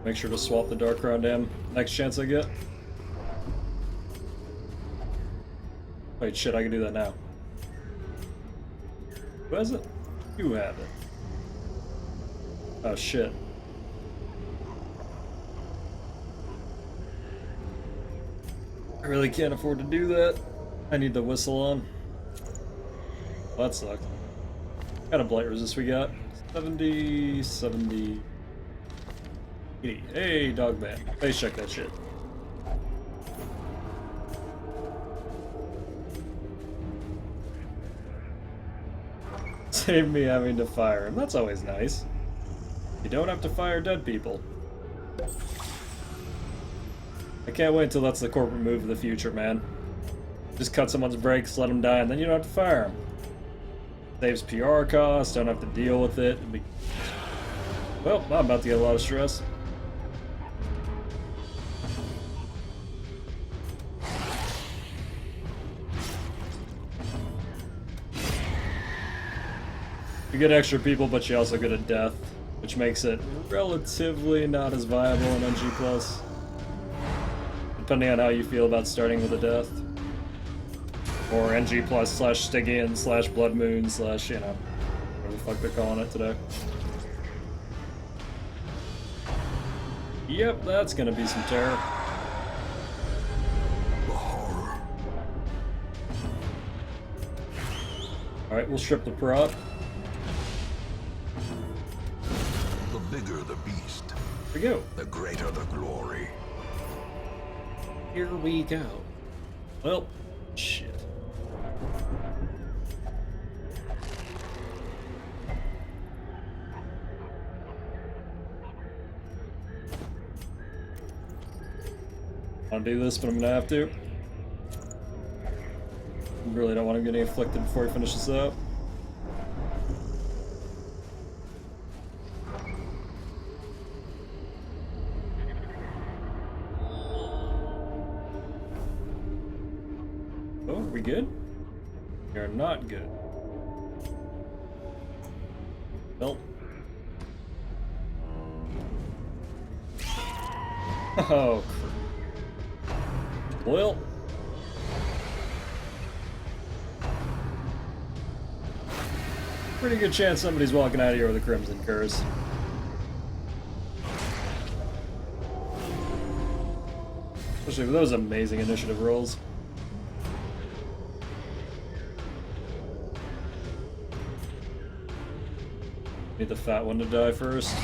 Make sure to swap the Dark Crown Dam next chance I get. Wait, shit, I can do that now. Who has it? You have it. Oh, shit. I really can't afford to do that. I need the whistle on. Well, that sucked. What kind of blight resist we got? 70, 70... 80. Hey, Dogman. Face check that shit. Save me having to fire him. That's always nice. You don't have to fire dead people. I can't wait until that's the corporate move of the future, man. Just cut someone's brakes, let them die, and then you don't have to fire them. Saves PR costs, don't have to deal with it. Well, I'm about to get a lot of stress. You get extra people, but you also get a death, which makes it relatively not as viable in NG+. Depending on how you feel about starting with a death. Or NG+ slash Stygian slash Bloodmoon slash, you know, whatever the fuck they're calling it today. Yep, that's gonna be some terror. The horror. Alright, we'll strip the prop. The bigger the beast, Here we go. the greater the glory. Here we go. Well, shit. I'll do this, but I'm gonna have to. Really don't want him getting afflicted before he finishes up. Oh, are we good? We are not good. Nope. Oh, well. Pretty good chance somebody's walking out of here with a Crimson Curse. Especially with those amazing initiative rolls. Need the fat one to die first.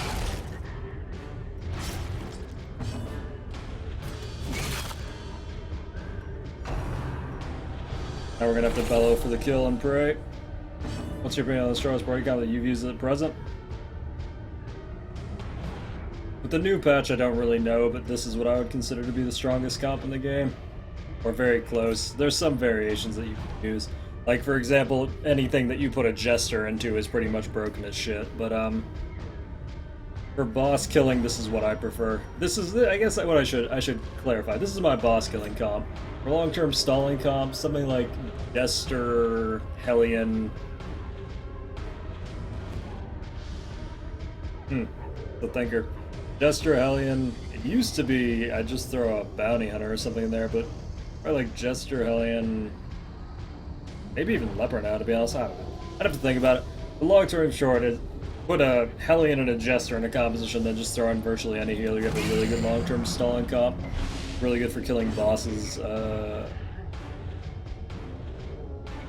Now we're gonna have to bellow for the kill and pray. What's your opinion on the strongest party comp that you've used at present? With the new patch, I don't really know, but this is what I would consider to be the strongest comp in the game. Or very close. There's some variations that you can use. Like, for example, anything that you put a Jester into is pretty much broken as shit, but, For boss killing, this is what I prefer. This is, I guess what I should clarify. This is my boss killing comp. For long-term stalling comp, something like Jester, Hellion. The thinker. Jester, Hellion. It used to be I'd just throw a bounty hunter or something in there, but probably like Jester, Hellion, maybe even Leper now, to be honest. I don't know. I'd have to think about it. The long-term short is put a Hellion and a Jester in a composition, then just throw in virtually any healer. You have a really good long-term stalling comp. Really good for killing bosses. I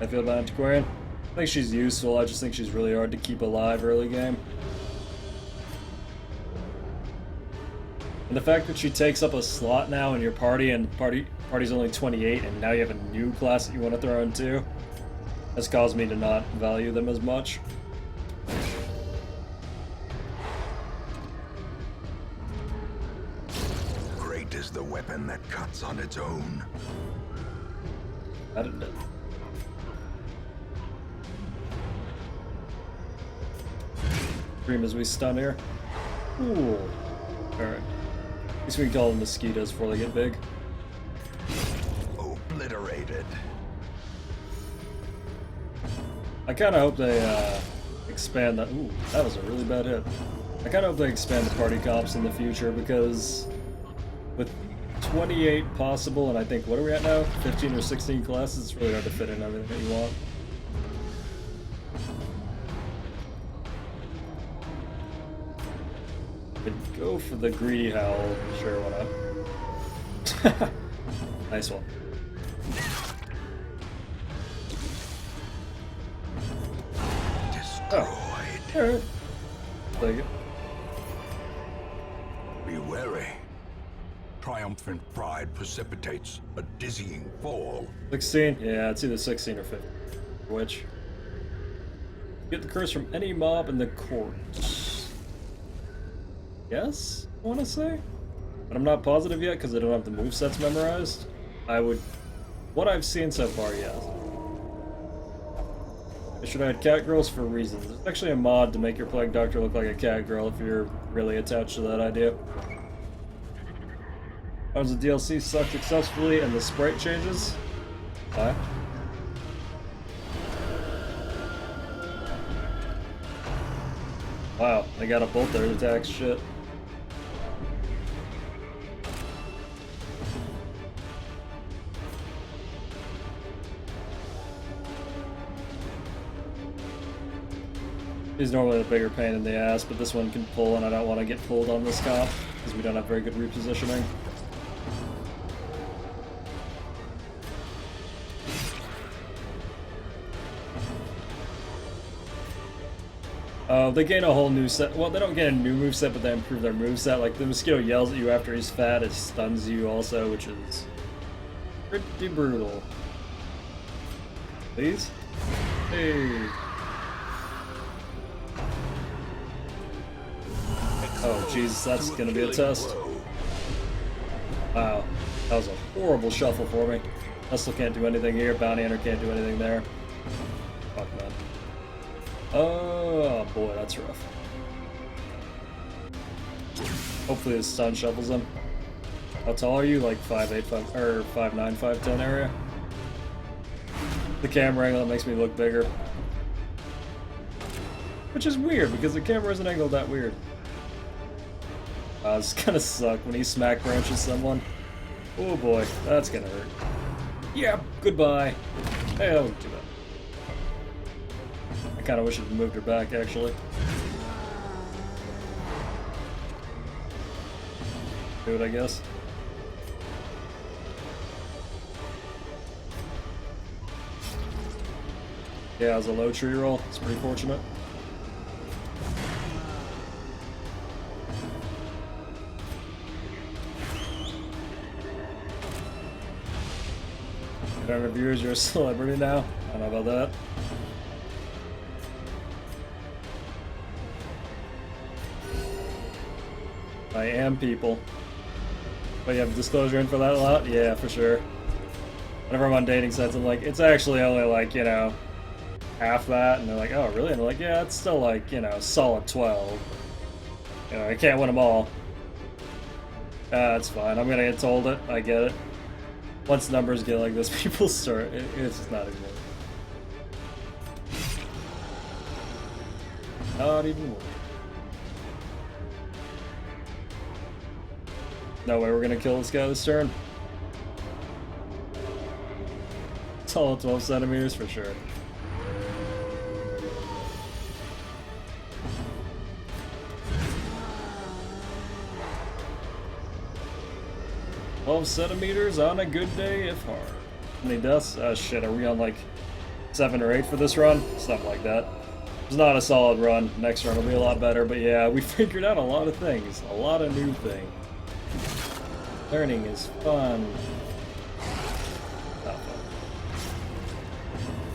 feel about Antiquarian. I think she's useful, I just think she's really hard to keep alive early game. And the fact that she takes up a slot now in your party, and party's only 28, and now you have a new class that you want to throw in too, has caused me to not value them as much. Great is the weapon that cuts on its own. I didn't know. Scream as we stun here. Cool. Alright. At least we can call them mosquitoes before they get big. Obliterated. I kind of hope they expand that. Ooh, that was a really bad hit. I kind of hope they expand the party comps in the future, because with 28 possible, and I think, what are we at now? 15 or 16 classes? It's really hard to fit in everything that you want. Could go for the greedy howl. Sure, why not? Nice one. Destroyed. Alright. Take it. Be wary. Triumphant pride precipitates a dizzying fall. 16? Yeah, it's either 16 or 15. Which? Get the curse from any mob in the court. Yes, I want to say? But I'm not positive yet because I don't have the movesets memorized. I would... What I've seen so far, yes. I should add cat girls for reasons. There's actually a mod to make your Plague Doctor look like a cat girl if you're really attached to that idea. How does the DLC suck successfully and the sprite changes? Why? Wow, they got a bolt there to attack shit. He's normally a bigger pain in the ass, but this one can pull, and I don't want to get pulled on this comp, because we don't have very good repositioning. They gain a whole new set. Well, they don't get a new moveset, but they improve their moveset. Like, the mosquito yells at you after he's fat, it stuns you also, which is pretty brutal. Please? Hey. Oh, jeez, that's gonna be a test. Wow, that was a horrible shuffle for me. Hustle can't do anything here, Bounty Hunter can't do anything there. Fuck, man. Oh boy, that's rough. Hopefully his stun shuffles him. How tall are you? Like 5'8", 5'9", 5'10" area? The camera angle makes me look bigger. Which is weird, because the camera isn't angled that weird. It's gonna suck when he smack branches someone. Oh boy, that's gonna hurt. Yeah, goodbye. Hey, I won't do that. I kinda wish it moved her back, actually. Do it, I guess. Yeah, it was a low tree roll. It's pretty fortunate. Viewers, you're a celebrity now. I don't know about that. I am people. But you have disclosure in for that a lot? Yeah, for sure. Whenever I'm on dating sites, I'm like, it's actually only like, you know, half that. And they're like, oh, really? And I'm like, yeah, it's still like, you know, solid 12. I can't win them all. That's fine. I'm gonna get told it. I get it. Once numbers get like this, people start. It's just not even worth it. Not even worth it. No way we're gonna kill this guy this turn. It's all 12 centimeters for sure. $12 centimeters on a good day if hard. How many deaths? Oh shit, are we on like 7 or 8 for this run? Something like that. It's not a solid run. Next run will be a lot better, but yeah, we figured out a lot of things. A lot of new things. Learning is fun. Not fun.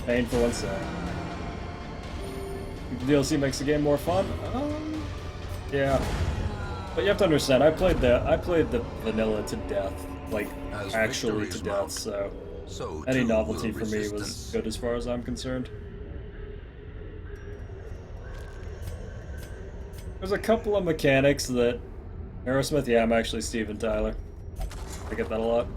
Painful and sad. The DLC makes the game more fun? Yeah. But you have to understand, I played the vanilla to death. Like, As actually victories to death, mount, so too any novelty will for me was resistance. good as far as I'm concerned. There's a couple of mechanics that... Aerosmith, yeah, I'm actually Steven Tyler. I get that a lot.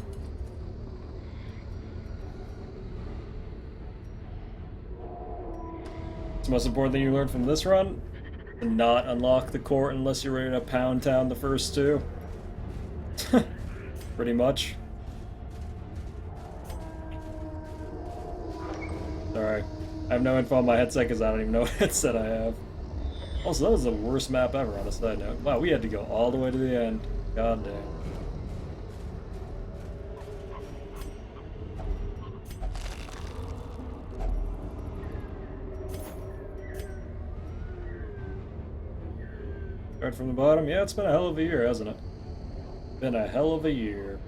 What's the most important thing you learned from this run? To not unlock the court unless you're ready to pound town the first two. Pretty much. Sorry. I have no info on my headset because I don't even know what headset I have. Also, that was the worst map ever on a side note. Wow, we had to go all the way to the end. God damn. Start from the bottom. Yeah, it's been a hell of a year, hasn't it? Been a hell of a year.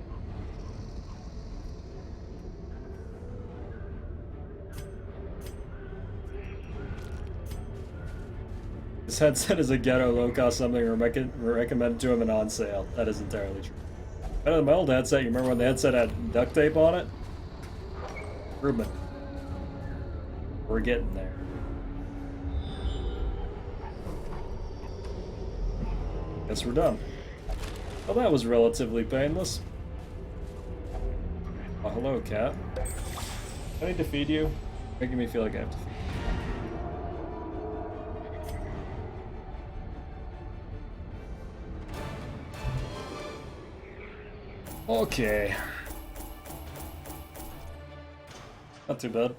This headset is a ghetto low-cost something recommended to him and on sale. That is entirely true. Better than my old headset. You remember when the headset had duct tape on it? Improvement. We're getting there. Guess we're done. Well, that was relatively painless. Oh, hello, cat. I need to feed you. Making me feel like I have to feed you. Okay. Not too bad.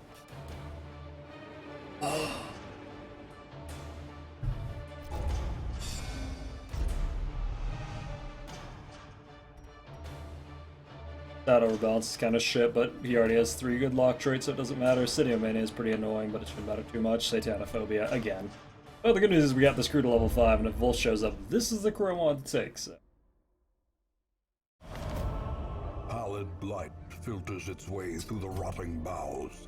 That overbalance is kind of shit, but he already has 3 good lock traits, so it doesn't matter. Cineomania is pretty annoying, but it shouldn't matter too much. Satanophobia, again. Well, the good news is we got this crew to level 5, and if Wolf shows up, this is the crew I want to take, so. Pallid blight filters its way through the rotting boughs.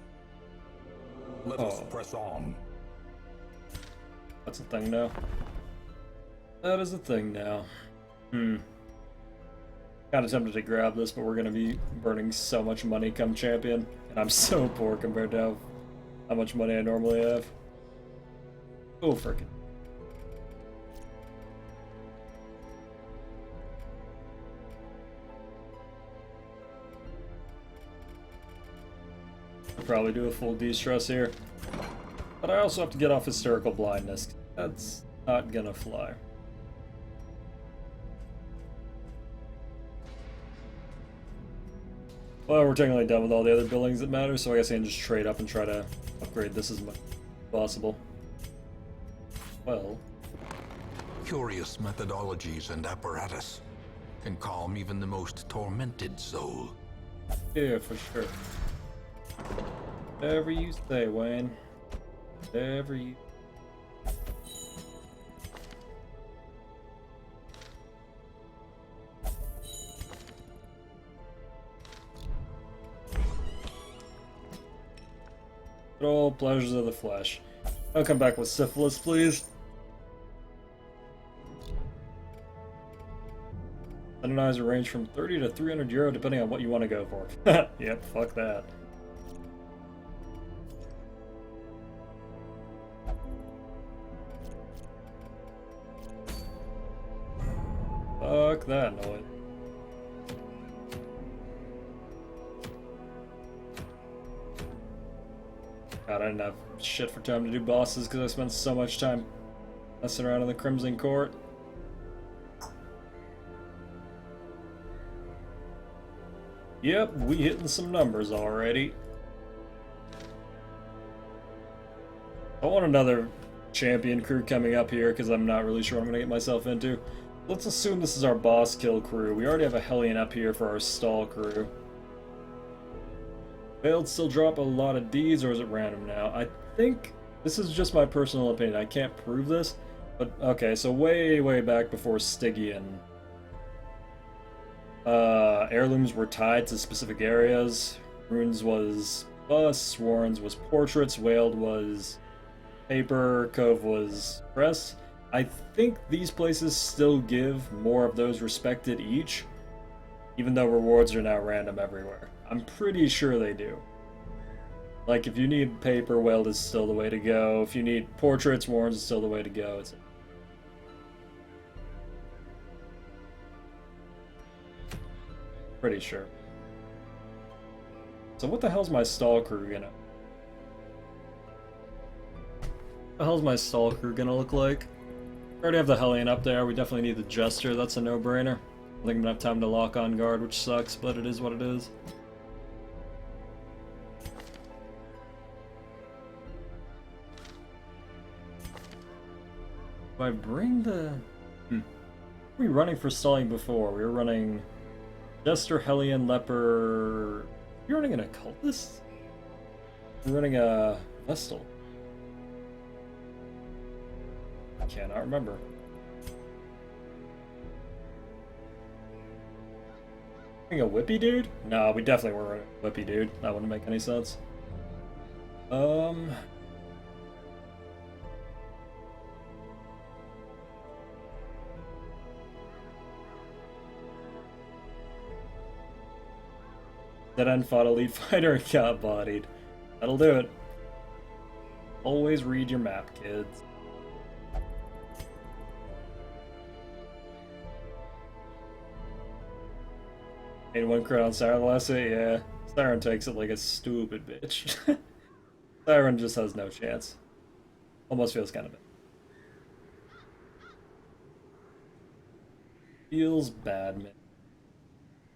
Let us press on. That's a thing now. That is a thing now. Kind of tempted to grab this, but we're going to be burning so much money come champion. And I'm so poor compared to how much money I normally have. Oh, frickin'. I'll probably do a full de-stress here. But I also have to get off hysterical blindness. That's not gonna fly. Well, we're technically done with all the other buildings that matter, so I guess I can just trade up and try to upgrade this as much as possible. Well... Curious methodologies and apparatus can calm even the most tormented soul. Yeah, for sure. Whatever you say, Wayne. Whatever you... Good old pleasures of the flesh. Don't come back with syphilis, please. Sanitizer range from 30 to 300 euro depending on what you want to go for. Yep, fuck that. fuck that noise? God, I didn't have shit for time to do bosses because I spent so much time messing around in the Crimson Court. Yep, we hitting some numbers already. I want another champion crew coming up here because I'm not really sure what I'm going to get myself into. Let's assume this is our boss kill crew. We already have a Hellion up here for our stall crew. Failed still drop a lot of Ds, or is it random now? I think this is just my personal opinion. I can't prove this, but okay, so way back before Stygian, heirlooms were tied to specific areas. Runes was bus, Warrens was portraits, Wailed was paper, Cove was press. I think these places still give more of those respected each, even though rewards are now random everywhere. I'm pretty sure they do. Like, if you need paper, Wailed is still the way to go. If you need portraits, Warrens is still the way to go. It's pretty sure. So what the hell's my stall crew gonna... What the hell's my stall crew gonna look like? We already have the Hellion up there. We definitely need the Jester. That's a no-brainer. I think I'm gonna have time to lock on guard, which sucks, but it is what it is. If I bring the... What were we running for stalling before? We were running Jester, Hellion, Leper... You're running an Occultist? We're running a Vestal. I cannot remember. A Whippy dude? No, we definitely weren't a Whippy dude. That wouldn't make any sense. Dead end fought elite fighter and got bodied. That'll do it. Always read your map, kids. Made one crit on Siren last hit, yeah. Siren takes it like a stupid bitch. Siren just has no chance. Almost feels kind of bad. Feels bad, man.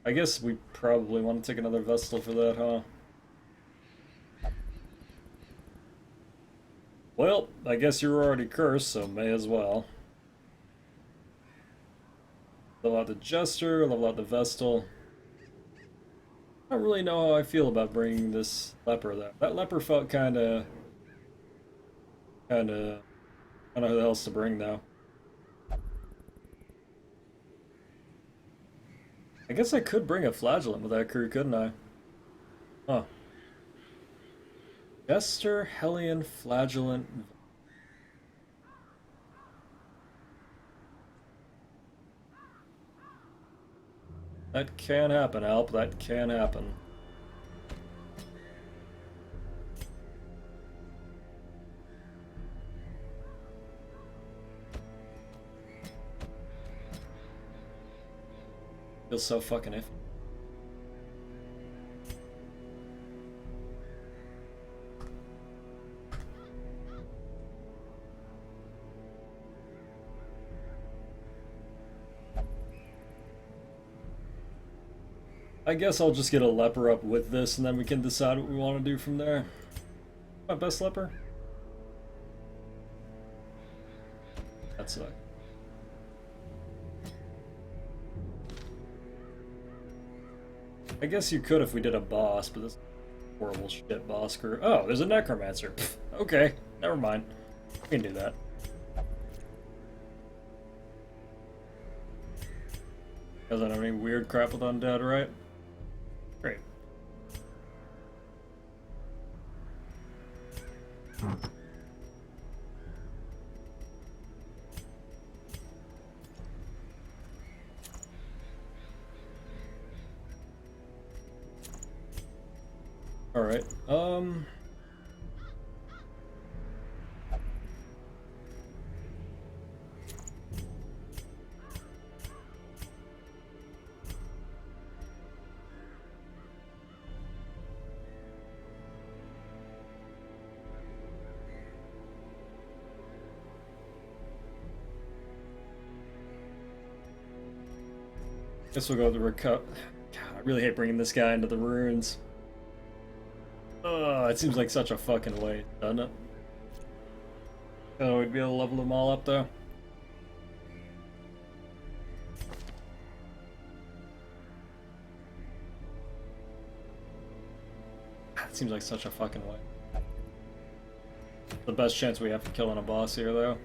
I guess we probably want to take another Vestal for that, huh? Well, I guess you were already cursed, so may as well. Level out the Jester, level out the Vestal. I don't really know how I feel about bringing this Leper though. That Leper felt kinda... I don't know who else to bring though. I guess I could bring a Flagellant with that crew, couldn't I? Huh. Jester, Hellion, Flagellant... That can happen, Alp. That can happen. Feels so fucking iffy. I guess I'll just get a Leper up with this and then we can decide what we want to do from there. My best Leper? That sucks. I guess you could if we did a boss, but this horrible shit boss crew. Oh, there's a Necromancer. Pfft, okay, never mind. We can do that. Doesn't have any weird crap with undead, right? Great. All right. Guess we'll go with the God, I really hate bringing this guy into the ruins. It seems like such a fucking waste, doesn't it? Oh, we'd be able to level them all up though. It seems like such a fucking way. The best chance we have for killing a boss here though.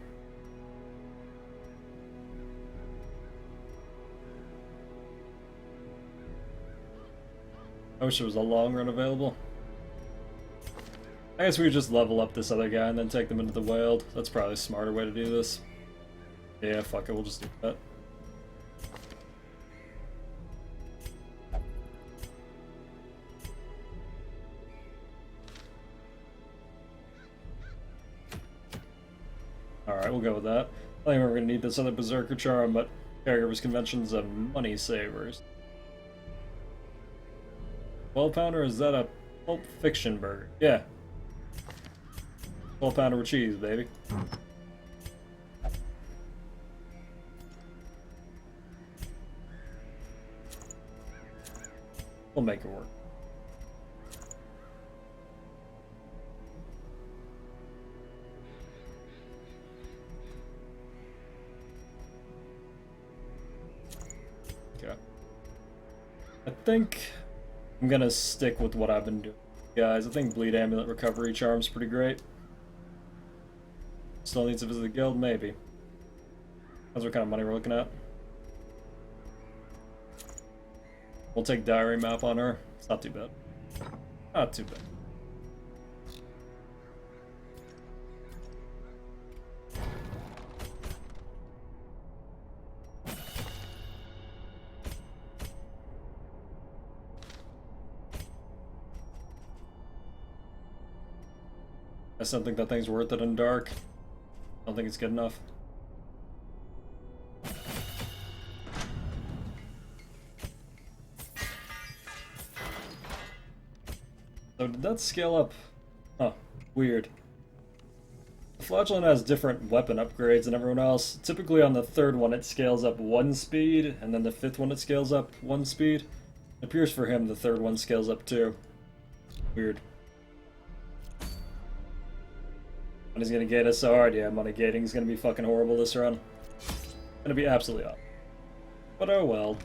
I wish there was a long run available. I guess we would just level up this other guy and then take them into the wild. That's probably a smarter way to do this. Yeah, fuck it, we'll just do that. Alright, we'll go with that. I think we're gonna need this other Berserker Charm, but Caregivers Convention's a money savers. 12 pounder, is that a Pulp Fiction burger? Yeah. 12 pounder with cheese, baby. We'll make it work. Okay. I think I'm gonna stick with what I've been doing, guys. I think Bleed Amulet Recovery Charm's pretty great. Still needs to visit the guild, maybe. That's what kind of money we're looking at. We'll take Diary Map on her. It's not too bad. Not too bad. I still think that thing's worth it in dark. I don't think it's good enough. So did that scale up? Huh, weird. The Flagellant has different weapon upgrades than everyone else. Typically on the third one it scales up 1 speed, and then the 5th one it scales up 1 speed. It appears for him the 3rd one scales up 2. Weird. And he's gonna gate us so hard. Yeah, money gating's gonna be fucking horrible this run. Gonna be absolutely awful. But oh well.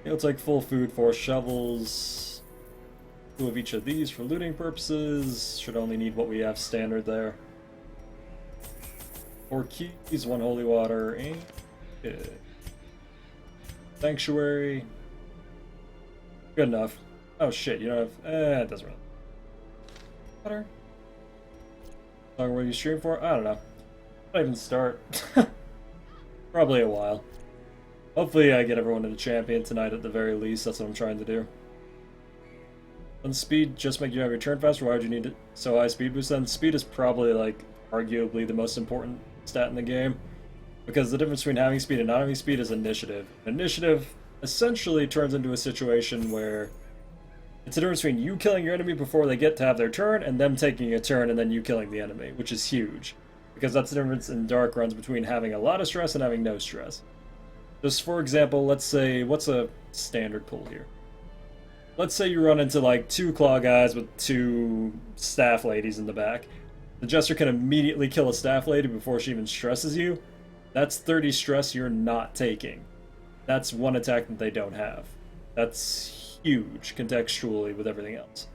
He'll take full food, 4 shovels. 2 of each of these for looting purposes. Should only need what we have standard there. 4 keys, 1 holy water, and sanctuary. Good enough. Oh shit, you don't have. It doesn't really. Water. How long will you stream for? I don't know. I'll even start. Probably a while. Hopefully I get everyone into champion tonight at the very least. That's what I'm trying to do. Doesn't speed just make you have your turn faster? Why would you need it so high speed boost then? Speed is probably like arguably the most important stat in the game. Because the difference between having speed and not having speed is initiative. Initiative essentially turns into a situation where it's the difference between you killing your enemy before they get to have their turn and them taking a turn and then you killing the enemy, which is huge. Because that's the difference in dark runs between having a lot of stress and having no stress. Just for example, let's say, what's a standard pull here? Let's say you run into like 2 claw guys with 2 staff ladies in the back. The Jester can immediately kill a staff lady before she even stresses you. That's 30 stress you're not taking. That's 1 attack that they don't have. That's huge contextually with everything else.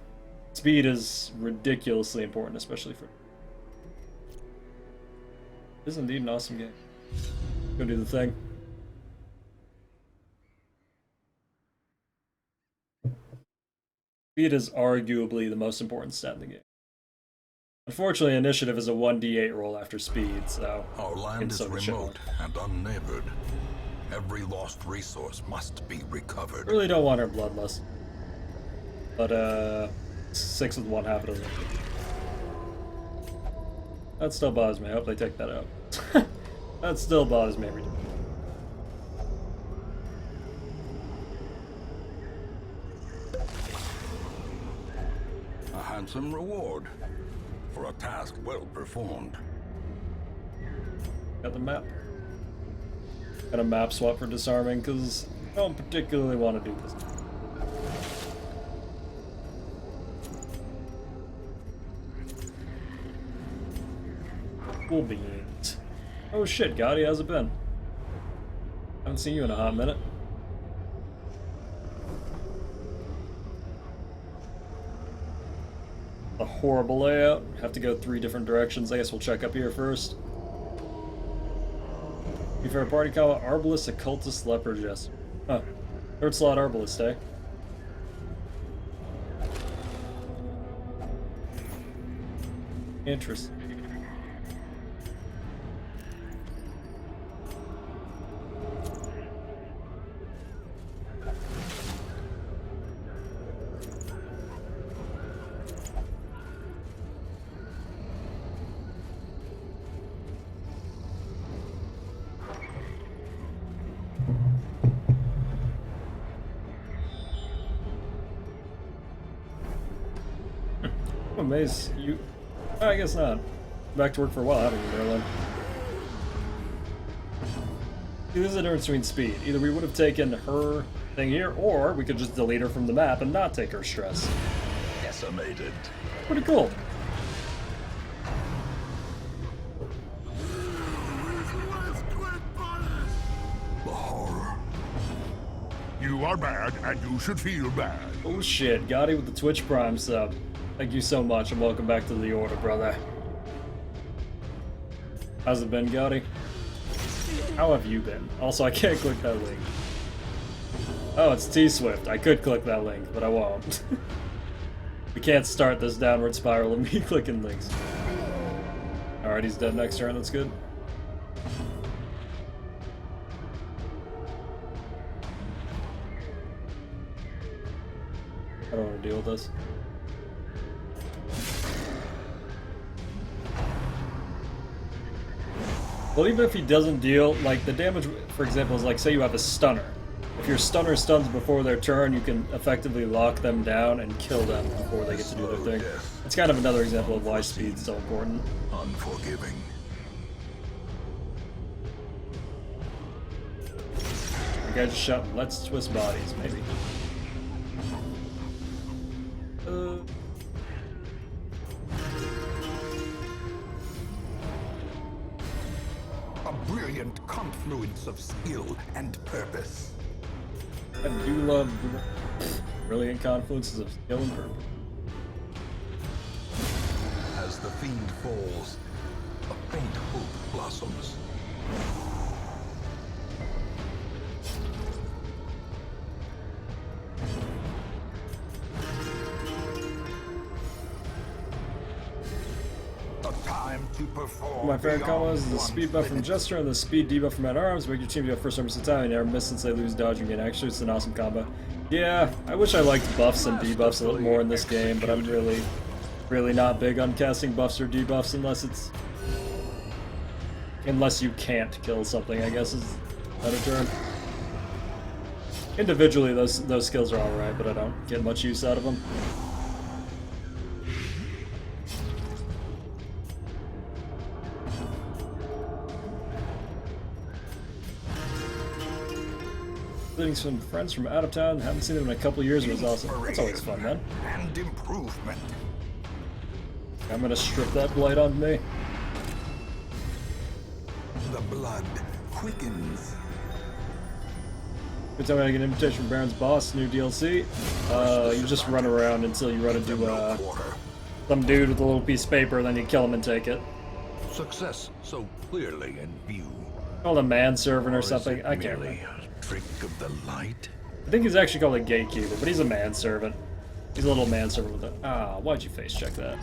Speed is ridiculously important, especially for... It is indeed an awesome game. Go do the thing. Speed is arguably the most important stat in the game. Unfortunately, initiative is a 1d8 roll after speed, so... Our land is remote and unneighbored. Every lost resource must be recovered. I really don't want her bloodlust. But, 6 with 1 half it doesn't. That still bothers me. I hope they take that out. That still bothers me every time. A handsome reward for a task well performed. Got the map. Got a map swap for disarming, because I don't particularly want to do this. Cool beans. Oh shit, Gotti, how's it been? Haven't seen you in a hot minute. A horrible layout. Have to go 3 different directions. I guess we'll check up here first. Your favorite party call? Arbalist, Occultist, Leper, Jester. Huh. 3rd slot Arbalist, eh? Interesting. Amazed you. I guess not. Back to work for a while, haven't you, Berlin? See, this is the difference between speed. Either we would have taken her thing here, or we could just delete her from the map and not take her stress. Decimated. Pretty cool. The horror. You are bad, and you should feel bad. Oh shit, Gotti with the Twitch Prime sub. Thank you so much, and welcome back to the order, brother. How's it been, Gotti? How have you been? Also, I can't click that link. Oh, it's T-Swift. I could click that link, but I won't. We can't start this downward spiral of me clicking links. Alright, he's dead next turn, that's good. I don't want to deal with this. Well, even if he doesn't deal, like, the damage, for example, is like, say you have a stunner. If your stunner stuns before their turn, you can effectively lock them down and kill them before they get to do their thing. It's kind of another example of why speed's so important. Unforgiving. The guy just shot, let's twist bodies, maybe. A brilliant confluence of skill and purpose. I do love brilliant confluences of skill and purpose. As the fiend falls, a faint hope blossoms. To perform My favorite beyond combos is the one's speed buff from limits. Jester and the speed debuff from At Arms. Make your team do a first service attack and never miss since they lose dodging and extra. It's an awesome combo. Yeah, I wish I liked buffs and debuffs a little more in this game, but I'm really not big on casting buffs or debuffs unless you can't kill something, I guess is a better term. Individually, those skills are alright, but I don't get much use out of them. Visiting some friends from out of town, haven't seen them in a couple years, it was awesome. That's always fun, man. And improvement. I'm gonna strip that blight on me. The blood quickens. Every time I get an invitation from Baron's boss, new DLC, you just run around until you run into some dude with a little piece of paper, then you kill him and take it. Success so clearly in view. Called a manservant or Or is something, it I can't merely remember. a trick of the light? I think he's actually called a gatekeeper, but he's a manservant. He's a little manservant with it. Ah, why'd you face check that?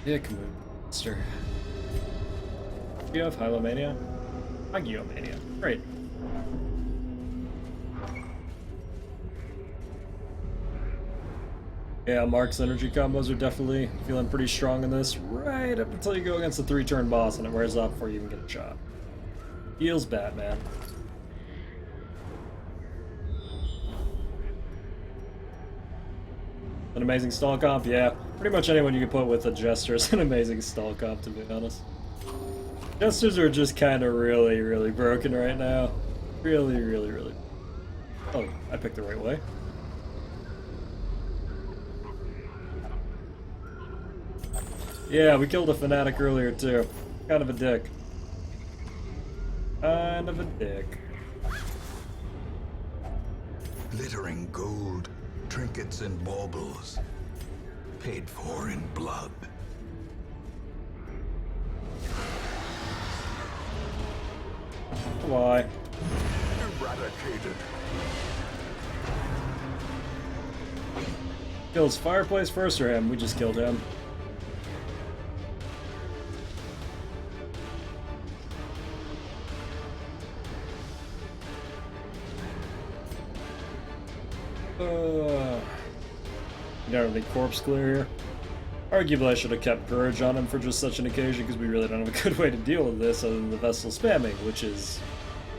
Yeah, come on, monster. Do you have Hylomania? Hagiomania. Great. Yeah, Mark's energy combos are definitely feeling pretty strong in this, right up until you go against the 3-turn boss and it wears off before you even get a shot. Feels bad, man. An amazing stall comp? Yeah, pretty much anyone you can put with a Jester is an amazing stall comp, to be honest. Jesters are just kind of really, really broken right now. Really, really, really. Oh, I picked the right way. Yeah, we killed a fanatic earlier too. Kind of a dick. Kind of a dick. Glittering gold, trinkets and baubles, paid for in blood. Why? Eradicated. Kills fireplace first or him? We just killed him. You don't really corpse clear here. Arguably, I should have kept Purge on him for just such an occasion, because we really don't have a good way to deal with this other than the vessel spamming, which is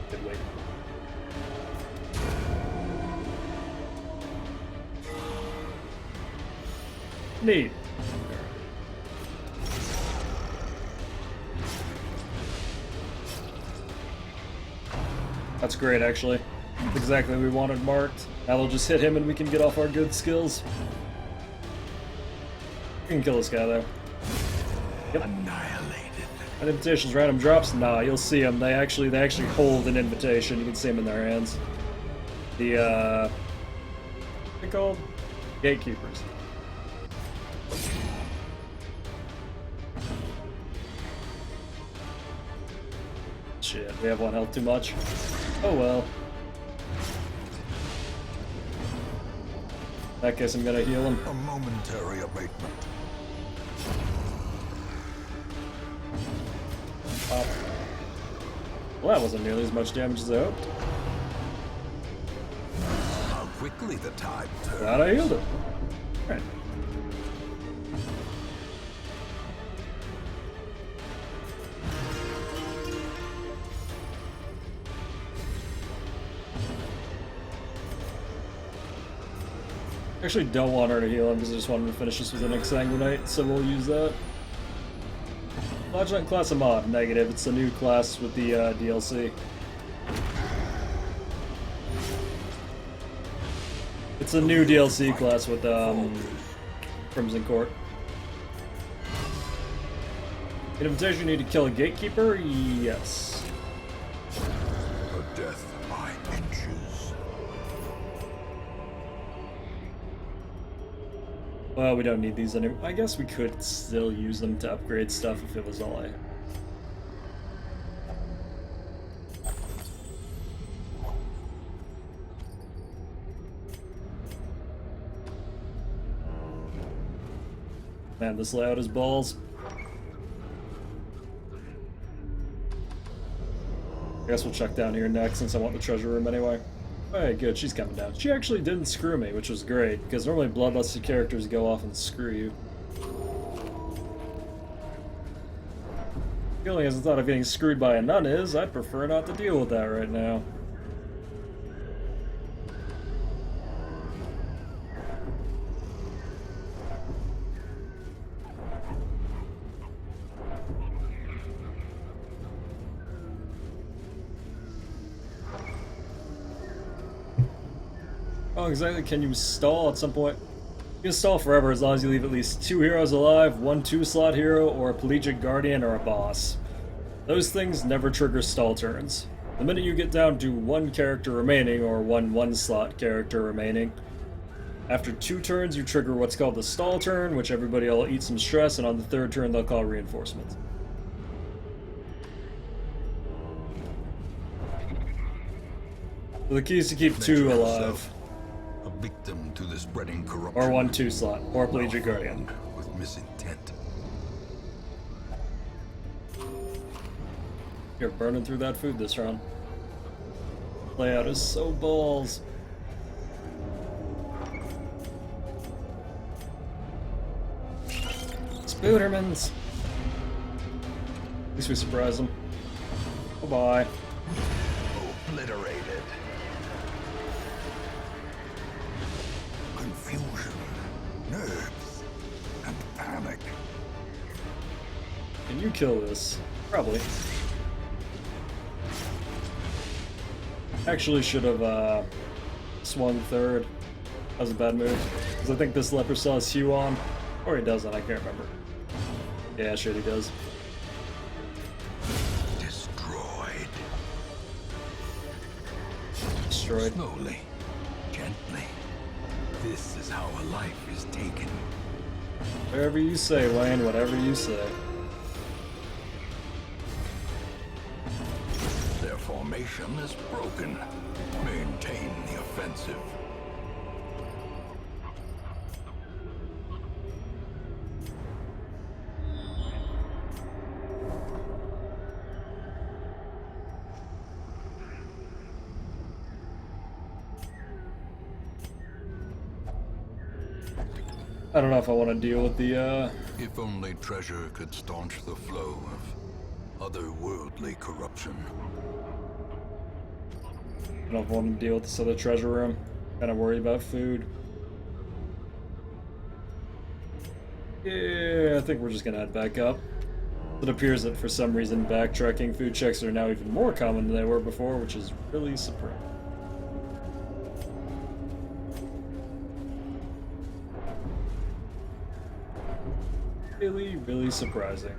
a good way. Neat. That's great, actually. That's exactly what we wanted marked. Now they'll just hit him and we can get off our good skills. We can kill this guy, though. Yep. Annihilated. And invitations, random drops? Nah, you'll see them. They actually hold an invitation. You can see them in their hands. The, what are they called? Gatekeepers. Shit, we have 1 health too much. Oh well. In that case, I'm gonna heal him. A momentary abatement. Pop. Well, that wasn't nearly as much damage as I hoped. How quickly the tide turns. Glad I healed him. Alright. Actually don't want her to heal him because I just want him to finish this with an Exsanguinate, so we'll use that. Flagellant class of mod, negative. It's a new class with the DLC. It's a new DLC class with Crimson Court. An invitation, you need to kill a gatekeeper? Yes. A death by inches. Well, we don't need these anymore. I guess we could still use them to upgrade stuff if it was all I had. Man, this layout is balls. I guess we'll check down here next since I want the treasure room anyway. Alright, good, she's coming down. She actually didn't screw me, which was great, because normally bloodlusted characters go off and screw you. Feeling as the thought of getting screwed by a nun is, I'd prefer not to deal with that right now. Oh, exactly. Can you stall at some point? You can stall forever as long as you leave at least 2 heroes alive, 1 2-slot hero, or a Pelagic Guardian or a boss. Those things never trigger stall turns. The minute you get down to 1 character remaining, or 1 1-slot character remaining, after 2 turns you trigger what's called the stall turn, which everybody will eat some stress, and on the 3rd turn they'll call reinforcements. So the key is to keep 2 alive. A victim to the spreading corruption. Or 1 2-slot, or a Pelagic Guardian. With misintent. You're burning through that food this round. Layout is so balls. Spoodermans! At least we surprised them. Bye-bye. Obliterated. Confusion, nerves, and panic. Can you kill this? Probably. Actually should have swung third. That was a bad move. Because I think this leper saw his hue on. Or he doesn't, I can't remember. Yeah, sure he does. Destroyed. Destroyed. Slowly, gently. This is how a life is taken. Whatever you say, Wayne, whatever you say. Their formation is broken. Maintain the offensive. I don't know if I want to deal with the, If only treasure could staunch the flow of otherworldly corruption. I don't know if I want to deal with this other treasure room. Kind of worried about food. Yeah, I think we're just gonna head back up. It appears that for some reason backtracking food checks are now even more common than they were before, which is really surprising. Really surprising.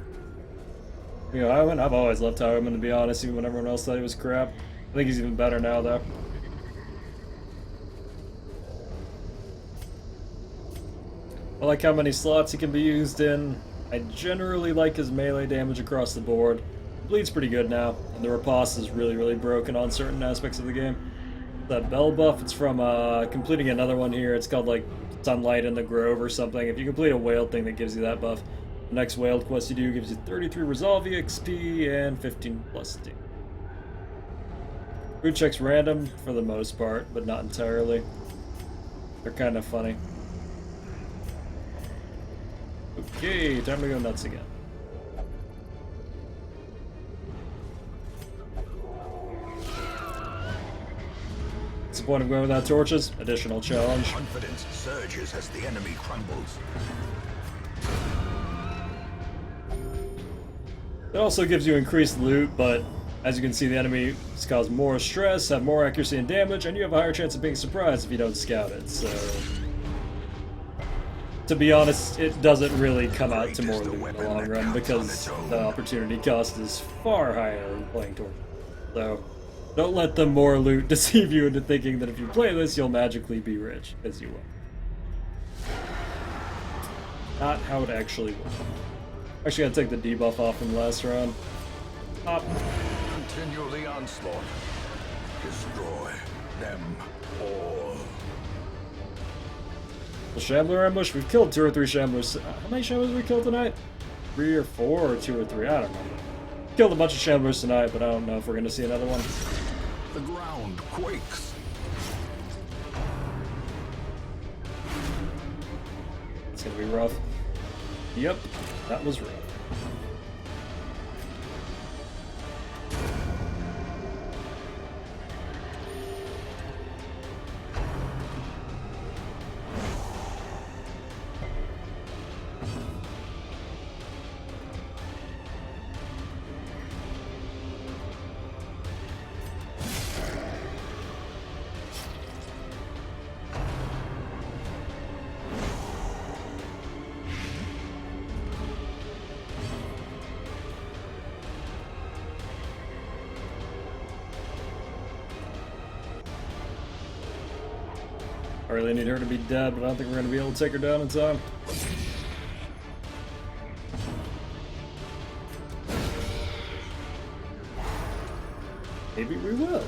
You know, I've always loved Highwayman, to be honest, even when everyone else thought he was crap. I think he's even better now, though. I like how many slots he can be used in. I generally like his melee damage across the board. Bleed's pretty good now, and the riposte is really broken on certain aspects of the game. That bell buff, it's from completing another one here. It's called like Sunlight in the Grove or something. If you complete a whale thing that gives you that buff, the next whale quest you do gives you 33 Resolve EXP and 15 plus D. Food checks random for the most part, but not entirely. They're kind of funny. Okay, time to go nuts again. What's the point of going without torches? Additional challenge. Confidence surges as the enemy crumbles. It also gives you increased loot, but as you can see, the enemies cause more stress, have more accuracy and damage, and you have a higher chance of being surprised if you don't scout it, so... To be honest, it doesn't really come out to more loot in the long run, because the opportunity cost is far higher than playing Torchless. So, don't let the more loot deceive you into thinking that if you play this, you'll magically be rich, as you will. Not how it actually works. Actually, gotta take the debuff off from the last round. Pop. Continue the onslaught. Destroy them all. The Shambler ambush? We've killed 2 or 3 Shamblers. How many Shamblers have we killed tonight? 3 or 4 or 2 or 3? I don't remember. Killed a bunch of Shamblers tonight, but I don't know if we're gonna see another one. The ground quakes. It's gonna be rough. Yep, that was rough. I really need her to be dead, but I don't think we're going to be able to take her down in time. Maybe we will.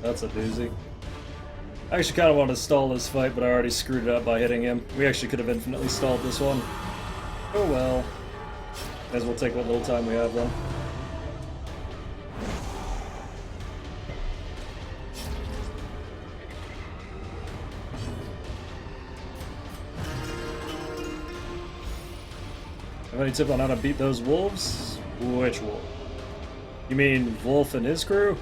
That's a doozy. I actually kind of wanted to stall this fight, but I already screwed it up by hitting him. We actually could have infinitely stalled this one. Oh well. Might as well take what little time we have then. Have any tip on how to beat those wolves? Which wolf? You mean Wolf and his crew?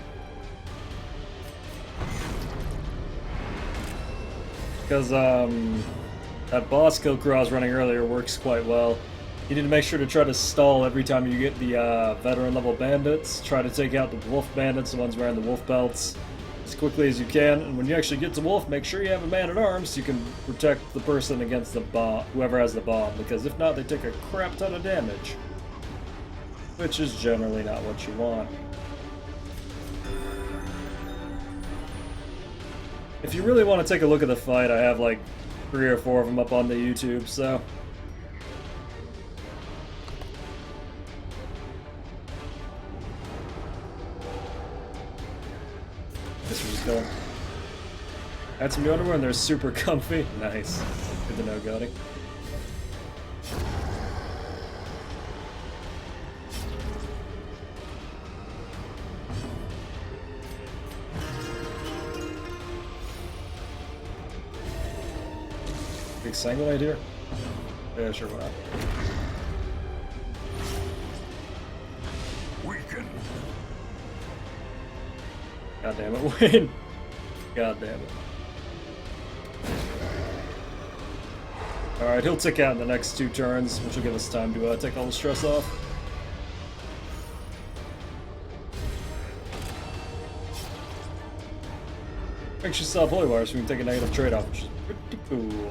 Because that boss kill crew I was running earlier works quite well. You need to make sure to try to stall every time you get the veteran level bandits. Try to take out the wolf bandits, the ones wearing the wolf belts, as quickly as you can. And when you actually get to wolf, make sure you have a man at arms so you can protect the person against the bomb, whoever has the bomb. Because if not, they take a crap ton of damage, which is generally not what you want. If you really want to take a look at the fight, I have like 3 or 4 of them up on the YouTube, so. Guess we're just going. Had some new underwear and they're super comfy. Nice. Good to know, Gotti. Big sanguinite here? Yeah, sure, why not? Weaken. God damn it, Wayne. God damn it. Alright, he'll tick out in the next 2 turns, which will give us time to take all the stress off. Makes you stop holy wire so we can take a negative trade-off, which is pretty cool.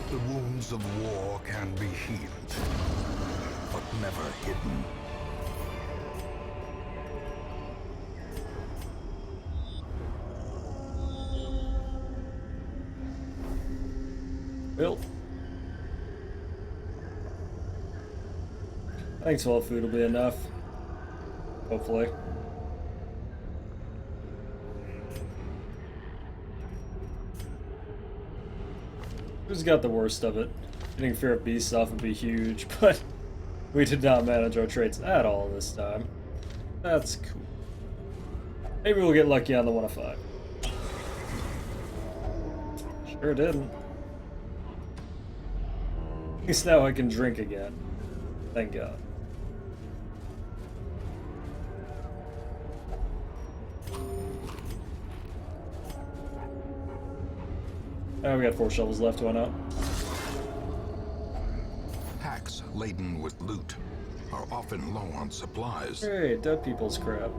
The wounds of war can be healed, but never hidden. Well, I think 12 food will be enough. Hopefully. Who's got the worst of it? Getting Fear of Beasts off would be huge, but we did not manage our traits at all this time. That's cool. Maybe we'll get lucky on the 1 of 5. Sure didn't. At least now I can drink again. Thank God. Oh, we got 4 shovels left, why not? Packs laden with loot are often low on supplies. Hey, dead people's crap.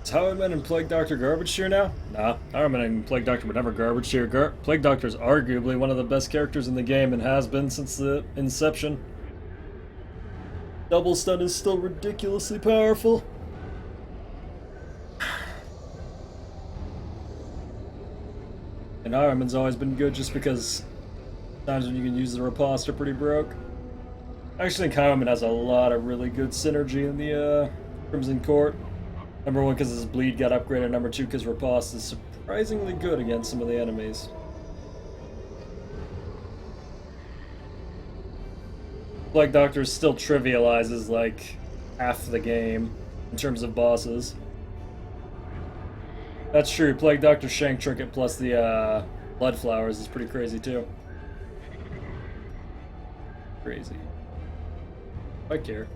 Is Highwayman and Plague Doctor garbage tier now? Nah, Highwayman and Plague Doctor were never garbage tier. Plague Doctor is arguably one of the best characters in the game and has been since the inception. Double stun is still ridiculously powerful. And Highwayman's always been good just because times when you can use the riposte are pretty broke. I actually think Highwayman has a lot of really good synergy in the Crimson Court. Number 1, because his bleed got upgraded. Number 2, because riposte is surprisingly good against some of the enemies. Plague Doctor still trivializes like half the game in terms of bosses. That's true. Plague Doctor Shank Trinket plus the Blood Flowers is pretty crazy too. Crazy. I care.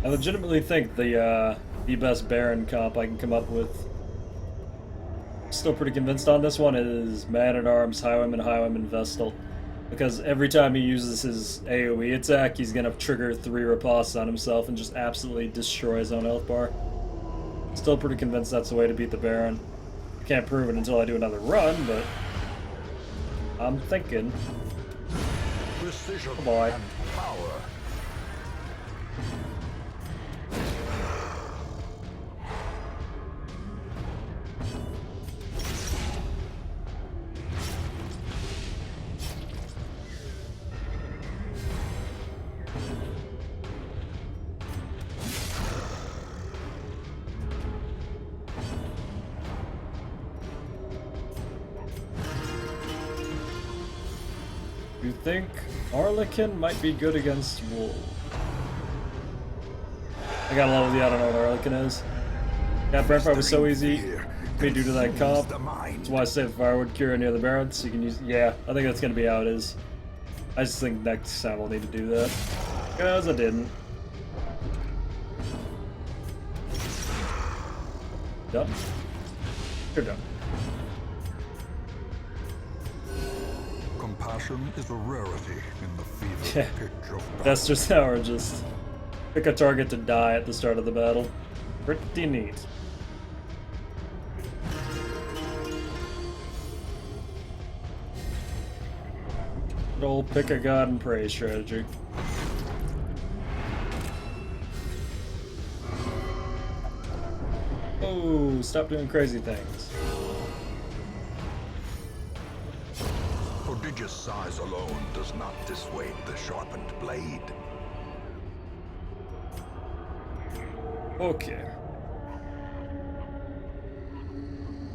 I legitimately think the best Baron comp I can come up with, still pretty convinced on this one, is Man-at-Arms, Highwayman, Vestal. Because every time he uses his AoE attack, he's gonna trigger 3 ripostes on himself and just absolutely destroy his own health bar. Still pretty convinced that's the way to beat the Baron. Can't prove it until I do another run, but I'm thinking. Precision Oh boy. and power. You think Arlequin might be good against Wolf? I gotta level the I don't know what Arlequin is. Yeah, Brentfire was so easy me due to that comp. That's why I saved Firewood Cure near the Barrens, so you can use. Yeah, I think that's gonna be how it is. I just think next time we'll need to do that. Because I didn't. Done? You're done. Compassion is a rarity in the fever pitch of battle. That's just how we're just pick a target to die at the start of the battle. Pretty neat. Good old pick a god and pray strategy. Oh, stop doing crazy things. Prodigious size alone does not dissuade the sharpened blade. Okay.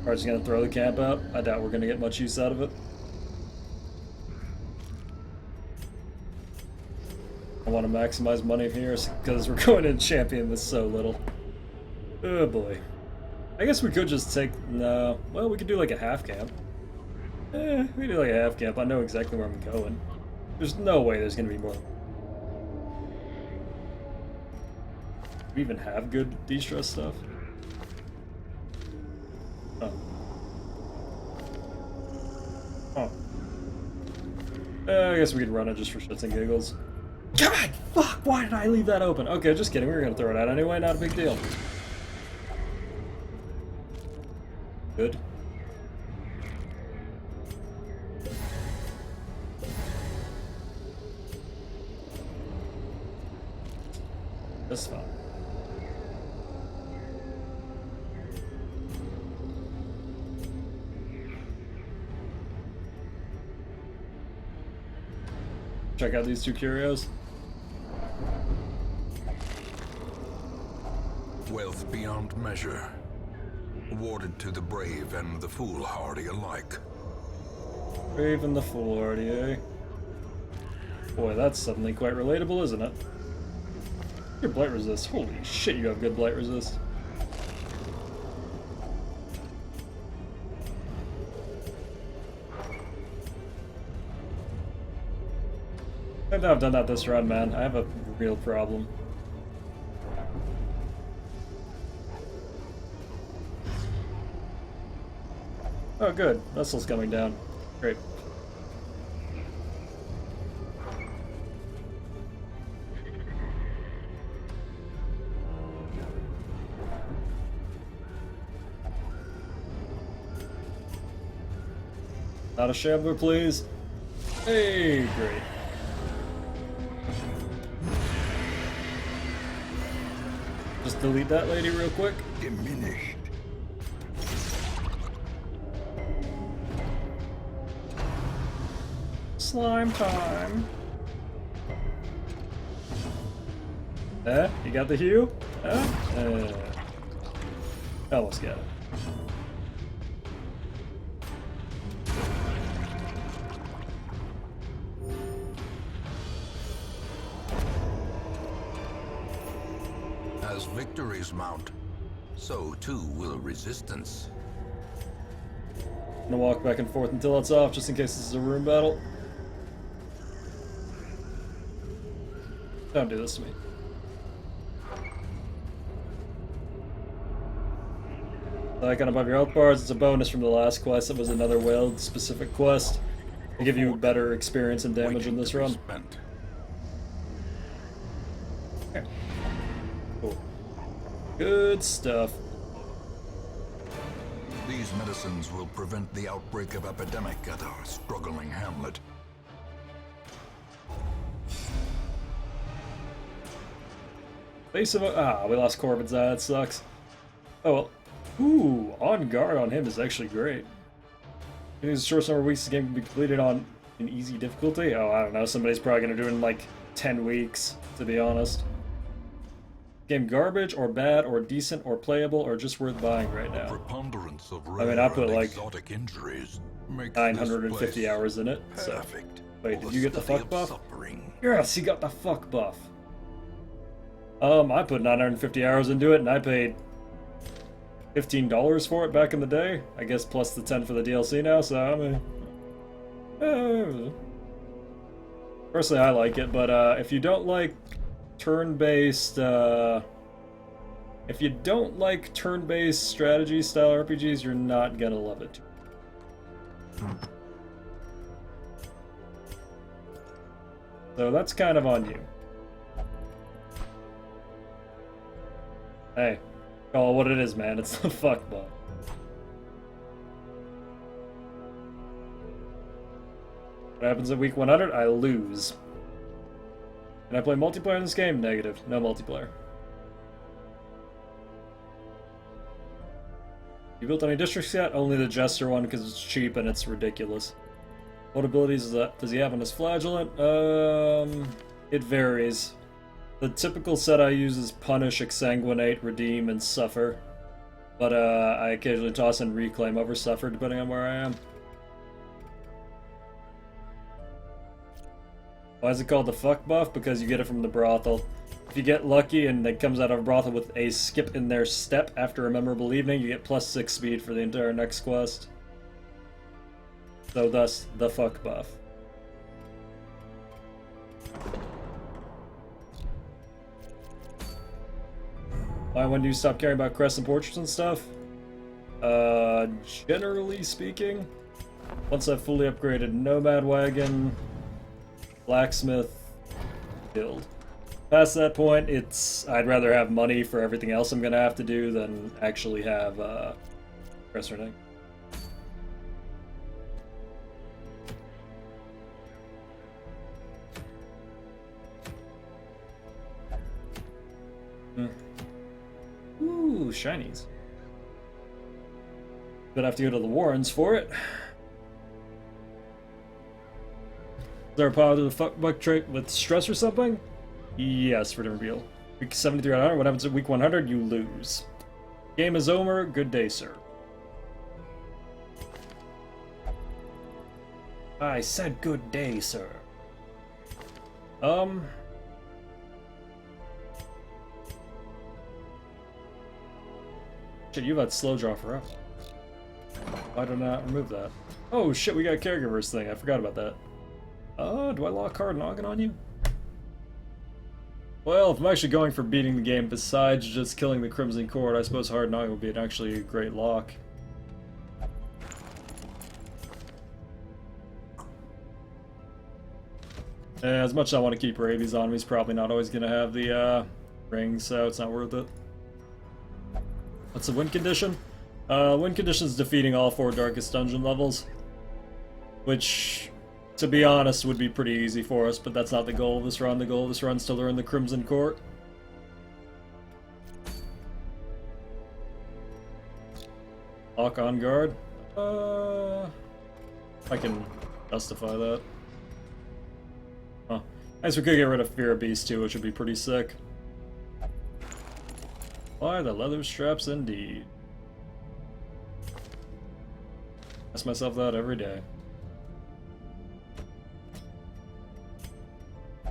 Are just gonna throw the camp out? I doubt we're gonna get much use out of it. I want to maximize money here because we're going to champion this so little. Oh boy. I guess we could just take... No. Well, we could do like a half camp. We could do like a half camp. I know exactly where I'm going. There's no way there's going to be more. Do we even have good de-stress stuff? Oh. Oh. I guess we could run it just for shits and giggles. God, fuck, why did I leave that open? Okay, just kidding, we were gonna throw it out anyway, not a big deal. Good. That's fine. Check out these two curios. Wealth beyond measure, awarded to the brave and the foolhardy alike. Brave and the foolhardy, eh? Boy, that's suddenly quite relatable, isn't it? Your blight resist. Holy shit, you have good blight resist. I think I've done that this run, man. I have a real problem. Oh, good. Vessel's coming down. Great. Not a shambler, please. Hey, great. Just delete that lady real quick. Diminished. Slime time. You got the hue? Almost got it. As victories mount, so too will resistance. I'm gonna walk back and forth until it's off, just in case this is a room battle. Don't do this to me. Icon above your health bars, it's a bonus from the last quest. It was another whale-specific quest. They give you better experience and damage in this run. Okay. Cool. Good stuff. These medicines will prevent the outbreak of epidemic at our struggling hamlet. Base of we lost Corbin's eye, that sucks. Oh well. Ooh, on guard on him is actually great. In these short summer weeks, this game can be completed on an easy difficulty. Oh, I don't know. Somebody's probably gonna do it in like 10 weeks, to be honest. Game garbage or bad or decent or playable or just worth buying right now. Preponderance of I mean, I put like exotic injuries 950 hours in it. So. Perfect. Wait, did you get the study fuck of buff? Suffering. Yes, he got the fuck buff. I put 950 hours into it, and I paid $15 for it back in the day. I guess plus the 10 for the DLC now, so I mean... personally, I like it, but if you don't like turn-based... if you don't like turn-based strategy-style RPGs, you're not gonna love it. So that's kind of on you. Hey, call it what it is, man. It's the fuck buff. What happens at week 100? I lose. Can I play multiplayer in this game? Negative. No multiplayer. You built any districts yet? Only the Jester one because it's cheap and it's ridiculous. What abilities does he have on his Flagellant? It varies. The typical set I use is Punish, Exsanguinate, Redeem, and Suffer. But I occasionally toss in Reclaim over Suffer depending on where I am. Why is it called the fuck buff? Because you get it from the brothel. If you get lucky and it comes out of a brothel with a skip in their step after a memorable evening, you get +6 speed for the entire next quest. So thus, the fuck buff. Why, when do you stop caring about crests and portraits and stuff? Generally speaking, once I've fully upgraded Nomad Wagon, Blacksmith, Guild. Past that point, I'd rather have money for everything else I'm gonna have to do than actually have, crest or anything. Ooh, shinies. Gonna have to go to the Warrens for it. Is there a power to the fuck buck trait with stress or something? Yes, for the reveal. Week 73 out of 100. What happens at week 100? You lose. Game is over. Good day, sir. I said good day, sir. Shit, you've had slow draw forever. Why did I not remove that? Oh shit, we got a caregivers thing. I forgot about that. Do I lock hard noggin on you? Well, if I'm actually going for beating the game besides just killing the Crimson Cord, I suppose hard noggin would be actually a great lock. As much as I want to keep rabies on him, he's probably not always going to have the ring, so it's not worth it. What's the win condition? Win condition is defeating all 4 Darkest Dungeon levels. Which, to be honest, would be pretty easy for us, but that's not the goal of this run. The goal of this run is to learn the Crimson Court. Lock on guard? I can justify that. Huh. I guess we could get rid of Fear of Beast too, which would be pretty sick. Why the leather straps indeed. Ask myself that every day. I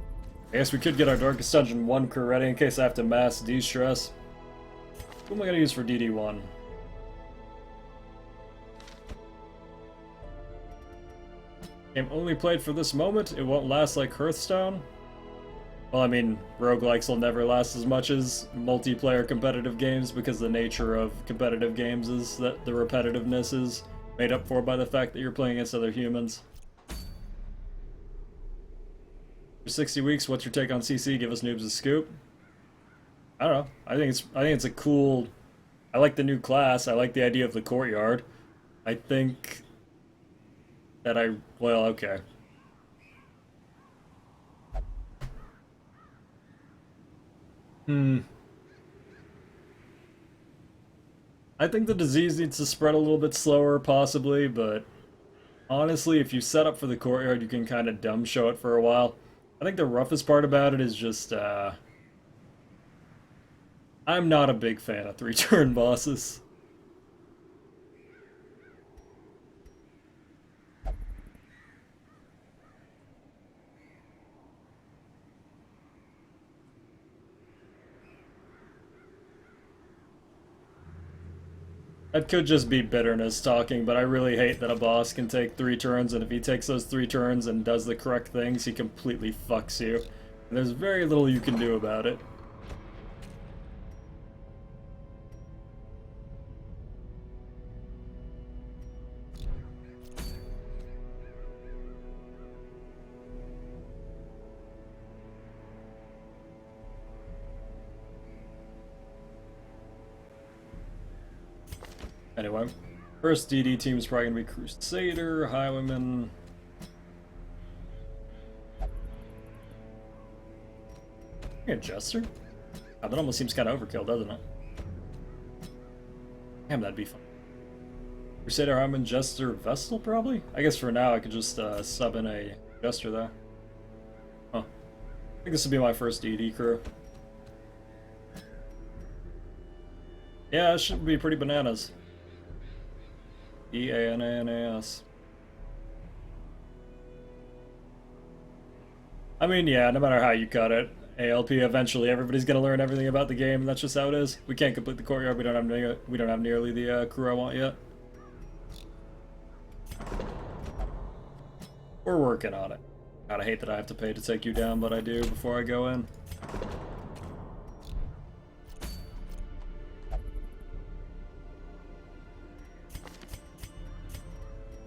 guess we could get our Darkest Dungeon 1 crew ready in case I have to mass de-stress. Who am I going to use for DD1? Game only played for this moment, it won't last like Hearthstone. Well, I mean, roguelikes will never last as much as multiplayer competitive games because the nature of competitive games is that the repetitiveness is made up for by the fact that you're playing against other humans. For 60 weeks, what's your take on CC? Give us noobs a scoop. I don't know. I think it's a cool. I like the new class. I like the idea of the Courtyard. I think that well, okay. I think the disease needs to spread a little bit slower, possibly, but honestly, if you set up for the Courtyard, you can kind of dumb show it for a while. I think the roughest part about it is just, I'm not a big fan of 3-turn bosses. That could just be bitterness talking, but I really hate that a boss can take 3 turns, and if he takes those 3 turns and does the correct things, he completely fucks you. And there's very little you can do about it. Anyway, first DD team is probably going to be Crusader, Highwayman. A Jester? Oh, that almost seems kind of overkill, doesn't it? Damn, that'd be fun. Crusader, Highwayman, Jester, Vestal, probably? I guess for now I could just sub in a Jester, though. Huh. I think this would be my first DD crew. Yeah, it should be pretty bananas. E-A-N-A-N-A-S. I mean, yeah, no matter how you cut it, ALP, eventually everybody's gonna learn everything about the game, and that's just how it is. We can't complete the Courtyard, we don't have nearly the crew I want yet. We're working on it. God, I hate that I have to pay to take you down, but I do before I go in.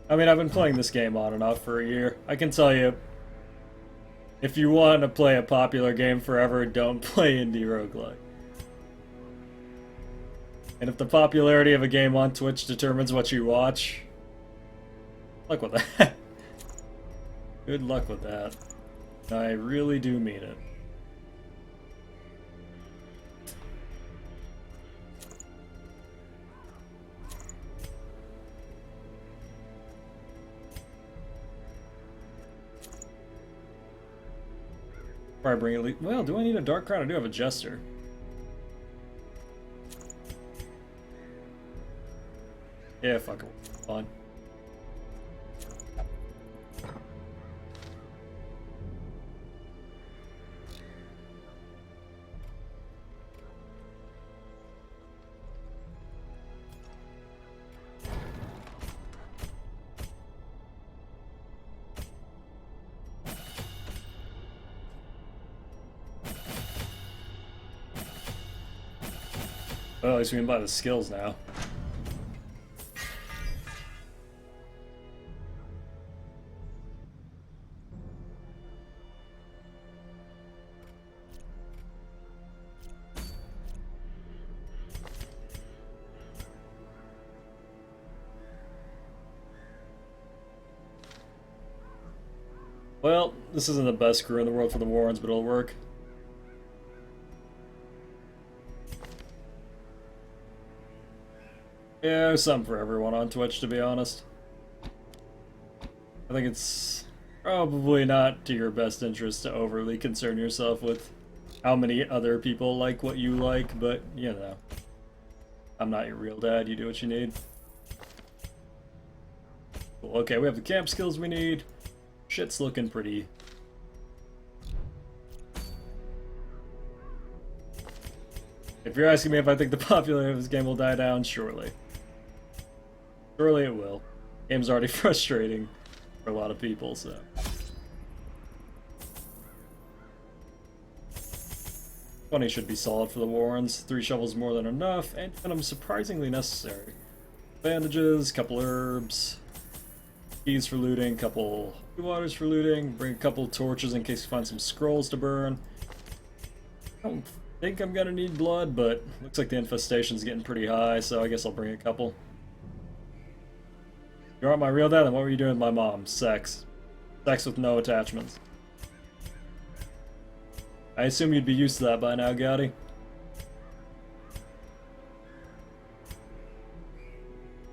I mean, I've been playing this game on and off for a year. I can tell you, if you want to play a popular game forever, don't play indie roguelike. And if the popularity of a game on Twitch determines what you watch, luck with that. Good luck with that. I really do mean it. Probably bring at least. Well, do I need a Dark Crown? I do have a Jester. Yeah, fuck it. Fine. Well, at least we can buy the skills now. Well, this isn't the best crew in the world for the Warrens, but it'll work. Yeah, there's something for everyone on Twitch, to be honest. I think it's probably not to your best interest to overly concern yourself with how many other people like what you like, but, you know. I'm not your real dad, you do what you need. Cool, okay, we have the camp skills we need. Shit's looking pretty. If you're asking me if I think the popularity of this game will die down, surely. Surely it will. Game's already frustrating for a lot of people, so. 20 should be solid for the Warrens. 3 shovels more than enough, and venom surprisingly necessary. Bandages, couple herbs, keys for looting, couple waters for looting, bring a couple torches in case you find some scrolls to burn. I don't think I'm gonna need blood, but looks like the infestation's getting pretty high, so I guess I'll bring a couple. You aren't my real dad, then what were you doing with my mom? Sex. Sex with no attachments. I assume you'd be used to that by now, Gotti.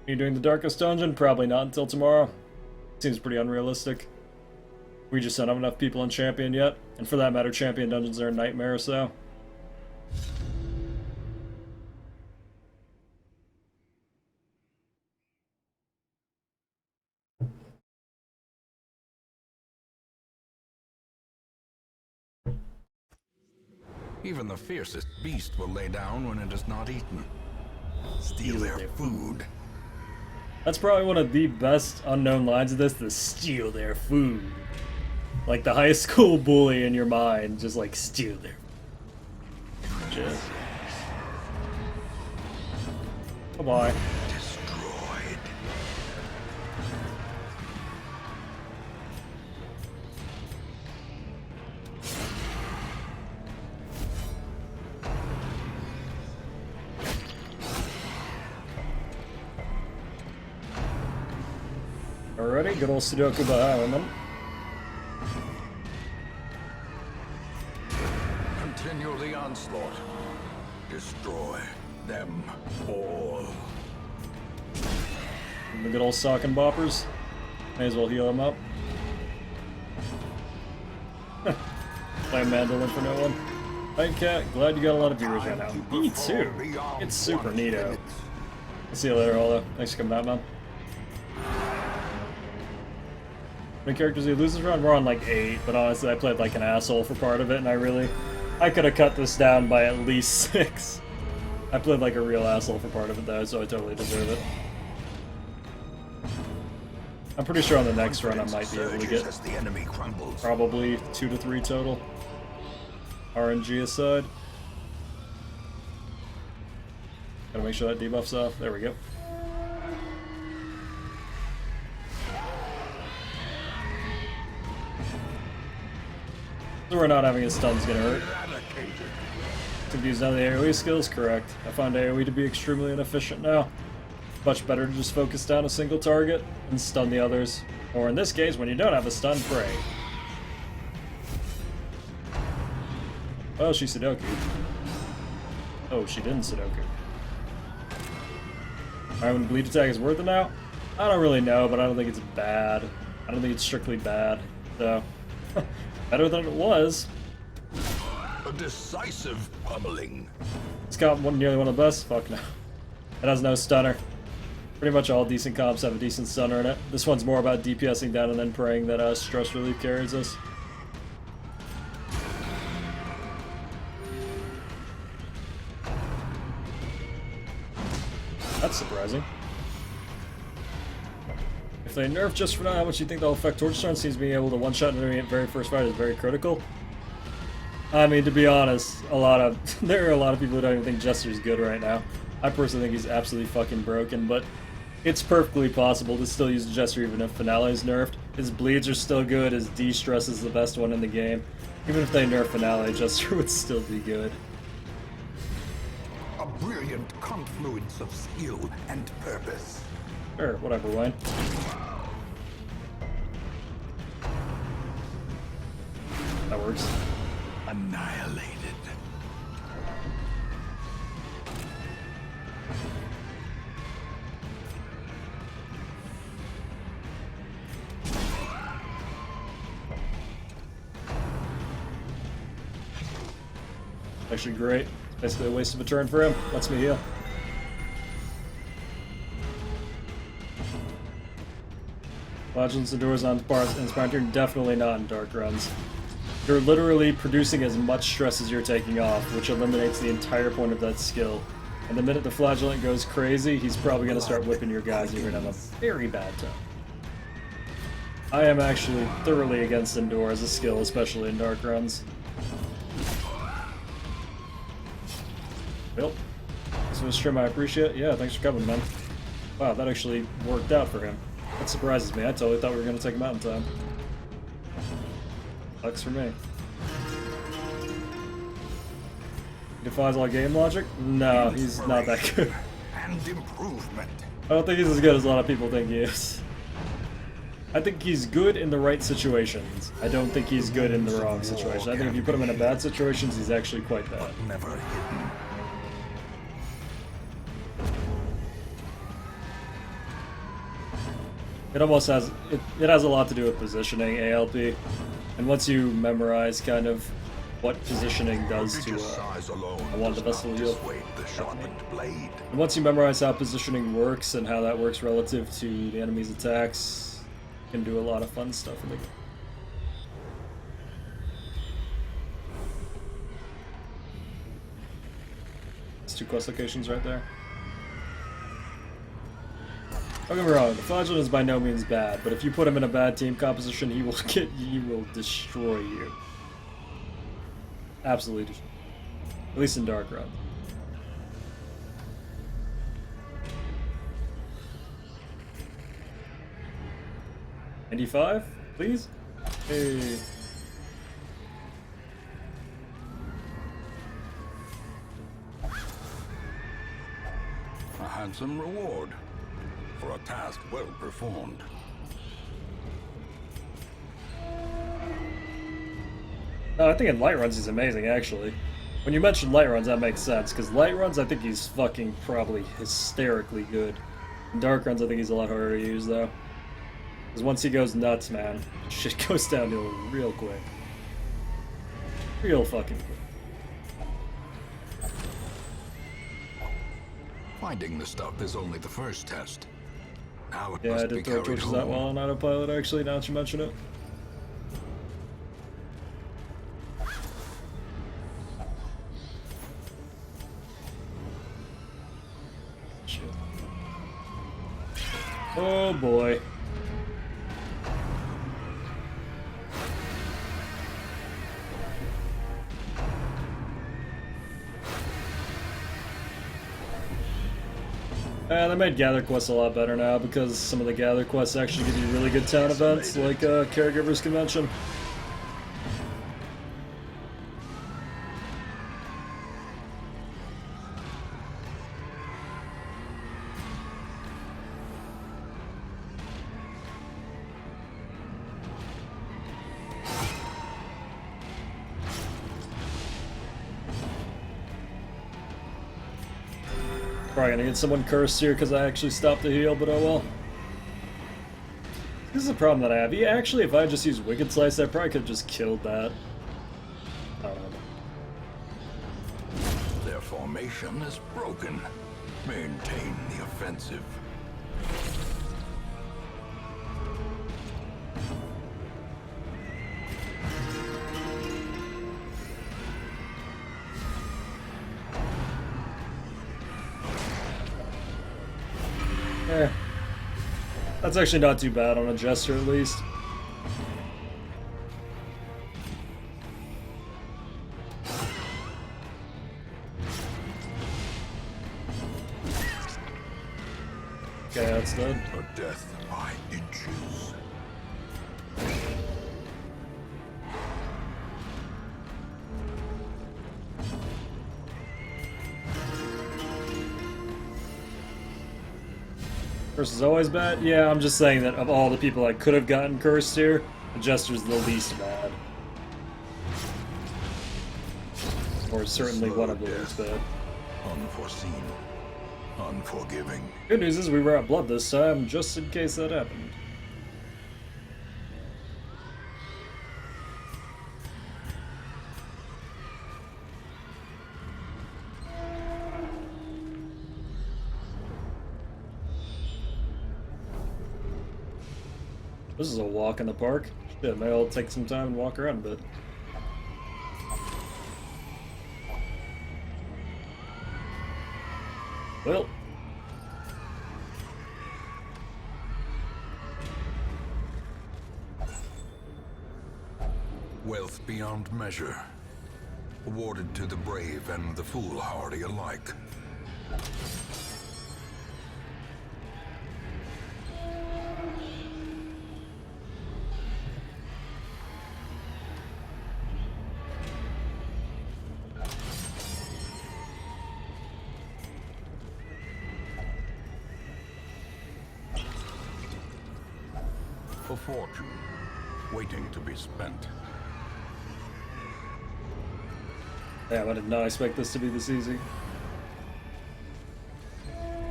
Are you doing the Darkest Dungeon? Probably not until tomorrow. Seems pretty unrealistic. We just don't have enough people in Champion yet, and for that matter, Champion Dungeons are a nightmare, so... Even the fiercest beast will lay down when it is not eaten. Steal their food. That's probably one of the best unknown lines of this, the steal their food. Like the high school bully in your mind, just like steal their food. Bye-bye. Destroyed. Alrighty, good old Sudoku behind them. Continue the onslaught. Destroy them all. The good old sock and boppers. May as well heal them up. Play mandolin for no one. Hi Cat, glad you got a lot of viewers right now. Me too. It's super neato. I'll see you later, Ola. Thanks for coming out, man. How many characters he loses run? We're on like 8, but honestly I played like an asshole for part of it, and I could have cut this down by at least 6. I played like a real asshole for part of it though, so I totally deserve it. I'm pretty sure on the next run I might be able to get as the enemy crumbles. probably 2 to 3 total. RNG aside. Gotta make sure that debuff's off. There we go. So we're not having his stun's gonna hurt. Confused on the AoE skills? Correct. I found AoE to be extremely inefficient now. Much better to just focus down a single target and stun the others. Or in this case, when you don't have a stun, pray. Oh, she Sudoku. Oh, she didn't Sudoku. Alright, when bleed attack is worth it now? I don't really know, but I don't think it's bad. I don't think it's strictly bad. So, better than it was. A decisive pummeling. It's got nearly one of the best. Fuck no. It has no stunner. Pretty much all decent comps have a decent stunner in it. This one's more about DPSing down and then praying that stress relief carries us. That's surprising. If they nerf just for now, how much do you think they'll affect Torchless? Seems being able to one-shot an enemy at very first fight is very critical. I mean, to be honest, there are a lot of people who don't even think Jester's good right now. I personally think he's absolutely fucking broken, but it's perfectly possible to still use Jester even if Finale is nerfed. His bleeds are still good, his D-Stress is the best one in the game. Even if they nerf Finale, Jester would still be good. A brilliant confluence of skill and purpose. Sure, whatever, Wayne. That works. Annihilated. Actually great. Basically a waste of a turn for him. Lets me heal. Legends Endures on Inspired turn, definitely not in dark runs. You're literally producing as much stress as you're taking off, which eliminates the entire point of that skill. And the minute the Flagellant goes crazy, he's probably going to start whipping your guys and you're going to have a very bad time. I am actually thoroughly against Endure as a skill, especially in dark runs. Well, this was a stream I appreciate. Yeah, thanks for coming, man. Wow, that actually worked out for him. That surprises me. I totally thought we were going to take him out in time. Sucks for me. Defies all game logic? No, he's not that good. And improvement. I don't think he's as good as a lot of people think he is. I think he's good in the right situations. I don't think he's good in the wrong situations. I think if you put him in a bad situations, he's actually quite bad. Never hidden. It almost has, it has a lot to do with positioning, ALP. And once you memorize kind of what positioning does to I wanted the best of heal. And once you memorize how positioning works and how that works relative to the enemy's attacks, you can do a lot of fun stuff in the game. There's 2 quest locations right there. Don't get me wrong, the Flagellant is by no means bad, but if you put him in a bad team composition, he will destroy you. Absolutely destroy. At least in Dark Run. $95, please? Hey. A handsome reward for a task well performed. No, I think in light runs he's amazing, actually. When you mentioned light runs, that makes sense, because light runs, I think he's fucking probably hysterically good. In dark runs, I think he's a lot harder to use, though. Because once he goes nuts, man, shit goes downhill real quick. Real fucking quick. Finding the stuff is only the first test. Now it Yeah, I must be did throw carried torches that home. well on autopilot, actually, now that you mention it. Shit. Oh boy. They made gather quests a lot better now because some of the gather quests actually give you really good town events, like Caregivers Convention. Probably gonna get someone cursed here because I actually stopped the heal, but oh well. This is a problem that I have. Yeah, actually, if I just used Wicked Slice, I probably could have just killed that. I don't know. Their formation is broken. Maintain the offensive. Eh. That's actually not too bad on a Jester, at least. Okay, that's dead. A death by inches. Curse is always bad? Yeah, I'm just saying that of all the people I could have gotten cursed here, the Jester's the least bad. Or certainly one of the least bad. Unforeseen. Unforgiving. Good news is we were at blood this time, just in case that happened. This is a walk in the park. Shit, maybe I'll take some time and walk around a bit. Well. Wealth beyond measure. Awarded to the brave and the foolhardy alike. A fortune waiting to be spent. Damn, I did not expect this to be this easy.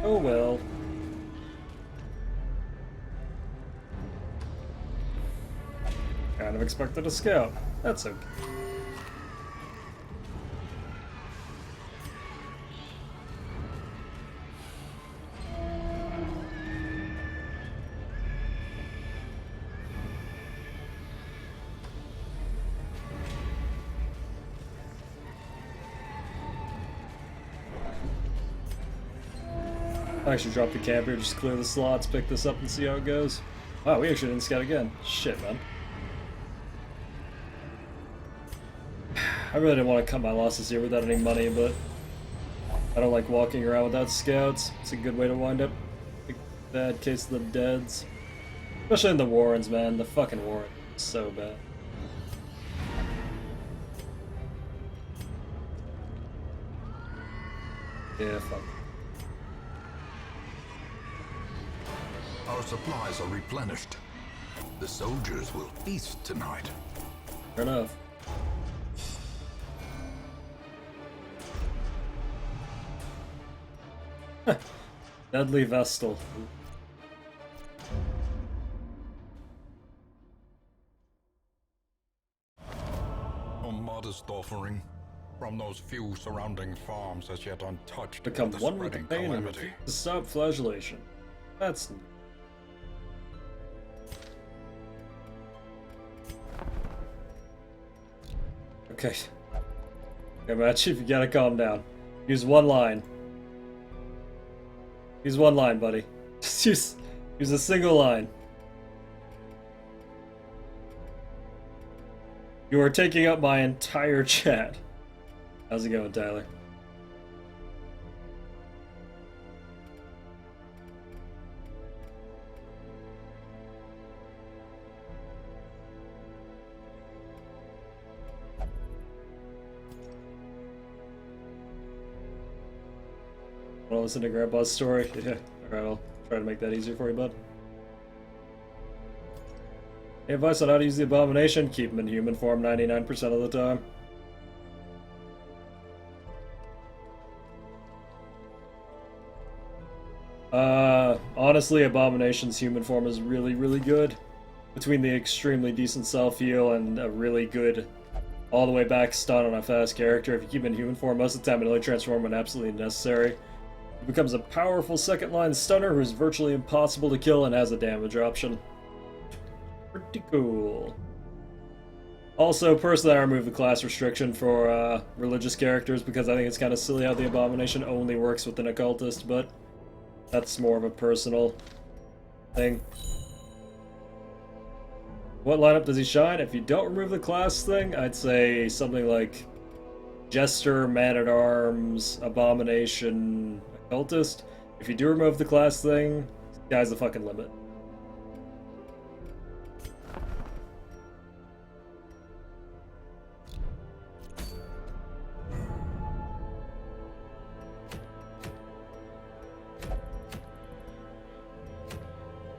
Oh well. Kind of expected a scout. That's okay. I should drop the camp here, just clear the slots, pick this up and see how it goes. Wow, we actually didn't scout again. Shit, man. I really didn't want to cut my losses here without any money, but I don't like walking around without scouts. It's a good way to wind up a bad case of the deads. Especially in the Warrens, man. The fucking Warrens are so bad. Yeah, fuck. Our supplies are replenished. The soldiers will feast tonight. Fair enough. Deadly Vestal. A modest offering from those few surrounding farms as yet untouched Become by the one with the spreading pain and calamity. refuse to stop flagellation. That's... Okay. Okay, Matt Chief, you gotta calm down. Use one line. Use one line, buddy. Just use a single line. You are taking up my entire chat. How's it going, Tyler? Want to listen to Grandpa's story? Yeah. Alright, I'll try to make that easier for you, bud. Any advice on how to use the Abomination? Keep him in human form 99% of the time. Honestly, Abomination's human form is really, really good. Between the extremely decent self-heal and a really good all the way back stun on a fast character, if you keep him in human form, most of the time it only transforms when absolutely necessary. He becomes a powerful second-line stunner who's virtually impossible to kill and has a damage option. Pretty cool. Also, personally, I removed the class restriction for religious characters because I think it's kind of silly how the Abomination only works with an occultist, but that's more of a personal thing. What lineup does he shine? If you don't remove the class thing, I'd say something like Jester, Man-at-Arms, Abomination, Occultist. If you do remove the class thing, sky's the fucking limit.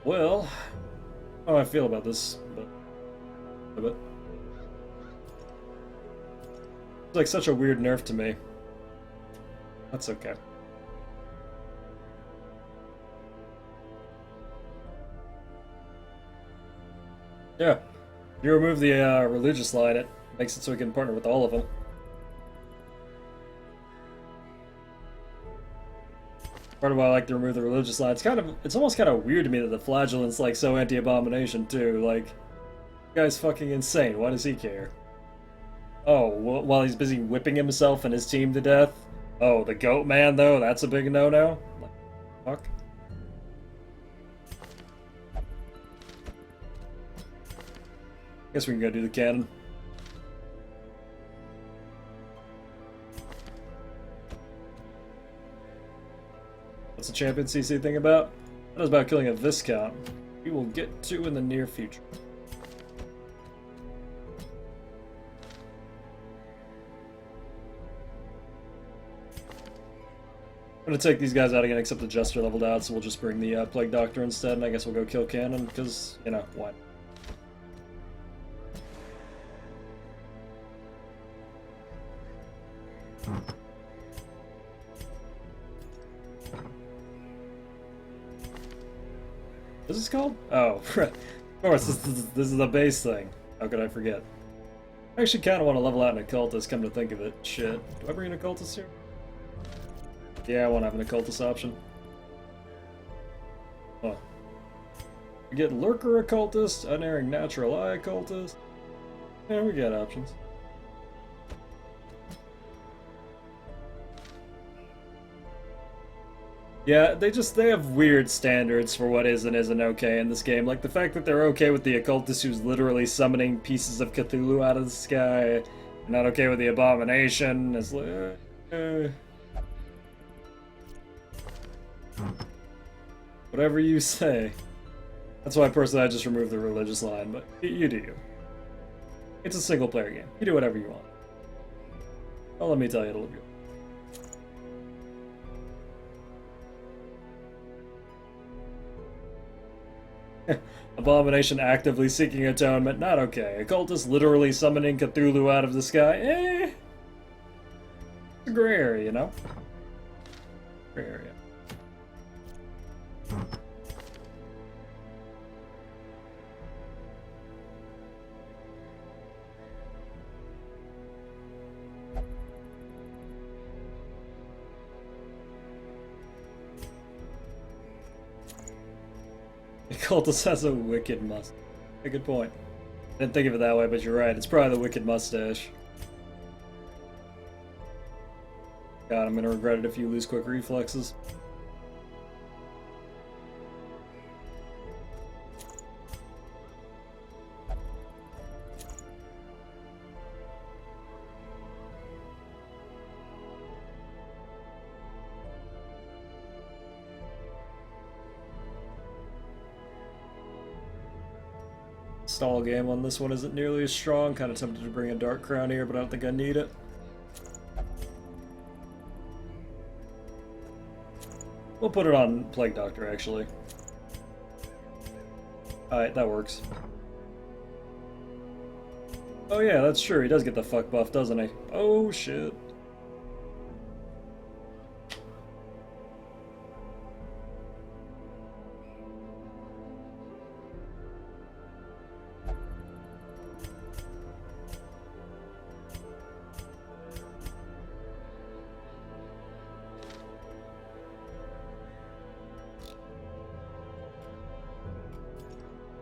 Well, how do I feel about this? But it's like such a weird nerf to me. That's okay. Yeah, if you remove the religious line, it makes it so we can partner with all of them. Part of why I like to remove the religious line. It's almost kind of weird to me that the Flagellant's like so anti-Abomination too. Like, the guy's fucking insane. Why does he care? Oh, while he's busy whipping himself and his team to death. Oh, the Goat Man though, that's a big no-no. Like, fuck. Guess we can go do the cannon. What's the champion CC thing about? That is about killing a Viscount. We will get to in the near future. I'm gonna take these guys out again, except the Jester leveled out, so we'll just bring the Plague Doctor instead, and I guess we'll go kill Cannon, because, you know, why? What's this called? Oh, of course, this is the base thing. How could I forget? I actually kind of want to level out an Occultist, come to think of it. Shit. Do I bring an Occultist here? Yeah, I want to have an Occultist option. Huh. We get Lurker Occultist, Unerring Natural Eye Occultist. Yeah, we got options. Yeah, they have weird standards for what is and isn't okay in this game. Like the fact that they're okay with the occultist who's literally summoning pieces of Cthulhu out of the sky, and not okay with the abomination. Is whatever you say. That's why personally I just removed the religious line, but you do you. It's a single player game. You do whatever you want. Well, let me tell you, it'll be. Abomination actively seeking atonement, not okay. Occultist literally summoning Cthulhu out of the sky, It's a gray area, you know? Gray area. Cultist has a wicked mustache. A good point. I didn't think of it that way, but you're right. It's probably the wicked mustache. God, I'm gonna regret it if you lose quick reflexes. Stall game on this one isn't nearly as strong. Kind of tempted to bring a Dark Crown here, but I don't think I need it. We'll put it on Plague Doctor, actually. Alright, that works. Oh yeah, that's true. He does get the fuck buff, doesn't he? Oh shit.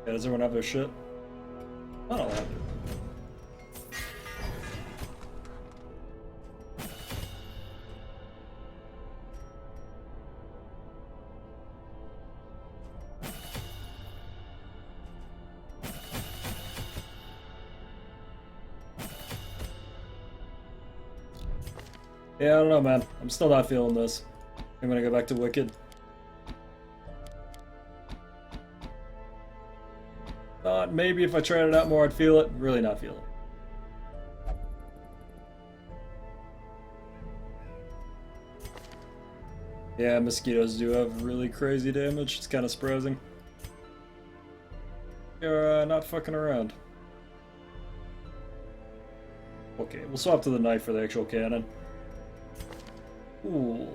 Yeah, does everyone have their shit? I don't have it. Yeah, I don't know, man. I'm still not feeling this. I'm gonna go back to Wicked. Thought maybe if I tried it out more, I'd feel it. Really not feel it. Yeah, mosquitoes do have really crazy damage. It's kind of surprising. You're not fucking around. Okay, we'll swap to the knife for the actual cannon. Ooh.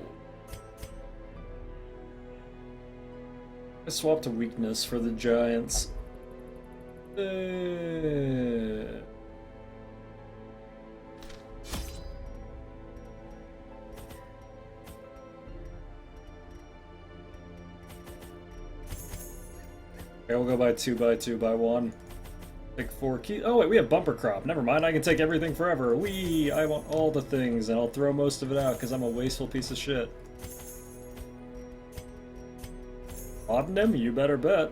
I swapped to weakness for the giants. Okay, we'll go by 2 by 2 by 1. Take 4 keys. Oh wait, we have bumper crop. Never mind, I can take everything forever. Wee! I want all the things, and I'll throw most of it out because I'm a wasteful piece of shit. Laudanum, you better bet.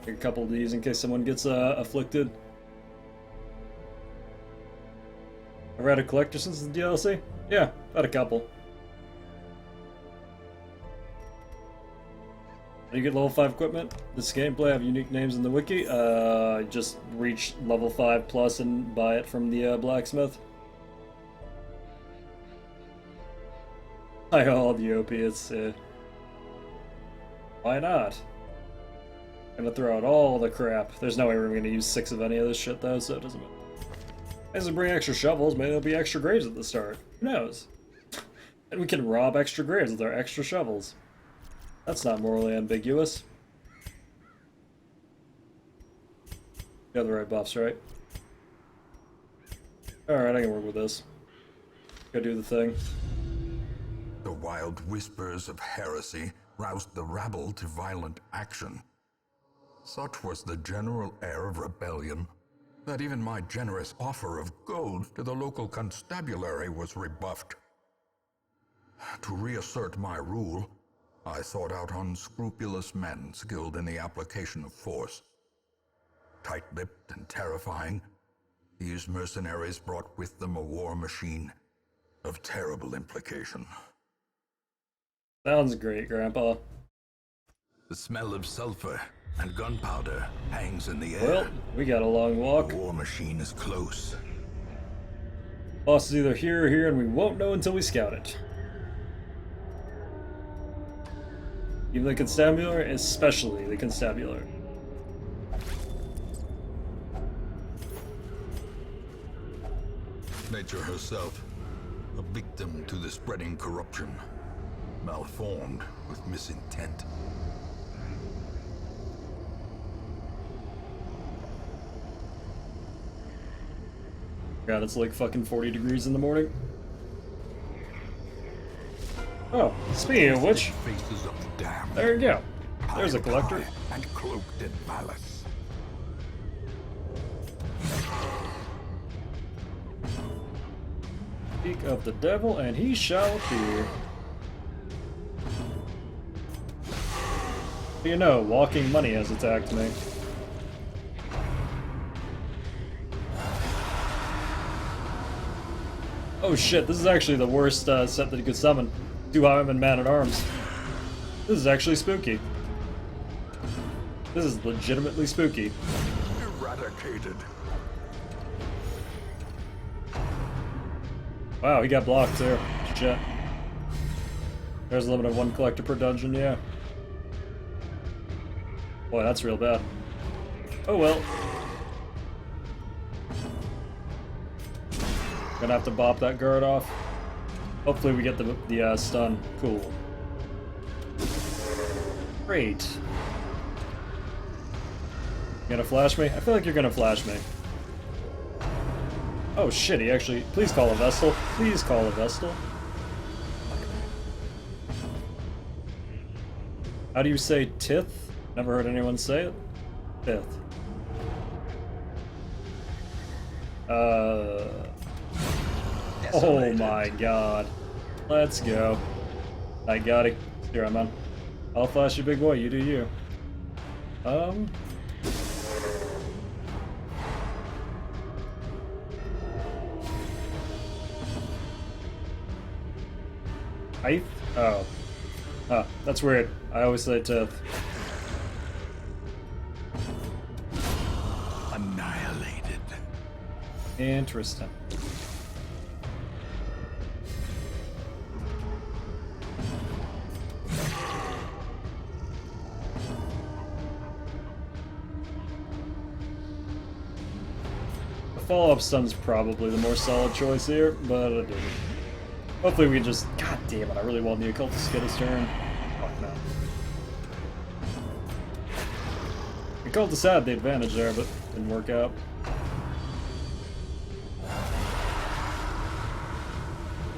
Take a couple of these in case someone gets afflicted. Ever had a collector since the DLC? Yeah, had a couple. How do you get level 5 equipment? This gameplay have unique names in the wiki. Just reach level 5 plus and buy it from the blacksmith. I all the opiates. Why not? I'm gonna throw out all the crap. There's no way we're gonna use 6 of any of this shit though, so it doesn't matter. As we bring extra shovels, maybe there'll be extra graves at the start. Who knows? And we can rob extra graves with our extra shovels. That's not morally ambiguous. You have the right buffs, right? Alright, I can work with this. Go do the thing. The wild whispers of heresy roused the rabble to violent action. Such was the general air of rebellion that even my generous offer of gold to the local constabulary was rebuffed. To reassert my rule, I sought out unscrupulous men skilled in the application of force. Tight-lipped and terrifying, these mercenaries brought with them a war machine of terrible implication. Sounds great, Grandpa. The smell of sulfur and gunpowder hangs in the air. Well, we got a long walk. The war machine is close. Boss is either here or here, and we won't know until we scout it. Even the constabulary, especially the constabulary. Nature herself, a victim to the spreading corruption, malformed with misintent. God, it's like fucking 40 degrees in the morning. Oh, speaking of which, Faces of the damned, there you go. There's a collector. high and cloaked in malice. Speak of the devil, and he shall appear. You know, walking money has attacked me. Oh shit, this is actually the worst set that you could summon. 2 Highwaymen Man-at-Arms. This is actually spooky. This is legitimately spooky. Eradicated. Wow, he got blocked too. Shit. There's a limit of 1 collector per dungeon, yeah. Boy, that's real bad. Oh well. Gonna have to bop that guard off. Hopefully we get the stun. Cool. Great. You gonna flash me? I feel like you're gonna flash me. Oh shit, he actually... Please call a Vestal. Please call a Vestal. How do you say tith? Never heard anyone say it. Tith. Oh my god. Let's go. I got it. Here, I'm on. I'll flash you, big boy. You do you. Height? Oh. Huh, that's weird. I always say tith. Annihilated. Interesting. Follow-up stun's probably the more solid choice here, but I didn't. Hopefully we just... God damn it, I really want the occultist to get his turn. Fuck no. The occultist had the advantage there, but didn't work out.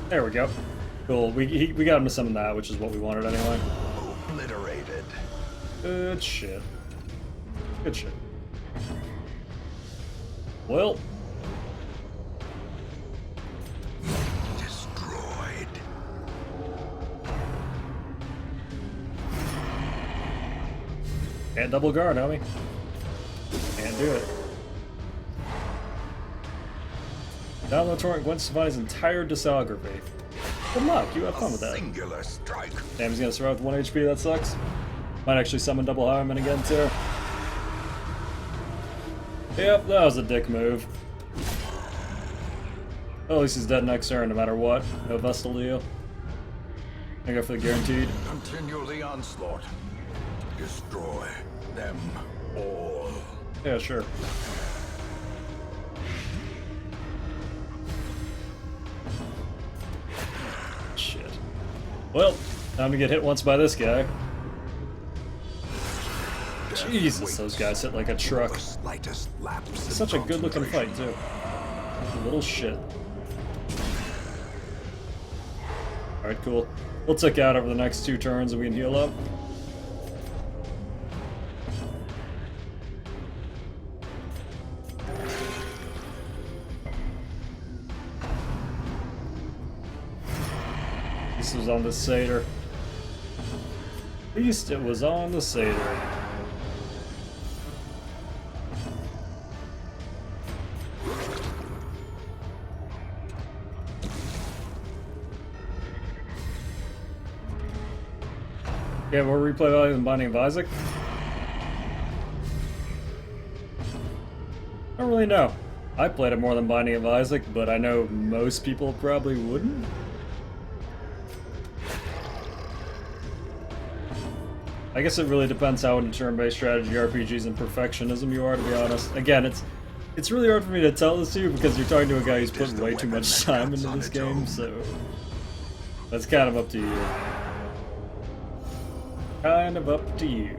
There we go. Cool, we got him to summon that, which is what we wanted anyway. Obliterated. Good shit. Good shit. Well... Destroyed. Can't double guard, homie. Can't do it. Download the torrent Gwen Stefani's entire discography. Good luck, you have fun with that. Singular strike. Damn, he's gonna survive with 1 HP, that sucks. Might actually summon double Highwayman again, too. Yep, that was a dick move. Well, at least he's dead next turn, no matter what. No Vestal deal. I go for the guaranteed. Continue the onslaught. Destroy them all. Yeah, sure. Shit. Well, time to get hit once by this guy. Jesus, those guys hit like a truck. The slightest lapse in Such a good looking fight, concentration. too. Little shit. Alright, cool. We'll tick out over the next 2 turns and we can heal up. least it was on the Satyr. At least it was on the Satyr. Yeah, more replay value than Binding of Isaac? I don't really know. I played it more than Binding of Isaac, but I know most people probably wouldn't. I guess it really depends how into turn-based strategy RPGs and perfectionism you are, to be honest. Again, it's really hard for me to tell this to you because you're talking to a guy who's put way too much time into this game, so that's kind of up to you. Kind of up to you.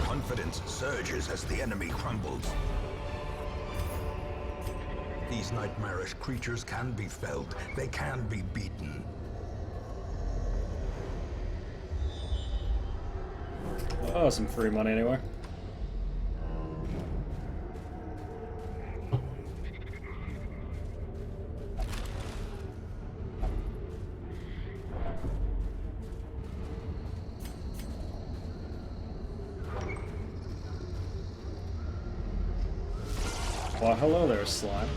Confidence surges as the enemy crumbles. These nightmarish creatures can be felled. They can be beaten. Oh, some free money anyway. Well, hello there, slime.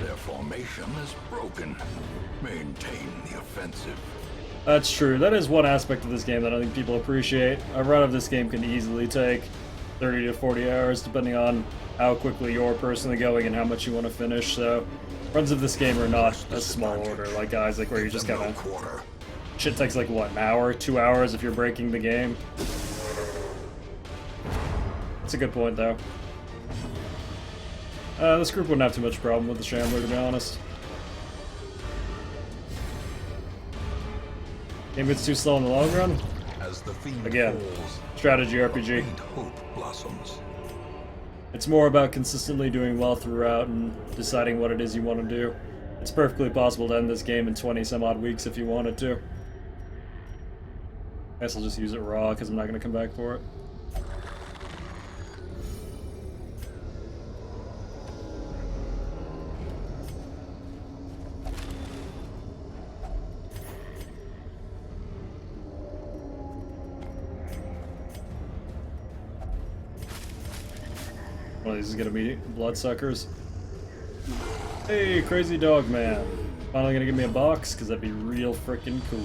Their formation is broken. Maintain the offensive. That's true. That is one aspect of this game that I think people appreciate. A run of this game can easily take 30 to 40 hours, depending on how quickly you're personally going and how much you want to finish, so runs of this game are not a small order, like Isaac, where you just kind of... Shit takes like, what, an hour, 2 hours if you're breaking the game? That's a good point, though. This group wouldn't have too much problem with the Shambler, to be honest. Game gets too slow in the long run. As the fiend Again, falls, strategy RPG. hope blossoms. It's more about consistently doing well throughout and deciding what it is you want to do. It's perfectly possible to end this game in 20 some odd weeks if you wanted to. I guess I'll just use it raw because I'm not going to come back for it. One of these is gonna be bloodsuckers. Hey, crazy dog man. Finally gonna give me a box, because that'd be real freaking cool.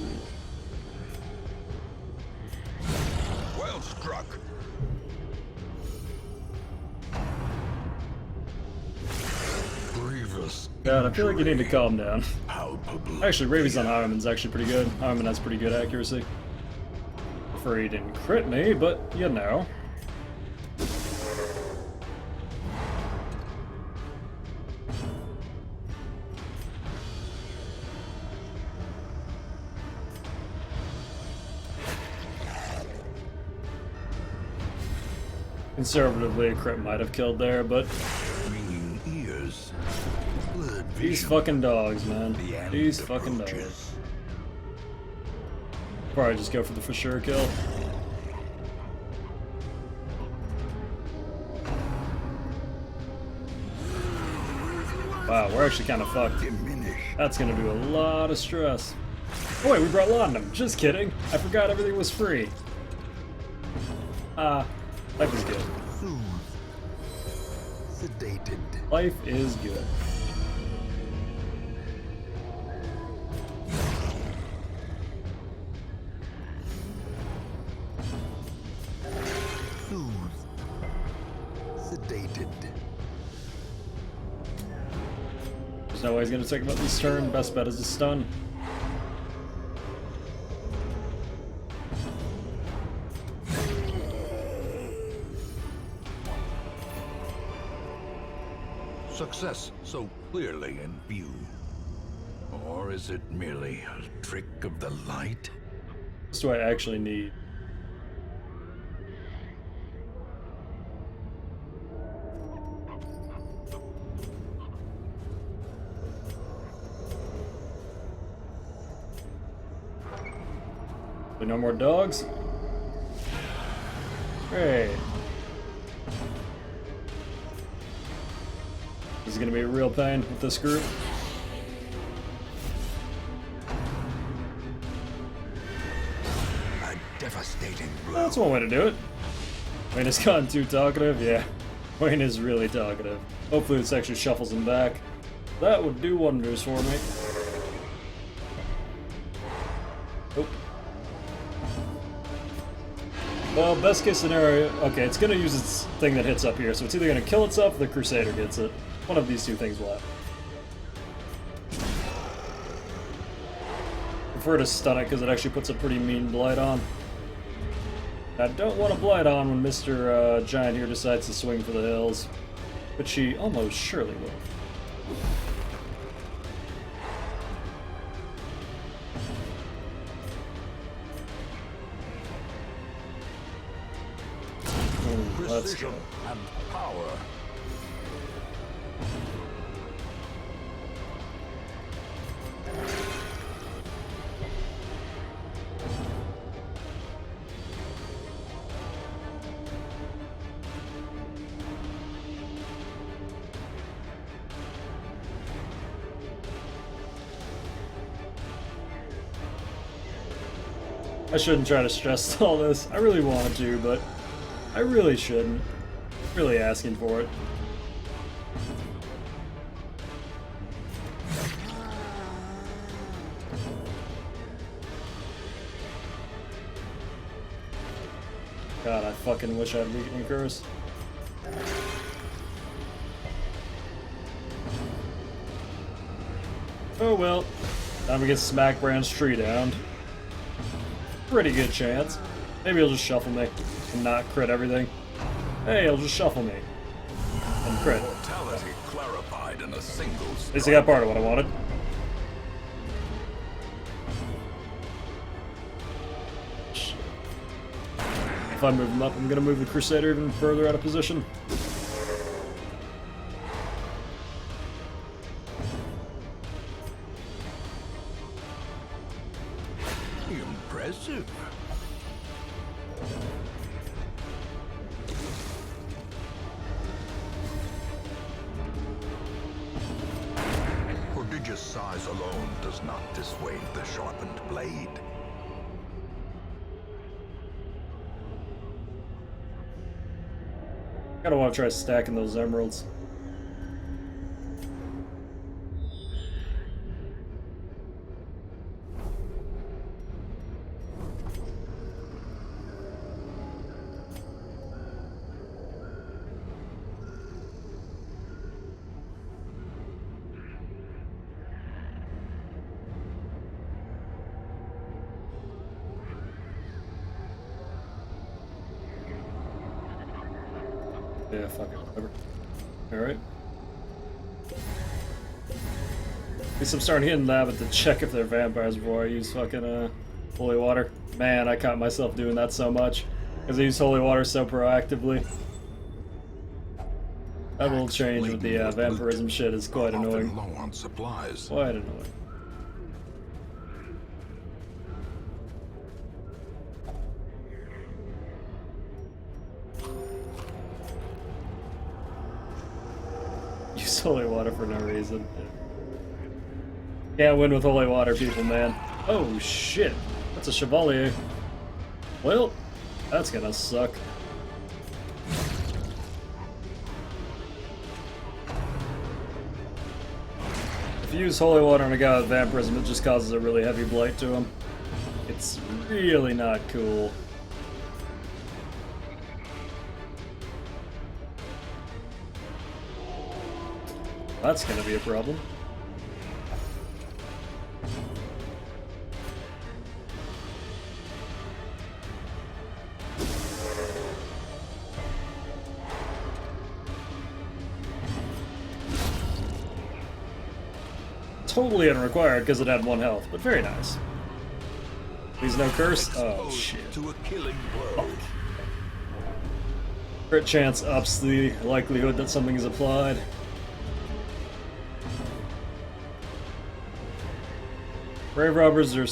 Well struck. Grievous. God, I feel like you need to calm down. Palpably. Actually, Ravy's on Highwayman's actually pretty good. Highwayman has pretty good accuracy. Prefer he didn't crit me, but you know. Conservatively, a crit might have killed there, but Ringing ears. Blurred these vision. fucking dogs, man. The end These fucking dogs. approaches. Probably just go for the for sure kill. Wow, we're actually kind of fucked. Diminish. That's gonna do a lot of stress. Oh wait, we brought laudanum. Just kidding. I forgot everything was free. Life is good. Soothe. Sedated. Life is good. Soothe. Sedated. There's no way he's gonna take him out this turn. Best bet is a stun. Success so clearly in view. Or is it merely a trick of the light? What do I actually need? No more dogs? Great. This is gonna be a real pain with this group. A devastating blow. That's one way to do it. Wayne has gotten too talkative? Yeah. Wayne is really talkative. Hopefully this actually shuffles him back. That would do wonders for me. Nope. Well, best case scenario... Okay, it's gonna use its thing that hits up here, so it's either gonna kill itself or the Crusader gets it. One of these two things will happen. Prefer to stun it because it actually puts a pretty mean blight on. I don't want a blight on when Mr. Giant here decides to swing for the hills, but she almost surely will. Let's go. Precision and power. I shouldn't try to stress all this. I really wanted to, but I really shouldn't. Really asking for it. God, I fucking wish I had weakening curse. Oh well. Time to get Smack Brand's tree down. Pretty good chance. Maybe he'll just shuffle me and not crit everything. Hey, he'll just shuffle me and crit. Mortality clarified in a single At least I got part of what I wanted. If I move him up, I'm gonna move the Crusader even further out of position. Impressive. Prodigious size alone does not dissuade the sharpened blade. Kinda wanna try stacking those emeralds. Yeah, fuck it, whatever. Alright. At least I'm starting hitting that, but to check if they're vampires before I use fucking, holy water. Man, I caught myself doing that so much. Because I use holy water so proactively. That little change with the, vampirism shit is quite annoying. Low on supplies. Quite annoying. Use holy water for no reason. Can't win with holy water, people, man. Oh shit, that's a Chevalier. Well, that's gonna suck. If you use holy water on a guy with vampirism, it just causes a really heavy blight to him. It's really not cool. That's gonna be a problem. Totally unrequired because it had 1 health, but very nice. Please no curse. Oh shit. To a killing blow. Crit chance ups the likelihood that something is applied. Grave robbers are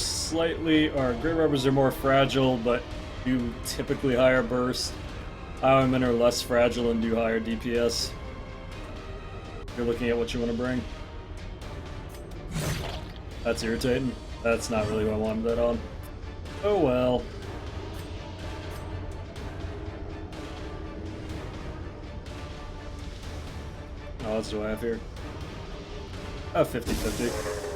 grave robbers are more fragile, but do typically higher burst. Highwaymen are less fragile and do higher DPS. If you're looking at what you want to bring. That's irritating. That's not really what I wanted that on. Oh well. Oh, what do I have here? 50-50.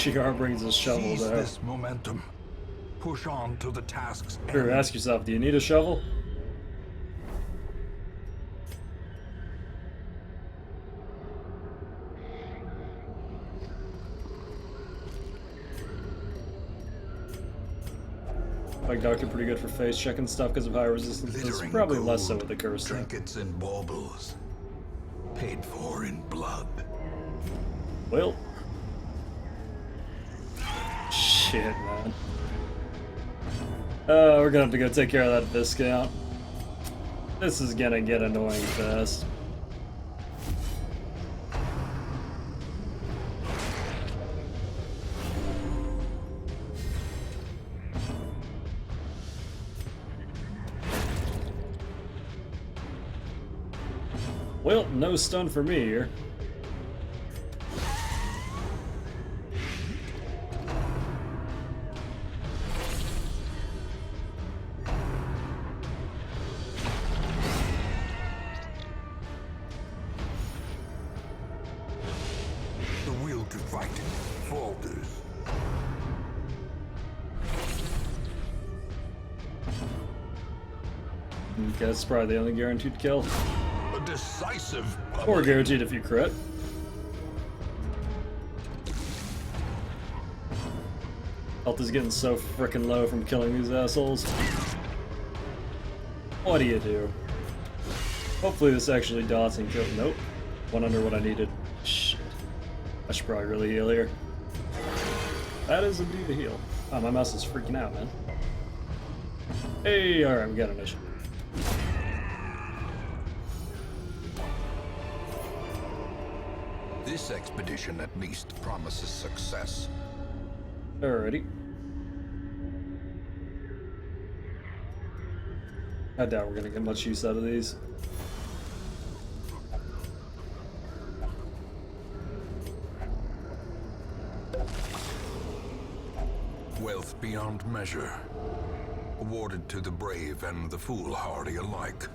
GR brings a shovel Seize there. this momentum. Push on to the task's Here, end. ask yourself, do you need a shovel? Like Doctor pretty good for face checking stuff because of high resistance. It's Glittering probably less so gold, with the curse though. trinkets and baubles, paid for in blood. Well. Shit, man. We're gonna have to go take care of that viscount. This is gonna get annoying fast. Well, no stun for me here. The will to fight falters. Okay, that's probably the only guaranteed kill. A decisive Or guaranteed if you crit. Health is getting so frickin' low from killing these assholes. What do you do? Hopefully this actually dots and kills. Nope. One under what I needed. Shit. I should probably really heal here. That is indeed a heal. Oh, my mouse is freaking out, man. Hey, alright, we got an issue. This expedition at least promises success. Alrighty. I doubt we're gonna get much use out of these. Wealth beyond measure, awarded to the brave and the foolhardy alike.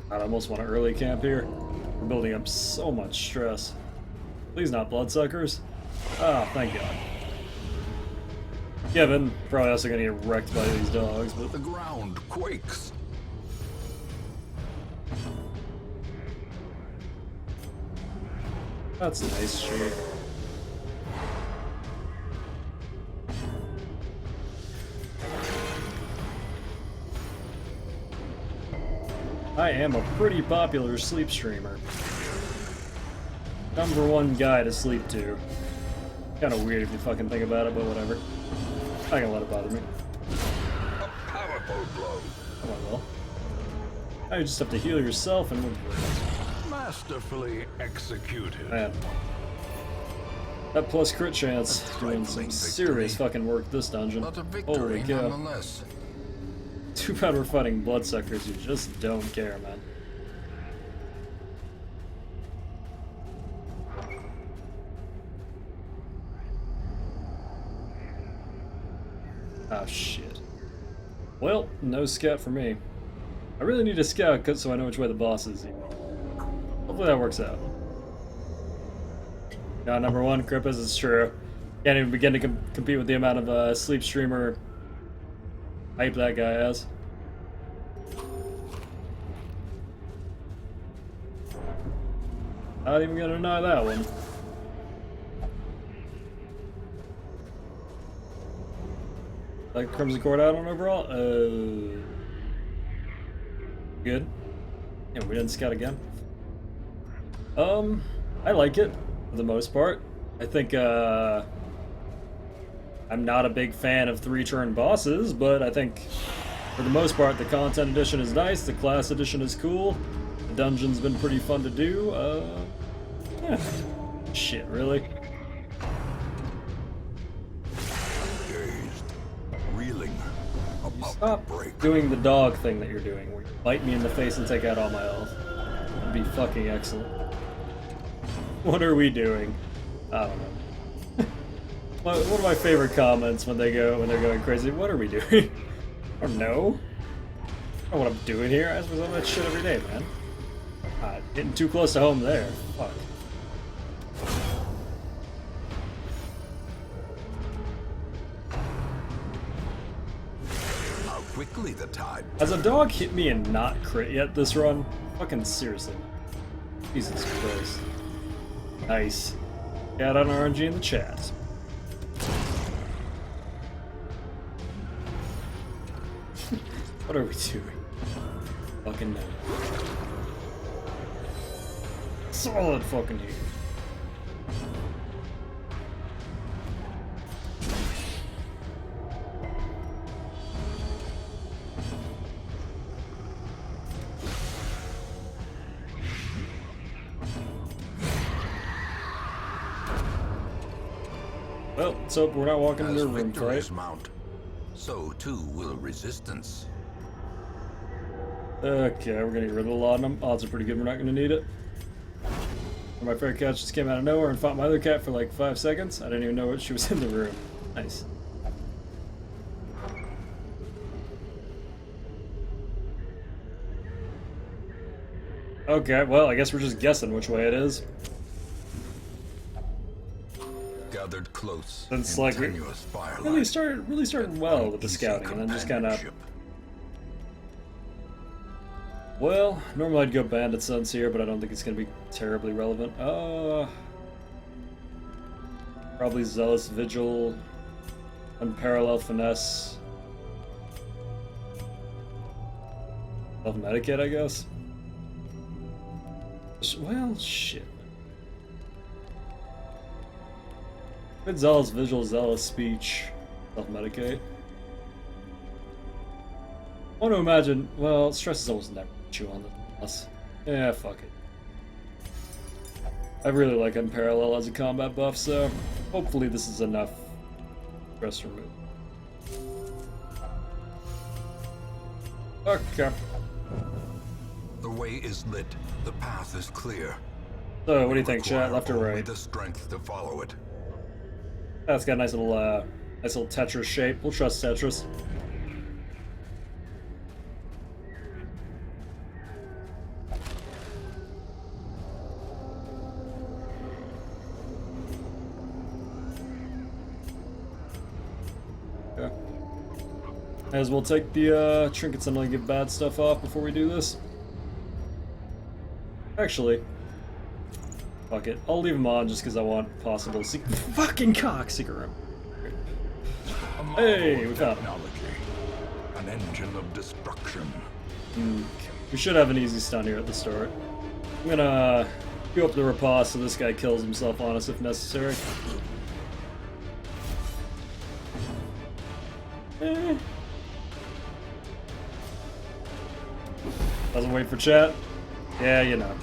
I almost want to early camp here. We're building up so much stress. Please not bloodsuckers. Ah, thank God. Kevin, probably also gonna get wrecked by these dogs, but The ground quakes. that's a nice street. I am a pretty popular sleep streamer. #1 guy to sleep to. Kinda weird if you fucking think about it, but whatever. I can let it bother me. A powerful blow. Come on, well. Now you just have to heal yourself and we'll be good. Masterfully executed. Man. That plus crit chance doing some trifling serious victory. fucking work this dungeon. But a Holy victory cow. nonetheless. Too bad we're fighting bloodsuckers who just don't care, man. Oh shit. Well, no scout for me. I really need a scout so I know which way the boss is. Hopefully that works out. Now, #1, Krippus is true. Can't even begin to compete with the amount of sleep streamer hype that guy has. Not even gonna deny that one. Like Crimson Court out on overall? Good. Yeah, we didn't scout again. I like it for the most part. I think I'm not a big fan of 3-turn bosses, but I think for the most part the content edition is nice, the class edition is cool, the dungeon's been pretty fun to do. Yeah. Shit, really? Dazed, reeling, about Stop to break. doing the dog thing that you're doing, where you bite me in the face and take out all my health. That'd be fucking excellent. What are we doing? I don't know. One of my favorite comments when they're going crazy. What are we doing? I don't know. I don't know what I'm doing here. I suppose I'm that shit every day, man. Getting too close to home there. Fuck. How quickly the tide. Has a dog hit me and not crit yet this run? Fucking seriously. Jesus Christ. Nice. Got an RNG in the chat. What are we doing? Fucking no. Solid fucking heat. Well, let's hope we're not walking into a room victories fight. mount, so too will resistance. Okay, we're gonna get rid of the laudanum. Odds are pretty good we're not gonna need it. My favorite cat just came out of nowhere and fought my other cat for like 5 seconds. I didn't even know she was in the room. Nice. Okay, well, I guess we're just guessing which way it is. Gathered close. It's in like tenuous firelight. really started well with the Easy scouting, and then just kind of. companionship. Well, normally I'd go Bandit Sons here, but I don't think it's gonna be terribly relevant. Probably Zealous Vigil, Unparalleled Finesse, Self-Medicate, I guess. Well, shit. Good Zealous Vigil, Zealous Speech, Self-Medicate. I want to imagine, well, stress is almost never chew on the boss. Yeah, fuck it. I really like Unparalleled as a combat buff, so hopefully this is enough stress removed. Okay. The way is lit. The path is clear. So, what do you think, chat? Require Left or only right? the strength to follow it. That's got a nice little Tetris shape. We'll trust Tetris. Okay. As we'll take the trinkets and give bad stuff off before we do this. Actually, fuck it. I'll leave them on just because I want possible fucking cock secret room. Hey, we found him. Technology. An engine of destruction. We should have an easy stun here at the start. I'm gonna go up the riposte so this guy kills himself on us if necessary. Doesn't wait for chat. Yeah, you know.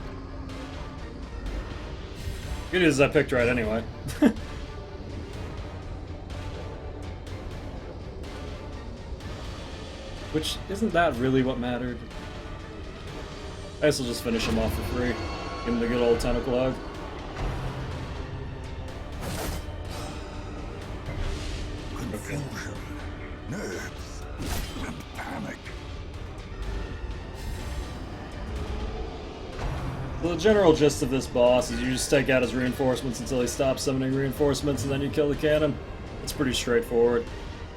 Good news is I picked right anyway. Which, isn't that really what mattered? I guess we'll just finish him off for free. Give him the good old tentacle hug. Confusion. Nerves. And panic. So the general gist of this boss is you just take out his reinforcements until he stops summoning reinforcements, and then you kill the cannon. It's pretty straightforward.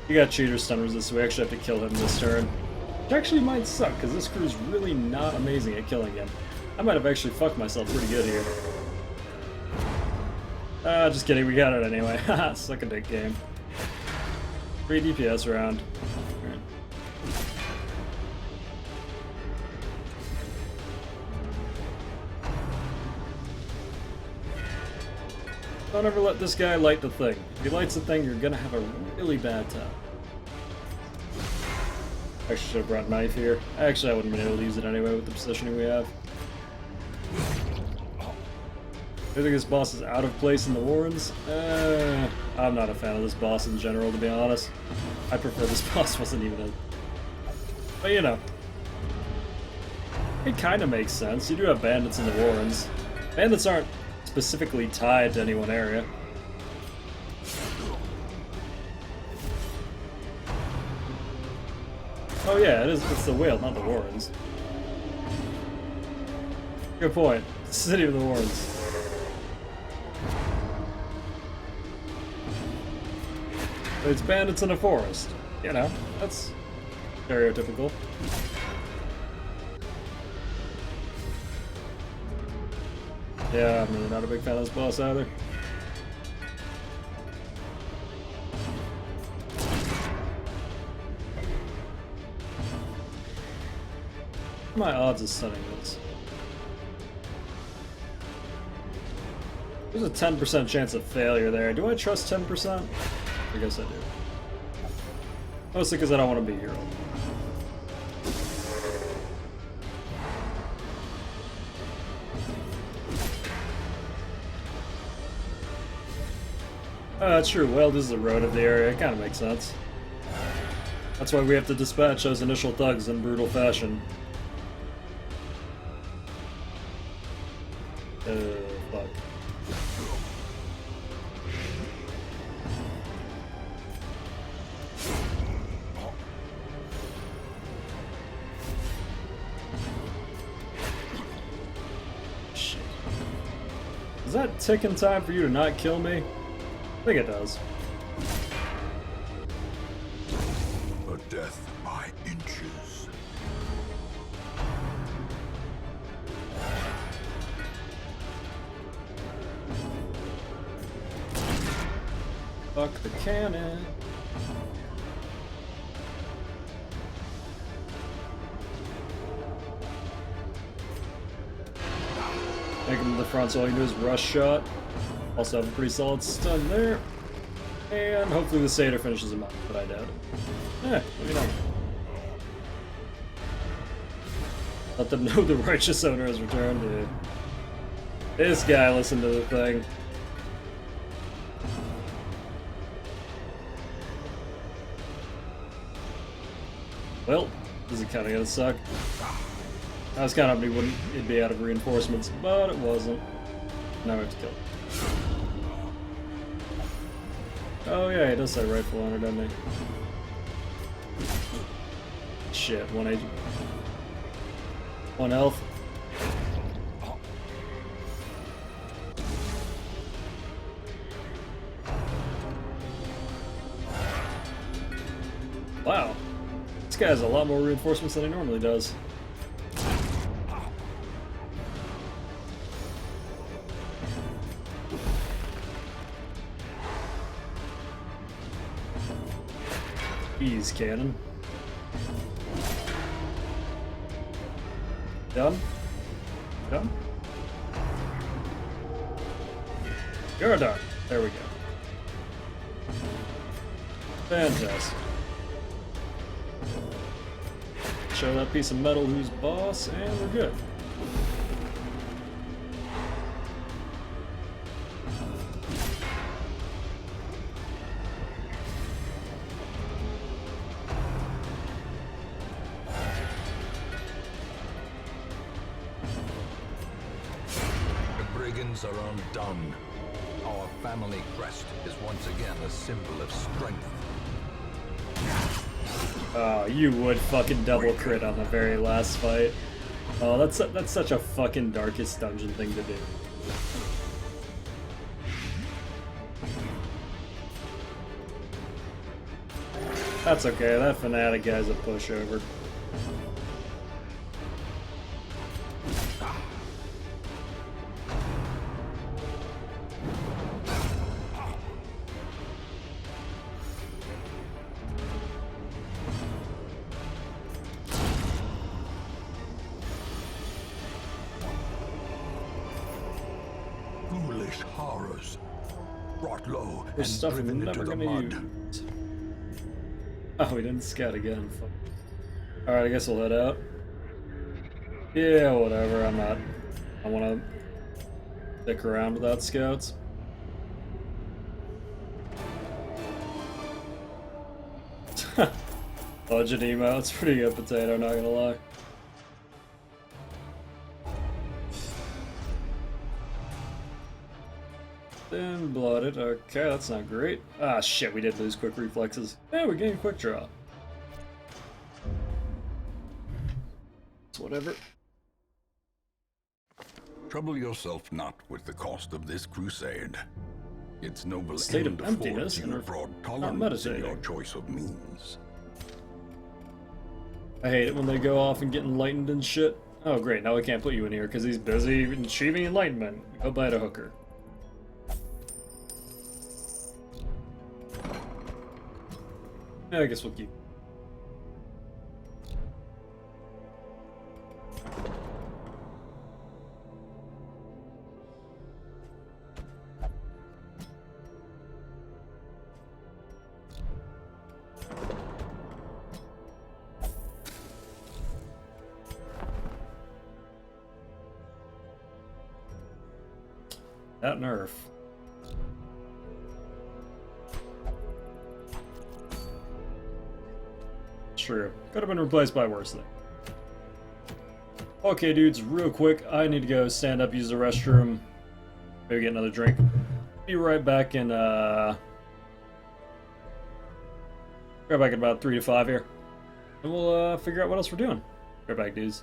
You got cheater stun resist, so we actually have to kill him this turn. Which actually might suck, because this crew's really not amazing at killing him. I might have actually fucked myself pretty good here. Just kidding, we got it anyway. Haha, suck a dick game. 3 DPS round. Alright. Don't ever let this guy light the thing. If he lights the thing, you're gonna have a really bad time. I should have brought a knife here. Actually, I wouldn't have been able to use it anyway with the positioning we have. I think this boss is out of place in the Warrens. I'm not a fan of this boss in general, to be honest. I prefer this boss wasn't even a... But you know. It kind of makes sense. You do have bandits in the Warrens. Bandits aren't specifically tied to any one area. Oh yeah, it's the Whale, not the Warrens. Good point. City of the Warrens. It's bandits in a forest. You know, that's stereotypical. Yeah, I'm really not a big fan of this boss either. What are my odds of stunning this? There's a 10% chance of failure there. Do I trust 10%? I guess I do. Mostly because I don't want to be a hero. That's true. Well, this is the road of the area. It kind of makes sense. That's why we have to dispatch those initial thugs in brutal fashion. Fuck. Shit. Is that ticking time for you to not kill me? I think it does. A death by inches. Fuck the cannon. Make him to the front, so all you do is rush shot. Also have a pretty solid stun there. And hopefully the Satyr finishes him up, but I doubt it. Yeah, maybe not. Let them know the righteous owner has returned. Yeah. This guy listened to the thing. Well, this is kind of gonna suck. I was kind of hoping it'd be out of reinforcements, but it wasn't. Now we have to kill it. Oh yeah, he does say rifle on her, doesn't he? Shit, 1 agent. 1 health. Wow. This guy has a lot more reinforcements than he normally does. Ease cannon. Done? Done? You're done. There we go. Fantastic. Show that piece of metal who's boss, and we're good. Are undone. Our family crest is once again a symbol of strength. Oh, you would fucking double crit on the very last fight. Oh, that's such a fucking Darkest Dungeon thing to do. That's okay, that Fnatic guy's a pushover. brought low There's and stuff I'm driven into never the gonna mud. use. Oh, we didn't scout again. Fuck. Alright, I guess we'll head out. Yeah, whatever, I'm not... I wanna stick around without scouts. Budget emo, it's pretty good potato, not gonna lie. Then blooded, okay, that's not great. Ah shit, we did lose quick reflexes. Yeah, we gained quick draw. It's whatever. Trouble yourself not with the cost of this crusade. Its noble State of end emptiness affords you and a are broad not tolerance in meditating. your choice of means. I hate it when they go off and get enlightened and shit. Oh great, now we can't put you in here because he's busy achieving enlightenment. Go bite a hooker. Yeah, I guess we'll keep. That nerf. True. Could have been replaced by worse thing. Okay, dudes, real quick, I need to go stand up, use the restroom, maybe get another drink. Be right back in, right back in about 3 to 5 here. And we'll, figure out what else we're doing. Right back, dudes.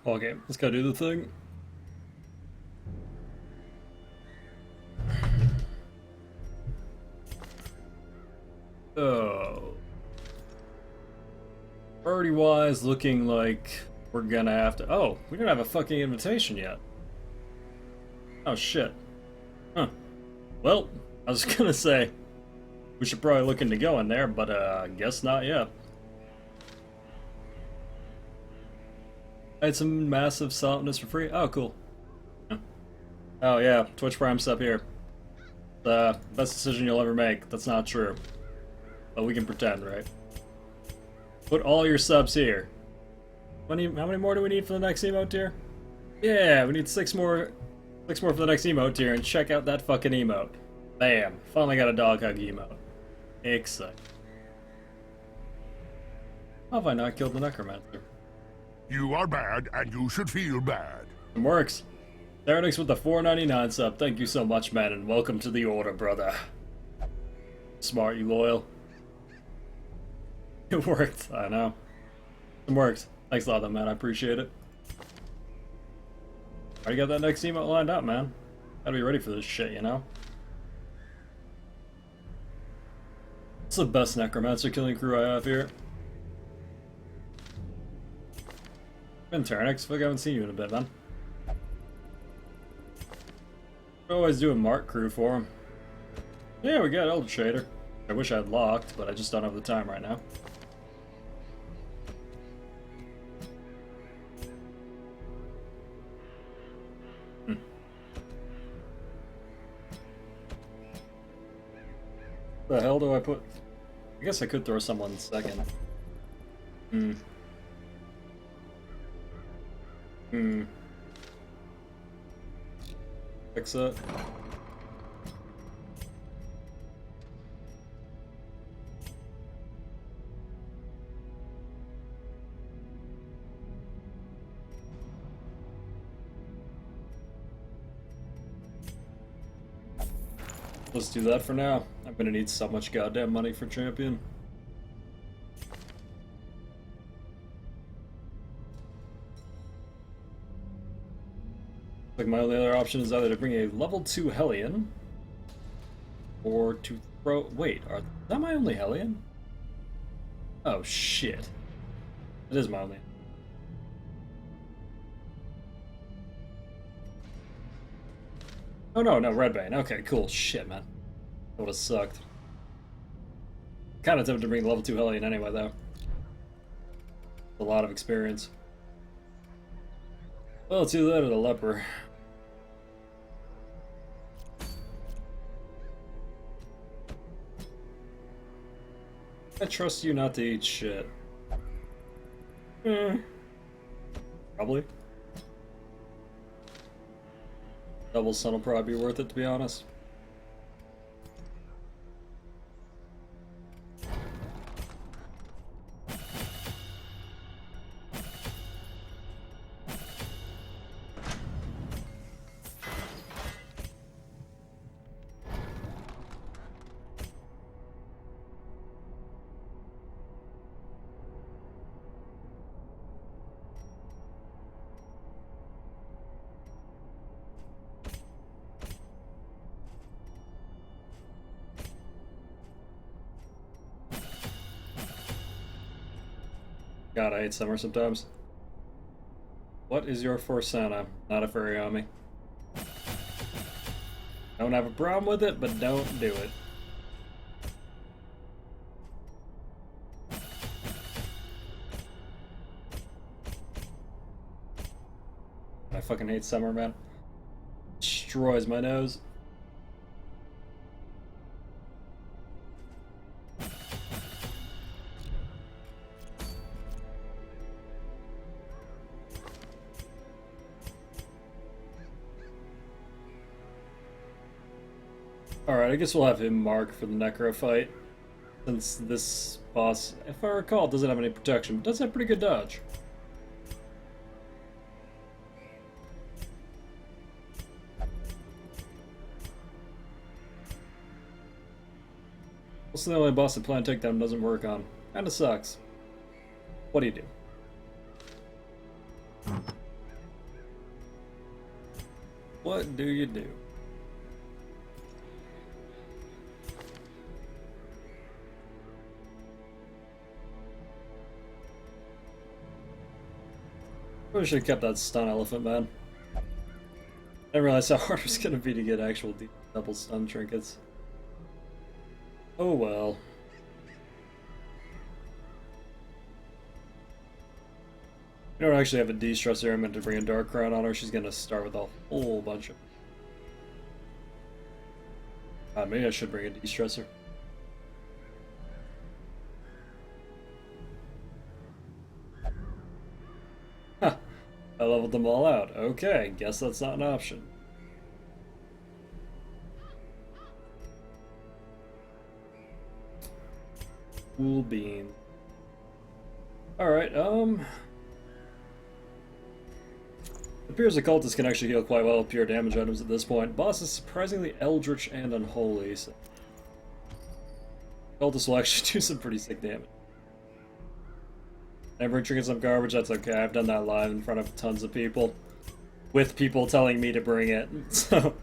Okay, let's go do the thing. Oh. Priority wise, looking like we're gonna have to. Oh, we don't have a fucking invitation yet. Oh shit. Huh. Well, I was gonna say we should probably look into going there, but I guess not yet. I had some massive softness for free. Oh, cool. Yeah. Oh yeah, Twitch Prime sub here. The best decision you'll ever make. That's not true. But we can pretend, right? Put all your subs here. How many more do we need for the next emote tier? Yeah, we need 6 more. 6 more for the next emote tier, and check out that fucking emote. Bam! Finally got a dog hug emote. Exciting. How have I not killed the necromancer? You are bad, and you should feel bad. It works. Theronix with the $4.99 sub. Thank you so much, man, and welcome to the order, brother. Smart, you loyal. It worked. I know. It worked. Thanks a lot, though, man. I appreciate it. Already got that next emote lined up, man. Gotta be ready for this shit, you know? It's the best necromancer killing crew I have here. Been Turnix, I haven't seen you in a bit, man. I always do a Mark crew for him. Yeah, we got Elder Shader. I wish I had locked, but I just don't have the time right now. The hell do I put? I guess I could throw someone second. Fix it. Let's do that for now. I'm gonna need so much goddamn money for champion. Like my only other option is either to bring a level 2 Hellion or to throw. Wait, is that my only Hellion? Oh shit. It is my only. Oh no, Redbane. Okay, cool. Shit, man. That would've sucked. Kinda tempted to bring level 2 Hellion anyway, though. A lot of experience. Well, it's either that or the Leper. I trust you not to eat shit. Probably. Double Sun will probably be worth it, to be honest. God, I hate summer sometimes. What is your Forsana? Not a furry on me. Don't have a problem with it, but don't do it. I fucking hate summer, man. Destroys my nose. Alright, I guess we'll have him mark for the Necro fight. Since this boss, if I recall, doesn't have any protection, but does have pretty good dodge. Also the only boss that Plan Takedown doesn't work on. Kinda sucks. What do you do? What do you do? Probably should have kept that stun elephant, man. I didn't realize how hard it was gonna be to get actual double stun trinkets. Oh well. I don't actually have a de-stressor. I meant to bring a Dark Crown on her. She's gonna start with a whole bunch of... maybe I should bring a de-stressor. Huh. I leveled them all out. Okay, guess that's not an option. Cool bean. Alright, it appears the cultists can actually heal quite well with pure damage items at this point. Boss is surprisingly eldritch and unholy, so... cultists will actually do some pretty sick damage. Never drinking some garbage, that's okay. I've done that live in front of tons of people. With people telling me to bring it. So,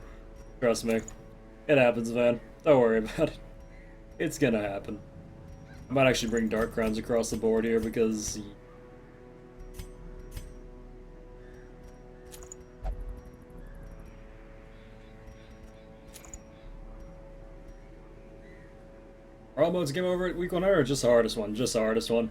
trust me. It happens, man. Don't worry about it. It's gonna happen. I might actually bring Dark Crowns across the board here because... Are all modes game over at week 100 or just the hardest one? Just the hardest one.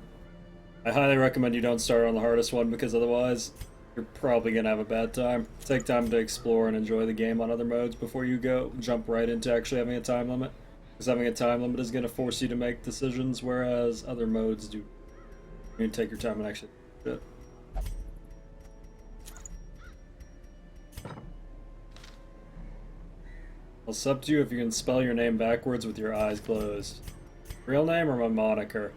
I highly recommend you don't start on the hardest one because otherwise you're probably gonna have a bad time. Take time to explore and enjoy the game on other modes before you go jump right into actually having a time limit. Because having a time limit is gonna force you to make decisions, whereas other modes do. You can take your time and actually do it. Well, it's up to you if you can spell your name backwards with your eyes closed. Real name or my moniker?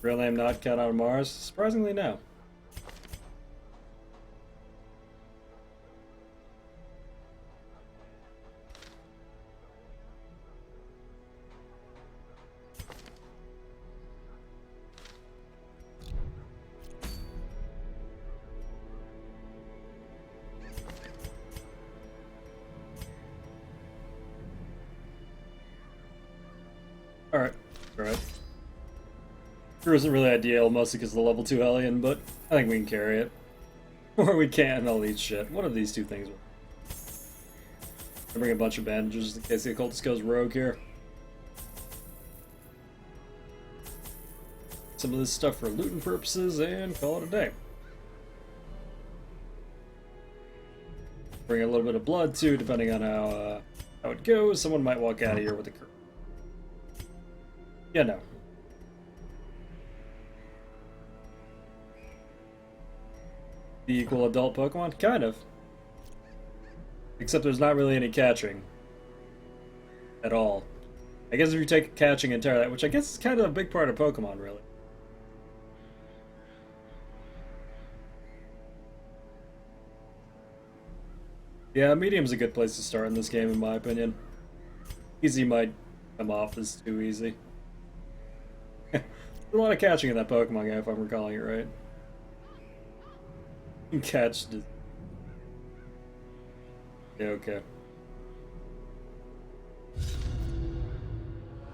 Real name not Cat on Mars? Surprisingly, no. Alright, alright. Crew isn't really ideal, mostly because of the level 2 Hellion, but I think we can carry it. Or we can't, and I'll eat shit. One of these two things. I'll bring a bunch of bandages in case the occultist goes rogue here. Some of this stuff for looting purposes, and call it a day. Bring a little bit of blood too, depending on how it goes. Someone might walk out of here with a curve. Yeah, no. The equal adult Pokemon? Kind of. Except there's not really any catching. At all. I guess if you take catching entirely, which I guess is kind of a big part of Pokemon, really. Yeah, medium's a good place to start in this game, in my opinion. Easy might come off as too easy. There's a lot of catching in that Pokemon game, if I'm recalling it right. Catch. Yeah, okay.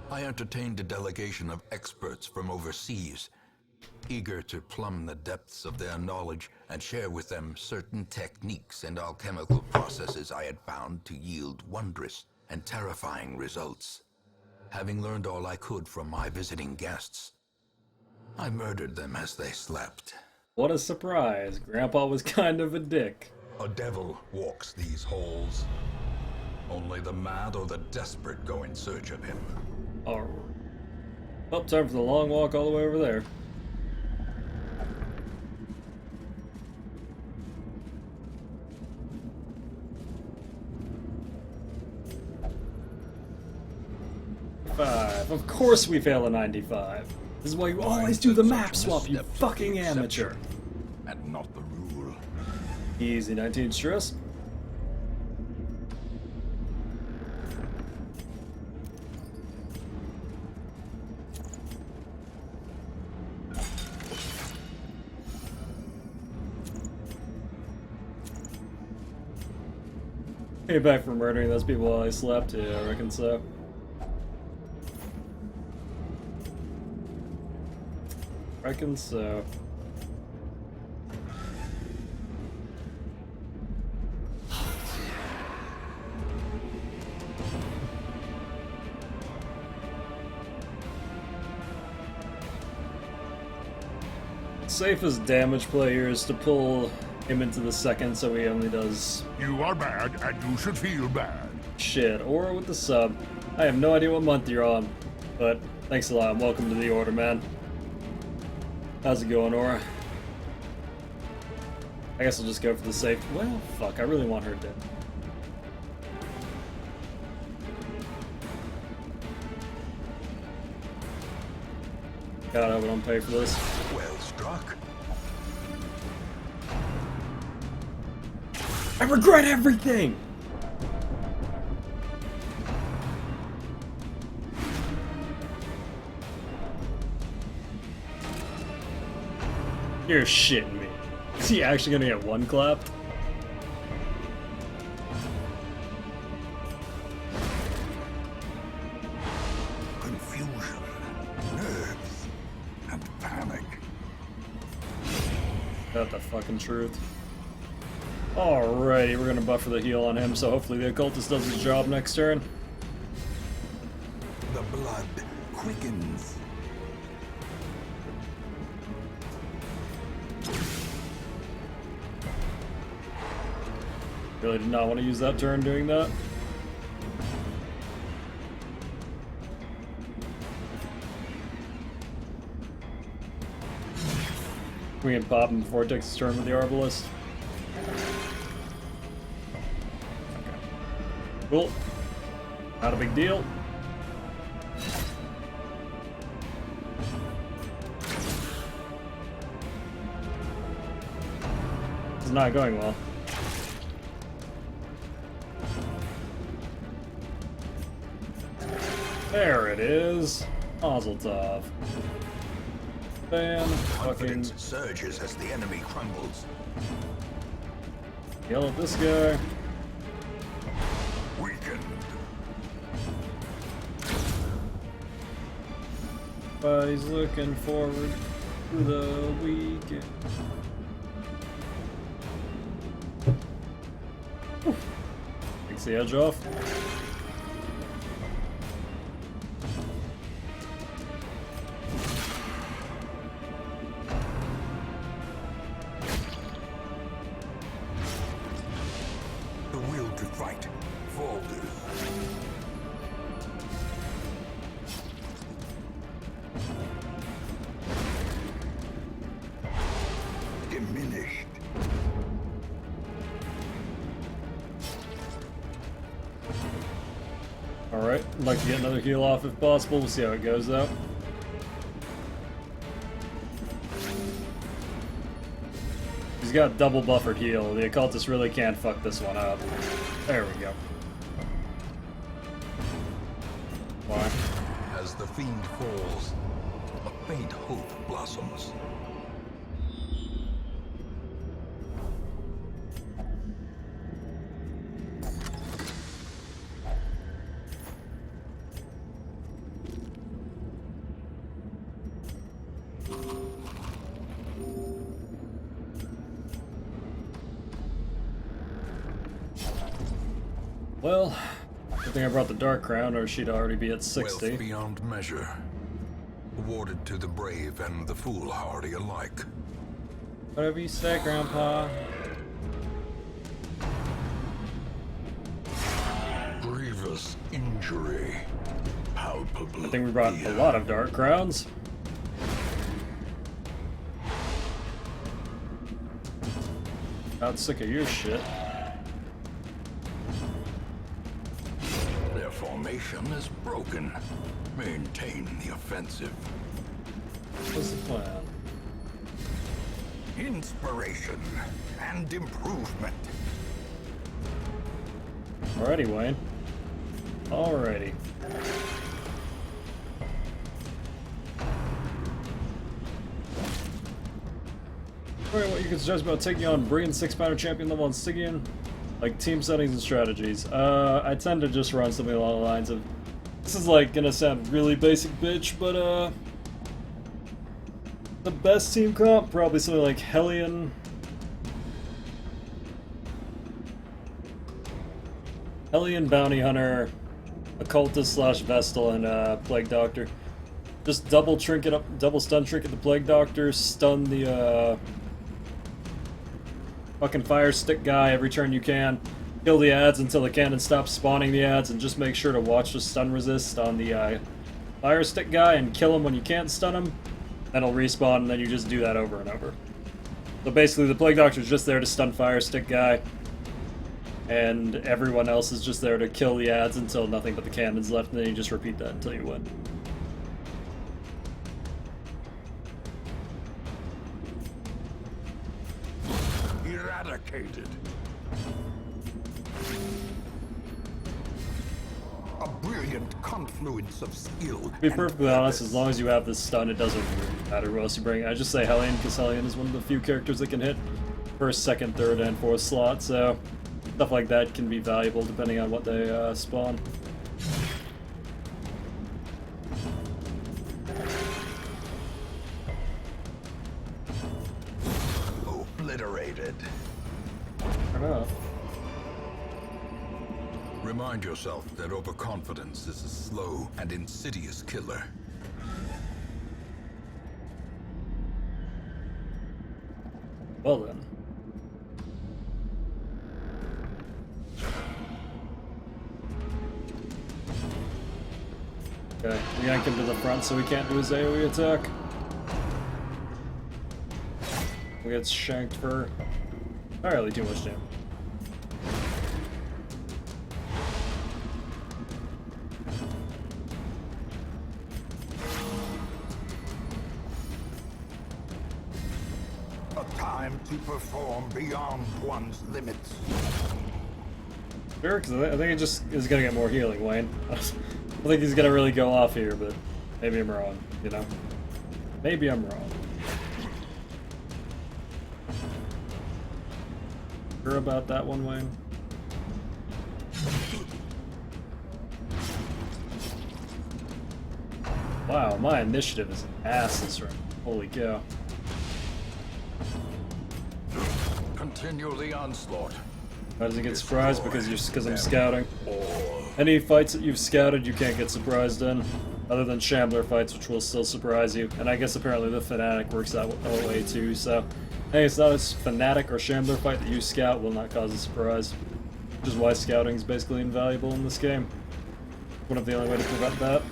I entertained a delegation of experts from overseas, eager to plumb the depths of their knowledge and share with them certain techniques and alchemical processes I had found to yield wondrous and terrifying results. Having learned all I could from my visiting guests, I murdered them as they slept. What a surprise. Grandpa was kind of a dick. A devil walks these halls. Only the mad or the desperate go in search of him. Alright. Well, time for the long walk all the way over there. Of course we fail a 95. This is why you always do the map swap, you fucking amateur. And not the rule. Easy 19 stress. Came back from murdering those people while I slept? Yeah, I reckon so. Reckon so. Safest damage play here is to pull him into the second so he only does You are bad, and you should feel bad. shit. Or with the sub. I have no idea what month you're on, but thanks a lot and welcome to the order, man. How's it going, Aura? I guess I'll just go for the safe. Well, fuck, I really want her dead. God, I don't pay for this. Well struck. I regret everything! You're shitting me. Is he actually gonna get one clapped? Confusion, nerves, and panic. That's the fucking truth. Alrighty, we're gonna buffer the heal on him, so hopefully the occultist does his job next turn. The blood quickens. Really did not want to use that turn doing that. We can pop him before it takes his turn with the Arbalist. Cool. Not a big deal. It's not going well. There it is. Mazel tov. Bam. Fucking Confidence surges as the enemy crumbles. yell at this guy. Weakened. But he's looking forward to the weekend. Whew. Takes the edge off. The will to fight falters. Diminished. Alright, I'd like to get another heal off if possible. We'll see how it goes though. He's got double buffered heal. The occultist really can't fuck this one up. There we go. Why? As the fiend falls, a faint hope blossoms. Well, good thing I brought the Dark Crown or she'd already be at 60. Wealth beyond measure, awarded to the brave and the foolhardy alike. Whatever you say, Grandpa. Grievous injury, palpable. I think we brought a lot of Dark Crowns. Not sick of your shit. Their formation is broken. Maintain the offensive. What's the plan? Inspiration and improvement. Alrighty, Wayne. Alrighty. Alright, what you can suggest about taking on Brigand 6-pounder champion level on Stygian? Like team settings and strategies. I tend to just run something along the lines of... This is like gonna sound really basic bitch, but the best team comp, probably something like Hellion. Hellion, Bounty Hunter, Occultist / Vestal, and Plague Doctor. Just double stun trinket the Plague Doctor, stun the fucking Fire Stick guy every turn you can. Kill the ads until the cannon stops spawning the ads, and just make sure to watch the stun resist on the Fire Stick guy and kill him when you can't stun him. Then he'll respawn, and then you just do that over and over. So basically, the Plague Doctor's just there to stun Fire Stick guy, and everyone else is just there to kill the ads until nothing but the cannon's left, and then you just repeat that until you win. Eradicated. A brilliant confluence of skill. To be perfectly honest, as long as you have this stun, it doesn't really matter who else you bring. I just say Hellion, because Hellion is one of the few characters that can hit first, second, third, and fourth slot, so stuff like that can be valuable depending on what they spawn. Obliterated. Fair enough. Remind yourself that overconfidence is a slow and insidious killer. Well then. Okay, we yank him to the front so we can't do his AoE attack. We get shanked for entirely too much damage. A time to perform beyond one's limits. Sure, because I think it just is gonna get more healing, Wayne. I don't think he's gonna really go off here, but maybe I'm wrong, you know? Maybe I'm wrong. Sure about that one, Wayne? Wow, my initiative is an ass this round. Holy cow. Continue the onslaught. Why does he get surprised? Because I'm scouting. Any fights that you've scouted, you can't get surprised in, other than Shambler fights, which will still surprise you. And I guess apparently the Fanatic works that way too, so hey, it's not a Fanatic or Shambler fight that you scout will not cause a surprise. Which is why scouting is basically invaluable in this game. One of the only way to prevent that.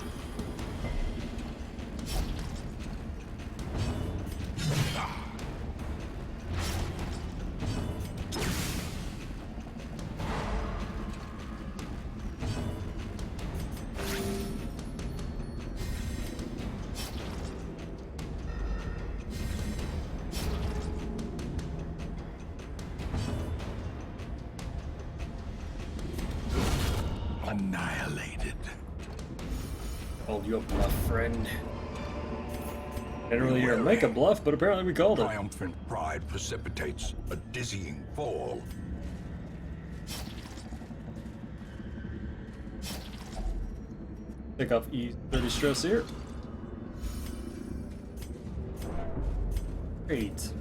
Annihilated. Called you a bluff, friend. Didn't really hear him make a bluff, but apparently we called it. Triumphant pride precipitates a dizzying fall. Take off E30 stress here. Great.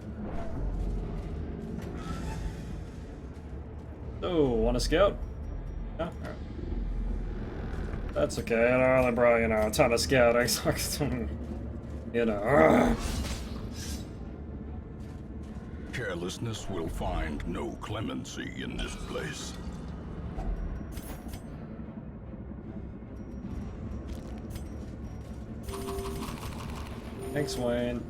So, want to scout? Yeah? Alright. That's okay, I only brought, a ton of scouting, so Carelessness will find no clemency in this place. Thanks, Wayne.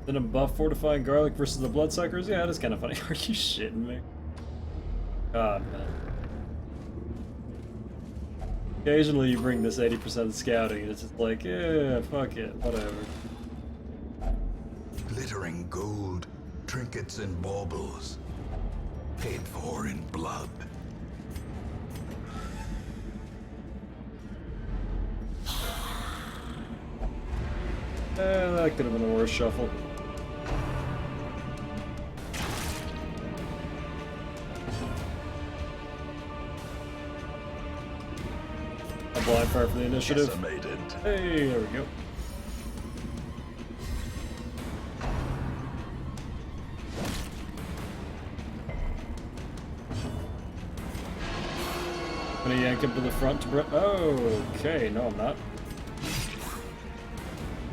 Then a buff fortifying garlic versus the bloodsuckers? Yeah, that is kind of funny. Are you shitting me? God, man. Occasionally you bring this 80% scouting and it's just like, yeah, fuck it, whatever. Glittering gold, trinkets and baubles, paid for in blood. That could have been a worse shuffle. A blind fire for the initiative. Decimated. Hey, there we go. I'm gonna yank him to the front to okay, no I'm not.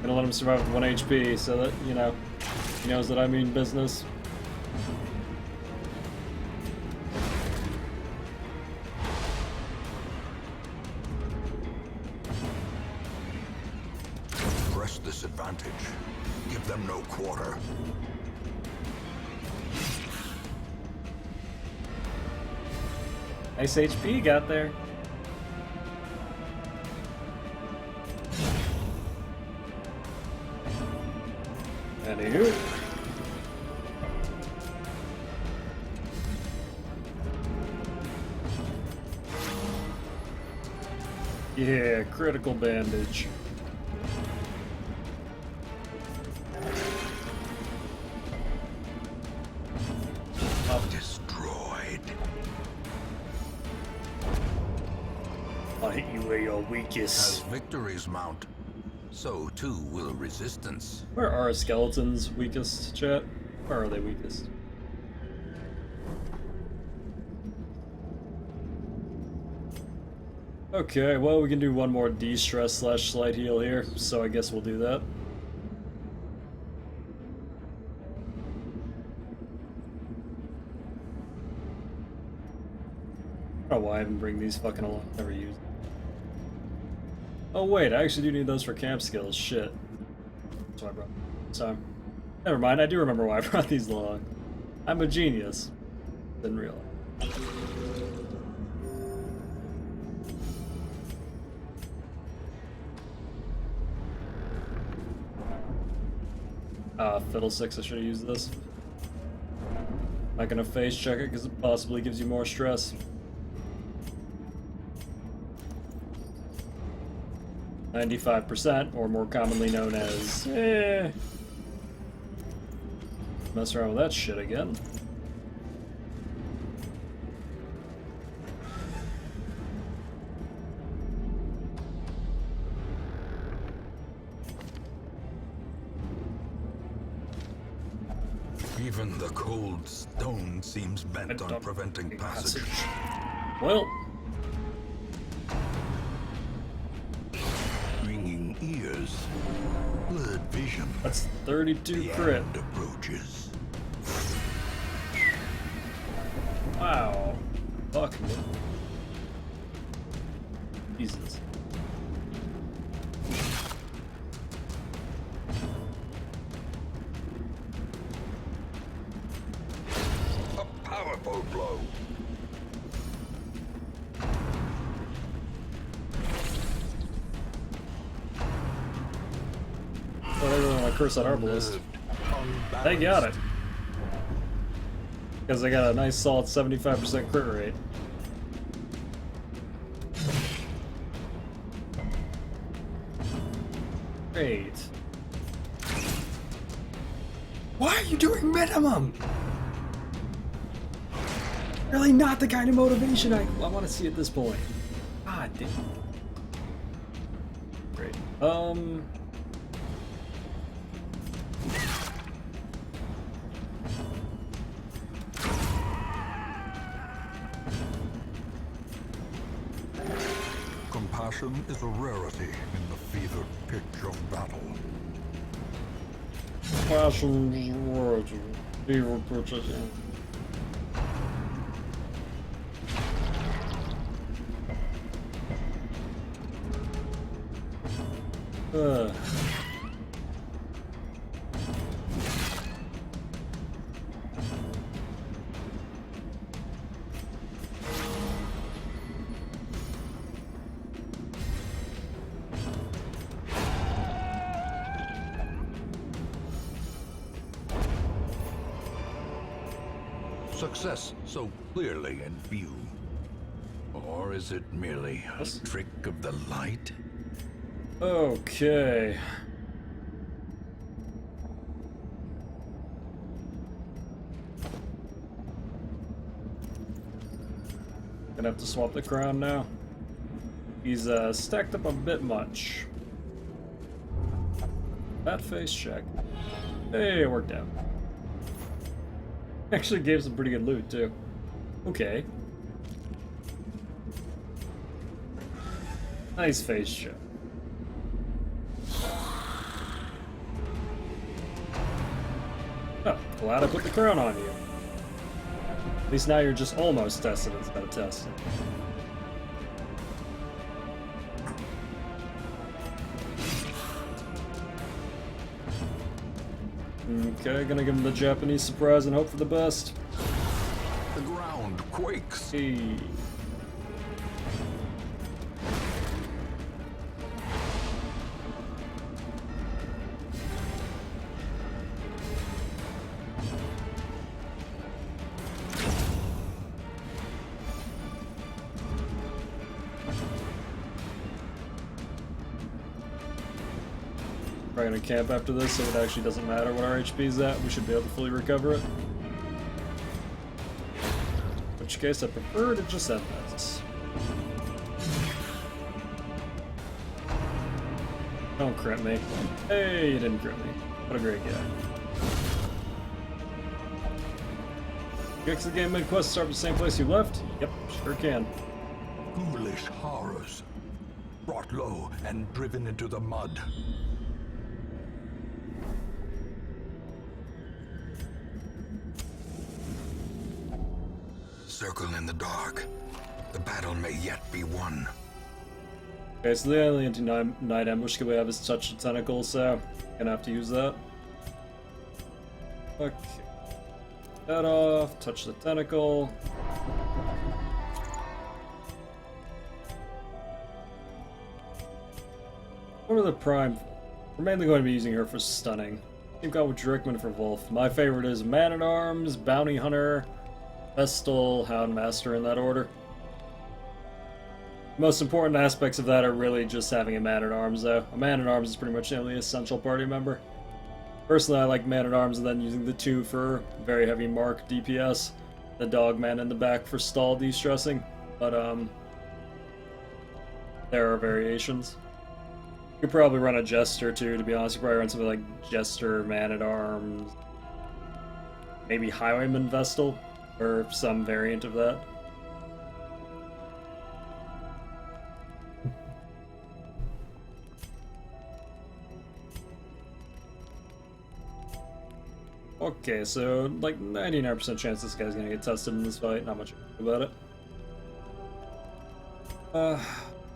Gonna let him survive with 1 HP so that, you know, he knows that I mean business. Press this advantage. Give them no quarter. Nice HP you got there. Anywho. Yeah, critical bandage. Destroyed. I'll hit you where you're As weakest. victories mount, so too will resistance. Where are skeletons weakest, chat? Where are they weakest? Okay, well we can do one more de-stress / slight heal here, so I guess we'll do that. I don't know why I even bring these fucking along, never use them. Oh wait, I actually do need those for camp skills, shit. That's why I brought them. So, never mind, I do remember why I brought these along. I'm a genius. Didn't realize. Fiddlesticks, I should have used this. Not gonna face check it because it possibly gives you more stress. 95%, or more commonly known as, Mess around with that shit again. Even the cold stone seems bent on preventing passage. Well, Ringing ears, blurred vision. that's 32 The crit. end approaches. Wow. Fuck me. Jesus. A powerful blow. Well, they really want to curse that Arbalist. They got it. Because they got a nice solid 75% crit rate. Great. Why are you doing minimum? Really not the kind of motivation I want to see at this point. God damn. Great. Compassion is a rarity in the fevered pitch of battle. Passion words. Beaver purchase. success so clearly in view? Or is it merely a trick of the light? Okay. Gonna have to swap the crown now. He's stacked up a bit much. That face check. Hey, it worked out. Actually gave some pretty good loot too. Okay. Nice face check. Oh, glad I put the crown on you. At least now you're just almost tested instead of tested. Okay, gonna give him the Japanese surprise and hope for the best. The ground quakes. Hey. Probably gonna camp after this, so it actually doesn't matter what our HP is at. We should be able to fully recover it. In which case, I prefer to just end this. Don't crit me. Hey, you didn't crit me. What a great guy. You exit the game mid-quest, start with the same place you left? Yep, sure can. Foolish horrors. Brought low and driven into the mud. Circle in the dark. The battle may yet be won. Okay, so the only anti-night ambush skill we have is touch the tentacle, so gonna have to use that. Okay. That off, touch the tentacle. What are the prime? We're mainly going to be using her for stunning. You've got with Drickman for Wolf. My favorite is Man-at-Arms, Bounty Hunter, Vestal, Houndmaster in that order. Most important aspects of that are really just having a Man-at-Arms though. A Man-at-Arms is pretty much the only essential party member. Personally, I like Man-at-Arms and then using the 2 for very heavy mark DPS. The Dogman in the back for stall de-stressing. But there are variations. You could probably run a Jester too, to be honest. You could probably run something like Jester, Man-at-Arms, maybe Highwayman Vestal, or some variant of that. Okay, so like 99% chance this guy's gonna get tested in this fight, not much about it.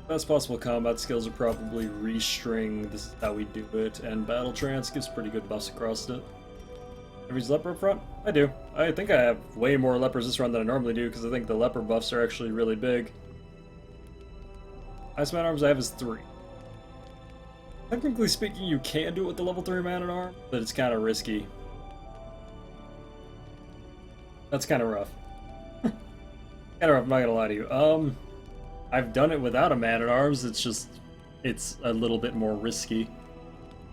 Best possible combat skills are probably Restring, this is how we do it, and Battle Trance gives pretty good buffs across it. Every's leper up front? I do. I think I have way more lepers this run than I normally do, because I think the leper buffs are actually really big. Highest Man-at-Arms I have is 3. Technically speaking, you can do it with the level 3 Man-at-Arm, but it's kind of risky. That's kind of rough. Kind of rough, I'm not gonna lie to you. I've done it without a Man-at-Arms, it's a little bit more risky.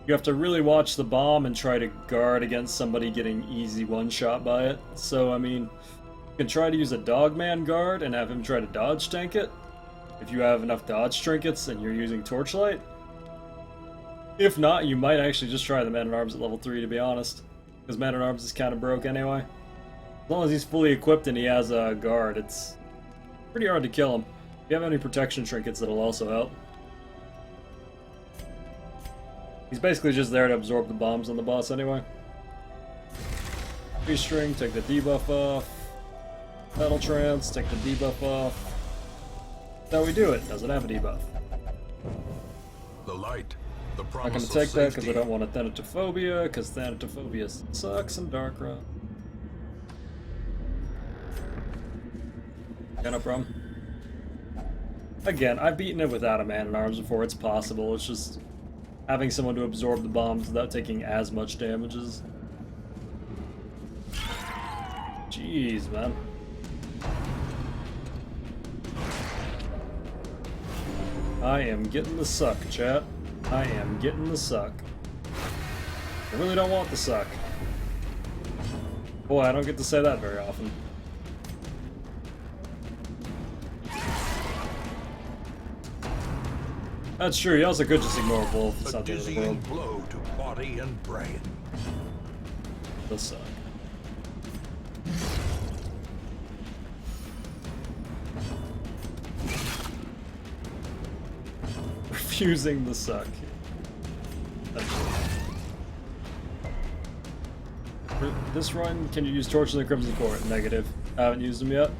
You have to really watch the bomb and try to guard against somebody getting easy one-shot by it. So, I mean, you can try to use a Dogman guard and have him try to dodge tank it, if you have enough dodge trinkets and you're using Torchlight. If not, you might actually just try the Man-at-Arms at level 3, to be honest. Because Man-at-Arms is kind of broke anyway. As long as he's fully equipped and he has a guard, it's pretty hard to kill him. If you have any protection trinkets, that'll also help. He's basically just there to absorb the bombs on the boss anyway. Restring, take the debuff off. Battle Trance, take the debuff off. That's how we do it. Doesn't have a debuff. The light. The I'm promise not gonna take of that because I safety. don't want a Thanatophobia, because Thanatophobia sucks in Darkra. Yeah, no problem. Again, I've beaten it without a Man-at-Arms before, it's possible, it's just having someone to absorb the bombs without taking as much damage is Jeez, man. I am getting the suck, chat. I am getting the suck. I really don't want the suck. Boy, I don't get to say that very often. That's true, you also could just ignore Wolf. It's A not the end of the dizzying world. blow to body and brain. The suck. Refusing the suck. For this run, can you use Torch in the Crimson Court? Negative. I haven't used them yet.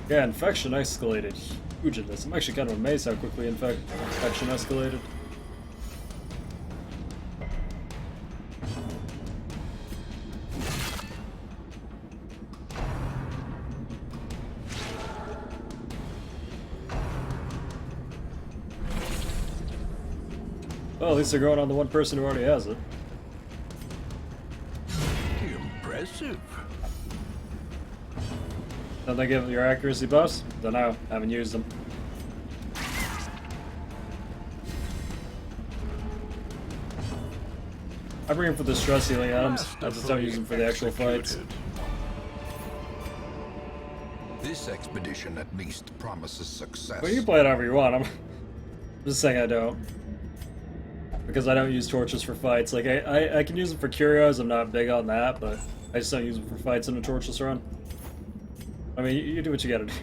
Yeah, infection escalated huge in this. I'm actually kind of amazed how quickly infection escalated. Well, at least they're going on the one person who already has it. Impressive. Don't they give your accuracy buffs? Don't know. Haven't used them. I bring them for the stress healing items. I just don't use them for the actual fights. This expedition at least promises success. Well, you can play it however you want. I'm just saying I don't. Because I don't use torches for fights. Like, I can use them for curios, I'm not big on that, but I just don't use them for fights in a torchless run. I mean, you do what you gotta do.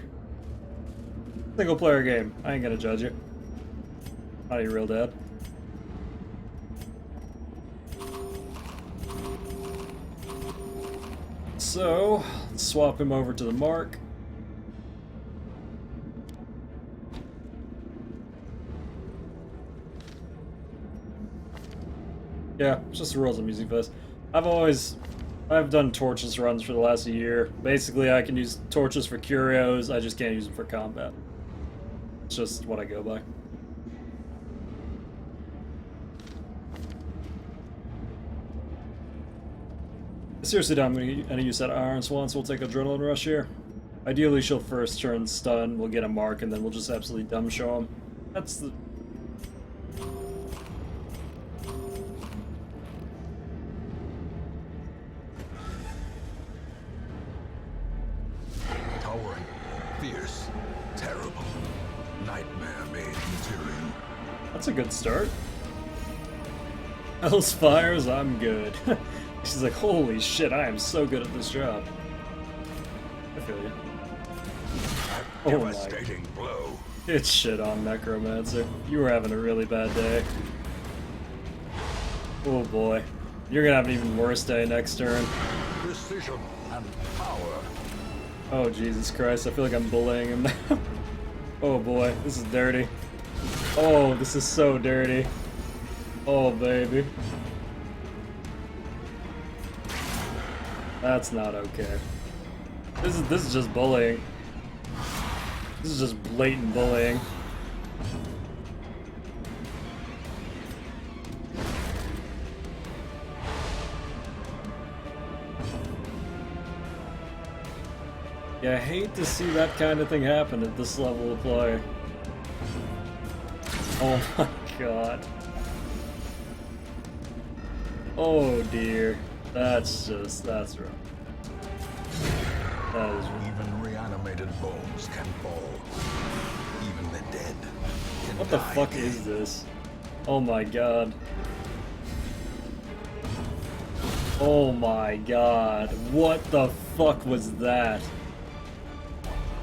Single player game. I ain't gonna judge you. Not your real dad. So, let's swap him over to the mark. Yeah, it's just the rules I'm using for this. I've done torches runs for the last year. Basically, I can use torches for curios, I just can't use them for combat. It's just what I go by. Seriously, Dom, any use that Iron Swan, so we'll take Adrenaline Rush here. Ideally, she'll first turn stun, we'll get a mark, and then we'll just absolutely dumb show him. That's the... Towering, fierce, terrible, nightmare-made material. That's a good start. Hell's Fires, I'm good. She's like, holy shit, I am so good at this job. I feel you. Oh my. Devastating blow. It's shit on Necromancer. You were having a really bad day. Oh boy. You're gonna have an even worse day next turn. Precision and power. Oh Jesus Christ, I feel like I'm bullying him now. Oh boy, this is dirty. Oh, this is so dirty. Oh baby. That's not okay. This is just bullying. This is just blatant bullying. Yeah, I hate to see that kind of thing happen at this level of play. Oh my god. Oh dear. That's rough. That is rough. Even reanimated bones can fall. Even the dead can What the die fuck again. is this? Oh my god. Oh my god. What the fuck was that?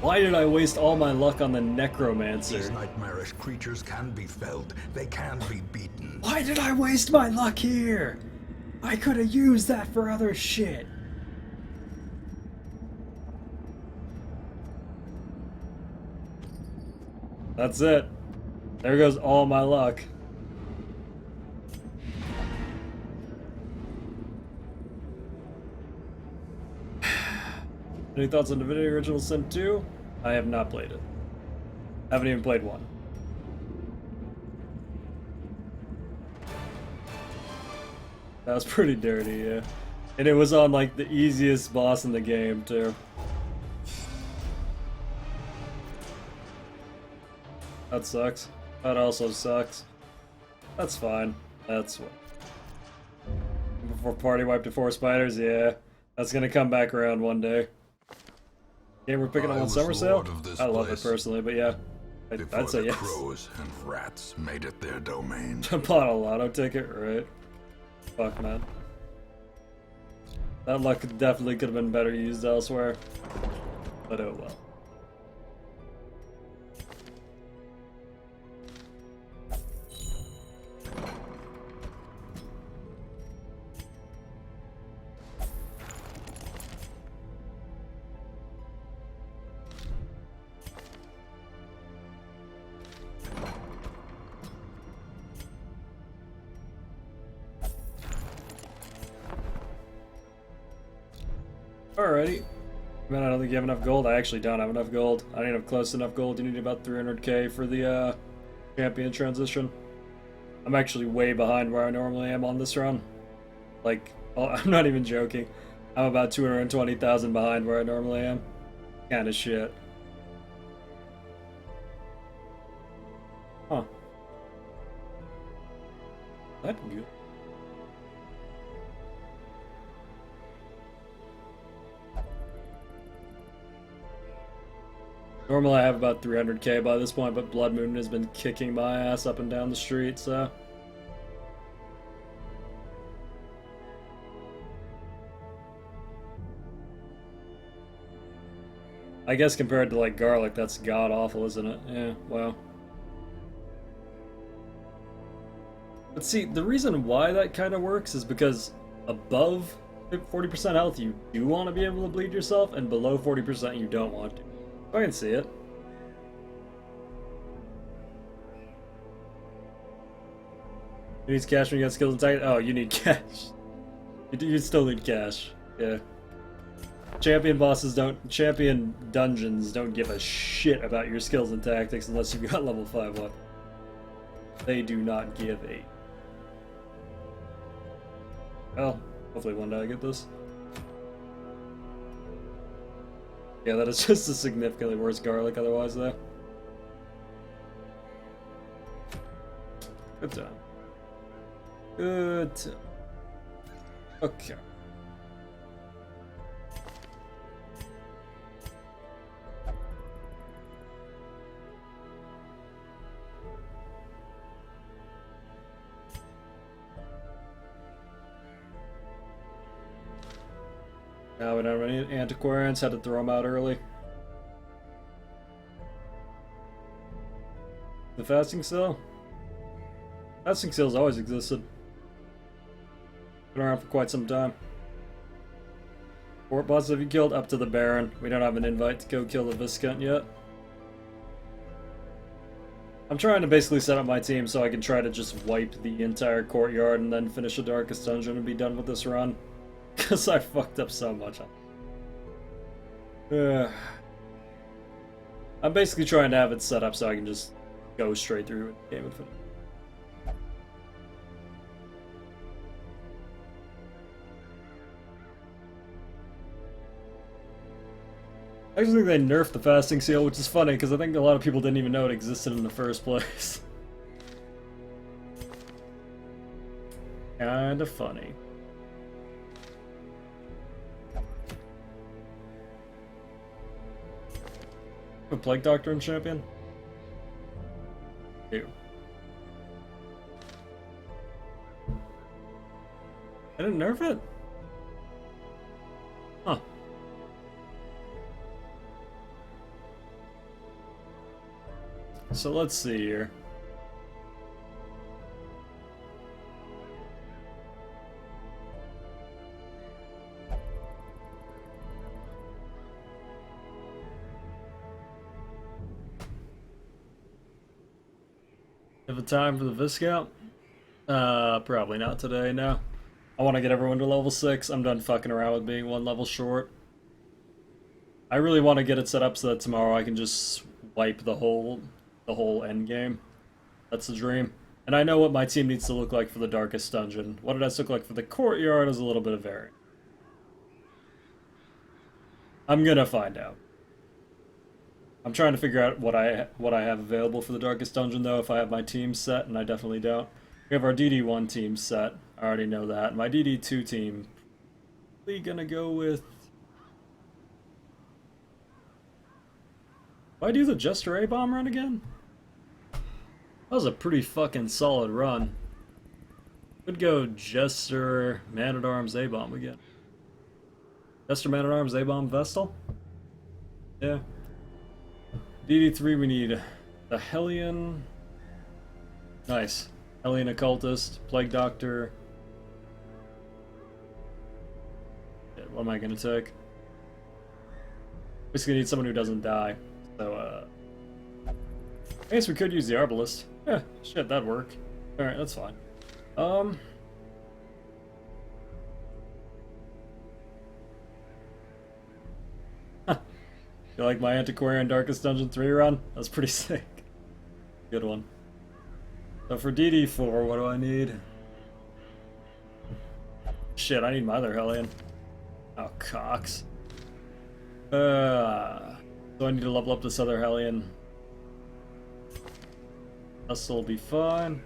Why did I waste all my luck on the Necromancer? These nightmarish creatures can be felled. They can be beaten. Why did I waste my luck here? I could have used that for other shit. That's it. There goes all my luck. Any thoughts on Divinity Original Sin 2? I have not played it. Haven't even played 1. That was pretty dirty, yeah. And it was on like the easiest boss in the game too. That sucks. That also sucks. That's fine. That's what. Before party wipe to 4 spiders, yeah. That's gonna come back around one day. Game we're picking up on summer sale? I love it personally, but yeah. I'd say yes. Crows and rats made it their domain. I bought a lotto ticket, right? Fuck, man. That luck definitely could have been better used elsewhere. But oh well. Alrighty. Man, I don't think you have enough gold. I actually don't have enough gold. I don't even have close enough gold. You need about 300k for the champion transition. I'm actually way behind where I normally am on this run. Like, I'm not even joking. I'm about 220,000 behind where I normally am. Kinda shit. Huh. That good. Normally I have about 300k by this point, but Bloodmoon has been kicking my ass up and down the street, so... I guess compared to, like, Garlic, that's god-awful, isn't it? Yeah, well... But see, the reason why that kind of works is because above 40% health you do want to be able to bleed yourself, and below 40% you don't want to. I can see it. You need cash when you got skills and tactics? Oh, you need cash. You still need cash. Yeah. Champion bosses don't... Champion dungeons don't give a shit about your skills and tactics unless you've got level 5 up. They do not give a... Well, hopefully one day I get this. Yeah, that is just a significantly worse Garlic otherwise, though. Good time. Good time. Okay. Now we don't have any antiquarians, had to throw them out early. The fasting cell? Fasting cell's always existed. Been around for quite some time. What bosses have you killed? Up to the Baron. We don't have an invite to go kill the Viscount yet. I'm trying to basically set up my team so I can try to just wipe the entire Courtyard and then finish the Darkest Dungeon and be done with this run. Because I fucked up so much. I'm basically trying to have it set up so I can just go straight through the game and finish. I actually think they nerfed the fasting seal, which is funny because I think a lot of people didn't even know it existed in the first place. Kinda funny. A Plague Doctor and Champion? Ew. I didn't nerf it? Huh. So let's see here. Have a time for the Viscount? Probably not today, no. I want to get everyone to level 6. I'm done fucking around with being one level short. I really want to get it set up so that tomorrow I can just wipe the whole end game. That's the dream. And I know what my team needs to look like for the Darkest Dungeon. What it has to look like for the Courtyard is a little bit of variant. I'm gonna find out. I'm trying to figure out what I have available for the Darkest Dungeon, though, if I have my team set, and I definitely don't. We have our DD1 team set. I already know that. My DD2 team, probably gonna go with... Do I do the Jester A-Bomb run again? That was a pretty fucking solid run. Could go Jester, Man-at-Arms, A-Bomb again. Jester, Man-at-Arms, A-Bomb, Vestal? Yeah. DD3 we need the Hellion. Nice. Hellion Occultist, Plague Doctor. Yeah, what am I gonna take? Basically need someone who doesn't die. So, I guess we could use the Arbalist. Yeah, shit, that'd work. Alright, that's fine. You like my Antiquarian Darkest Dungeon 3 run? That's pretty sick. Good one. So for DD4, what do I need? Shit, I need my other Hellion. Oh, Cox. So I need to level up this other Hellion. Hustle will be fine.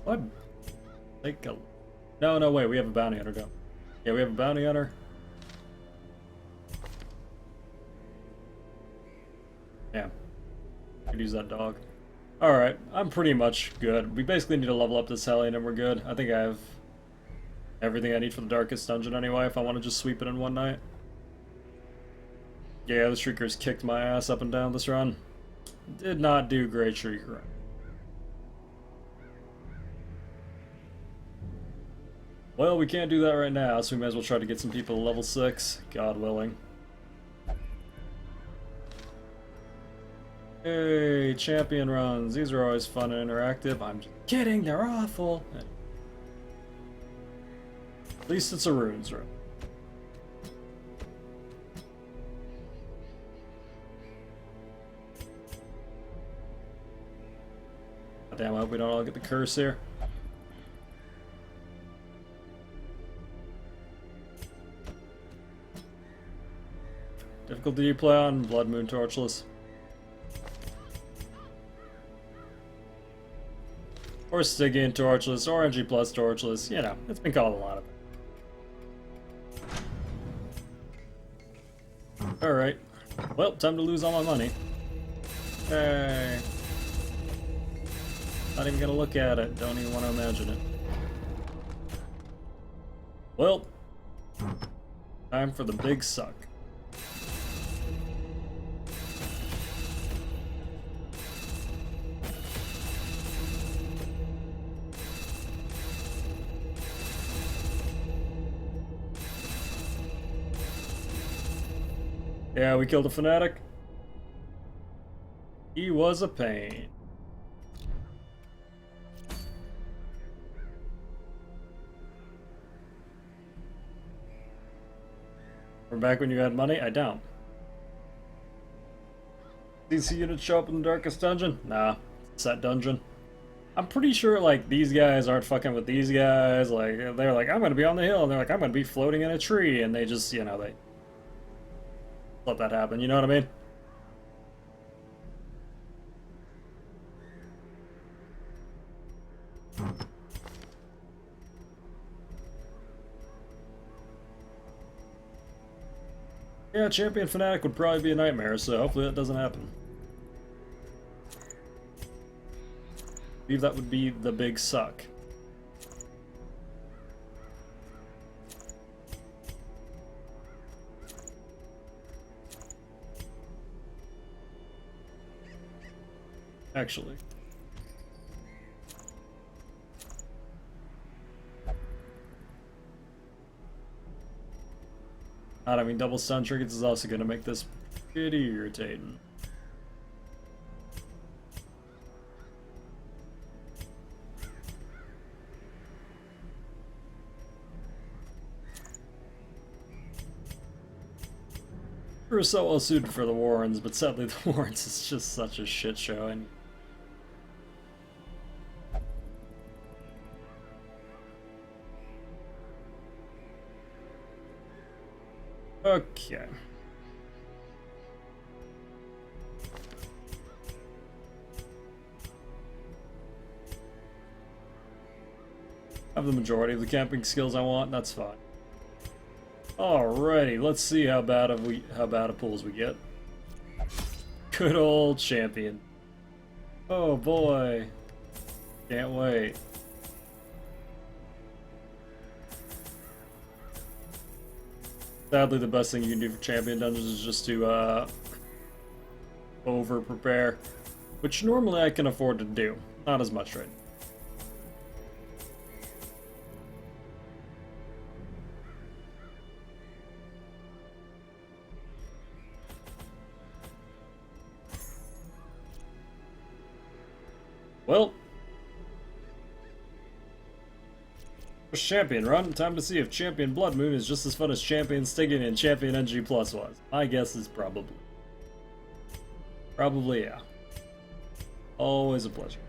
What? Take a... No, wait, we have a bounty hunter, go. Yeah, we have a bounty hunter. Yeah. Could use that dog. Alright, I'm pretty much good. We basically need to level up this Hellion and we're good. I think I have everything I need for the Darkest Dungeon anyway, if I want to just sweep it in one night. Yeah, the Shrieker's kicked my ass up and down this run. Did not do great Shrieker. Well, we can't do that right now, so we might as well try to get some people to level 6, God willing. Hey, champion runs. These are always fun and interactive. I'm just kidding, they're awful. At least it's a runes run. Damn, I hope we don't all get the curse here. Difficulty you play on? Bloodmoon Torchless. Or Stygian Torchless, or NG Plus Torchless, you know, it's been called a lot of it. Alright. Well, time to lose all my money. Hey. Not even gonna look at it, don't even want to imagine it. Well, time for the big suck. Yeah, we killed a fanatic. He was a pain. From back when you had money? I don't. DC units show up in the Darkest Dungeon? Nah, set dungeon. I'm pretty sure, like, these guys aren't fucking with these guys. Like, they're like, I'm gonna be on the hill, and they're like, I'm gonna be floating in a tree, and they just, you know, they let that happen, you know what I mean? Yeah, Champion Fanatic would probably be a nightmare, so hopefully that doesn't happen. I believe that would be the big suck. Actually. Not having double stun trinkets is also going to make this pretty irritating. We were so well suited for the Warrens, but sadly the Warrens is just such a shit show. And Okay. I have the majority of the camping skills I want, that's fine. Alrighty, let's see how bad a pull as we get. Good old champion. Oh boy. Can't wait. Sadly, the best thing you can do for champion dungeons is just to over prepare, which normally I can afford to do. Not as much right now. Well, first champion run. Time to see if Champion Bloodmoon is just as fun as Champion Stigging and Champion NG Plus was. My guess is probably. Probably, yeah. Always a pleasure.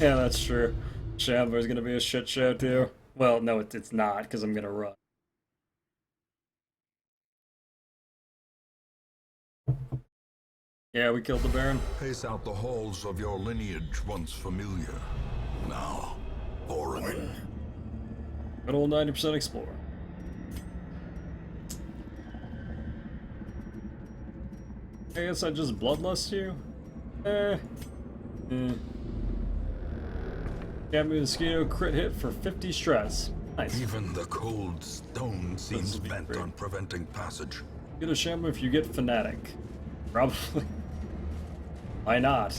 Yeah, that's true. Shambler's gonna be a shit show too. Well, no, it's not, because I'm gonna run. Yeah, we killed the Baron. Pace out the halls of your lineage once familiar. Now, foreign. Good old 90% Explorer. I guess I just bloodlust you? Gabby Mosquito crit hit for 50 stress. Nice. Even the cold stone seems bent great. on preventing passage. Get a Shambler if you get Fanatic. Probably. Why not?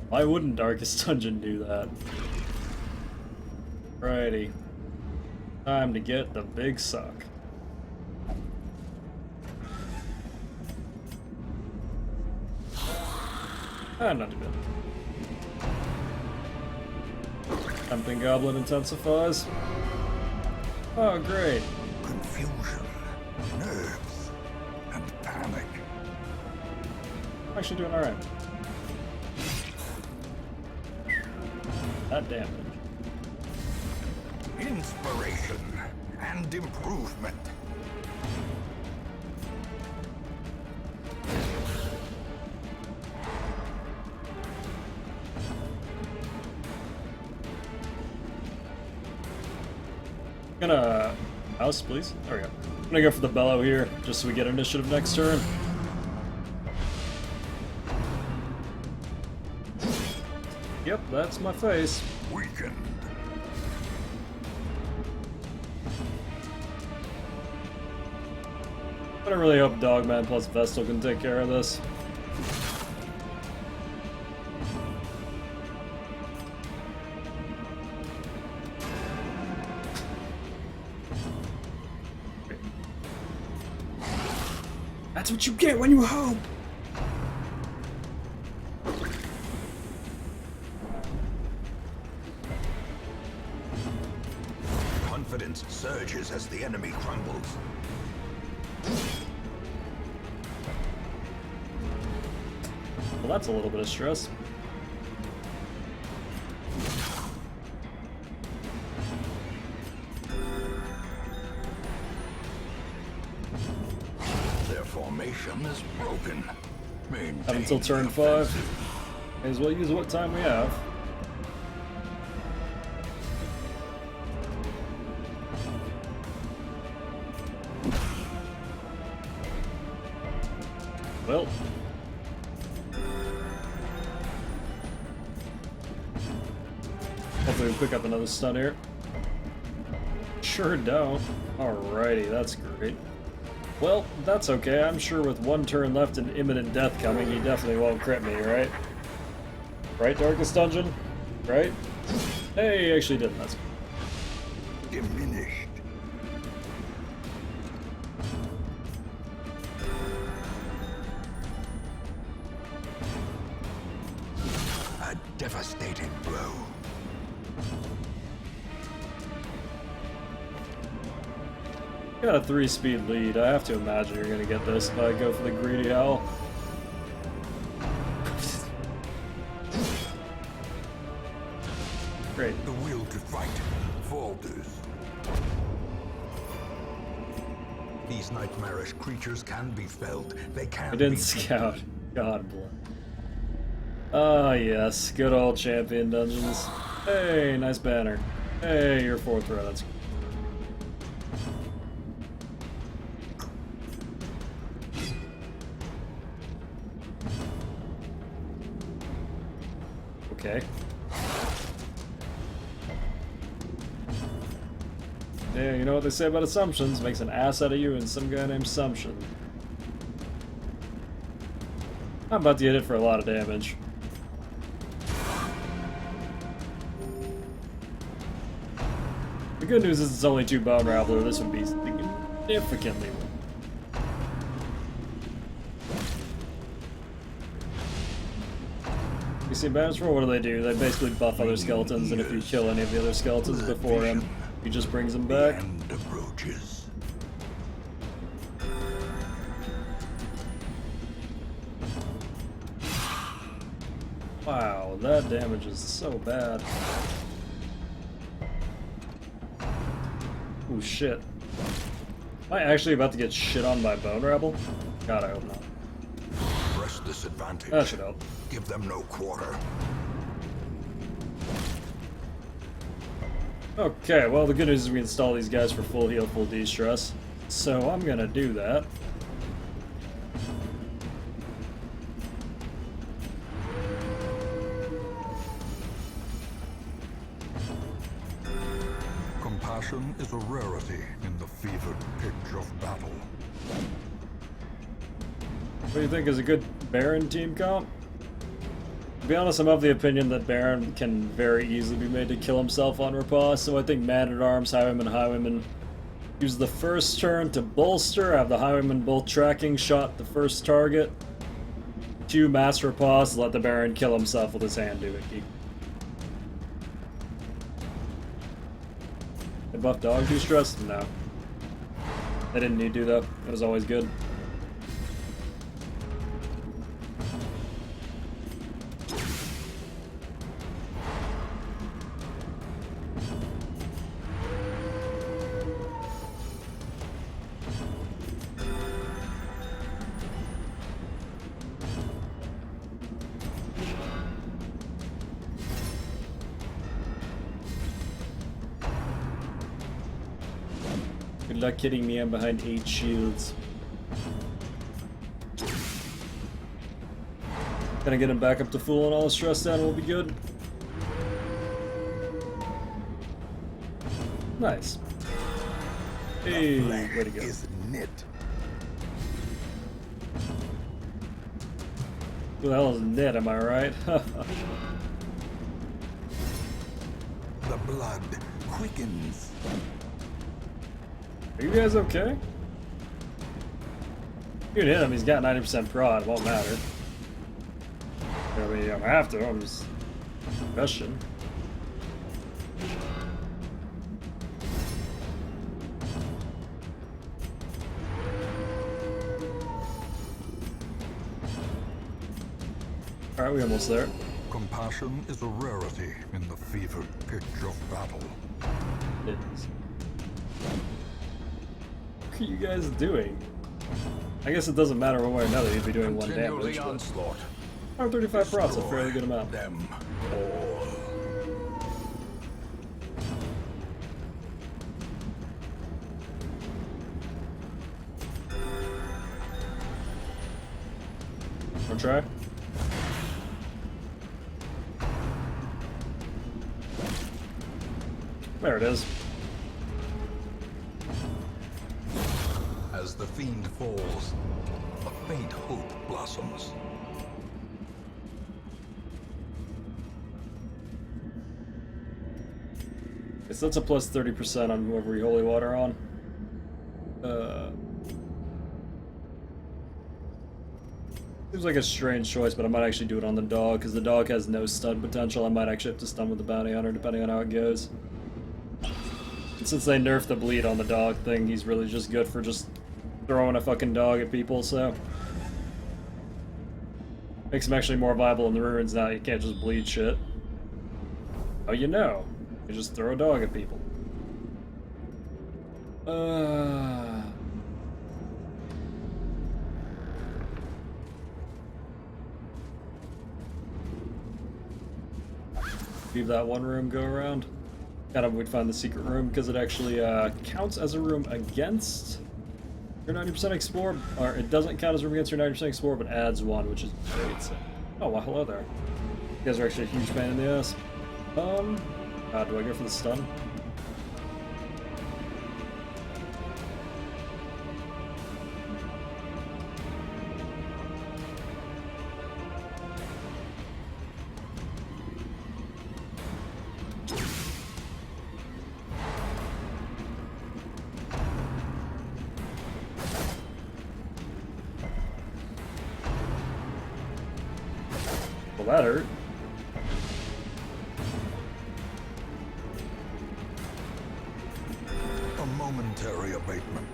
Why wouldn't Darkest Dungeon do that? Righty. Time to get the big suck. Ah, not too bad. Something Goblin intensifies. Oh, great. Confusion, nerves, and panic. I'm actually doing alright. That damage. Inspiration and improvement. Gonna house, please. There we go. I'm gonna go for the bellow here, just so we get initiative next turn. Yep, that's my face. Weakened. I really hope Dogman plus Vestal can take care of this. That's what you get when you hope! Confidence surges as the enemy crumbles. Well, that's a little bit of stress. Their formation is broken. Have until turn 5. May as well use what time we have. Well. Hopefully we pick up another stun here. Sure don't. Alrighty, that's great. Well, that's okay. I'm sure with one turn left and imminent death coming, he definitely won't crit me, right? Right, Darkest Dungeon? Right? Hey, he actually didn't. That's Diminished. A devastating blow. got a 3-speed lead. I have to imagine you're gonna get this if I go for the greedy hell. Great. The will to fight falters. These nightmarish creatures can be felled. They can I didn't be scout. God bless. Ah, yes. Good old champion dungeons. Hey, nice banner. Hey, you're 4th row. That's good. Okay. Yeah, you know what they say about assumptions? Makes an ass out of you and some guy named Assumption. I'm about to hit it for a lot of damage. The good news is it's only 2 Bone Rattler. This would be significantly more. You see banners for what do? They basically buff other skeletons, and if you kill any of the other skeletons before him, he just brings them back. End approaches. Wow, that damage is so bad. Ooh, shit. Am I actually about to get shit on by Bone Rabble? God, I hope not. press disadvantage. That should help. Give them no quarter. Okay, well the good news is we install these guys for full heal, full de-stress. So I'm gonna do that. Compassion is a rarity in the fevered pitch of battle. What do you think is a good Baron team comp? To be honest, I'm of the opinion that Baron can very easily be made to kill himself on riposte, so I think Man-at-Arms, Highwayman use the first turn to bolster, have the Highwayman both tracking shot the first target. 2 mass riposte, let the Baron kill himself with his hand doohickey. They buff dog de-stress? No. They didn't need to though. It was always good. Good luck hitting me, I'm behind 8 shields. Gonna get him back up to full and all the stress down will be good. Nice. Hey, way to go. Is knit. Who the hell is Ned, am I right? The blood quickens. Are you guys okay? You can hit him, he's got 90% prod, it won't matter. I mean, I have to, I'm just... Question. Alright, we almost there. Compassion is a rarity in the fevered pitch of battle. It is. What are you guys doing? I guess it doesn't matter one way or another, you'd be doing 1 Continue damage. the But onslaught. 135 procs, a fairly good amount. Them all. Wanna try? There it is. As the fiend falls, a faint hope blossoms. Okay, so that's a plus 30% on whoever we holy water on. Seems like a strange choice, but I might actually do it on the dog, because the dog has no stun potential. I might actually have to stun with the bounty hunter, depending on how it goes. And since they nerfed the bleed on the dog thing, he's really just good for just throwing a fucking dog at people, so... Makes him actually more viable in the ruins now, you can't just bleed shit. Oh, you know. You just throw a dog at people. Leave that one room go around. Kind of would find the secret room because it actually counts as a room against your 90% explore, or it doesn't count as a room against your 90% explore, but adds one, which is great. So, oh, well, hello there. You guys are actually a huge pain in the ass. Do I go for the stun? Well, that hurt. A momentary abatement.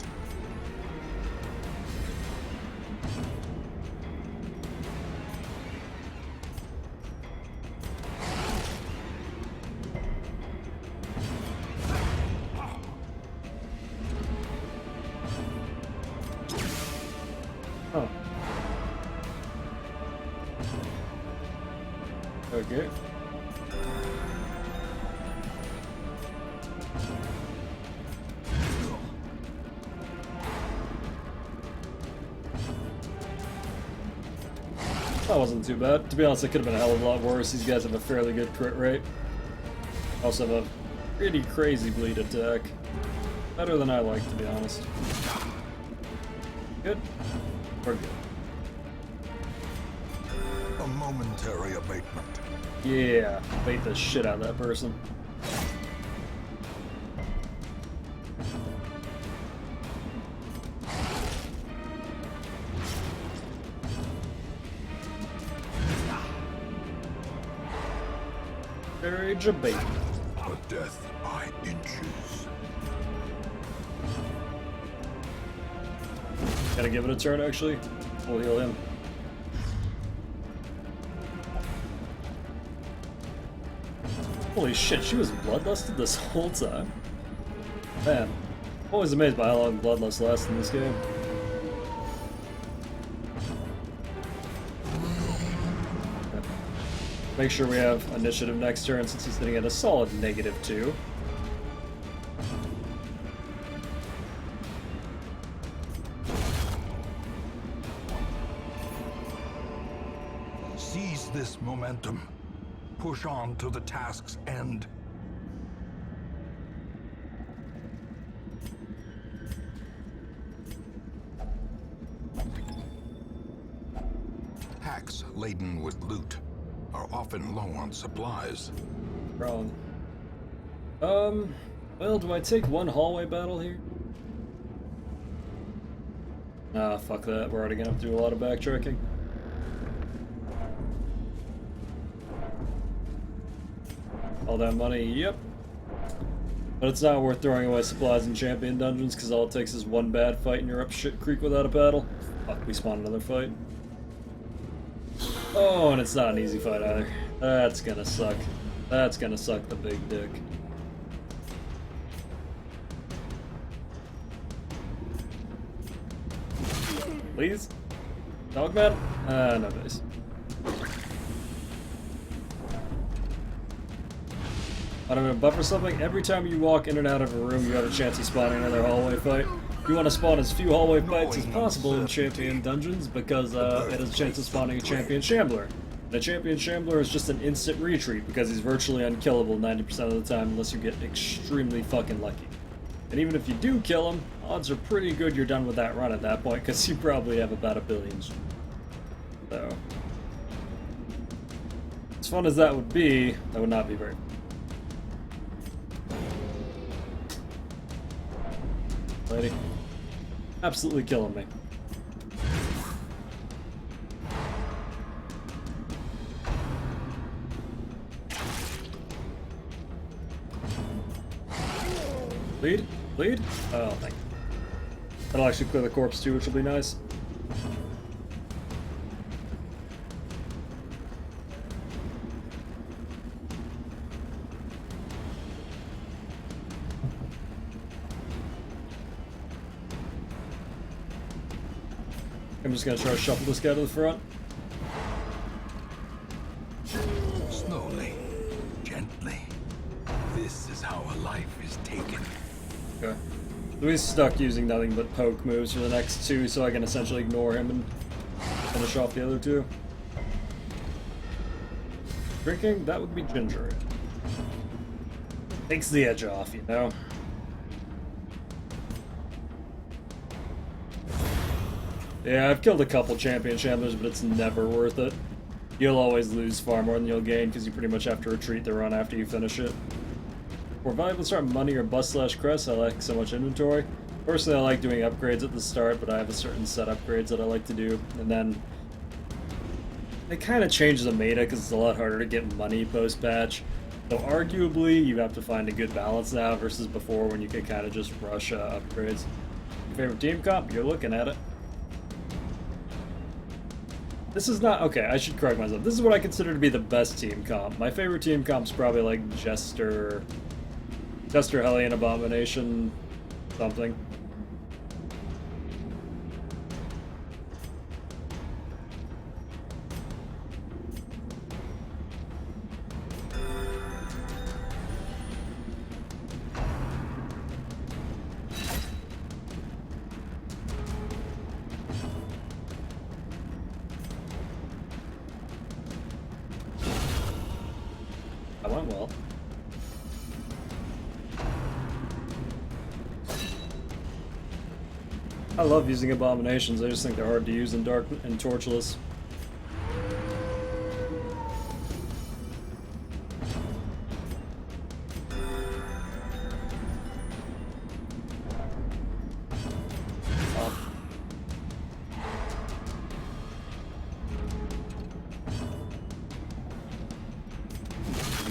Oh. Okay. That wasn't too bad. To be honest, it could have been a hell of a lot worse. These guys have a fairly good crit rate. Also have a pretty crazy bleed attack. Better than I like, to be honest. Good. We're good. A momentary abatement. Yeah, bait the shit out of that person. Courage abatement. A death by inches. Gotta give it a turn, actually. We'll heal him. Holy shit, she was bloodlusted this whole time. Man, I'm always amazed by how long bloodlust lasts in this game. Make sure we have initiative next turn since he's sitting at a solid -2. Seize this momentum. Push on to the task's end. Hacks laden with loot are often low on supplies. Wrong. Well, do I take one hallway battle here? Ah, fuck that. We're already gonna have to do a lot of backtracking. All that money, yep. But it's not worth throwing away supplies in champion dungeons, because all it takes is one bad fight and you're up shit creek without a battle. Fuck, we spawn another fight. Oh, and it's not an easy fight either. That's gonna suck. That's gonna suck the big dick. Please? Dogman? No dice. I don't know, buffer something. Every time you walk in and out of a room, you have a chance of spawning another hallway fight. You want to spawn as few hallway fights as possible in champion dungeons because it has a chance of spawning a champion shambler. And a champion shambler is just an instant retreat because he's virtually unkillable 90% of the time unless you get extremely fucking lucky. And even if you do kill him, odds are pretty good you're done with that run at that point because you probably have about 1 billion. So, as fun as that would not be very fun. Lady. Absolutely killing me. Bleed? Bleed? Oh, thank you. That'll actually clear the corpse too, which will be nice. I'm just gonna try to shuffle this guy to the front. Slowly, gently. This is how a life is taken. Okay. So he's stuck using nothing but poke moves for the next two, so I can essentially ignore him and finish off the other two. Drinking? That would be ginger ale. Takes the edge off, you know? Yeah, I've killed a couple champion shamblers, but it's never worth it. You'll always lose far more than you'll gain, because you pretty much have to retreat the run after you finish it. For valuable start money or bust/crest, I like so much inventory. Personally, I like doing upgrades at the start, but I have a certain set upgrades that I like to do, and then it kind of changes the meta because it's a lot harder to get money post-patch. So arguably, you have to find a good balance now versus before when you could kind of just rush upgrades. Your favorite team comp? You're looking at it. This is not... Okay, I should correct myself. This is what I consider to be the best team comp. My favorite team comp's probably like Jester, Hellion, Abomination, something. That went well. I love using abominations. I just think they're hard to use in dark and torchless.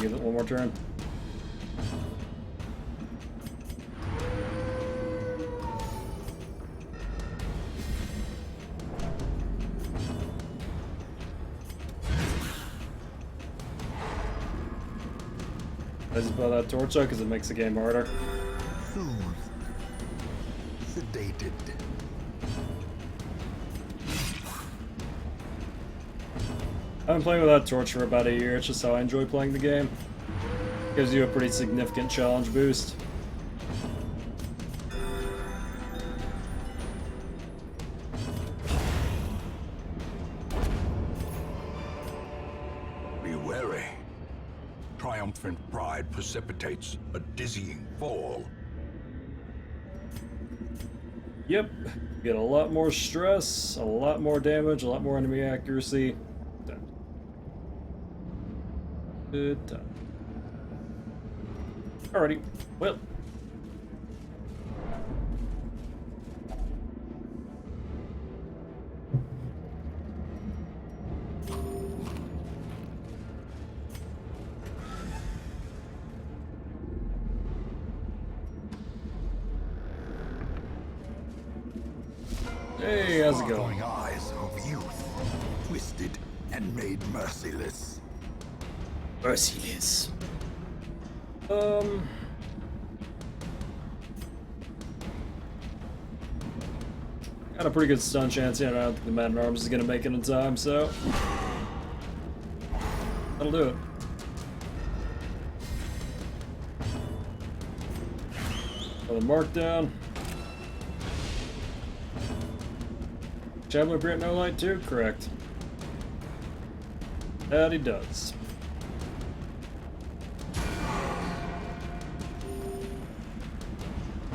Give it one more turn. I just blow that torch out because it makes the game harder. Soothed. Sedated. I've been playing without torch for about a year. It's just how I enjoy playing the game. Gives you a pretty significant challenge boost. Be wary. Triumphant pride precipitates a dizzying fall. Yep. Get a lot more stress, a lot more damage, a lot more enemy accuracy. Good time. Alrighty. Well. Hey, how's it going? Sparkling eyes of youth, twisted and made merciless. Merciless. Got a pretty good stun chance here. I don't think the Man-at-Arms is gonna make it in time, so that'll do it. Another markdown. Shambler Grant no light too? Correct. That he does.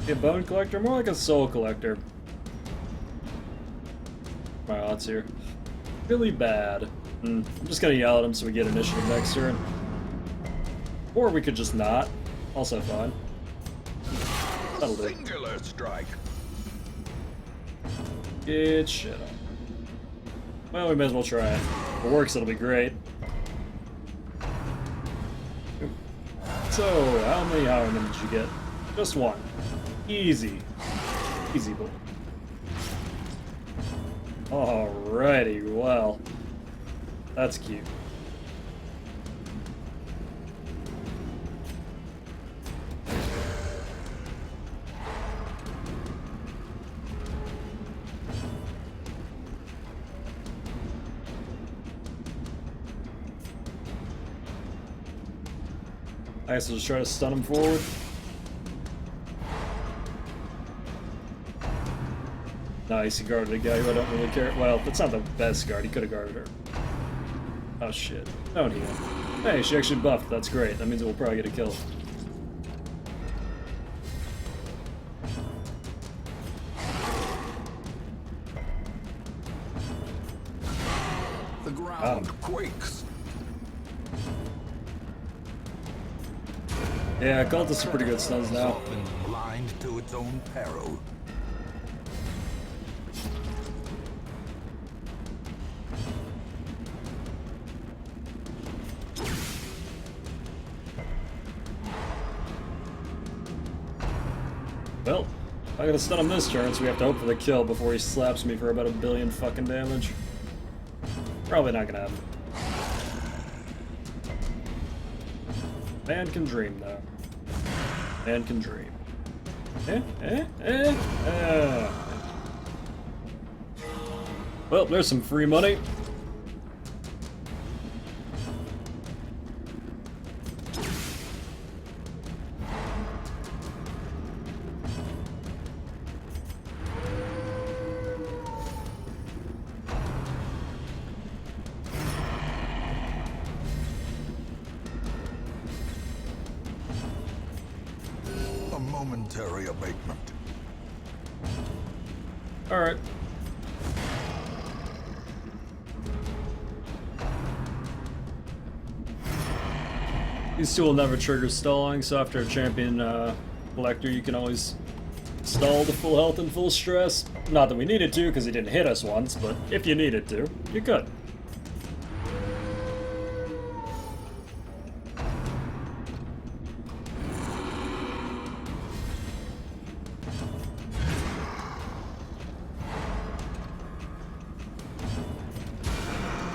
A bone collector? More like a soul collector. My odds here. Really bad. I'm just gonna yell at him so we get initiative next turn. Or we could just not. Also fine. That'll do. Singular strike. Get shit on. Well, we may as well try it. If it works, it'll be great. So, how many Howermen did you get? Just one. Easy. Easy boy. Alrighty, well. That's cute. I guess I'll just try to stun him forward. Nice, he guarded a guy who I don't really care. Well, it's not the best guard. He could have guarded her. Oh shit. Don't heal. Hey, she actually buffed. That's great. That means we'll probably get a kill. The ground quakes. Yeah, cultists are pretty good stuns now. Often blind to its own peril. Well, I gotta stun him this turn, so we have to hope for the kill before he slaps me for about 1 billion fucking damage. Probably not gonna happen. Man can dream, though. Man can dream. Well, there's some free money. A momentary abatement. Alright. These two will never trigger stalling, so after a champion collector, you can always stall to full health and full stress. Not that we needed to, because he didn't hit us once, but if you needed to, you could.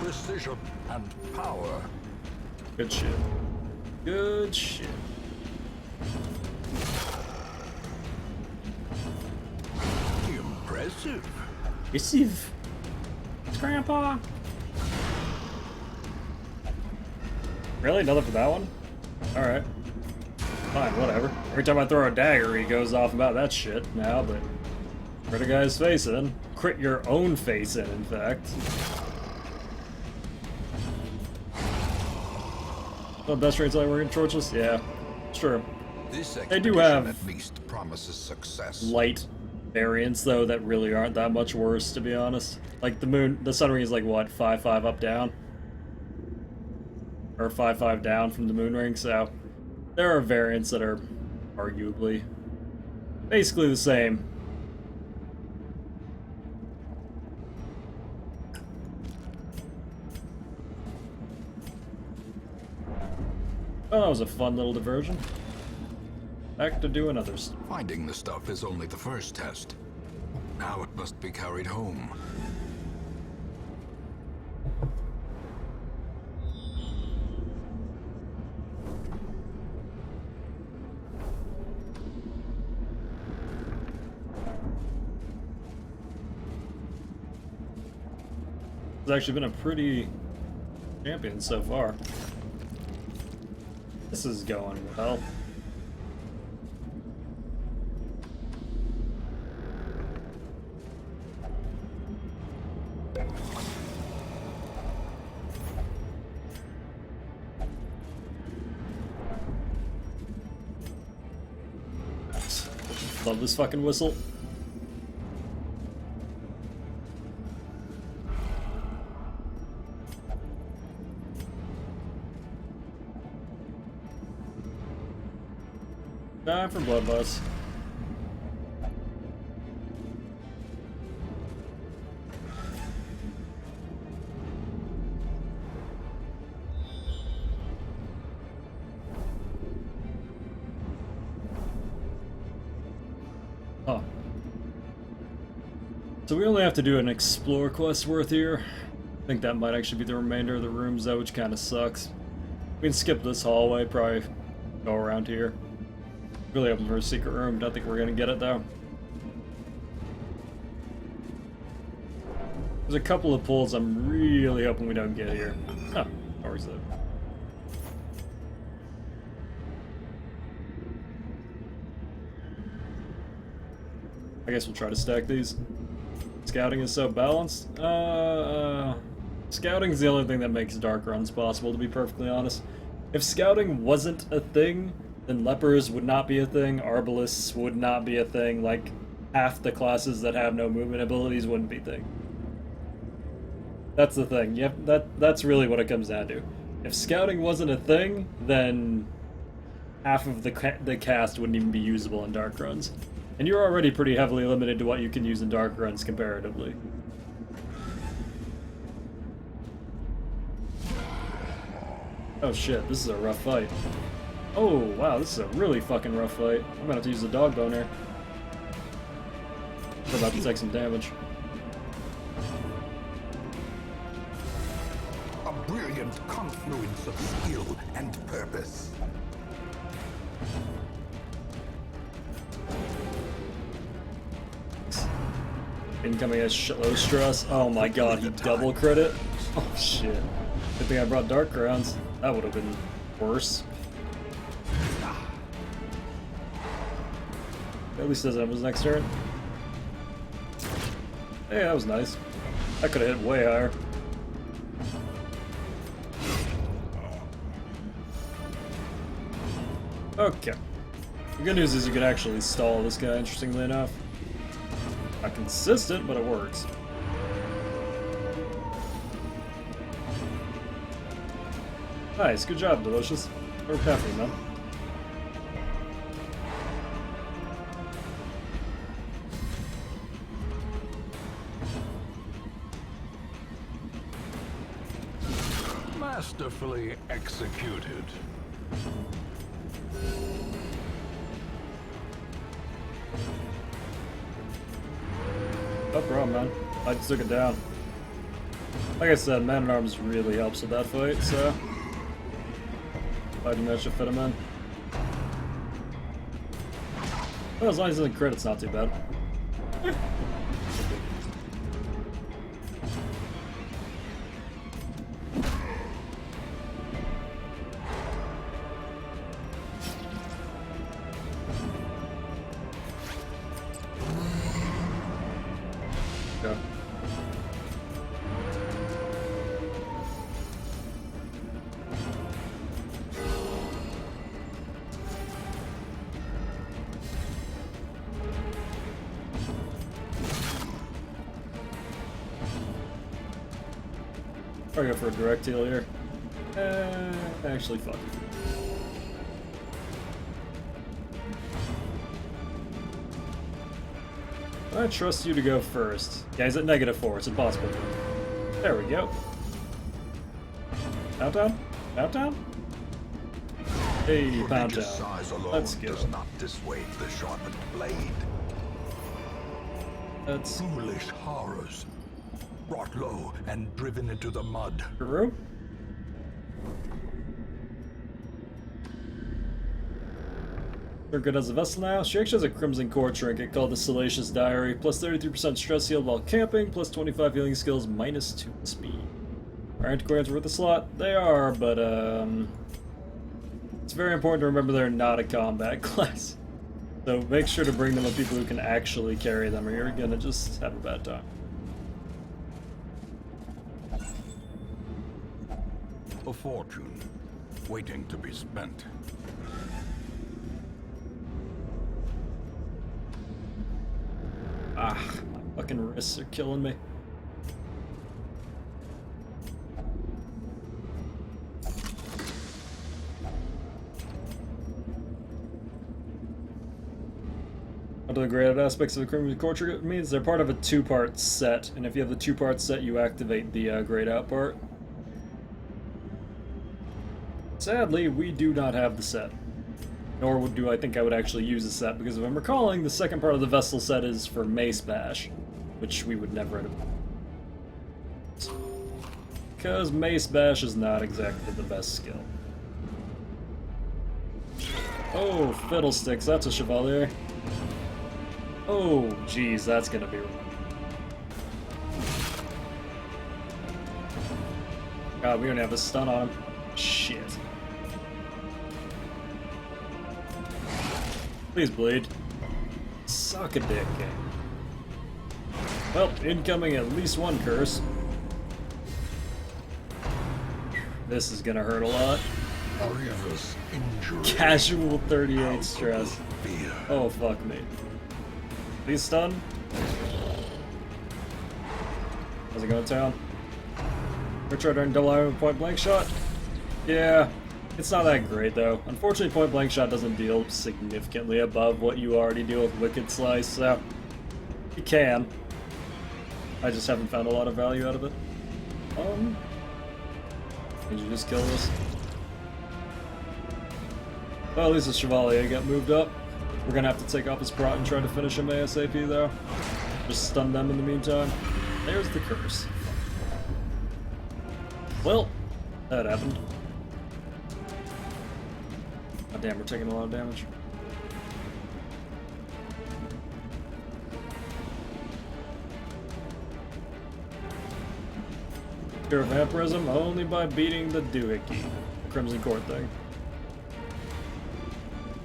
Precision and power. Good shit. Good shit. Impressive. Receive. Grandpa. Really? Nothing for that one? Alright. Fine, whatever. Every time I throw a dagger, he goes off about that shit now, but crit a guy's face in. Crit your own face in fact. Oh, best rates like working Torchless? Yeah, sure. This They do expedition have at least promises success. light variants though that really aren't that much worse, to be honest. Like the Sun Ring is like what, 5-5 up down? Or 5-5 down from the Moon Ring, so there are variants that are arguably basically the same. Well, that was a fun little diversion. Back to doing other stuff. Finding the stuff is only the first test. Now it must be carried home. It's actually been a pretty champion so far. This is going well. Love this fucking whistle. Time for Bloodmoon. Huh. So we only have to do an explore quest worth here. I think that might actually be the remainder of the rooms though, which kind of sucks. We can skip this hallway, probably go around here. Really hoping for a secret room. Don't think we're gonna get it though. There's a couple of pulls I'm really hoping we don't get here. Oh, or is it? I guess we'll try to stack these. Scouting is so balanced. Scouting's the only thing that makes dark runs possible, to be perfectly honest. If scouting wasn't a thing, then lepers would not be a thing, arbalists would not be a thing, like half the classes that have no movement abilities wouldn't be a thing. That's the thing. That's really what it comes down to. If scouting wasn't a thing, then half of the cast wouldn't even be usable in dark runs. And you're already pretty heavily limited to what you can use in dark runs comparatively. Oh shit, this is a rough fight. Oh wow, this is a really fucking rough fight. I'm gonna have to use the dog bone here. We're about to take some damage. A brilliant confluence of skill and purpose. Incoming as low stress. Oh my god, he double crit. Oh shit. Good thing I brought dark grounds. That would have been worse. At least doesn't have his next turn. Hey, that was nice. I could have hit way higher. Okay. The good news is you can actually stall this guy, interestingly enough. Not consistent, but it works. Nice, good job, Delicious. We're happy, man. Masterfully executed. No problem, man. I just took it down. Like I said, Man-at-Arms really helps with that fight, so I think that should fit him in. Well, as long as he doesn't crit, it's not too bad. Go. Probably go for a direct heal here. Actually, fuck. I trust you to go first. Yeah, he's at -4. It's impossible. There we go. Countdown? Countdown? Hey, pound Prodigious down. size alone Let's go. does not dissuade the sharpened blade. That's Foolish horrors, brought low and driven into the mud. Peru. Trinket has a vessel now. She actually has a Crimson Core trinket called the Salacious Diary. Plus 33% stress healed while camping, plus 25 healing skills, minus 2 speed. Are antiquarians worth a slot? They are, but it's very important to remember they're not a combat class. So make sure to bring them with people who can actually carry them, or you're gonna just have a bad time. A fortune, waiting to be spent. Ah, my fucking wrists are killing me. One of the great aspects of the Crimson Core trinket means they're part of a two-part set, and if you have the two-part set, you activate the grayed out part. Sadly, we do not have the set. Nor do I think I would actually use the set, because if I'm recalling, the second part of the Vessel set is for Mace Bash, which we would never have. Because Mace Bash is not exactly the best skill. Oh, Fiddlesticks, that's a Chevalier. Oh, jeez, that's gonna be... God, we don't have a stun on him. Shit. Please bleed. Suck a dick, game. Well, incoming at least one curse. This is gonna hurt a lot. Grievous injury. Casual 38 stress. Fear. Oh, fuck me. Please stun. How's it going, town? Richard and Delay with point blank shot? Yeah, it's not that great though. Unfortunately, point blank shot doesn't deal significantly above what you already deal with Wicked Slice, so you can. I just haven't found a lot of value out of it. Did you just kill this? Well, at least the Chevalier got moved up. We're gonna have to take off his prot and try to finish him ASAP though. Just stun them in the meantime. There's the curse. Well, that happened. Oh damn, we're taking a lot of damage. Cure vampirism only by beating the doohickey. Crimson Court thing.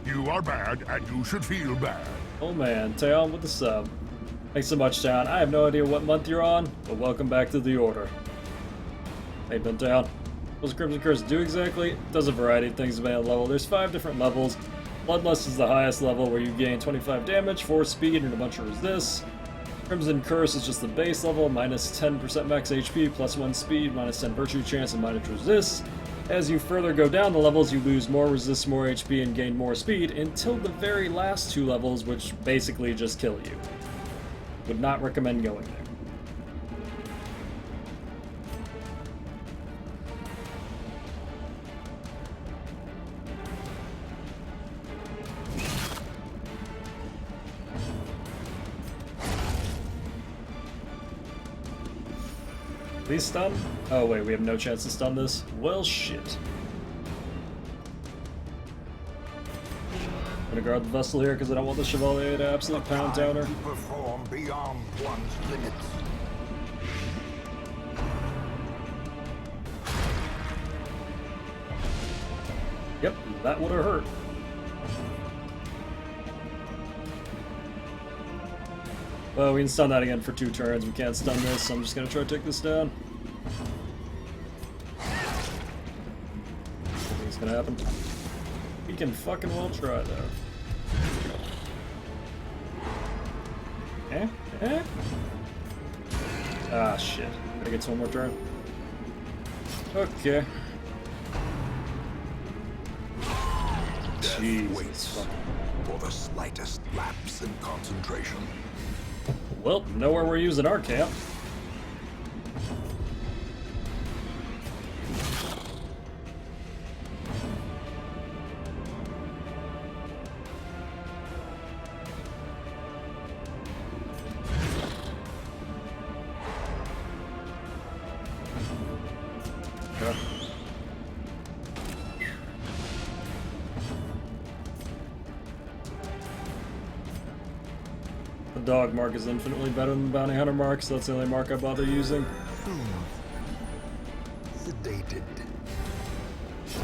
You are bad, and you should feel bad. Oh man, Taeon with the sub. Thanks so much, Taeon. I have no idea what month you're on, but welcome back to the Order. Hey, been Taeon. What does Crimson Curse do exactly? It does a variety of things depending on level. There's 5 different levels. Bloodlust is the highest level where you gain 25 damage, 4 speed, and a bunch of resist. Crimson Curse is just the base level, minus 10% max HP, plus 1 speed, minus 10 virtue chance, and minus resist. As you further go down the levels, you lose more resist, more HP, and gain more speed, until the very last 2 levels, which basically just kill you. Would not recommend going there. Please stun? Oh wait, we have no chance to stun this? Well, shit. I'm gonna guard the vessel here because I don't want the Chevalier to absolutely pound down her. To perform beyond one's limits. Yep, that would have hurt. Well, we can stun that again for 2 turns. We can't stun this, so I'm just gonna try to take this down. Nothing's gonna happen. We can fucking well try, though. Eh? Ah, shit. Gotta get 1 more turn. Okay. Jesus. Waits for the slightest lapse in concentration. Well, nowhere we're using our camp. Okay. The dog mark is infinitely better than the bounty hunter mark, so that's the only mark I bother using. Sedated.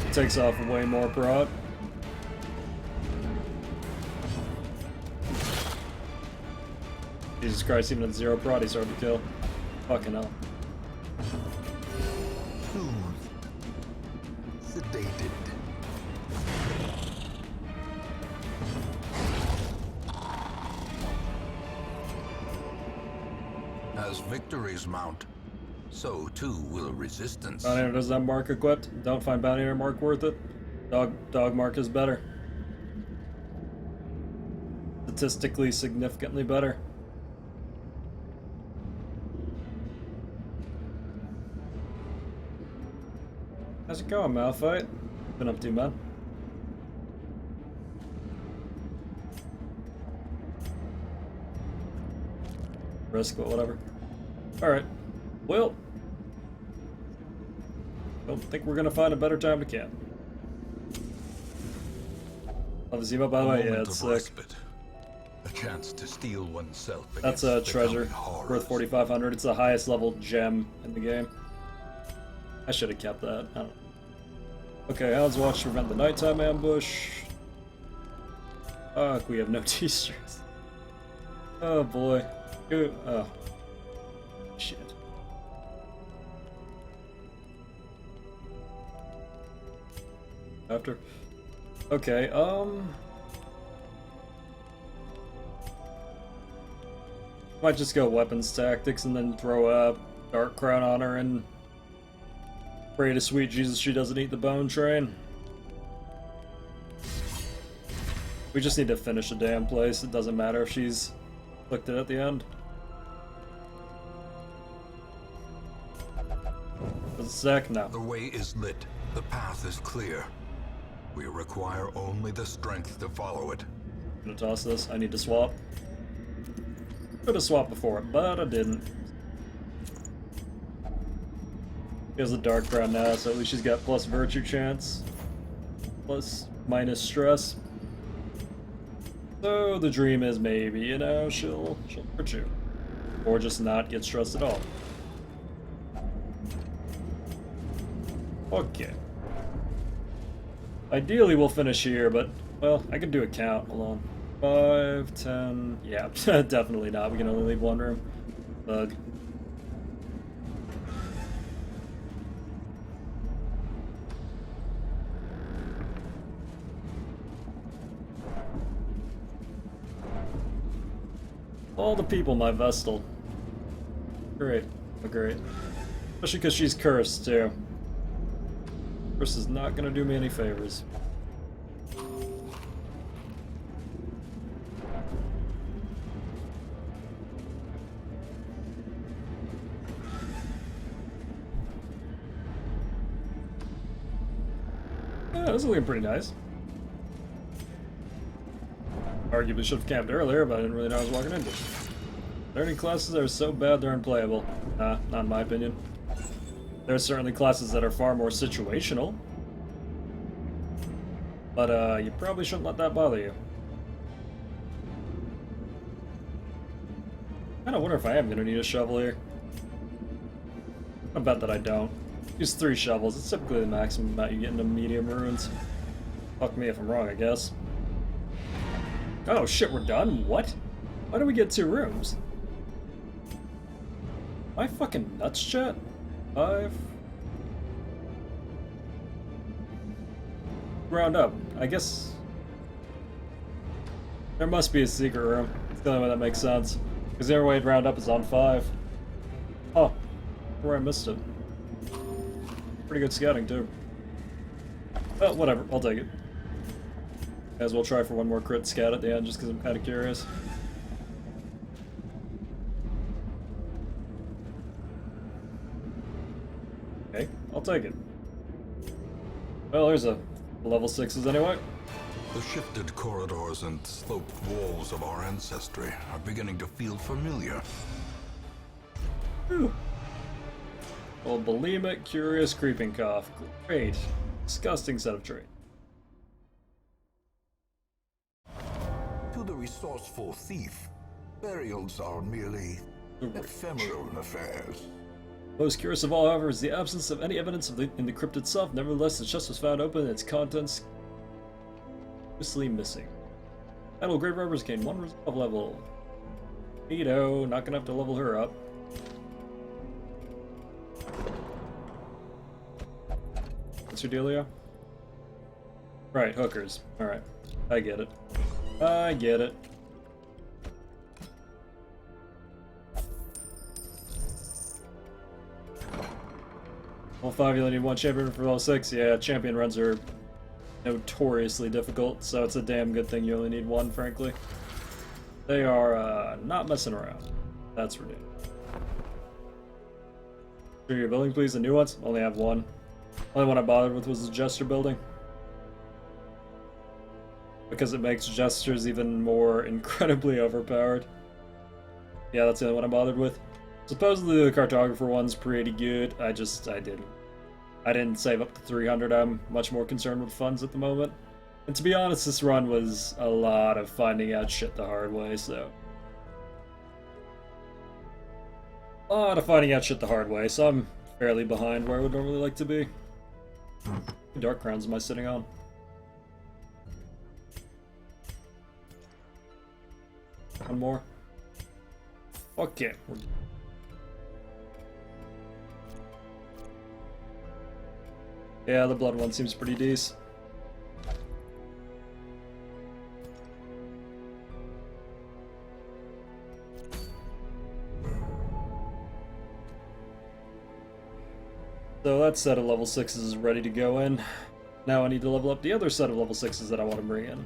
It takes off way more prod. Jesus Christ, even at 0 prod, he's hard to kill. Fucking hell. Sedated. As victories mount, so too will resistance. Bounty hunter doesn't have mark equipped. Don't find bounty hunter mark worth it. Dog mark is better. Statistically significantly better. How's it going, Malphite? Been up to, man? Risk, but whatever. Alright. Well, don't think we're gonna find a better time to camp. Love the Zemo, by the way. Yeah, it's sick. Respite. A chance to steel oneself. That's a against the treasure. coming horrors. Worth 4,500. It's the highest level gem in the game. I should have kept that. I don't know. Okay, Hound's Watch to prevent the nighttime ambush. Fuck, we have no t-shirts. Oh boy. Oh. after. Okay, might just go weapons tactics and then throw a Dark Crown on her and pray to sweet Jesus she doesn't eat the bone train. We just need to finish the damn place. It doesn't matter if she's afflicted at the end. Does it sec? No. The way is lit. The path is clear. We require only the strength to follow it. I'm gonna toss this. I need to swap. Could have swapped before, but I didn't. He has a Dark Crown now, so at least she's got plus virtue chance. Plus minus stress. So the dream is maybe, you know, she'll virtue. Or just not get stressed at all. Okay. Ideally we'll finish here, but, well, I could do a count. Hold on. 5, 10... Yeah, definitely not. We can only leave one room. Bug. All the people, my Vestal. Great. Oh, great. Especially because she's cursed, too. Curse is not gonna do me any favors. Yeah, this is looking pretty nice. Arguably should have camped earlier, but I didn't really know what I was walking into. Learning classes that are so bad they're unplayable. Nah, not in my opinion. There are certainly classes that are far more situational. But you probably shouldn't let that bother you. I kinda wonder if I am gonna need a shovel here. I bet that I don't. Use 3 shovels, it's typically the maximum amount you get into medium ruins. Fuck me if I'm wrong, I guess. Oh shit, we're done? What? Why do we get 2 rooms? Am I fucking nuts, chat? 5... Round up. I guess... There must be a secret room. It's the only way that makes sense. Because the other way to round up is on 5. Oh. Where I missed it. Pretty good scouting, too. Well, whatever. I'll take it. May as well try for one more crit scout at the end, just because I'm kind of curious. Okay, I'll take it. Well, there's a level 6s anyway. The shifted corridors and sloped walls of our ancestry are beginning to feel familiar. Whew. Well, bulimic, curious, creeping cough. Great. Disgusting set of traits. To the resourceful thief, burials are merely ephemeral affairs. Most curious of all, however, is the absence of any evidence in the crypt itself. Nevertheless, the chest was found open and its contents mysteriously missing. Idle grave robbers gain 1 resolve level. Neato, not gonna have to level her up. What's your dealio? Right, hookers. Alright. I get it. I get it. Level 5, you only need 1 champion for level 6. Yeah, champion runs are notoriously difficult, so it's a damn good thing you only need 1, frankly. They are not messing around. That's ridiculous. Sure your building, please. The new ones? Only have 1. Only one I bothered with was the Jester building. Because it makes Jesters even more incredibly overpowered. Yeah, that's the only one I'm bothered with. Supposedly the Cartographer one's pretty good. I didn't save up to 300. I'm much more concerned with funds at the moment. And to be honest, this run was a lot of finding out shit the hard way, so... A lot of finding out shit the hard way, so I'm fairly behind where I would normally like to be. Dark Crowns am I sitting on? One more. Okay. Yeah, the blood one seems pretty decent. So that set of level 6s is ready to go in. Now I need to level up the other set of level 6s that I want to bring in.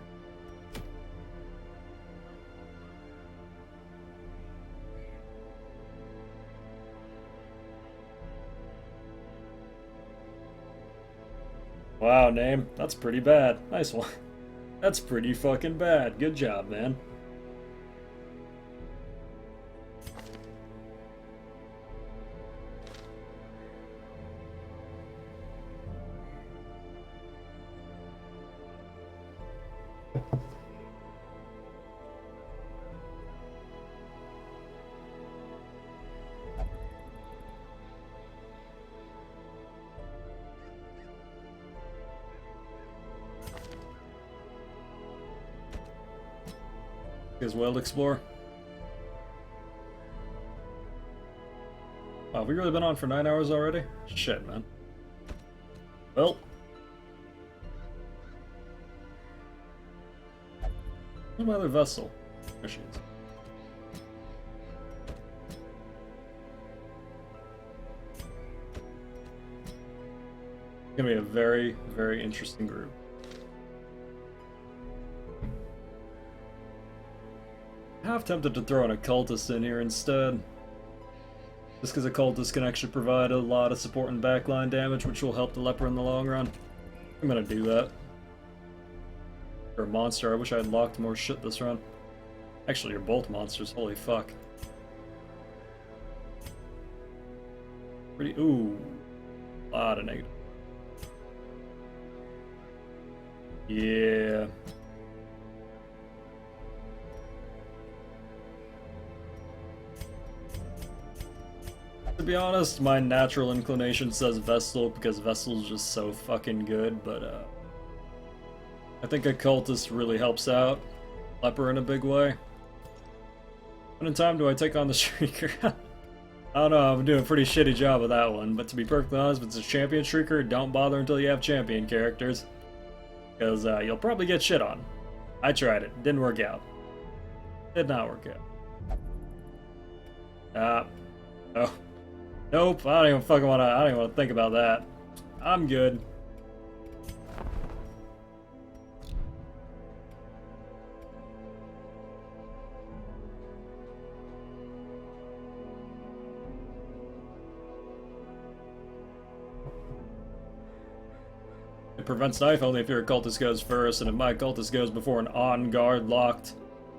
Wow, name. That's pretty bad. Nice one. That's pretty fucking bad. Good job, man. As well, explore. Wow, have we really been on for 9 hours already? Shit, man. Well. Where's my other vessel? There she is. Gonna be a very, very interesting group. Half tempted to throw an occultist in here instead. Just because occultist can actually provide a lot of support and backline damage, which will help the leper in the long run. I'm gonna do that. You're a monster. I wish I had locked more shit this run. Actually, you're both monsters. Holy fuck. Pretty. Ooh. A lot of negative. Yeah. To be honest, my natural inclination says Vestal because Vestal's just so fucking good, but I think Occultist really helps out Leper in a big way. When in time do I take on the Shrieker? I don't know, I'm doing a pretty shitty job of that one, but to be perfectly honest, if it's a champion Shrieker, don't bother until you have champion characters. Because you'll probably get shit on. I tried it, didn't work out. Did not work out. Oh. Nope, I don't even fucking wanna, I don't even wanna think about that. I'm good. It prevents knife only if your occultist goes first, and if my occultist goes before an on-guard locked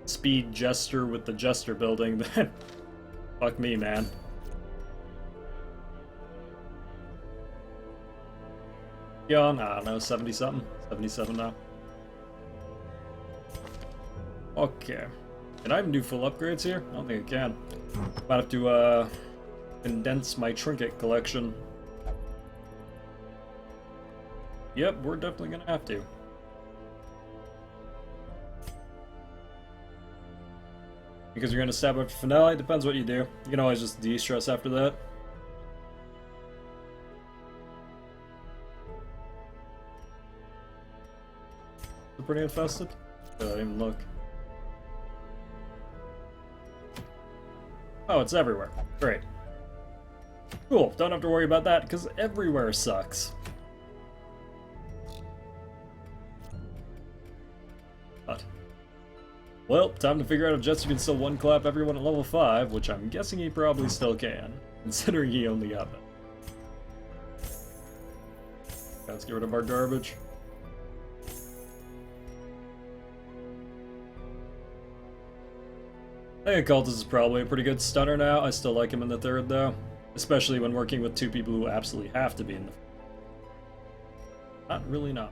speed jester with the jester building, then fuck me, man. On, I don't know, 70 something, 77 now. Okay, can I even do full upgrades here? I don't think I can. Might have to condense my trinket collection. Yep, we're definitely gonna have to. Because you're gonna stab after finale, depends what you do. You can always just de-stress after that. Pretty infested? I didn't even look. Oh, it's everywhere. Great. Cool, don't have to worry about that, because everywhere sucks. But, well, time to figure out if Jester can still one-clap everyone at level 5, which I'm guessing he probably still can, considering he only got that. Let's get rid of our garbage. I think Occultist is probably a pretty good stunner now. I still like him in the third, though. Especially when working with two people who absolutely have to be in the... Not really not.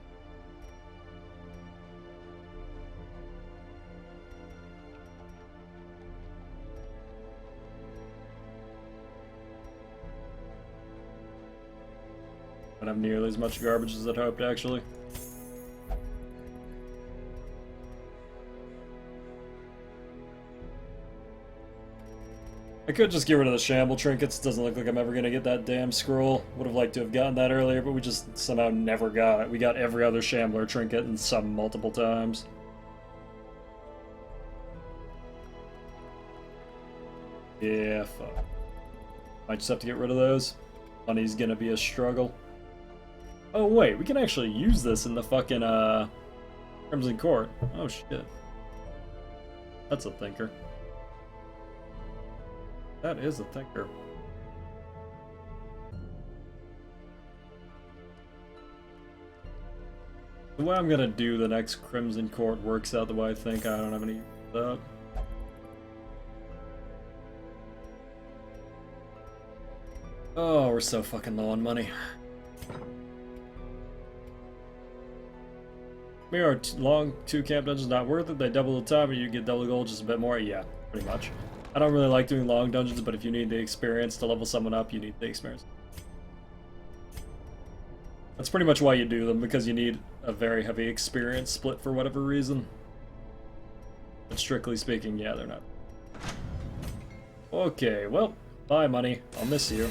I don't have nearly as much garbage as I'd hoped, actually. I could just get rid of the Shamble trinkets. Doesn't look like I'm ever gonna get that damn scroll. Would have liked to have gotten that earlier, but we just somehow never got it. We got every other Shambler trinket and some multiple times. Yeah, fuck. Might just have to get rid of those. Money's gonna be a struggle. Oh wait, we can actually use this in the fucking Crimson Court. Oh shit. That's a thinker. That is a thinker. The way I'm gonna do the next Crimson Court works out the way I think. I don't have any of that. Oh, we're so fucking low on money. Are long 2 camp dungeons not worth it? They double the time and you get double gold, just a bit more? Yeah, pretty much. I don't really like doing long dungeons, but if you need the experience to level someone up, you need the experience. That's pretty much why you do them, because you need a very heavy experience split for whatever reason. But strictly speaking, yeah, they're not. Okay, well, bye money. I'll miss you.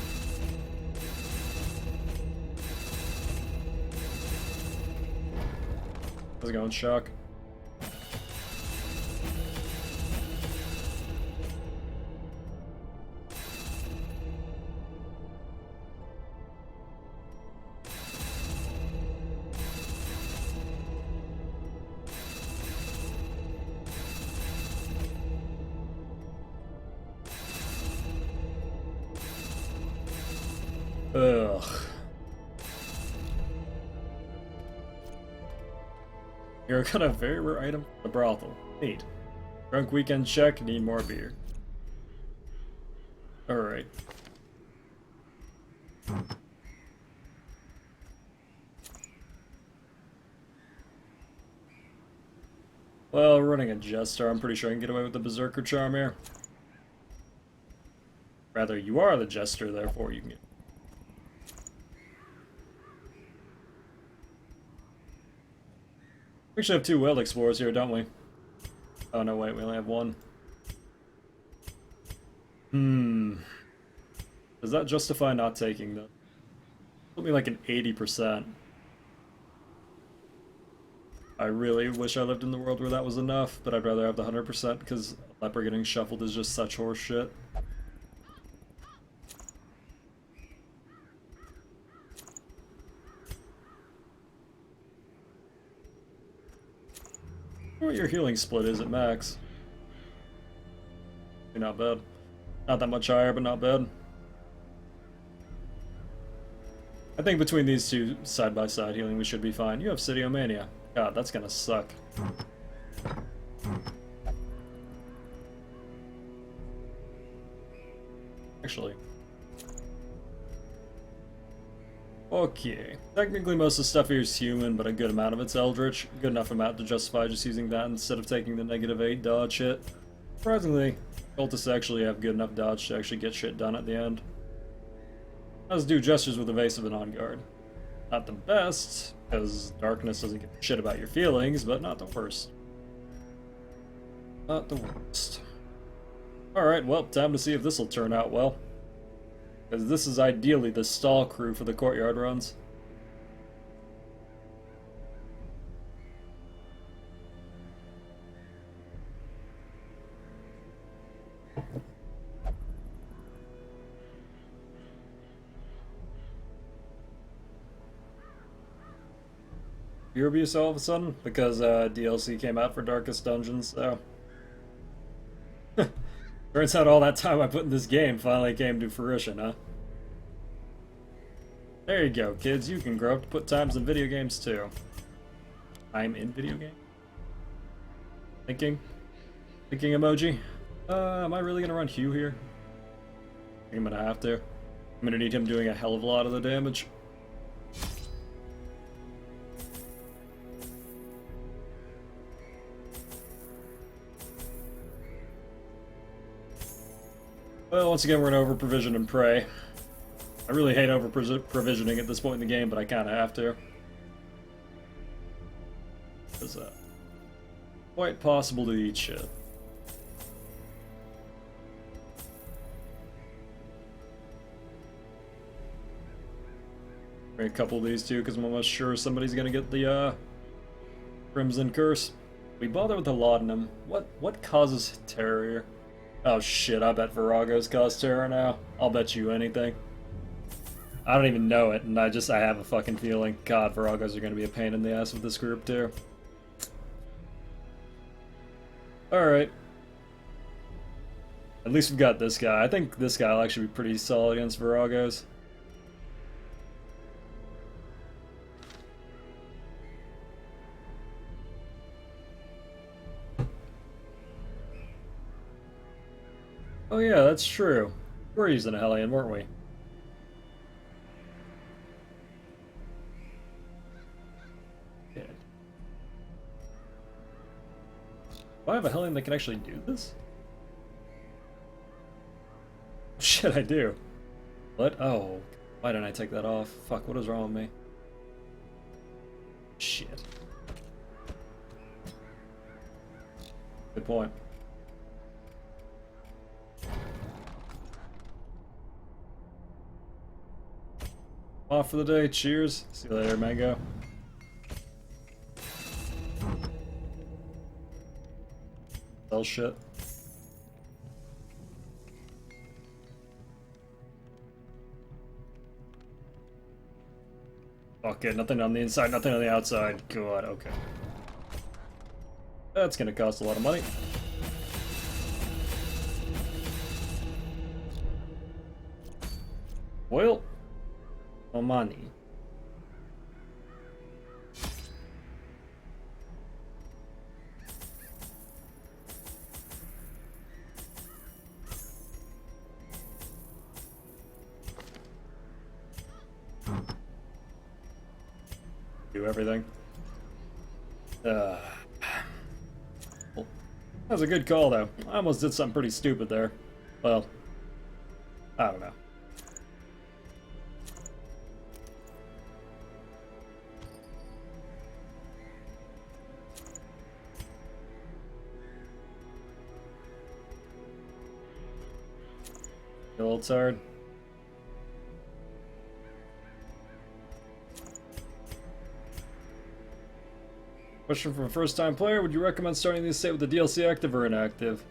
How's it going, Shock? Ugh. You're got a very rare item from the brothel. Neat. Drunk weekend check, need more beer. Alright. Well, we're running a Jester. I'm pretty sure I can get away with the Berserker charm here. Rather, you are the Jester, therefore you can get... We actually have 2 Wild Explorers here, don't we? Oh no, wait, we only have 1. Does that justify not taking them? Put me like an 80%. I really wish I lived in the world where that was enough, but I'd rather have the 100% because Leper getting shuffled is just such horse shit. What your healing split is at max. Not bad. Not that much higher, but not bad. I think between these 2 side-by-side healing, we should be fine. You have Sidiomania. God, that's gonna suck. Actually. Okay. Technically most of the stuff here is human, but a good amount of it's eldritch. Good enough amount to justify just using that instead of taking the -8 dodge hit. Surprisingly, cultists actually have good enough dodge to actually get shit done at the end. As do Jesters with Evasive and On Guard. Not the best, because Darkness doesn't give a shit about your feelings, but not the worst. Not the worst. Alright, well, time to see if this will turn out well. Because this is ideally the stall crew for the Courtyard runs. Furious all of a sudden? Because DLC came out for Darkest Dungeons, so... Turns out all that time I put in this game finally came to fruition, huh? There you go, kids. You can grow up to put times in video games, too. I'm in video game? Thinking emoji? Am I really gonna run Hugh here? I think I'm gonna have to. I'm gonna need him doing a hell of a lot of the damage. Well, once again, we're gonna over-provision and pray. I really hate over-provisioning at this point in the game, but I kinda have to. It's quite possible to eat shit. A couple of these too, because I'm almost sure somebody's gonna get the Crimson Curse. We bother with the laudanum. What causes terror here? Oh shit, I bet Viragos cause terror now. I'll bet you anything. I don't even know it, and I have a fucking feeling. God, Viragos are gonna be a pain in the ass with this group, too. Alright. At least we've got this guy. I think this guy will actually be pretty solid against Viragos. Oh yeah, that's true. We're using a Hellion, weren't we? Yeah. Do I have a Hellion that can actually do this? Shit, I do. What? Oh, why didn't I take that off? Fuck, what is wrong with me? Shit. Good point. Off for the day. Cheers. See you later, Mango. Sell shit. Okay, nothing on the inside, nothing on the outside. God, okay. That's gonna cost a lot of money. Well, no money. Do everything. Well, that was a good call, though. I almost did something pretty stupid there. Well, I don't know. A little tired. Question from a first-time player: would you recommend starting the estate with the DLC active or inactive?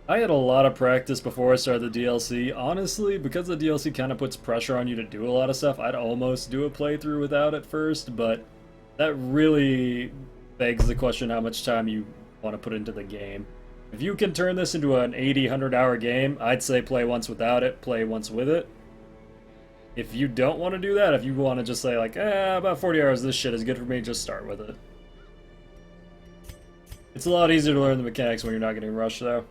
I had a lot of practice before I started the DLC. Honestly, because the DLC kind of puts pressure on you to do a lot of stuff, I'd almost do a playthrough without it first, but that really begs the question how much time you want to put into the game. If you can turn this into an 80, 100-hour game, I'd say play once without it, play once with it. If you don't want to do that, if you want to just say like, about 40 hours, this shit is good for me, just start with it. It's a lot easier to learn the mechanics when you're not getting rushed, though.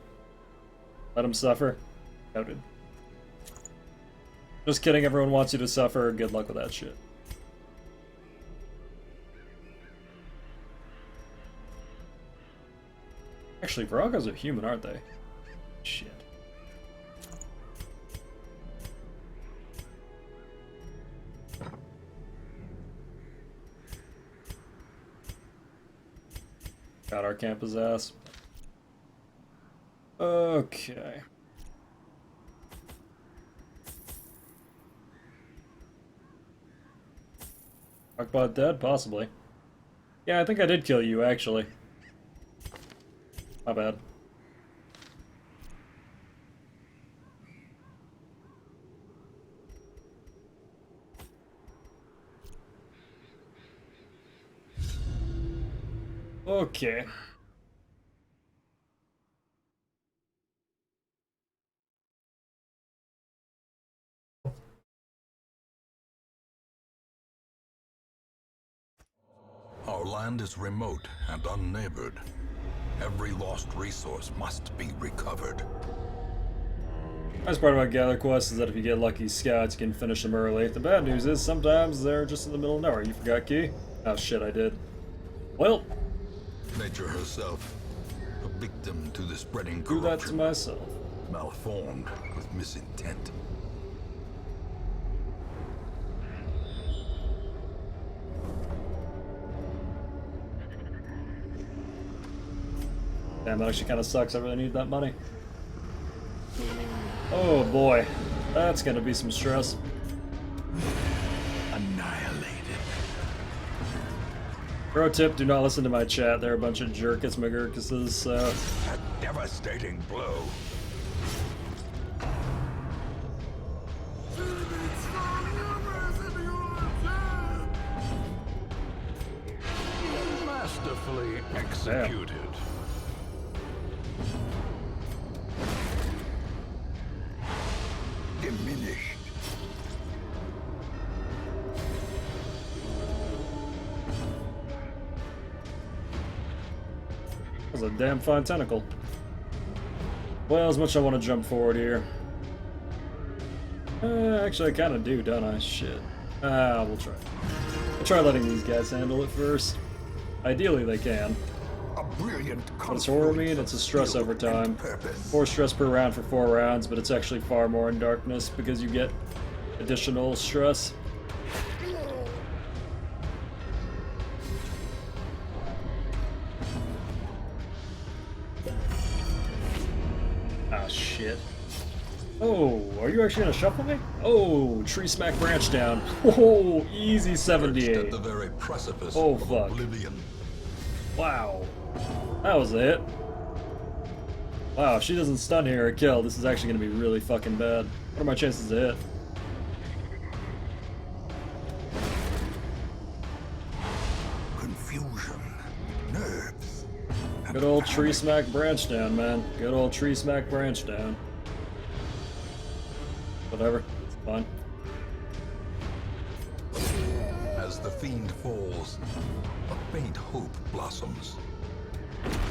Let them suffer. Noted. Just kidding, everyone wants you to suffer. Good luck with that shit. Actually, Viragos are human, aren't they? Shit. Got our campus ass. Okay. Rockbot dead? Possibly. Yeah, I think I did kill you, actually. My bad. Okay. Our land is remote and unneighbored. Every lost resource must be recovered. Nice part about Gather Quests is that if you get lucky scouts, you can finish them early. The bad news is sometimes they're just in the middle of nowhere. You forgot Key? Oh shit, I did. Well, Nature herself, a victim to the spreading do that to corruption, myself. malformed with misintent. Damn, that actually kind of sucks. I really need that money. Oh boy, that's gonna be some stress. Annihilated. Pro tip, do not listen to my chat. They're a bunch of jerkus McGurkuses, so... A devastating blow. Executed. Diminished. That's a damn fine tentacle. Well, as much as I want to jump forward here. Actually, I kind of do, don't I? Shit. We'll try. We'll try letting these guys handle it first. Ideally, they can. A brilliant What does horror mean? It's a stress over time. Purpose. 4 stress per round for 4 rounds, but it's actually far more in darkness because you get additional stress. Ah, shit. Oh, are you actually gonna shuffle me? Oh, tree smack branch down. Oh, easy Perched 78. at the very precipice Oh, of fuck. oblivion. Wow. That was a hit. Wow, if she doesn't stun here or kill, this is actually gonna be really fucking bad. What are my chances to hit? Confusion. Nerves. Good old tree smack branch down, man. Good old tree smack branch down. Whatever, it's fine. As the fiend falls, a faint hope blossoms.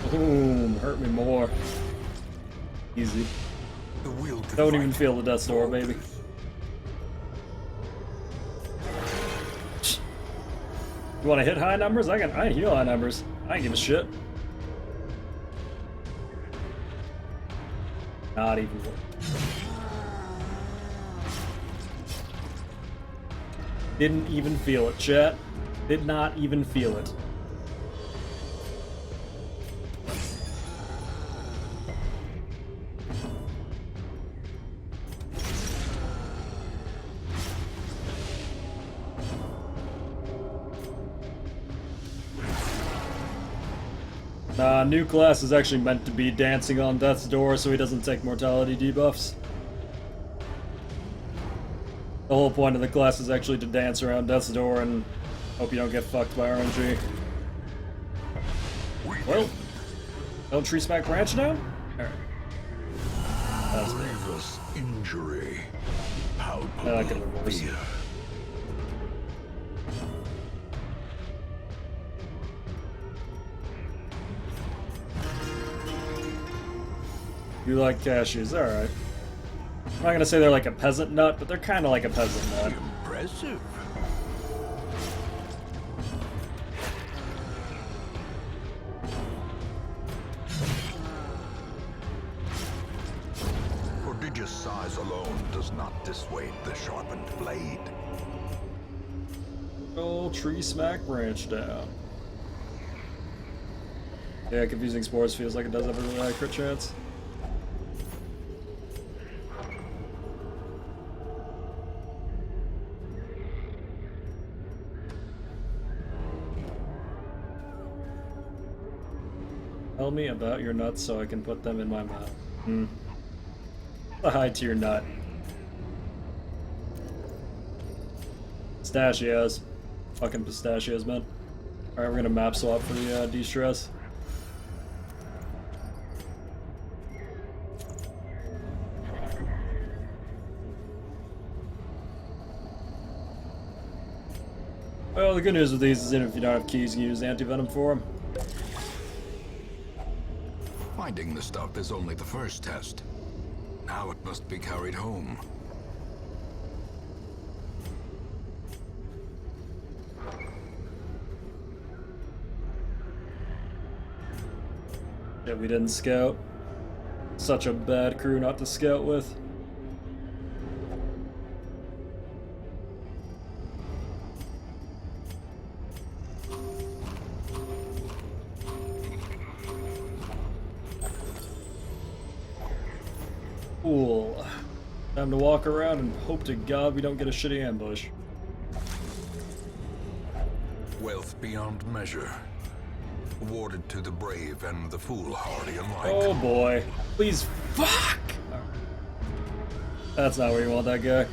Boom, hurt me more. Easy. The will to Don't fight even feel the death's door, baby. falters. You want to hit high numbers? I can heal high numbers. I ain't give a shit. Not even. Didn't even feel it, chat. Did not even feel it. Nah, new class is actually meant to be dancing on death's door so he doesn't take mortality debuffs. The whole point of the class is actually to dance around death's door and hope you don't get fucked by RNG. Well, don't tree smack branch down? Alright. That's good. Grievous injury. I can reverse it. Fear. You like cashews, alright. I'm not gonna say they're like a peasant nut, but they're kinda like a peasant nut. Impressive. Prodigious size alone does not dissuade the sharpened blade. Old tree smack branch down. Yeah, confusing spores feels like it does have a really high crit chance. Tell me about your nuts so I can put them in my mouth. A high tier nut. Pistachios. Fucking pistachios, man. Alright, we're gonna map swap for the de-stress. Well, the good news with these is even if you don't have keys, you can use anti-venom for them. Finding the stuff is only the first test. Now it must be carried home. Yeah, we didn't scout. Such a bad crew not to scout with. Cool. Time to walk around and hope to God we don't get a shitty ambush. Wealth beyond measure. Awarded to the brave and the foolhardy alike. Oh boy. Please, fuck! That's not where you want that guy.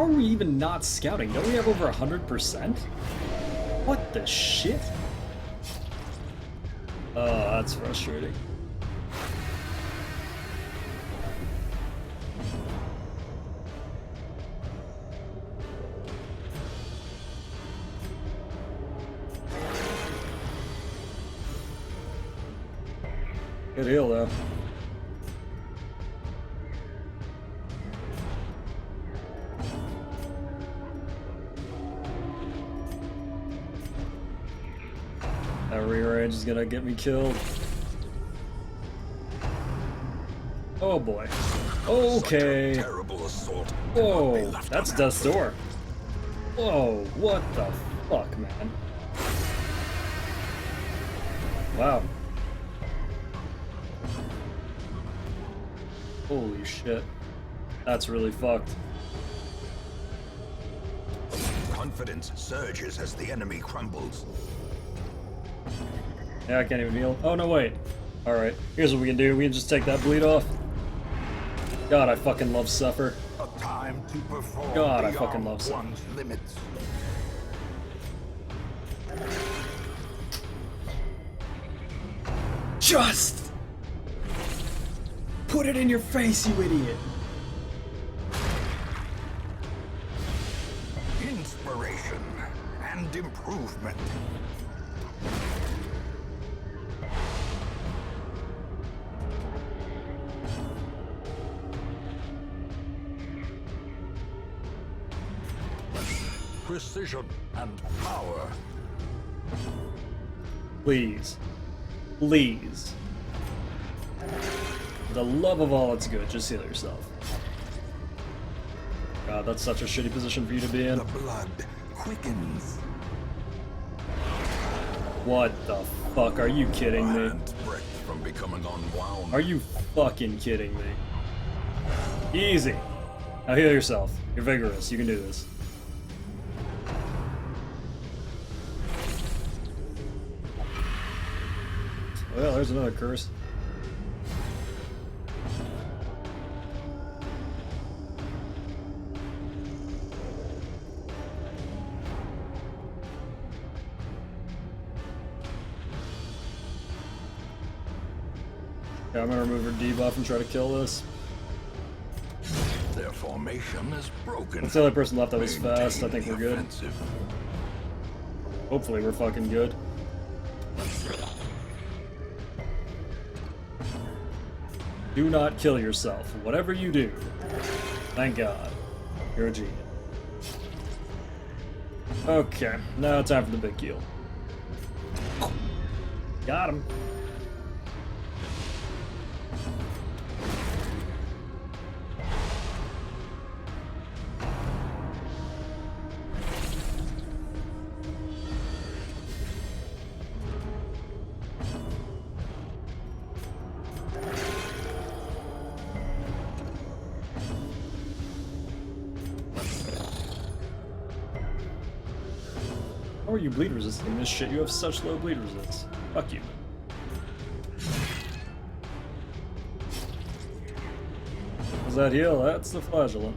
How are we even not scouting? Don't we have over 100%? What the shit? Oh, that's frustrating. Good heal, though. That rearrange is gonna get me killed. Oh boy. Okay. Terrible assault. Whoa, that's Death's Door. Whoa, what the fuck, man? Wow. Holy shit. That's really fucked. Confidence surges as the enemy crumbles. Yeah, I can't even heal. Oh, no, wait. Alright, here's what we can do. We can just take that bleed off. God, I fucking love Suffer. A time to perform God, I beyond fucking love Suffer. one's limits. Just put it in your face, you idiot. Inspiration and improvement. Precision and power. Please. Please. For the love of all that's good, just heal yourself. God, that's such a shitty position for you to be in. The blood quickens. What the fuck? Are you kidding me? Hand's breadth from becoming unwound. Are you fucking kidding me? Easy. Now heal yourself. You're vigorous. You can do this. Well, there's another curse. Yeah, I'm gonna remove her debuff and try to kill this. Their formation is broken. That's the only person left that was fast. I Maintain think we're the good. offensive. Hopefully we're fucking good. Do not kill yourself. Whatever you do. Thank God. You're a genius. Okay, now time for the big heal. Got him. How are you bleed resisting this shit? You have such low bleed resist. Fuck you. What's that heal? That's the flagellant.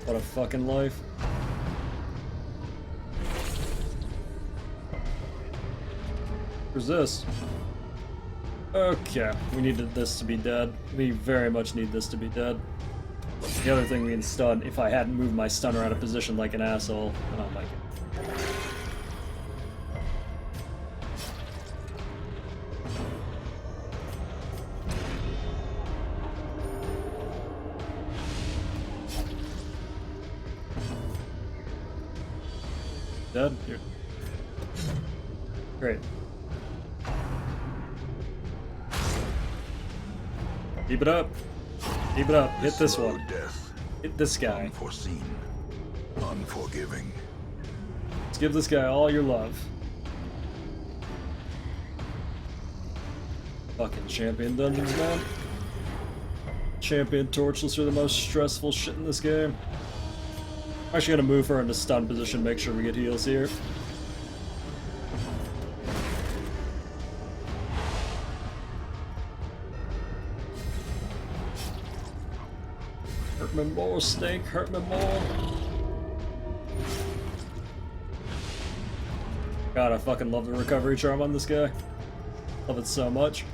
What a fucking life. Where's this? Okay, we needed this to be dead. We very much need this to be dead. The other thing we can stun, if I hadn't moved my stunner out of position like an asshole, I don't like it. Dead? Here. Great. Keep it up. Keep it up. Hit this Slow one. Death. Hit this guy. Unforeseen. Unforgiving. Let's give this guy all your love. Fucking champion dungeons, man. Champion Torchless are the most stressful shit in this game. I'm actually gonna move her into stun position, make sure we get heals here. Hurt me more, Snake, hurt me more. God, I fucking love the recovery charm on this guy. Love it so much.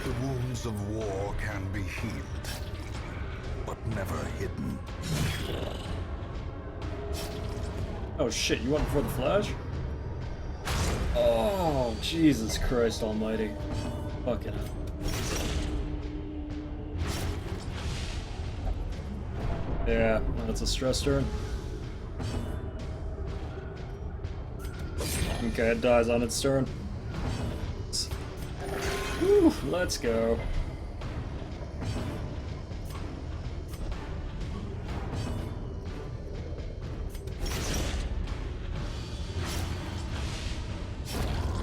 The wounds of war can be healed, but never hidden. Oh shit, you went before the flash? Oh, Jesus Christ almighty. Fucking hell. Yeah, that's a stress turn. Okay, it dies on its turn. Whew, let's go.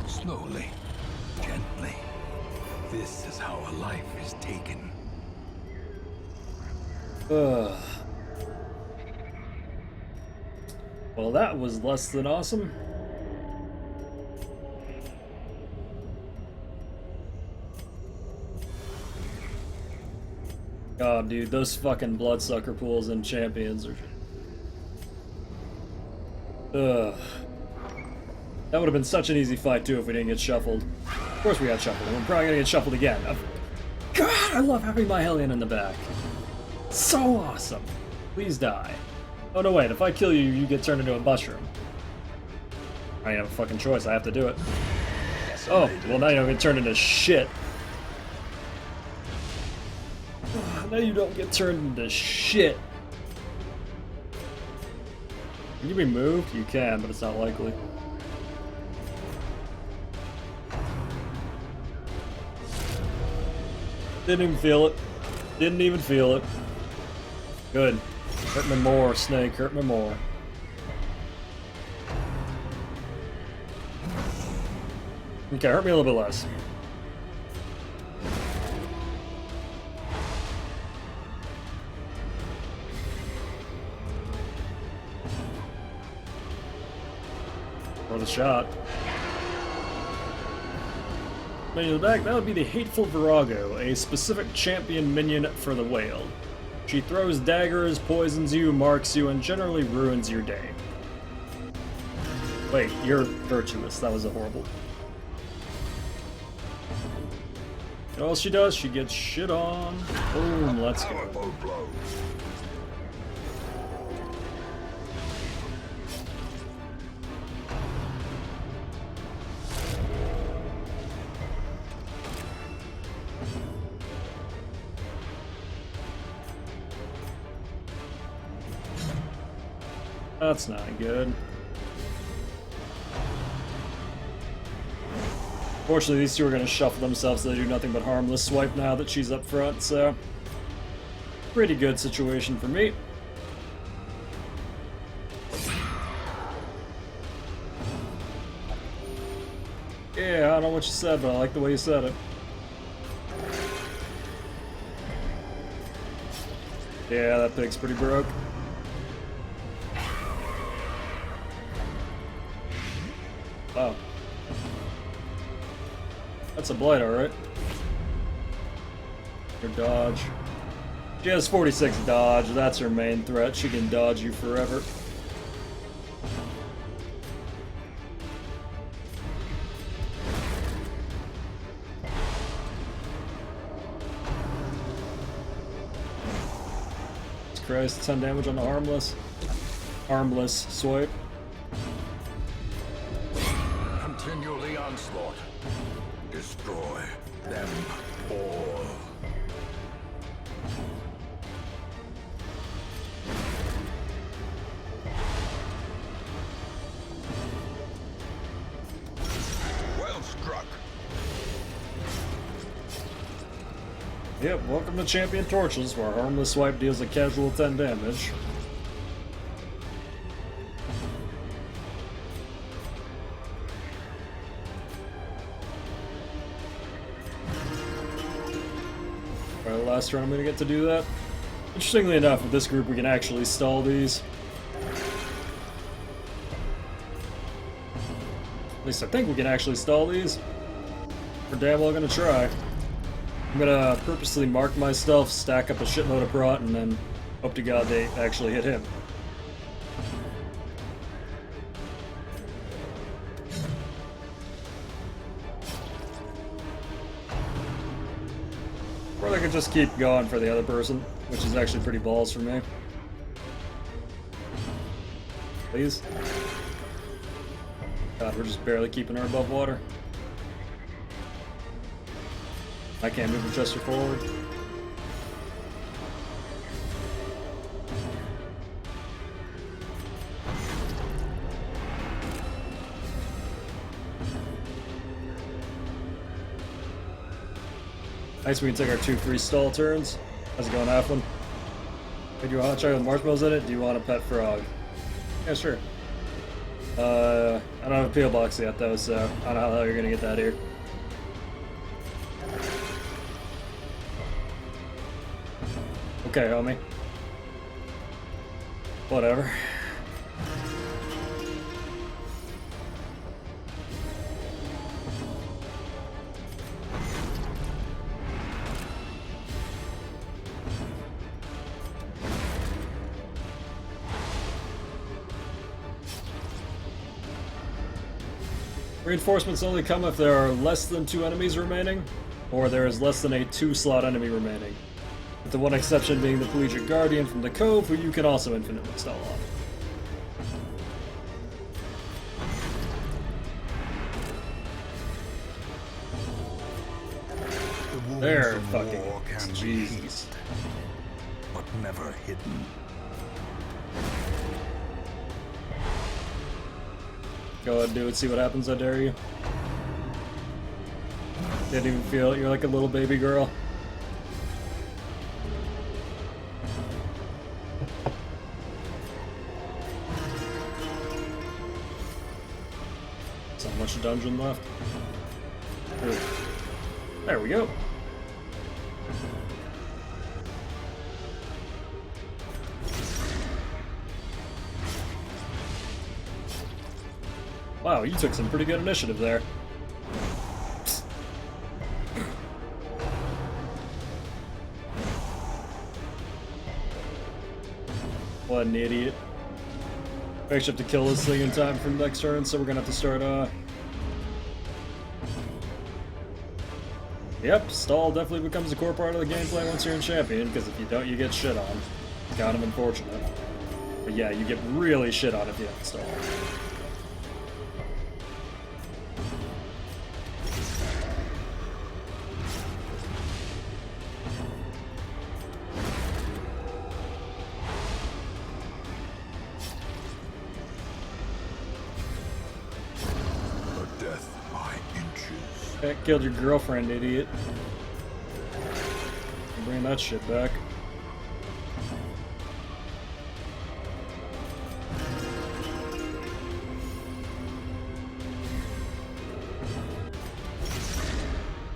Slowly, gently. This is how a life is taken. Ugh. Well, that was less than awesome. God, dude, those fucking bloodsucker pools and champions are... Ugh. That would have been such an easy fight, too, if we didn't get shuffled. Of course we got shuffled, and we're probably gonna get shuffled again. God, I love having my Hellion in the back. So awesome. Please die. Oh, no, wait. If I kill you, you get turned into a mushroom. I have a fucking choice. I have to do it. Oh, well, now you don't get turned into shit. Now you don't get turned into shit. Can you be moved? You can, but it's not likely. Didn't even feel it. Didn't even feel it. Good. Hurt me more, Snake. Hurt me more. Okay, hurt me a little bit less. For the shot. Minion in the back, that would be the Hateful Virago, a specific champion minion for the whale. She throws daggers, poisons you, marks you, and generally ruins your day. Wait, you're virtuous. That was a horrible. And all she does, she gets shit on. Boom, let's go. Powerful blow. That's not good. Fortunately, these two are going to shuffle themselves so they do nothing but harmless swipe now that she's up front, so... Pretty good situation for me. Yeah, I don't know what you said, but I like the way you said it. Yeah, that thing's pretty broke. Wow. That's a blight, alright. Her dodge. She has 46 dodge, that's her main threat. She can dodge you forever. Jesus Christ, 10 damage on the harmless. Harmless swipe. Continue the onslaught. Destroy them all. Well struck. Yep, welcome to Champion Torchless, where harmless swipe deals a casual 10 damage. Alright, last turn I'm gonna get to do that. Interestingly enough, with this group we can actually stall these. At least I think we can actually stall these. We're damn well gonna try. I'm gonna purposely mark my stuff, stack up a shitload of prot, and then hope to God they actually hit him. Or they could just keep going for the other person, which is actually pretty balls for me. Please. God, we're just barely keeping her above water. I can't move Chester forward. Nice, we can take our 2 free stall turns. How's it going, Halfling? Hey, do you want hot chocolate with marshmallows in it? Do you want a pet frog? Yeah, sure. I don't have a P.O. box yet, though, so I don't know how the hell you're gonna get that here. Okay, homie. Whatever. Reinforcements only come if there are less than 2 enemies remaining, or there is less than a 2-slot enemy remaining. With the one exception being the Collegiate Guardian from the Cove, who you can also infinitely stall off. There, fucking Jesus. But never hidden. Go ahead, do it, see what happens, I dare you. Didn't even feel it, you're like a little baby girl. So much dungeon left. Ooh. There we go. Wow, you took some pretty good initiative there. What an idiot. We actually have to kill this thing in time for the next turn, so we're gonna have to start, Yep, stall definitely becomes a core part of the gameplay once you're in Champion, because if you don't, you get shit on. It's kind of unfortunate. But yeah, you get really shit on if you don't stall. Killed your girlfriend, idiot. Bring that shit back.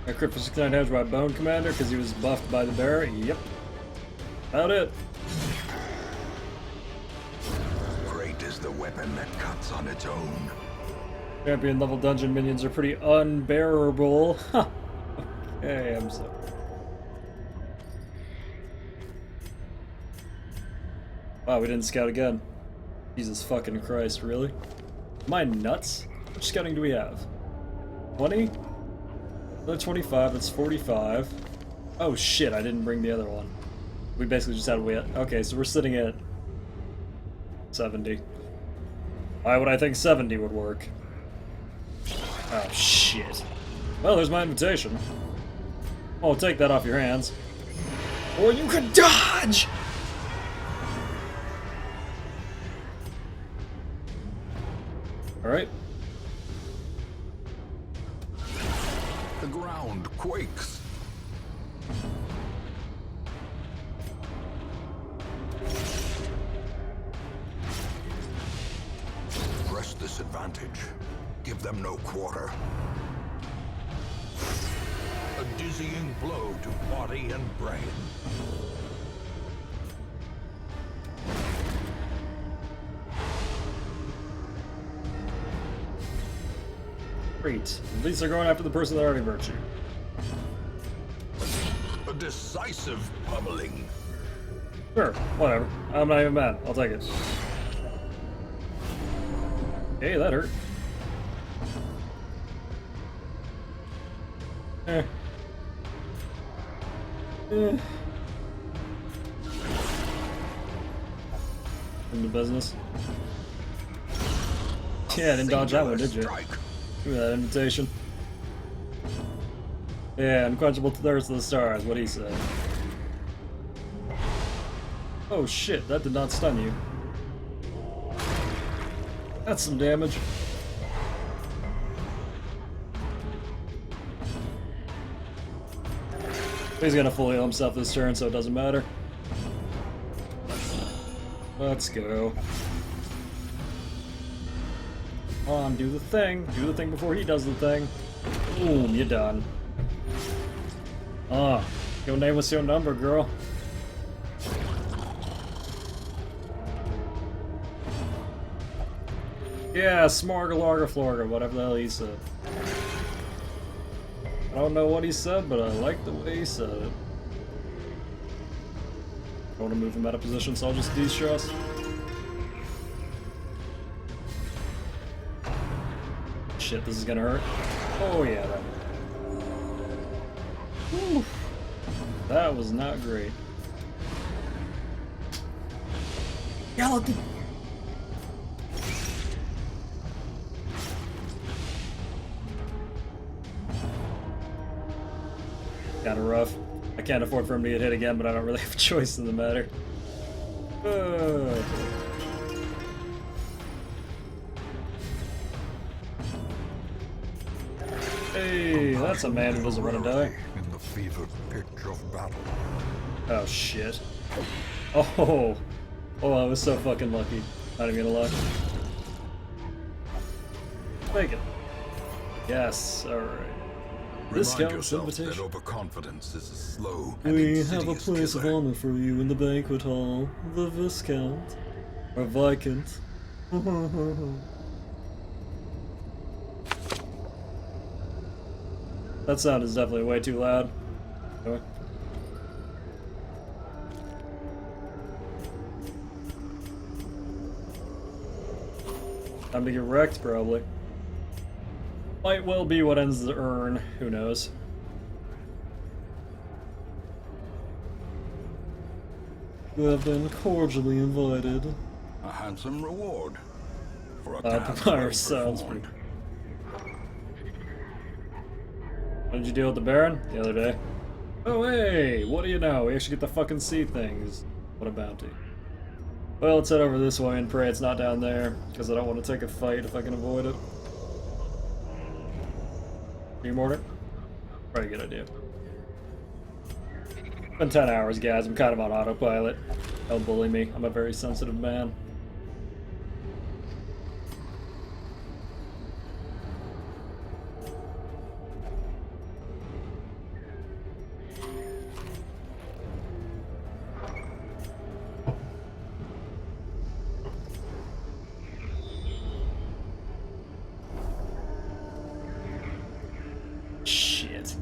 I crit for 69 damage by Bone Commander because he was buffed by the bear. Yep. About it. Great is the weapon that cuts on its own. Champion level dungeon minions are pretty unbearable. Okay, I'm so. Wow, we didn't scout again. Jesus fucking Christ, really? Am I nuts? How much scouting do we have? 20? Another 25, that's 45. Oh shit, I didn't bring the other one. We basically just had okay, so we're sitting at 70. Why would I think 70 would work? Oh, shit. Well, there's my invitation. Oh, take that off your hands. Or you could dodge! Alright. The ground quakes. Press this advantage. Give them no quarter. A dizzying blow to body and brain. Great. At least they're going after the person that already hurt you. A decisive pummeling. Sure, whatever. I'm not even mad. I'll take it. Hey, that hurt. Eh. Eh. Into business. Yeah, I didn't dodge that one, did you? Give me that invitation. Yeah, unquenchable thirst of the stars, what he said. Oh shit, that did not stun you. That's some damage. He's gonna full heal himself this turn, so it doesn't matter. Let's go. Come on, do the thing. Do the thing before he does the thing. Boom, you're done. Ah, your name was your number, girl. Yeah, Smorgalarga Florga, whatever the hell he said. I don't know what he said, but I like the way he said it. I want to move him out of position, so I'll just de-stress. Shit, this is gonna hurt. Oh yeah, that. Whew. That was not great. Skeleton! Kinda rough. I can't afford for him to get hit again, but I don't really have a choice in the matter. Hey, that's a man who doesn't want to die. In the fevered pitch of battle. Oh shit. Oh, I was so fucking lucky. Not even gonna lie. Take it. Yes, alright. This Remind counts yourself that invitation. overconfidence is a slow and We have a insidious place of killer. honor for you in the banquet hall. The Viscount. Or Viscount. That sound is definitely way too loud. Okay. Time to get wrecked, probably. Might well be what ends the urn. Who knows? You have been cordially invited. A handsome reward for a Papyrus well sounds performed. When did you deal with the Baron? The other day. Oh hey, what do you know? We actually get to fucking see things. What a bounty. Well, let's head over this way and pray it's not down there, because I don't want to take a fight if I can avoid it. You mortar? Probably a good idea. Been 10 hours, guys. I'm kind of on autopilot. Don't bully me. I'm a very sensitive man. Shit.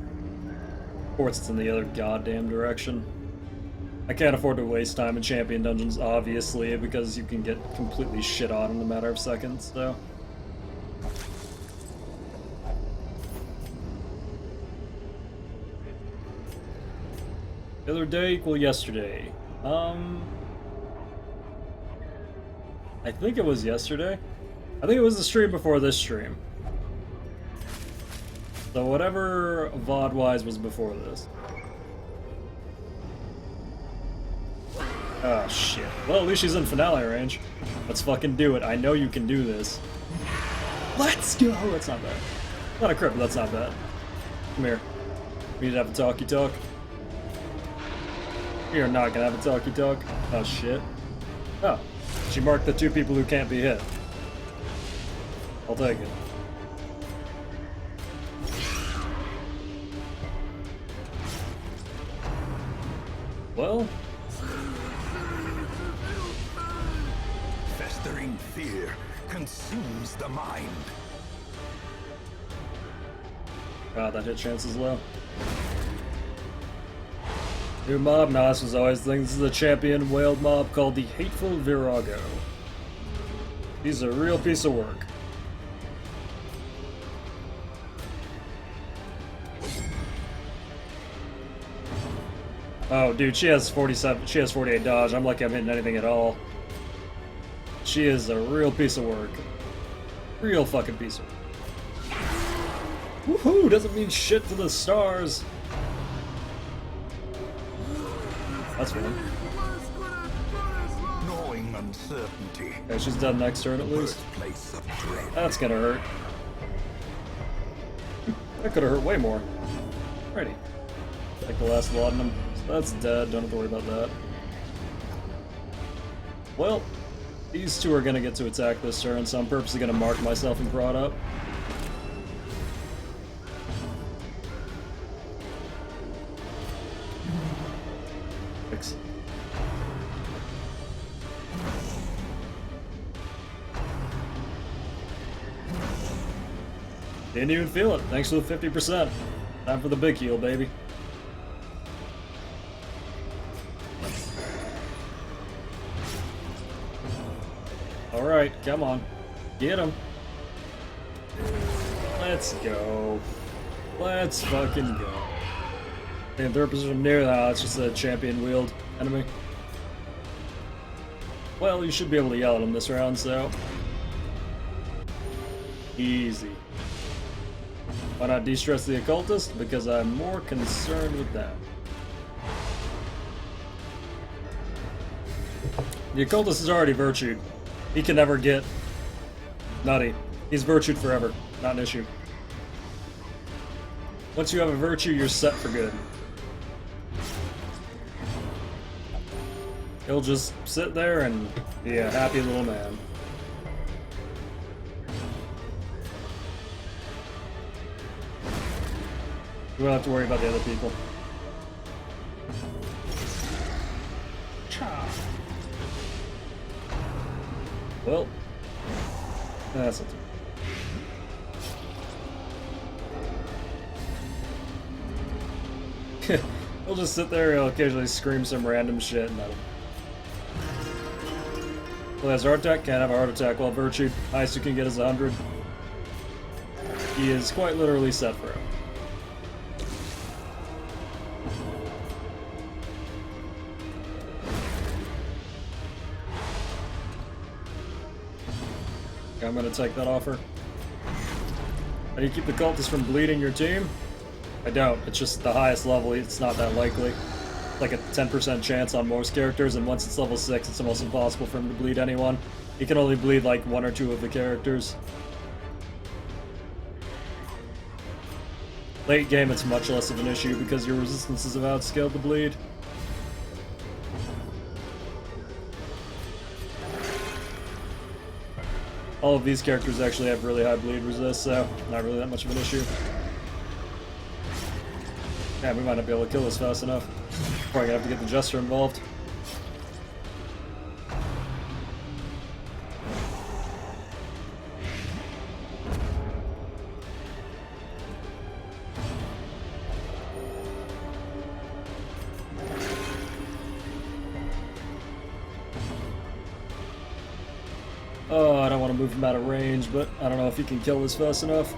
Of course it's in the other goddamn direction. I can't afford to waste time in champion dungeons, obviously, because you can get completely shit on in a matter of seconds, so. The other day equal yesterday. I think it was yesterday. I think it was the stream before this stream. So whatever VOD-wise was before this. Oh shit. Well, at least she's in finale range. Let's fucking do it. I know you can do this. Let's go! That's not bad. Not a crit, but that's not bad. Come here. We need to have a talkie talk. We are not gonna have a talkie talk. Oh shit. Oh. She marked the two people who can't be hit. I'll take it. Well, Festering fear consumes the mind. God, that hit chance is low. New mob? No, this was always the thing. This is a champion whaled mob called the Hateful Virago. He's a real piece of work. Oh, dude, she has 47. She has 48 dodge. I'm lucky I'm hitting anything at all. She is a real piece of work. Real fucking piece of work. Woohoo! Doesn't mean shit to the stars. That's fine. Knowing uncertainty. Okay, she's done next turn at least. Birthplace of dread. That's gonna hurt. That could have hurt way more. Alrighty. Like the last laudanum. So that's dead. Don't have to worry about that. Well, these two are gonna get to attack this turn, so I'm purposely gonna mark myself and brought up. Thanks. Didn't even feel it. Thanks for the 50%. Time for the big heal, baby. Alright, come on. Get him. Let's go. Let's fucking go. In third position near that, it's just a champion wheeled enemy. Well, you should be able to yell at him this round, so. Easy. Why not de-stress the occultist? Because I'm more concerned with that. The occultist is already virtued. He can never get nutty. He's virtued forever. Not an issue. Once you have a virtue, you're set for good. He'll just sit there and be a happy little man. We don't have to worry about the other people. Well, that's not too bad. He'll just sit there, he'll occasionally scream some random shit and that'll... Well, has heart attack? Can't have a heart attack while virtued. Highest you can get is 100. He is quite literally set for it. I'm gonna take that offer. How do you keep the cultists from bleeding your team? I don't. It's just the highest level, it's not that likely. Like a 10% chance on most characters, and once it's level 6, it's almost impossible for him to bleed anyone. He can only bleed like 1 or 2 of the characters. Late game, it's much less of an issue because your resistances have outscaled the bleed. All of these characters actually have really high bleed resist, so not really that much of an issue. Yeah, we might not be able to kill this fast enough. Probably gonna have to get the Jester involved. Oh, I don't want to move him out of range, but I don't know if he can kill this fast enough.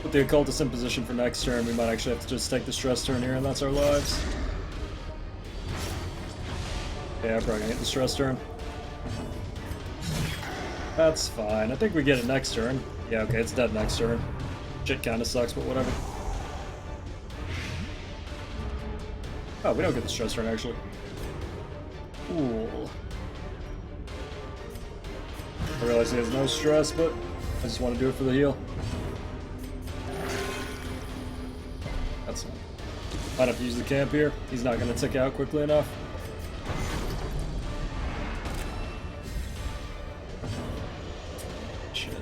Put the occultist in position for next turn, we might actually have to just take the stress turn here, and that's our lives. Yeah, I'm probably gonna get the stress turn. That's fine. I think we get it next turn. Yeah, okay, it's dead next turn. Shit kinda sucks, but whatever. Oh, we don't get the stress turn, actually. Cool. I realize he has no stress, but I just want to do it for the heal. That's fine. Might have to use the camp here. He's not going to tick out quickly enough. Shit.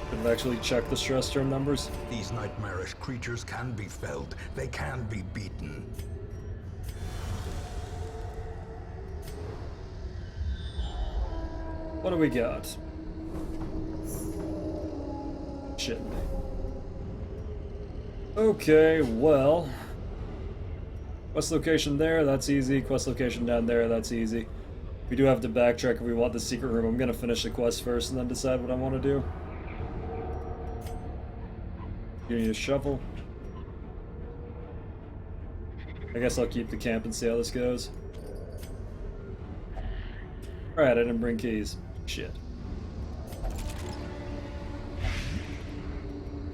Could have actually checked the stress turn numbers. These nightmarish creatures can be felled. They can be beaten. What do we got? Shit. Okay, well. Quest location there, that's easy. Quest location down there, that's easy. We do have to backtrack if we want the secret room. I'm gonna finish the quest first and then decide what I want to do. You need a shovel. I guess I'll keep the camp and see how this goes. Alright, I didn't bring keys. Shit.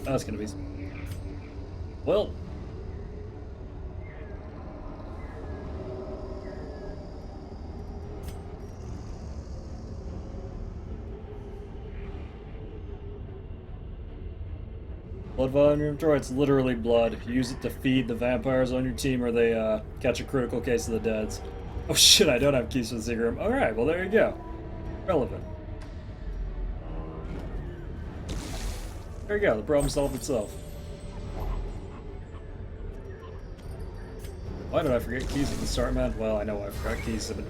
That's gonna be... Well... Blood vial in your inventory, it's literally blood. Use it to feed the vampires on your team or they catch a critical case of the deads. Oh shit, I don't have keys for the secret room. Alright, well there you go. Relevant. There you go, the problem solved itself. Why did I forget keys at the start, man? Well, I know I forgot keys in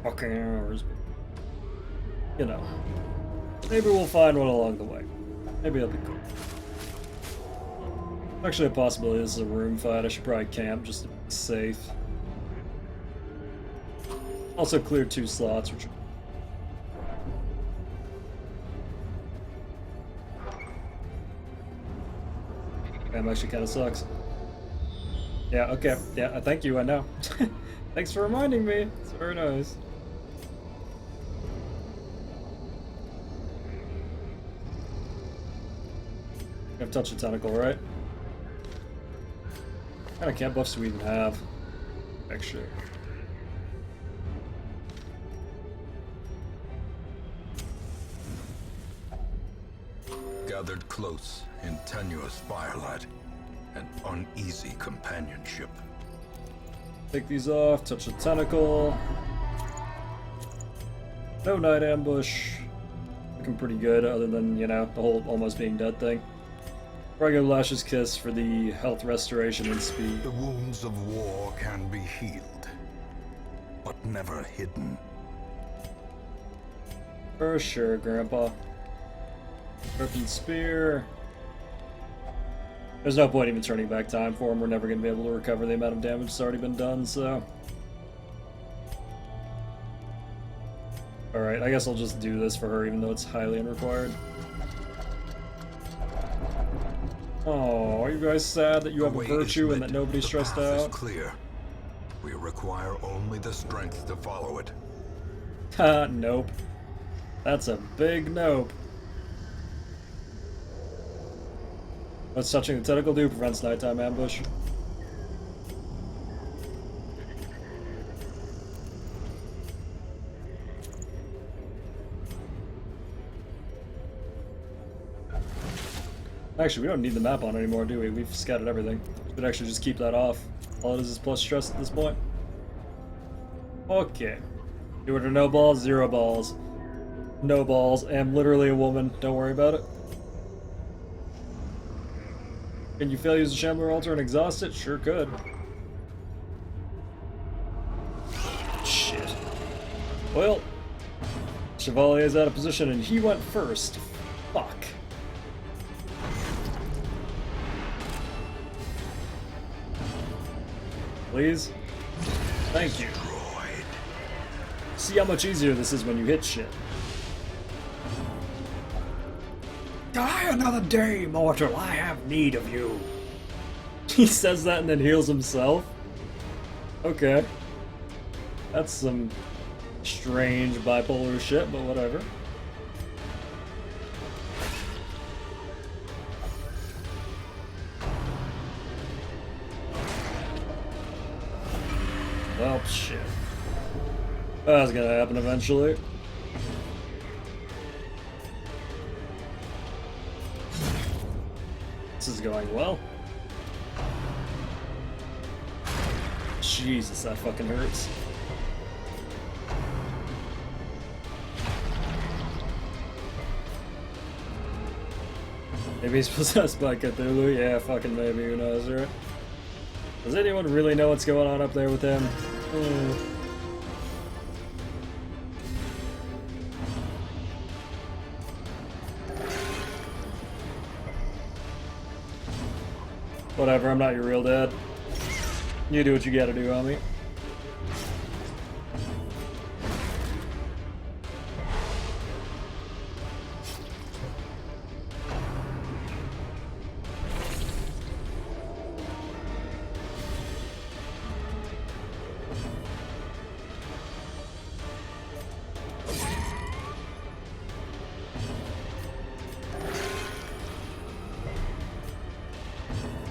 fucking hours, but... You know. Maybe we'll find one along the way. Maybe that'll be cool. Actually, a possibility this is a room fight. I should probably camp just to be safe. Also clear 2 slots, which... Damn, actually kind of sucks. Yeah, okay. Yeah, thank you, I know. Thanks for reminding me. It's very nice. I've touched a tentacle, right? What kind of camp buffs do we even have? Extra. Gathered close in tenuous firelight and uneasy companionship. Take these off, touch the tentacle. No night ambush. Looking pretty good, other than, you know, the whole almost being dead thing. Regular Lash's Kiss for the health restoration and speed. The wounds of war can be healed, but never hidden. For sure, Grandpa. Griffin Spear. There's no point even turning back time for him. We're never going to be able to recover the amount of damage that's already been done, so... Alright, I guess I'll just do this for her, even though it's highly unrequired. Oh, are you guys sad that you have a virtue and that nobody's stressed out? The path is clear. We require only the strength to follow it. Ha, nope. That's a big nope. What's touching the tentacle do? Prevents nighttime ambush. Actually, we don't need the map on anymore, do we? We've scattered everything. We could actually just keep that off. All it is plus stress at this point. Okay. Do it or no balls? 0 balls. No balls. Am literally a woman. Don't worry about it. Can you fail to use the Shambler Altar and exhaust it? Sure could. Shit. Well, Chevalier's out of position and he went first. Fuck. Please? Thank you. See how much easier this is when you hit shit. Die another day, mortal. I have need of you. He says that and then heals himself? Okay. That's some strange bipolar shit, but whatever. Well, shit. That's gonna happen eventually. This is going well. Jesus, that fucking hurts. Maybe he's possessed by Cthulhu? Yeah, fucking maybe, who knows, right? Does anyone really know what's going on up there with him? Whatever, I'm not your real dad. You do what you gotta do, homie.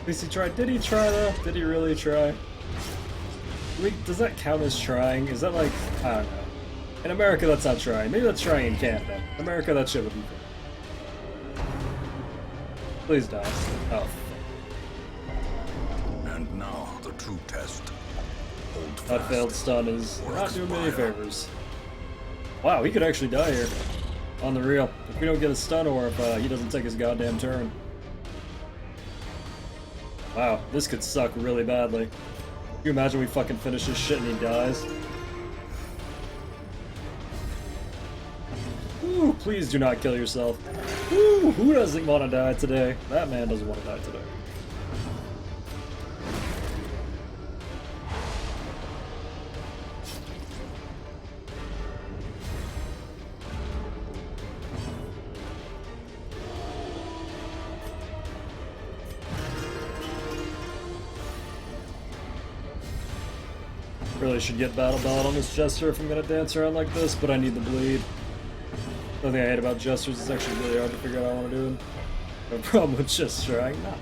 At least he tried. Did he try though? Did he really try? Wait, does that count as trying? Is that like, I don't know. In America, that's not trying. Maybe that's trying in Canada. In America, that shit would be fair. Please die. Oh. And now the true test. Hold That fast failed stun is or not doing me any expire. favors. Wow, he could actually die here. On the real. If we don't get a stun or if he doesn't take his goddamn turn. Wow, this could suck really badly. Can you imagine we fucking finish this shit and he dies? Ooh, please do not kill yourself. Ooh, who doesn't want to die today? That man doesn't want to die today. Really should get Battle Ballad on this Jester if I'm gonna dance around like this, but I need the bleed. The thing I hate about Jesters is actually really hard to figure out what I want to do. No problem with just trying. Nah.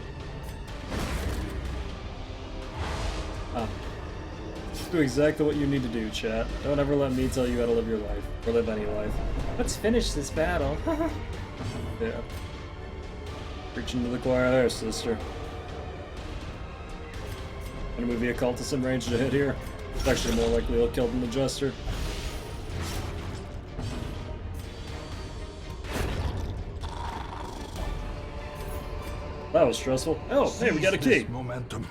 Just do exactly what you need to do, chat. Don't ever let me tell you how to live your life, or live any life. Let's finish this battle. Yeah. Preaching to the choir there, sister. Gonna move the occultist in range to hit here. It's actually more likely he'll kill than the Jester. That was stressful. Oh, hey, we got a Seize key. this momentum.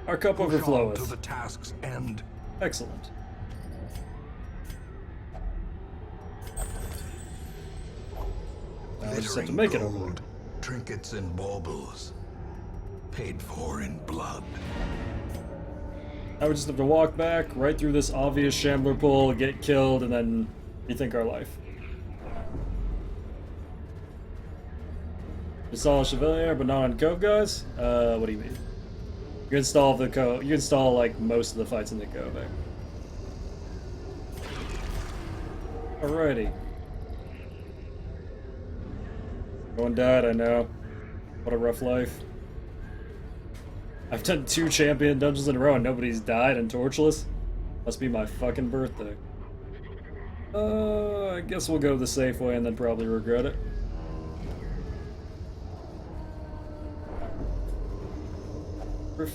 Our cup Push on overfloweth. to the task's end. Excellent. Now I just have to Glittering make it over. gold, trinkets and baubles, paid for in blood. Now we just have to walk back right through this obvious shambler pool, get killed, and then rethink our life. Install a Chevalier, but not on Cove, guys? What do you mean? You install the Cove. You install like most of the fights in the Cove. Alrighty. No one died, I know. What a rough life. I've done 2 champion dungeons in a row and nobody's died in Torchless. Must be my fucking birthday. I guess we'll go the safe way and then probably regret it.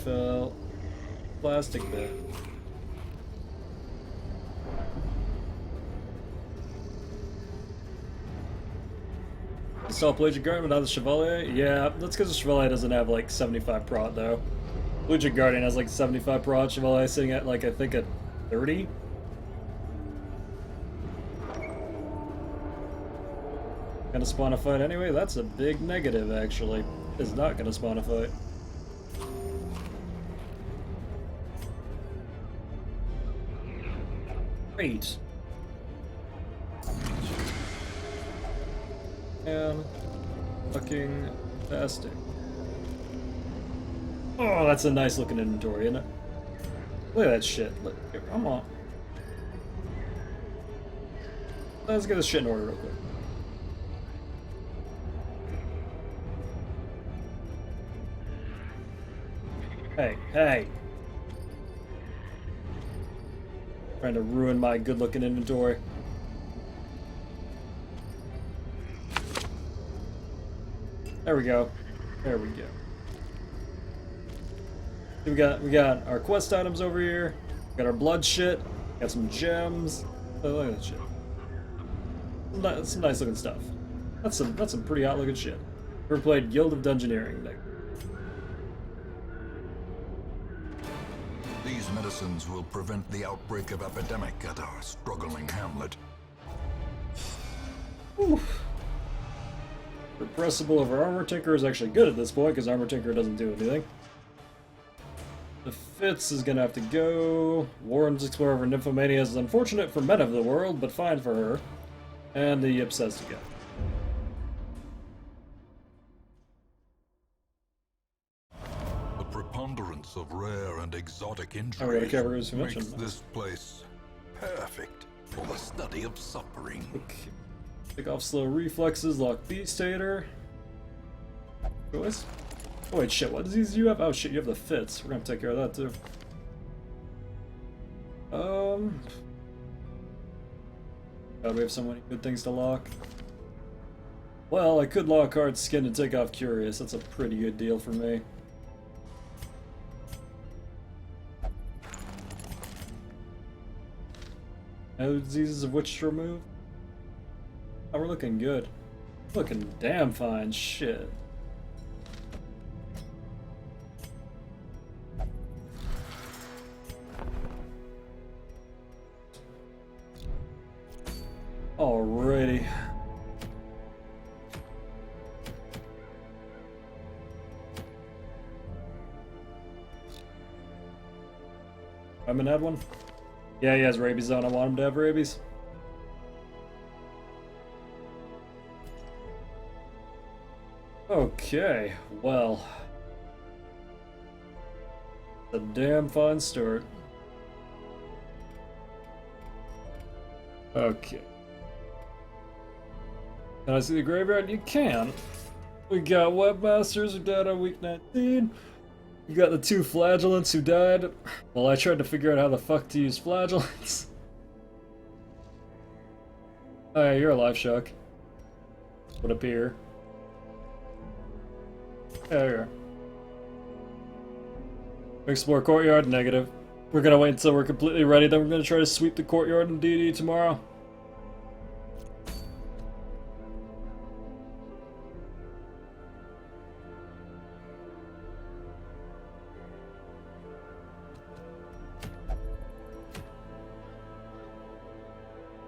Fell. Plastic bit. Install Pelagic Guardian, but not the Chevalier? Yeah, that's because the Chevalier doesn't have like 75 prot though. Pelagic Guardian has like 75 prot, Chevalier sitting at like I think at 30? Gonna spawn a fight anyway? That's a big negative actually. Is not gonna spawn a fight. Great. And fucking fantastic. Oh, that's a nice looking inventory, isn't it? Look at that shit. Look, here, come on. Let's get this shit in order real quick. Hey, hey. Trying to ruin my good looking inventory. There we go. There we go. We got our quest items over here. We got our blood shit. Got some gems. Oh, look at that shit. That's some nice looking stuff. That's some pretty hot looking shit. Ever played Guild of Dungeoneering? Like, These medicines will prevent the outbreak of epidemic at our struggling hamlet. oof. Repressible over Armor Tinker is actually good at this point because Armor Tinker doesn't do anything. The Fitz is gonna have to go. Warren's Explorer over Nymphomania is unfortunate for men of the world, but fine for her. And the Yips has to go. The preponderance of rare and exotic I injuries can't who makes mentioned this place perfect for the study of suffering. Okay. Take off slow reflexes, lock Beastater. Choice? Oh wait, shit, what disease do you have? Oh shit, you have the Fits. We're gonna take care of that too. God, we have so many good things to lock. Well, I could lock Hard Skin and take off Curious. That's a pretty good deal for me. No diseases of which to remove? Oh, we're looking good. Looking damn fine, shit. Alrighty. I'm gonna add one. Yeah, he has rabies on. I want him to have rabies. Okay, well. A damn fine start. Okay. Can I see the graveyard? You can. We got Webmasters who died on week 19. You got the 2 Flagellants who died. Well, I tried to figure out how the fuck to use Flagellants. Oh yeah, you're a life shock. Would appear. Yeah, you are. Explore Courtyard, negative. We're gonna wait until we're completely ready, then we're gonna try to sweep the Courtyard in DD tomorrow.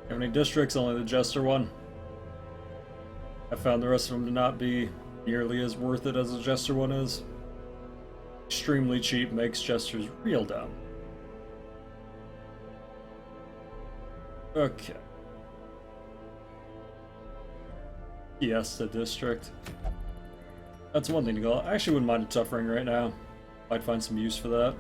How many districts? Only the Jester one. I found the rest of them to not be nearly as worth it as the Jester one is. Extremely cheap, makes Jesters real dumb. Okay. Yes, the district. That's one thing to go. I actually wouldn't mind a tough ring right now. Might find some use for that.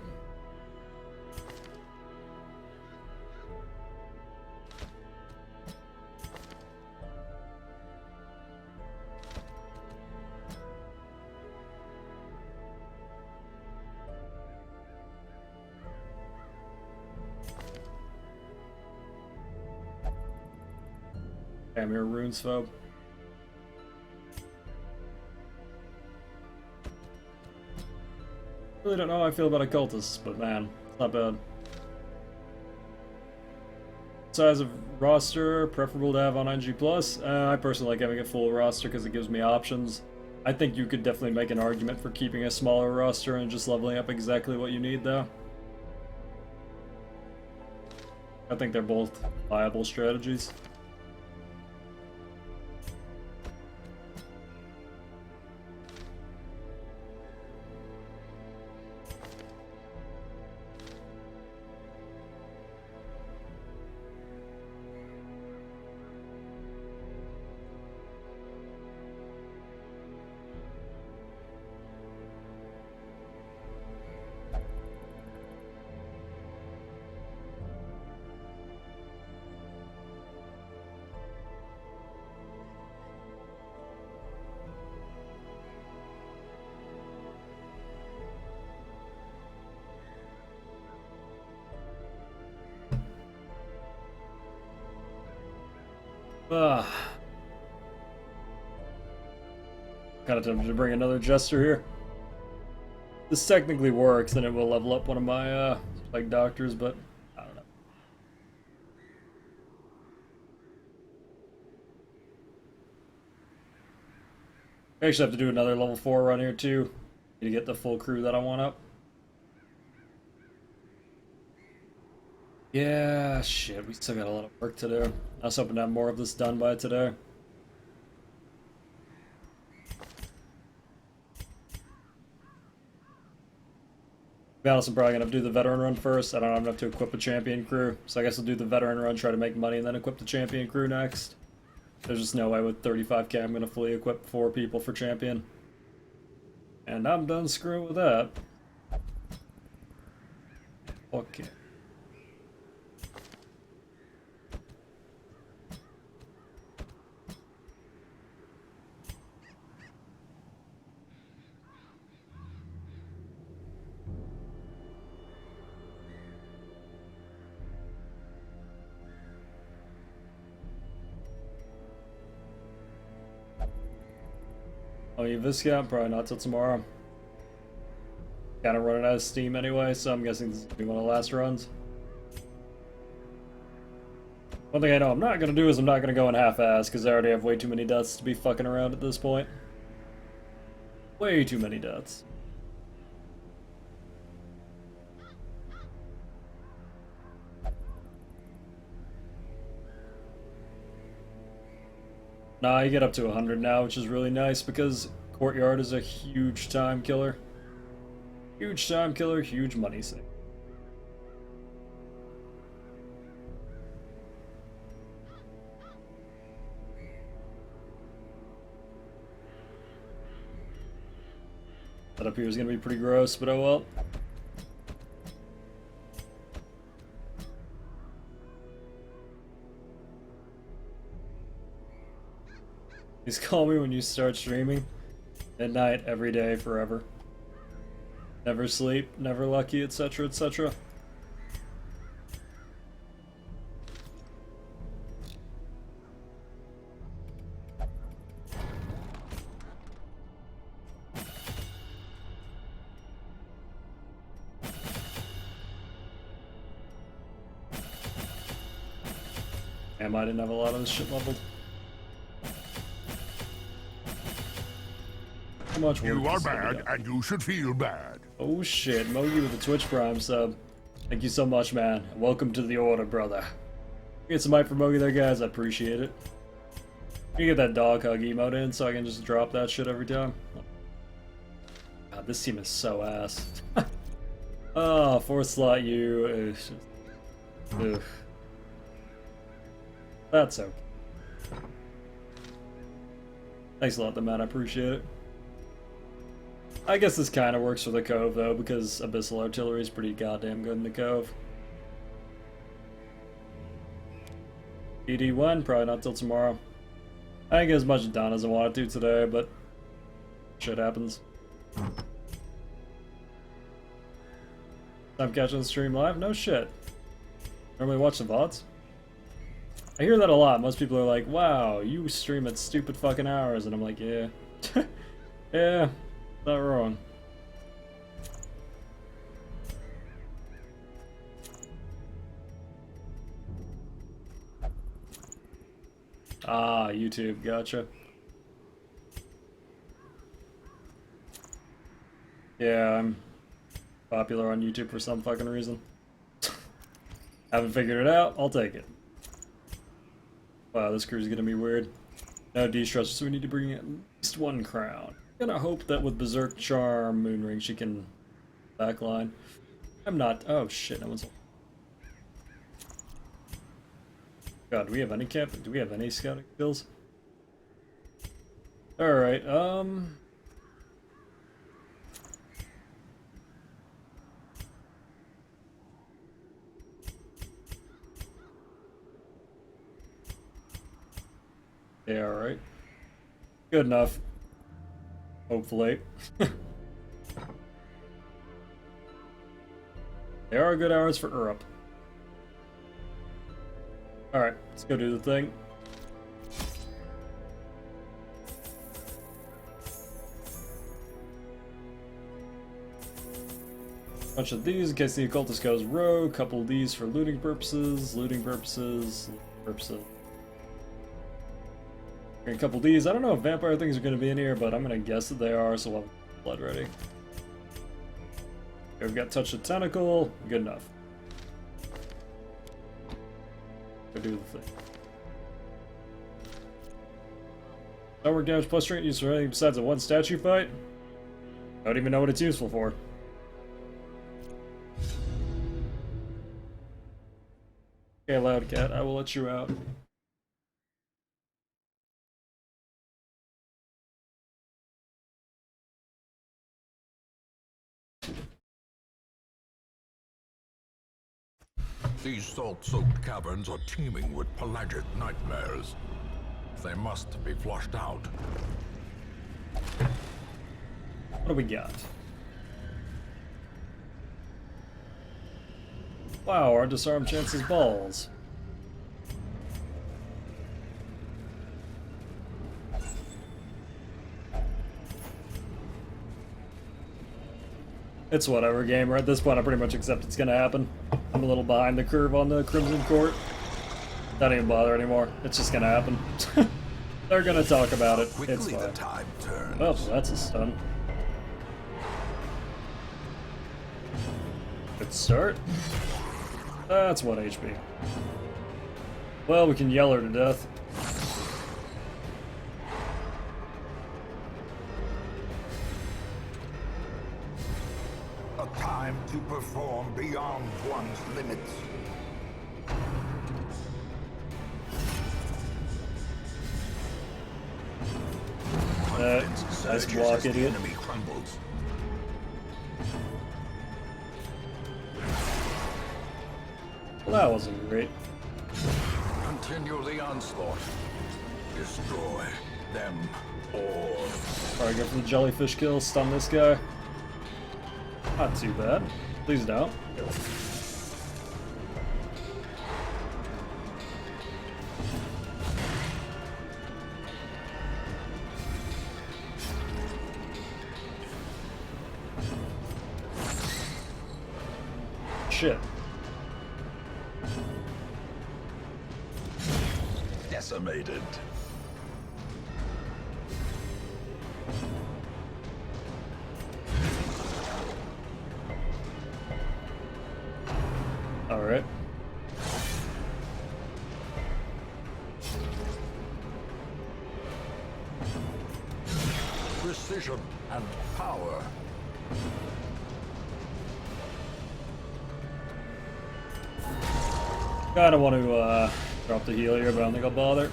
Damn, you're a runes phobe. Really don't know how I feel about occultists, but man, it's not bad. Size of roster, preferable to have on NG+. I personally like having a full roster because it gives me options. I think you could definitely make an argument for keeping a smaller roster and just leveling up exactly what you need, though. I think they're both viable strategies. Kind of tempted to bring another Jester here. This technically works, and it will level up one of my like doctors, but I don't know. I actually have to do another level 4 run here too to get the full crew that I want up. Yeah, shit, we still got a lot of work to do. I was hoping to have more of this done by today. be honest, I'm probably gonna do the veteran run first. I don't have enough to equip a champion crew, so I guess I'll do the veteran run, try to make money, and then equip the champion crew next. There's just no way with 35k I'm gonna fully equip 4 people for champion. And I'm done screwing with that. Okay. Oh, you Viscount? Probably not till tomorrow. Kinda running out of steam anyway, so I'm guessing this will be one of the last runs. One thing I know I'm not gonna do is I'm not gonna go in half-ass, because I already have way too many deaths to be fucking around at this point. Way too many deaths. Nah, you get up to 100 now, which is really nice because Courtyard is a huge time killer. Huge time killer, huge money sink. That up here is gonna be pretty gross, but oh well. Please call me when you start streaming. Midnight, every day, forever. Never sleep, never lucky, etc., etc. Damn, I didn't have a lot of this shit leveled. How much work You are is this gonna be bad, done? and you should feel bad. Oh shit, Mogi with the Twitch Prime sub. Thank you so much, man. Welcome to the order, brother. Get some mic for Mogi there, guys. I appreciate it. You get that dog hug emote in so I can just drop that shit every time. God, this team is so ass. Oh, 4th slot you. Ugh. That's okay. Thanks a lot, though, man. I appreciate it. I guess this kind of works for the Cove, though, because Abyssal Artillery is pretty goddamn good in the Cove. ED1, probably not till tomorrow. I didn't get as much as Don as I wanted to today, but shit happens. I'm catching the stream live? No shit. Normally watch the VODs? I hear that a lot. Most people are like, wow, you stream at stupid fucking hours, and I'm like, yeah. Yeah. Not wrong. Ah, YouTube, gotcha. Yeah, I'm popular on YouTube for some fucking reason. Haven't figured it out, I'll take it. Wow, this crew's gonna be weird. No de-stressor, so we need to bring at least 1 crown. Gonna hope that with Berserk Charm Moonring she can backline. I'm not. Oh shit, no one's. God, do we have any camp? Do we have any scouting skills? Alright, yeah, alright. Good enough. Hopefully. They are good hours for Europe. Alright, let's go do the thing. Bunch of these in case the occultist goes rogue. Couple of these for looting purposes, A couple of these. I don't know if vampire things are going to be in here, but I'm going to guess that they are, so we'll have blood ready. Okay, we've got touch of tentacle. Good enough. Go do the thing. Artwork damage plus strength used for anything besides a 1 statue fight? I don't even know what it's useful for. Okay, loud cat, I will let you out. These salt-soaked caverns are teeming with pelagic nightmares. They must be flushed out. What do we got? Wow, our disarm chances balls. It's whatever, gamer. At this point, I pretty much accept it's gonna happen. I'm a little behind the curve on the Crimson Court. Don't even bother anymore. It's just gonna happen. They're gonna talk about it. It's fine. The tide turns. Oh, that's a stun. Good start. That's 1 HP. Well, we can yell her to death. A time to perform beyond one's limits. Nice block, idiot. Enemy crumbles. Well, that wasn't great. Continue the onslaught. Destroy them all. Alright, go for the jellyfish kill, stun this guy. Not too bad. Please don't. Shit. Decimated. Alright. Precision and power. Kinda want to drop the heal here, but I don't think I'll bother.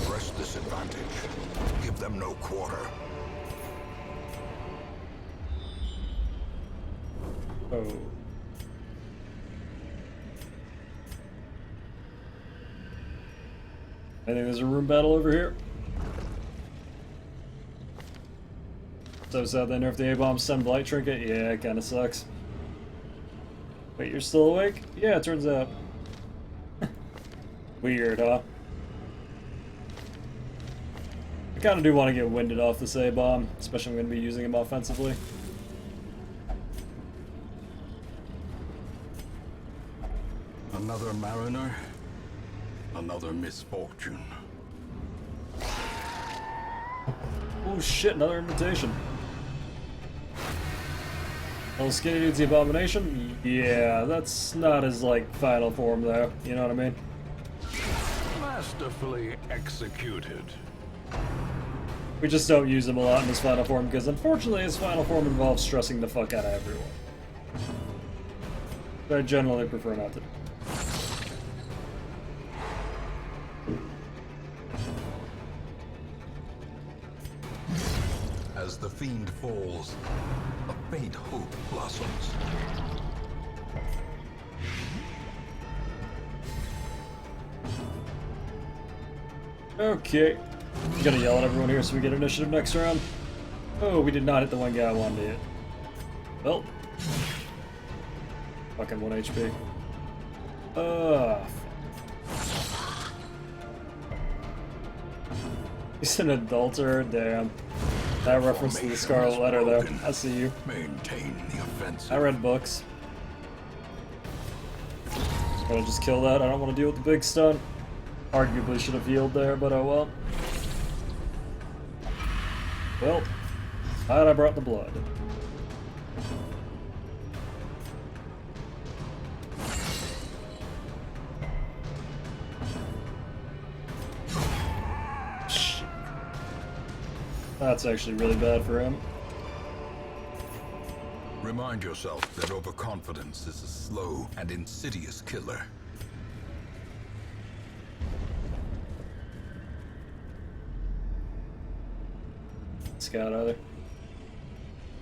Press this advantage. Give them no quarter. Oh. I think there's a room battle over here. So sad they nerfed the A-bomb stun blight trinket. Yeah, it kinda sucks. Wait, you're still awake? Yeah, it turns out. Weird, huh? I kinda do want to get winded off this A-bomb, especially if I'm gonna be using him offensively. Another mariner. Another misfortune. Oh shit, another invitation. Little skinny dude's the abomination? Yeah, that's not his, like, final form though, you know what I mean? Masterfully executed. We just don't use him a lot in his final form because unfortunately his final form involves stressing the fuck out of everyone. But I generally prefer not to. As the fiend falls, a faint hope blossoms. Okay. I'm gonna yell at everyone here so we get initiative next round. Oh, we did not hit the one guy I wanted to hit. Well. Fucking 1 HP. He's an adulterer, damn. That reference to the Scarlet Letter, though. I see you. Maintain the offensive. I read books. Gonna just kill that. I don't want to deal with the big stun. Arguably should have healed there, but oh well. Well, glad I brought the blood. That's actually really bad for him. Remind yourself that overconfidence is a slow and insidious killer. Scout either.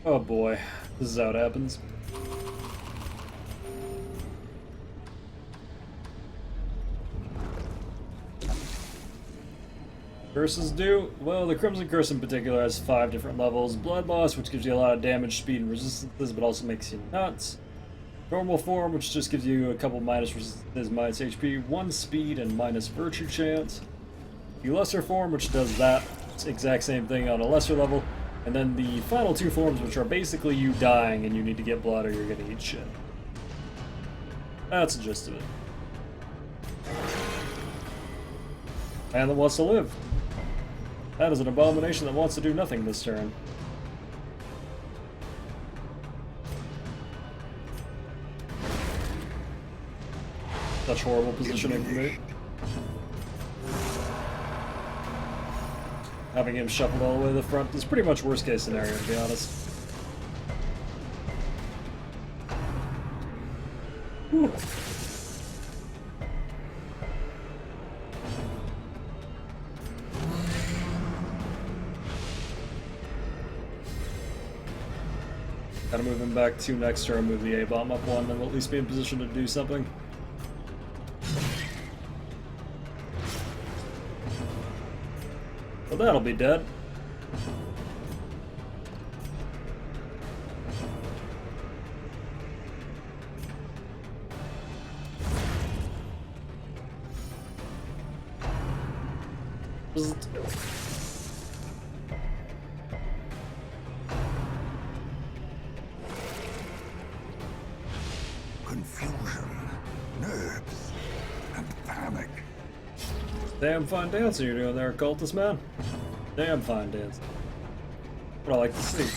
Oh boy, this is how it happens. Curses do? Well, the Crimson Curse in particular has 5 different levels. Blood Loss, which gives you a lot of damage, speed, and resistances, but also makes you nuts. Normal Form, which just gives you a couple minus resistances, minus HP, 1 speed, and minus Virtue Chance. The Lesser Form, which does that exact same thing on a lesser level. And then the final 2 forms, which are basically you dying and you need to get blood or you're gonna eat shit. That's the gist of it. Man that wants to live. That is an abomination that wants to do nothing this turn. Such horrible positioning for me. Having him shuffled all the way to the front is pretty much worst case scenario, to be honest. Whew. Gotta move him back 2 next turn, move the A-bomb up 1, then we'll at least be in position to do something. Well, that'll be dead. Confusion, nerves, and panic. Damn fine dancing you're doing there, cultist man. Damn fine dancing. What I like to see.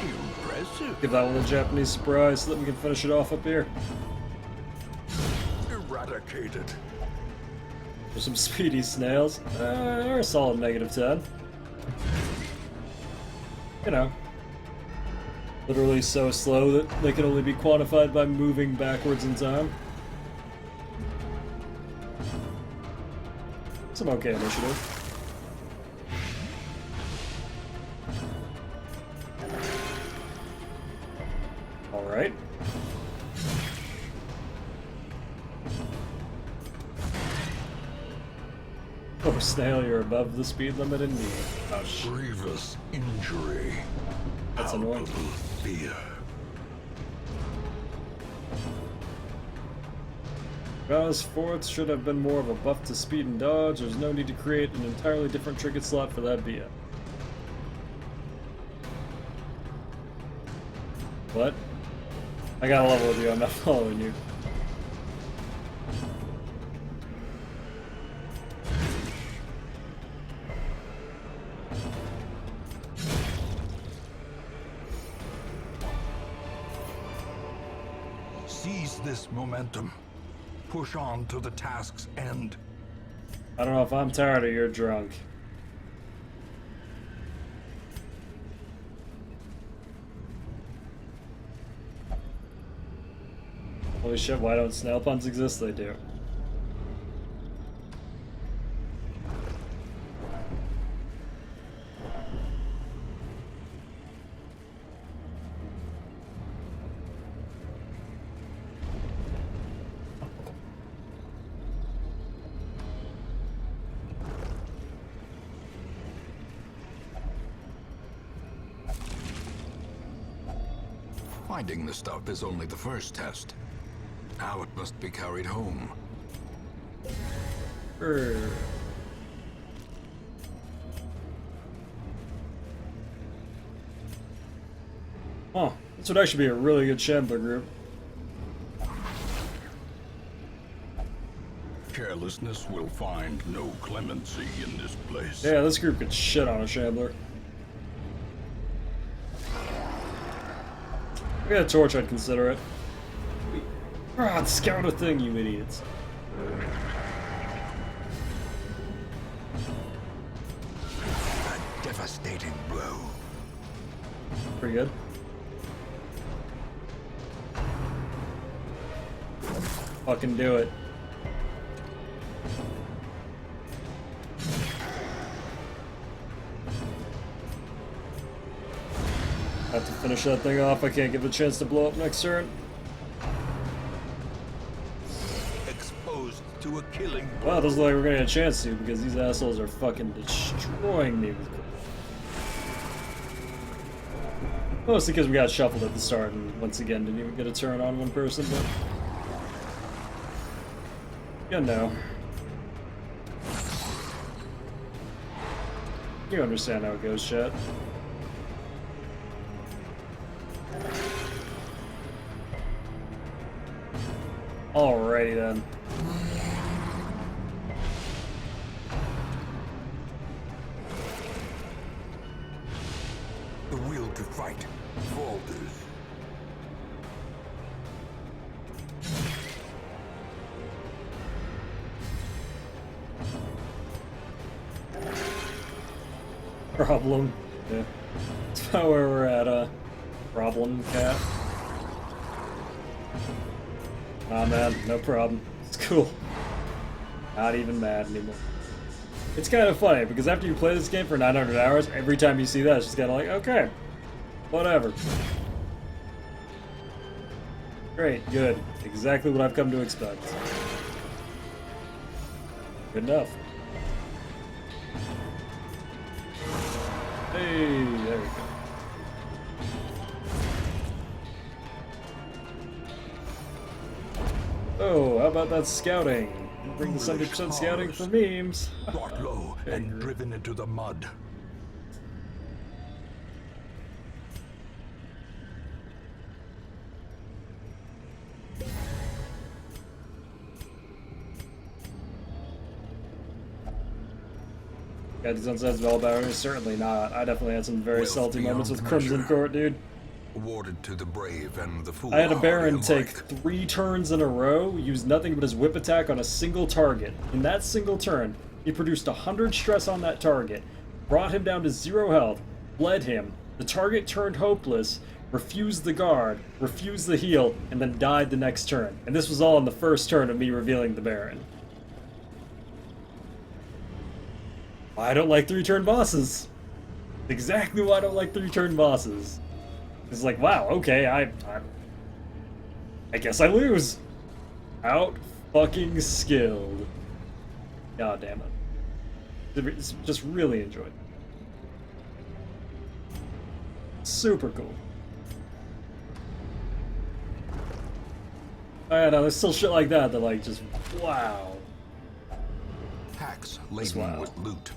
Impressive. Give that one a Japanese surprise so that we can finish it off up here. Eradicated. There's some speedy snails. They're a solid -10. You know. Literally so slow that they can only be quantified by moving backwards in time. Some okay initiative. Alright. Oh, snail, you're above the speed limit indeed. Oh, shit. Grievous injury. That's annoying. Palpable fear. Gauss fourth should have been more of a buff to speed and dodge. There's no need to create an entirely different trinket slot for that BM. What? I got a level with you, I'm not following you. Seize this momentum. Push on to the task's end. I don't know if I'm tired or you're drunk. Holy shit, why don't snail puns exist? They do. Finding the stuff is only the first test. Now it must be carried home. Brr. Huh, this would actually be a really good Shambler group. Carelessness will find no clemency in this place. Yeah, this group could shit on a Shambler. If we had a torch, I'd consider it. Ah, scout a thing, you idiots. A devastating blow. Pretty good. Fucking do it. Have to finish that thing off. I can't give it a chance to blow up next turn. Exposed to a killing blow. Wow, doesn't look like we're gonna get a chance to because these assholes are fucking destroying me with. Mostly because we got shuffled at the start and once again didn't even get a turn on one person, but. Yeah, no. You understand how it goes, chat. Alrighty then. The will to fight falters. Problem. Yeah. That's about where we're at, problem, cat. Nah, man, no problem. It's cool. Not even mad anymore. It's kind of funny, because after you play this game for 900 hours, every time you see that, it's just kind of like, okay, whatever. Great, good. Exactly what I've come to expect. Good enough. Hey, there we go. Oh, how about that scouting? Bring the 70% scouting for memes. Brought low and driven into the mud. Yeah, Sunset's Valbower, certainly not. I definitely had some very salty moments with Crimson Court, dude. Awarded to the brave and the fool. I had a Baron take 3 turns in a row, use nothing but his whip attack on a single target. In that single turn, he produced 100 stress on that target, brought him down to 0 health, bled him, the target turned hopeless, refused the guard, refused the heal, and then died the next turn. And this was all in the first turn of me revealing the Baron. I don't like 3-turn bosses. Exactly why I don't like 3-turn bosses. It's like, wow, okay, I guess I lose. Out fucking skilled. God damn it. It's just really enjoyed. Super cool. I know, there's still shit like that that like just, wow. Packs laden with loot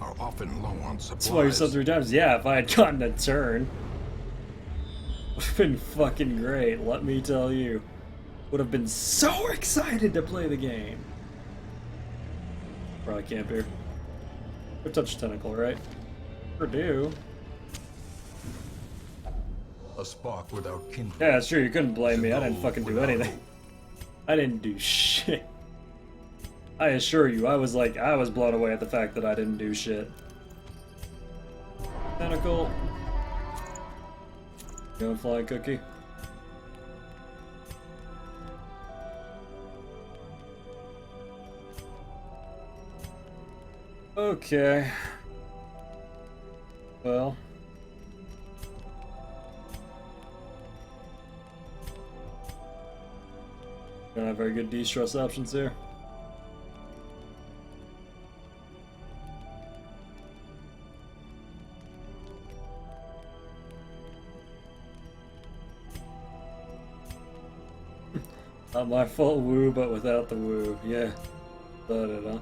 are often low on supplies. That's why you said 3 times. Yeah, if I had gotten a turn, would have been fucking great, let me tell you. Would have been so excited to play the game. Probably can't be. Go touch a tentacle, right? Or do. A spark without kindling. Yeah, that's true, you couldn't blame me. I didn't fucking do anything. I didn't do shit. I assure you, I was blown away at the fact that I didn't do shit. Tentacle. Going flying cookie. Okay. Well. Don't have very good de-stress options here. Not my full woo, but without the woo. Yeah. Thought it, huh?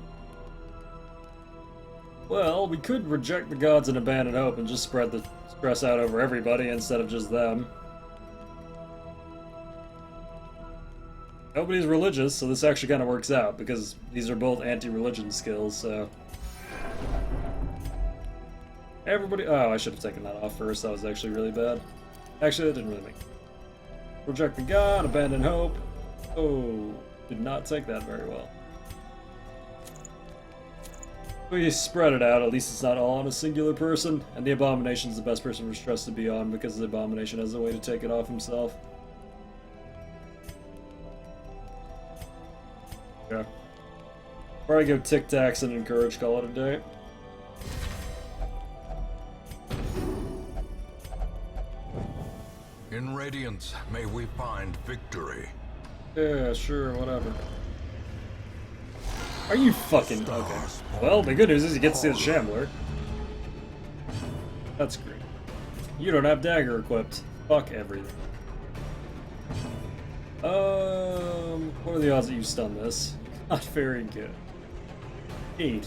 Well, we could reject the gods and abandon hope and just spread the stress out over everybody instead of just them. Nobody's religious, so this actually kind of works out, because these are both anti-religion skills, so... Everybody... Oh, I should have taken that off first, that was actually really bad. Actually, that didn't really make... Reject the god, abandon hope. Oh, did not take that very well. We spread it out, at least it's not all on a singular person, and the Abomination's the best person for stress to be on because the Abomination has a way to take it off himself. Okay. Probably go Tic Tacs and Encourage, call it a day. In Radiance, may we find victory. Yeah, sure, whatever. Are you fucking... Okay. Well, the good news is you get to see the Shambler. That's great. You don't have Dagger equipped. Fuck everything. What are the odds that you stun this? Not very good. 8.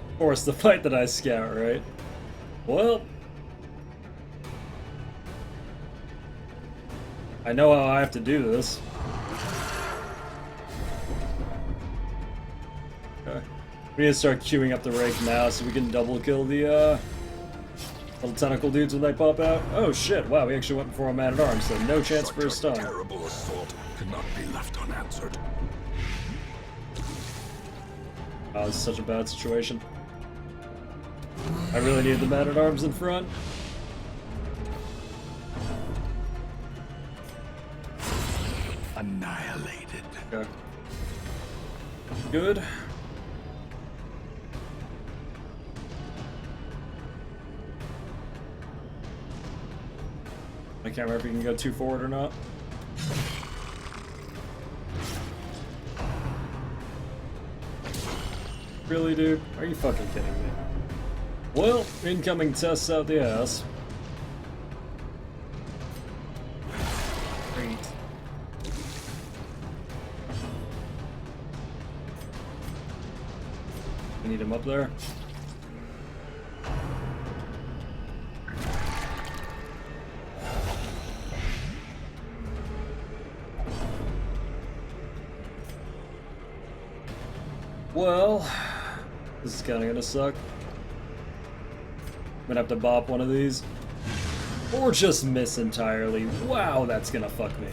Of course, the fight that I scout, right? Well, I know how I have to do this. Okay. We need to start queuing up the rake now so we can double kill the little tentacle dudes when they pop out. Oh shit, wow, we actually went before a man-at-arms, so no chance for a stun. Terrible assault could not be left unanswered. Oh, this is such a bad situation. I really need the man-at-arms in front. Annihilated. Okay. Good. I can't remember if you can go too forward or not. Really, dude? Are you fucking kidding me? Well, incoming tests out the ass. Great. We need him up there. Well, this is kind of gonna suck. I'm gonna have to bop one of these. Or just miss entirely. Wow, that's gonna fuck me.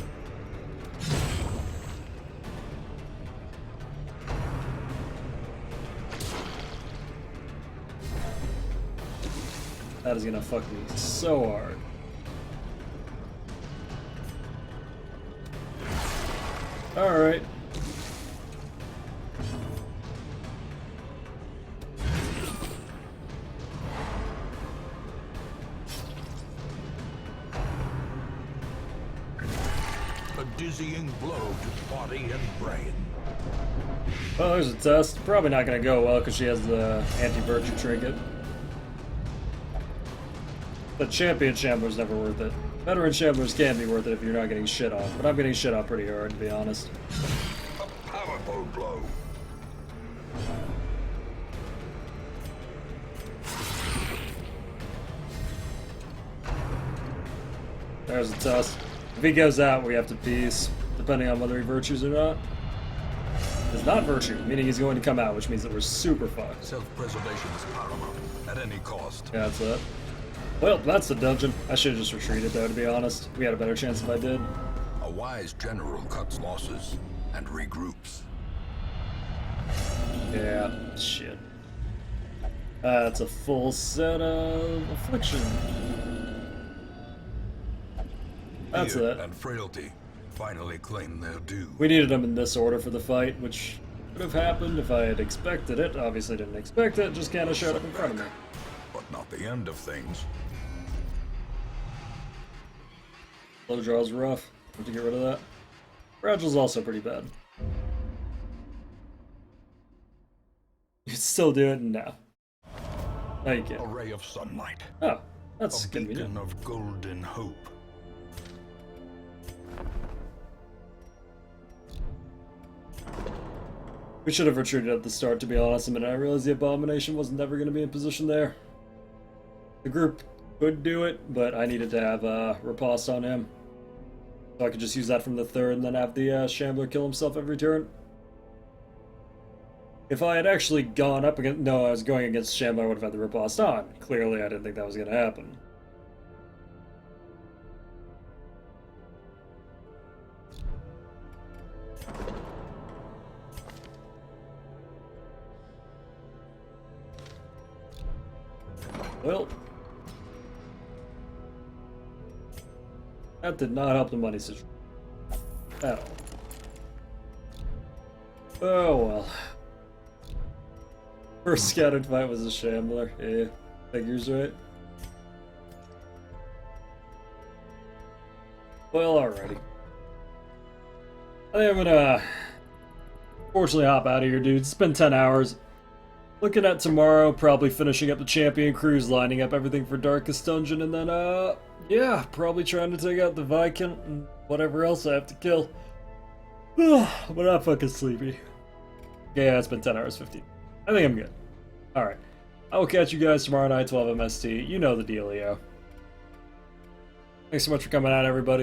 That is gonna fuck me so hard. Alright. Dizzying blow to body and brain. Well, there's a test. Probably not going to go well because she has the anti-virtue trinket. The champion Shambler's never worth it. Veteran Shamblers can be worth it if you're not getting shit on, but I'm getting shit on pretty hard, to be honest. A powerful blow. There's a test. If he goes out, we have to piece, depending on whether he virtues or not. It's not virtue, meaning he's going to come out, which means that we're super fucked. Self-preservation is paramount, at any cost. Yeah, that's it. Well, that's the dungeon. I should have just retreated, though, to be honest. We had a better chance if I did. A wise general cuts losses and regroups. Yeah, shit. That's a full set of affliction. That's Fear it. and frailty finally claim their due. We needed them in this order for the fight, which would have happened if I had expected it. Obviously didn't expect it, just kind of showed up in front of me. But not the end of things. Low draw's rough. Have to get rid of that. Fragile's also pretty bad. You can still do it? No. No, you A can't. ray of sunlight. Oh, that's A convenient. beacon of golden hope. We should have retreated at the start, to be honest. I mean, I realized the Abomination was never going to be in position there. The group could do it, but I needed to have riposte on him. So I could just use that from the third and then have the Shambler kill himself every turn. If I had actually gone up against... No, I was going against Shambler, I would have had the riposte on. Clearly, I didn't think that was going to happen. Well... That did not help the money situation at all. Oh well. First scattered fight was a Shambler. Yeah, figures right. Well, alrighty. I think I'm gonna fortunately hop out of here, dude. It's been 10 hours. Looking at tomorrow, probably finishing up the Champion Cruise, lining up everything for Darkest Dungeon, and then, yeah, probably trying to take out the Viscount and whatever else I have to kill. But I'm fucking sleepy. Yeah, it's been 10 hours 15. I think I'm good. Alright. I will catch you guys tomorrow night, 12 MST. You know the dealio. Thanks so much for coming out, everybody.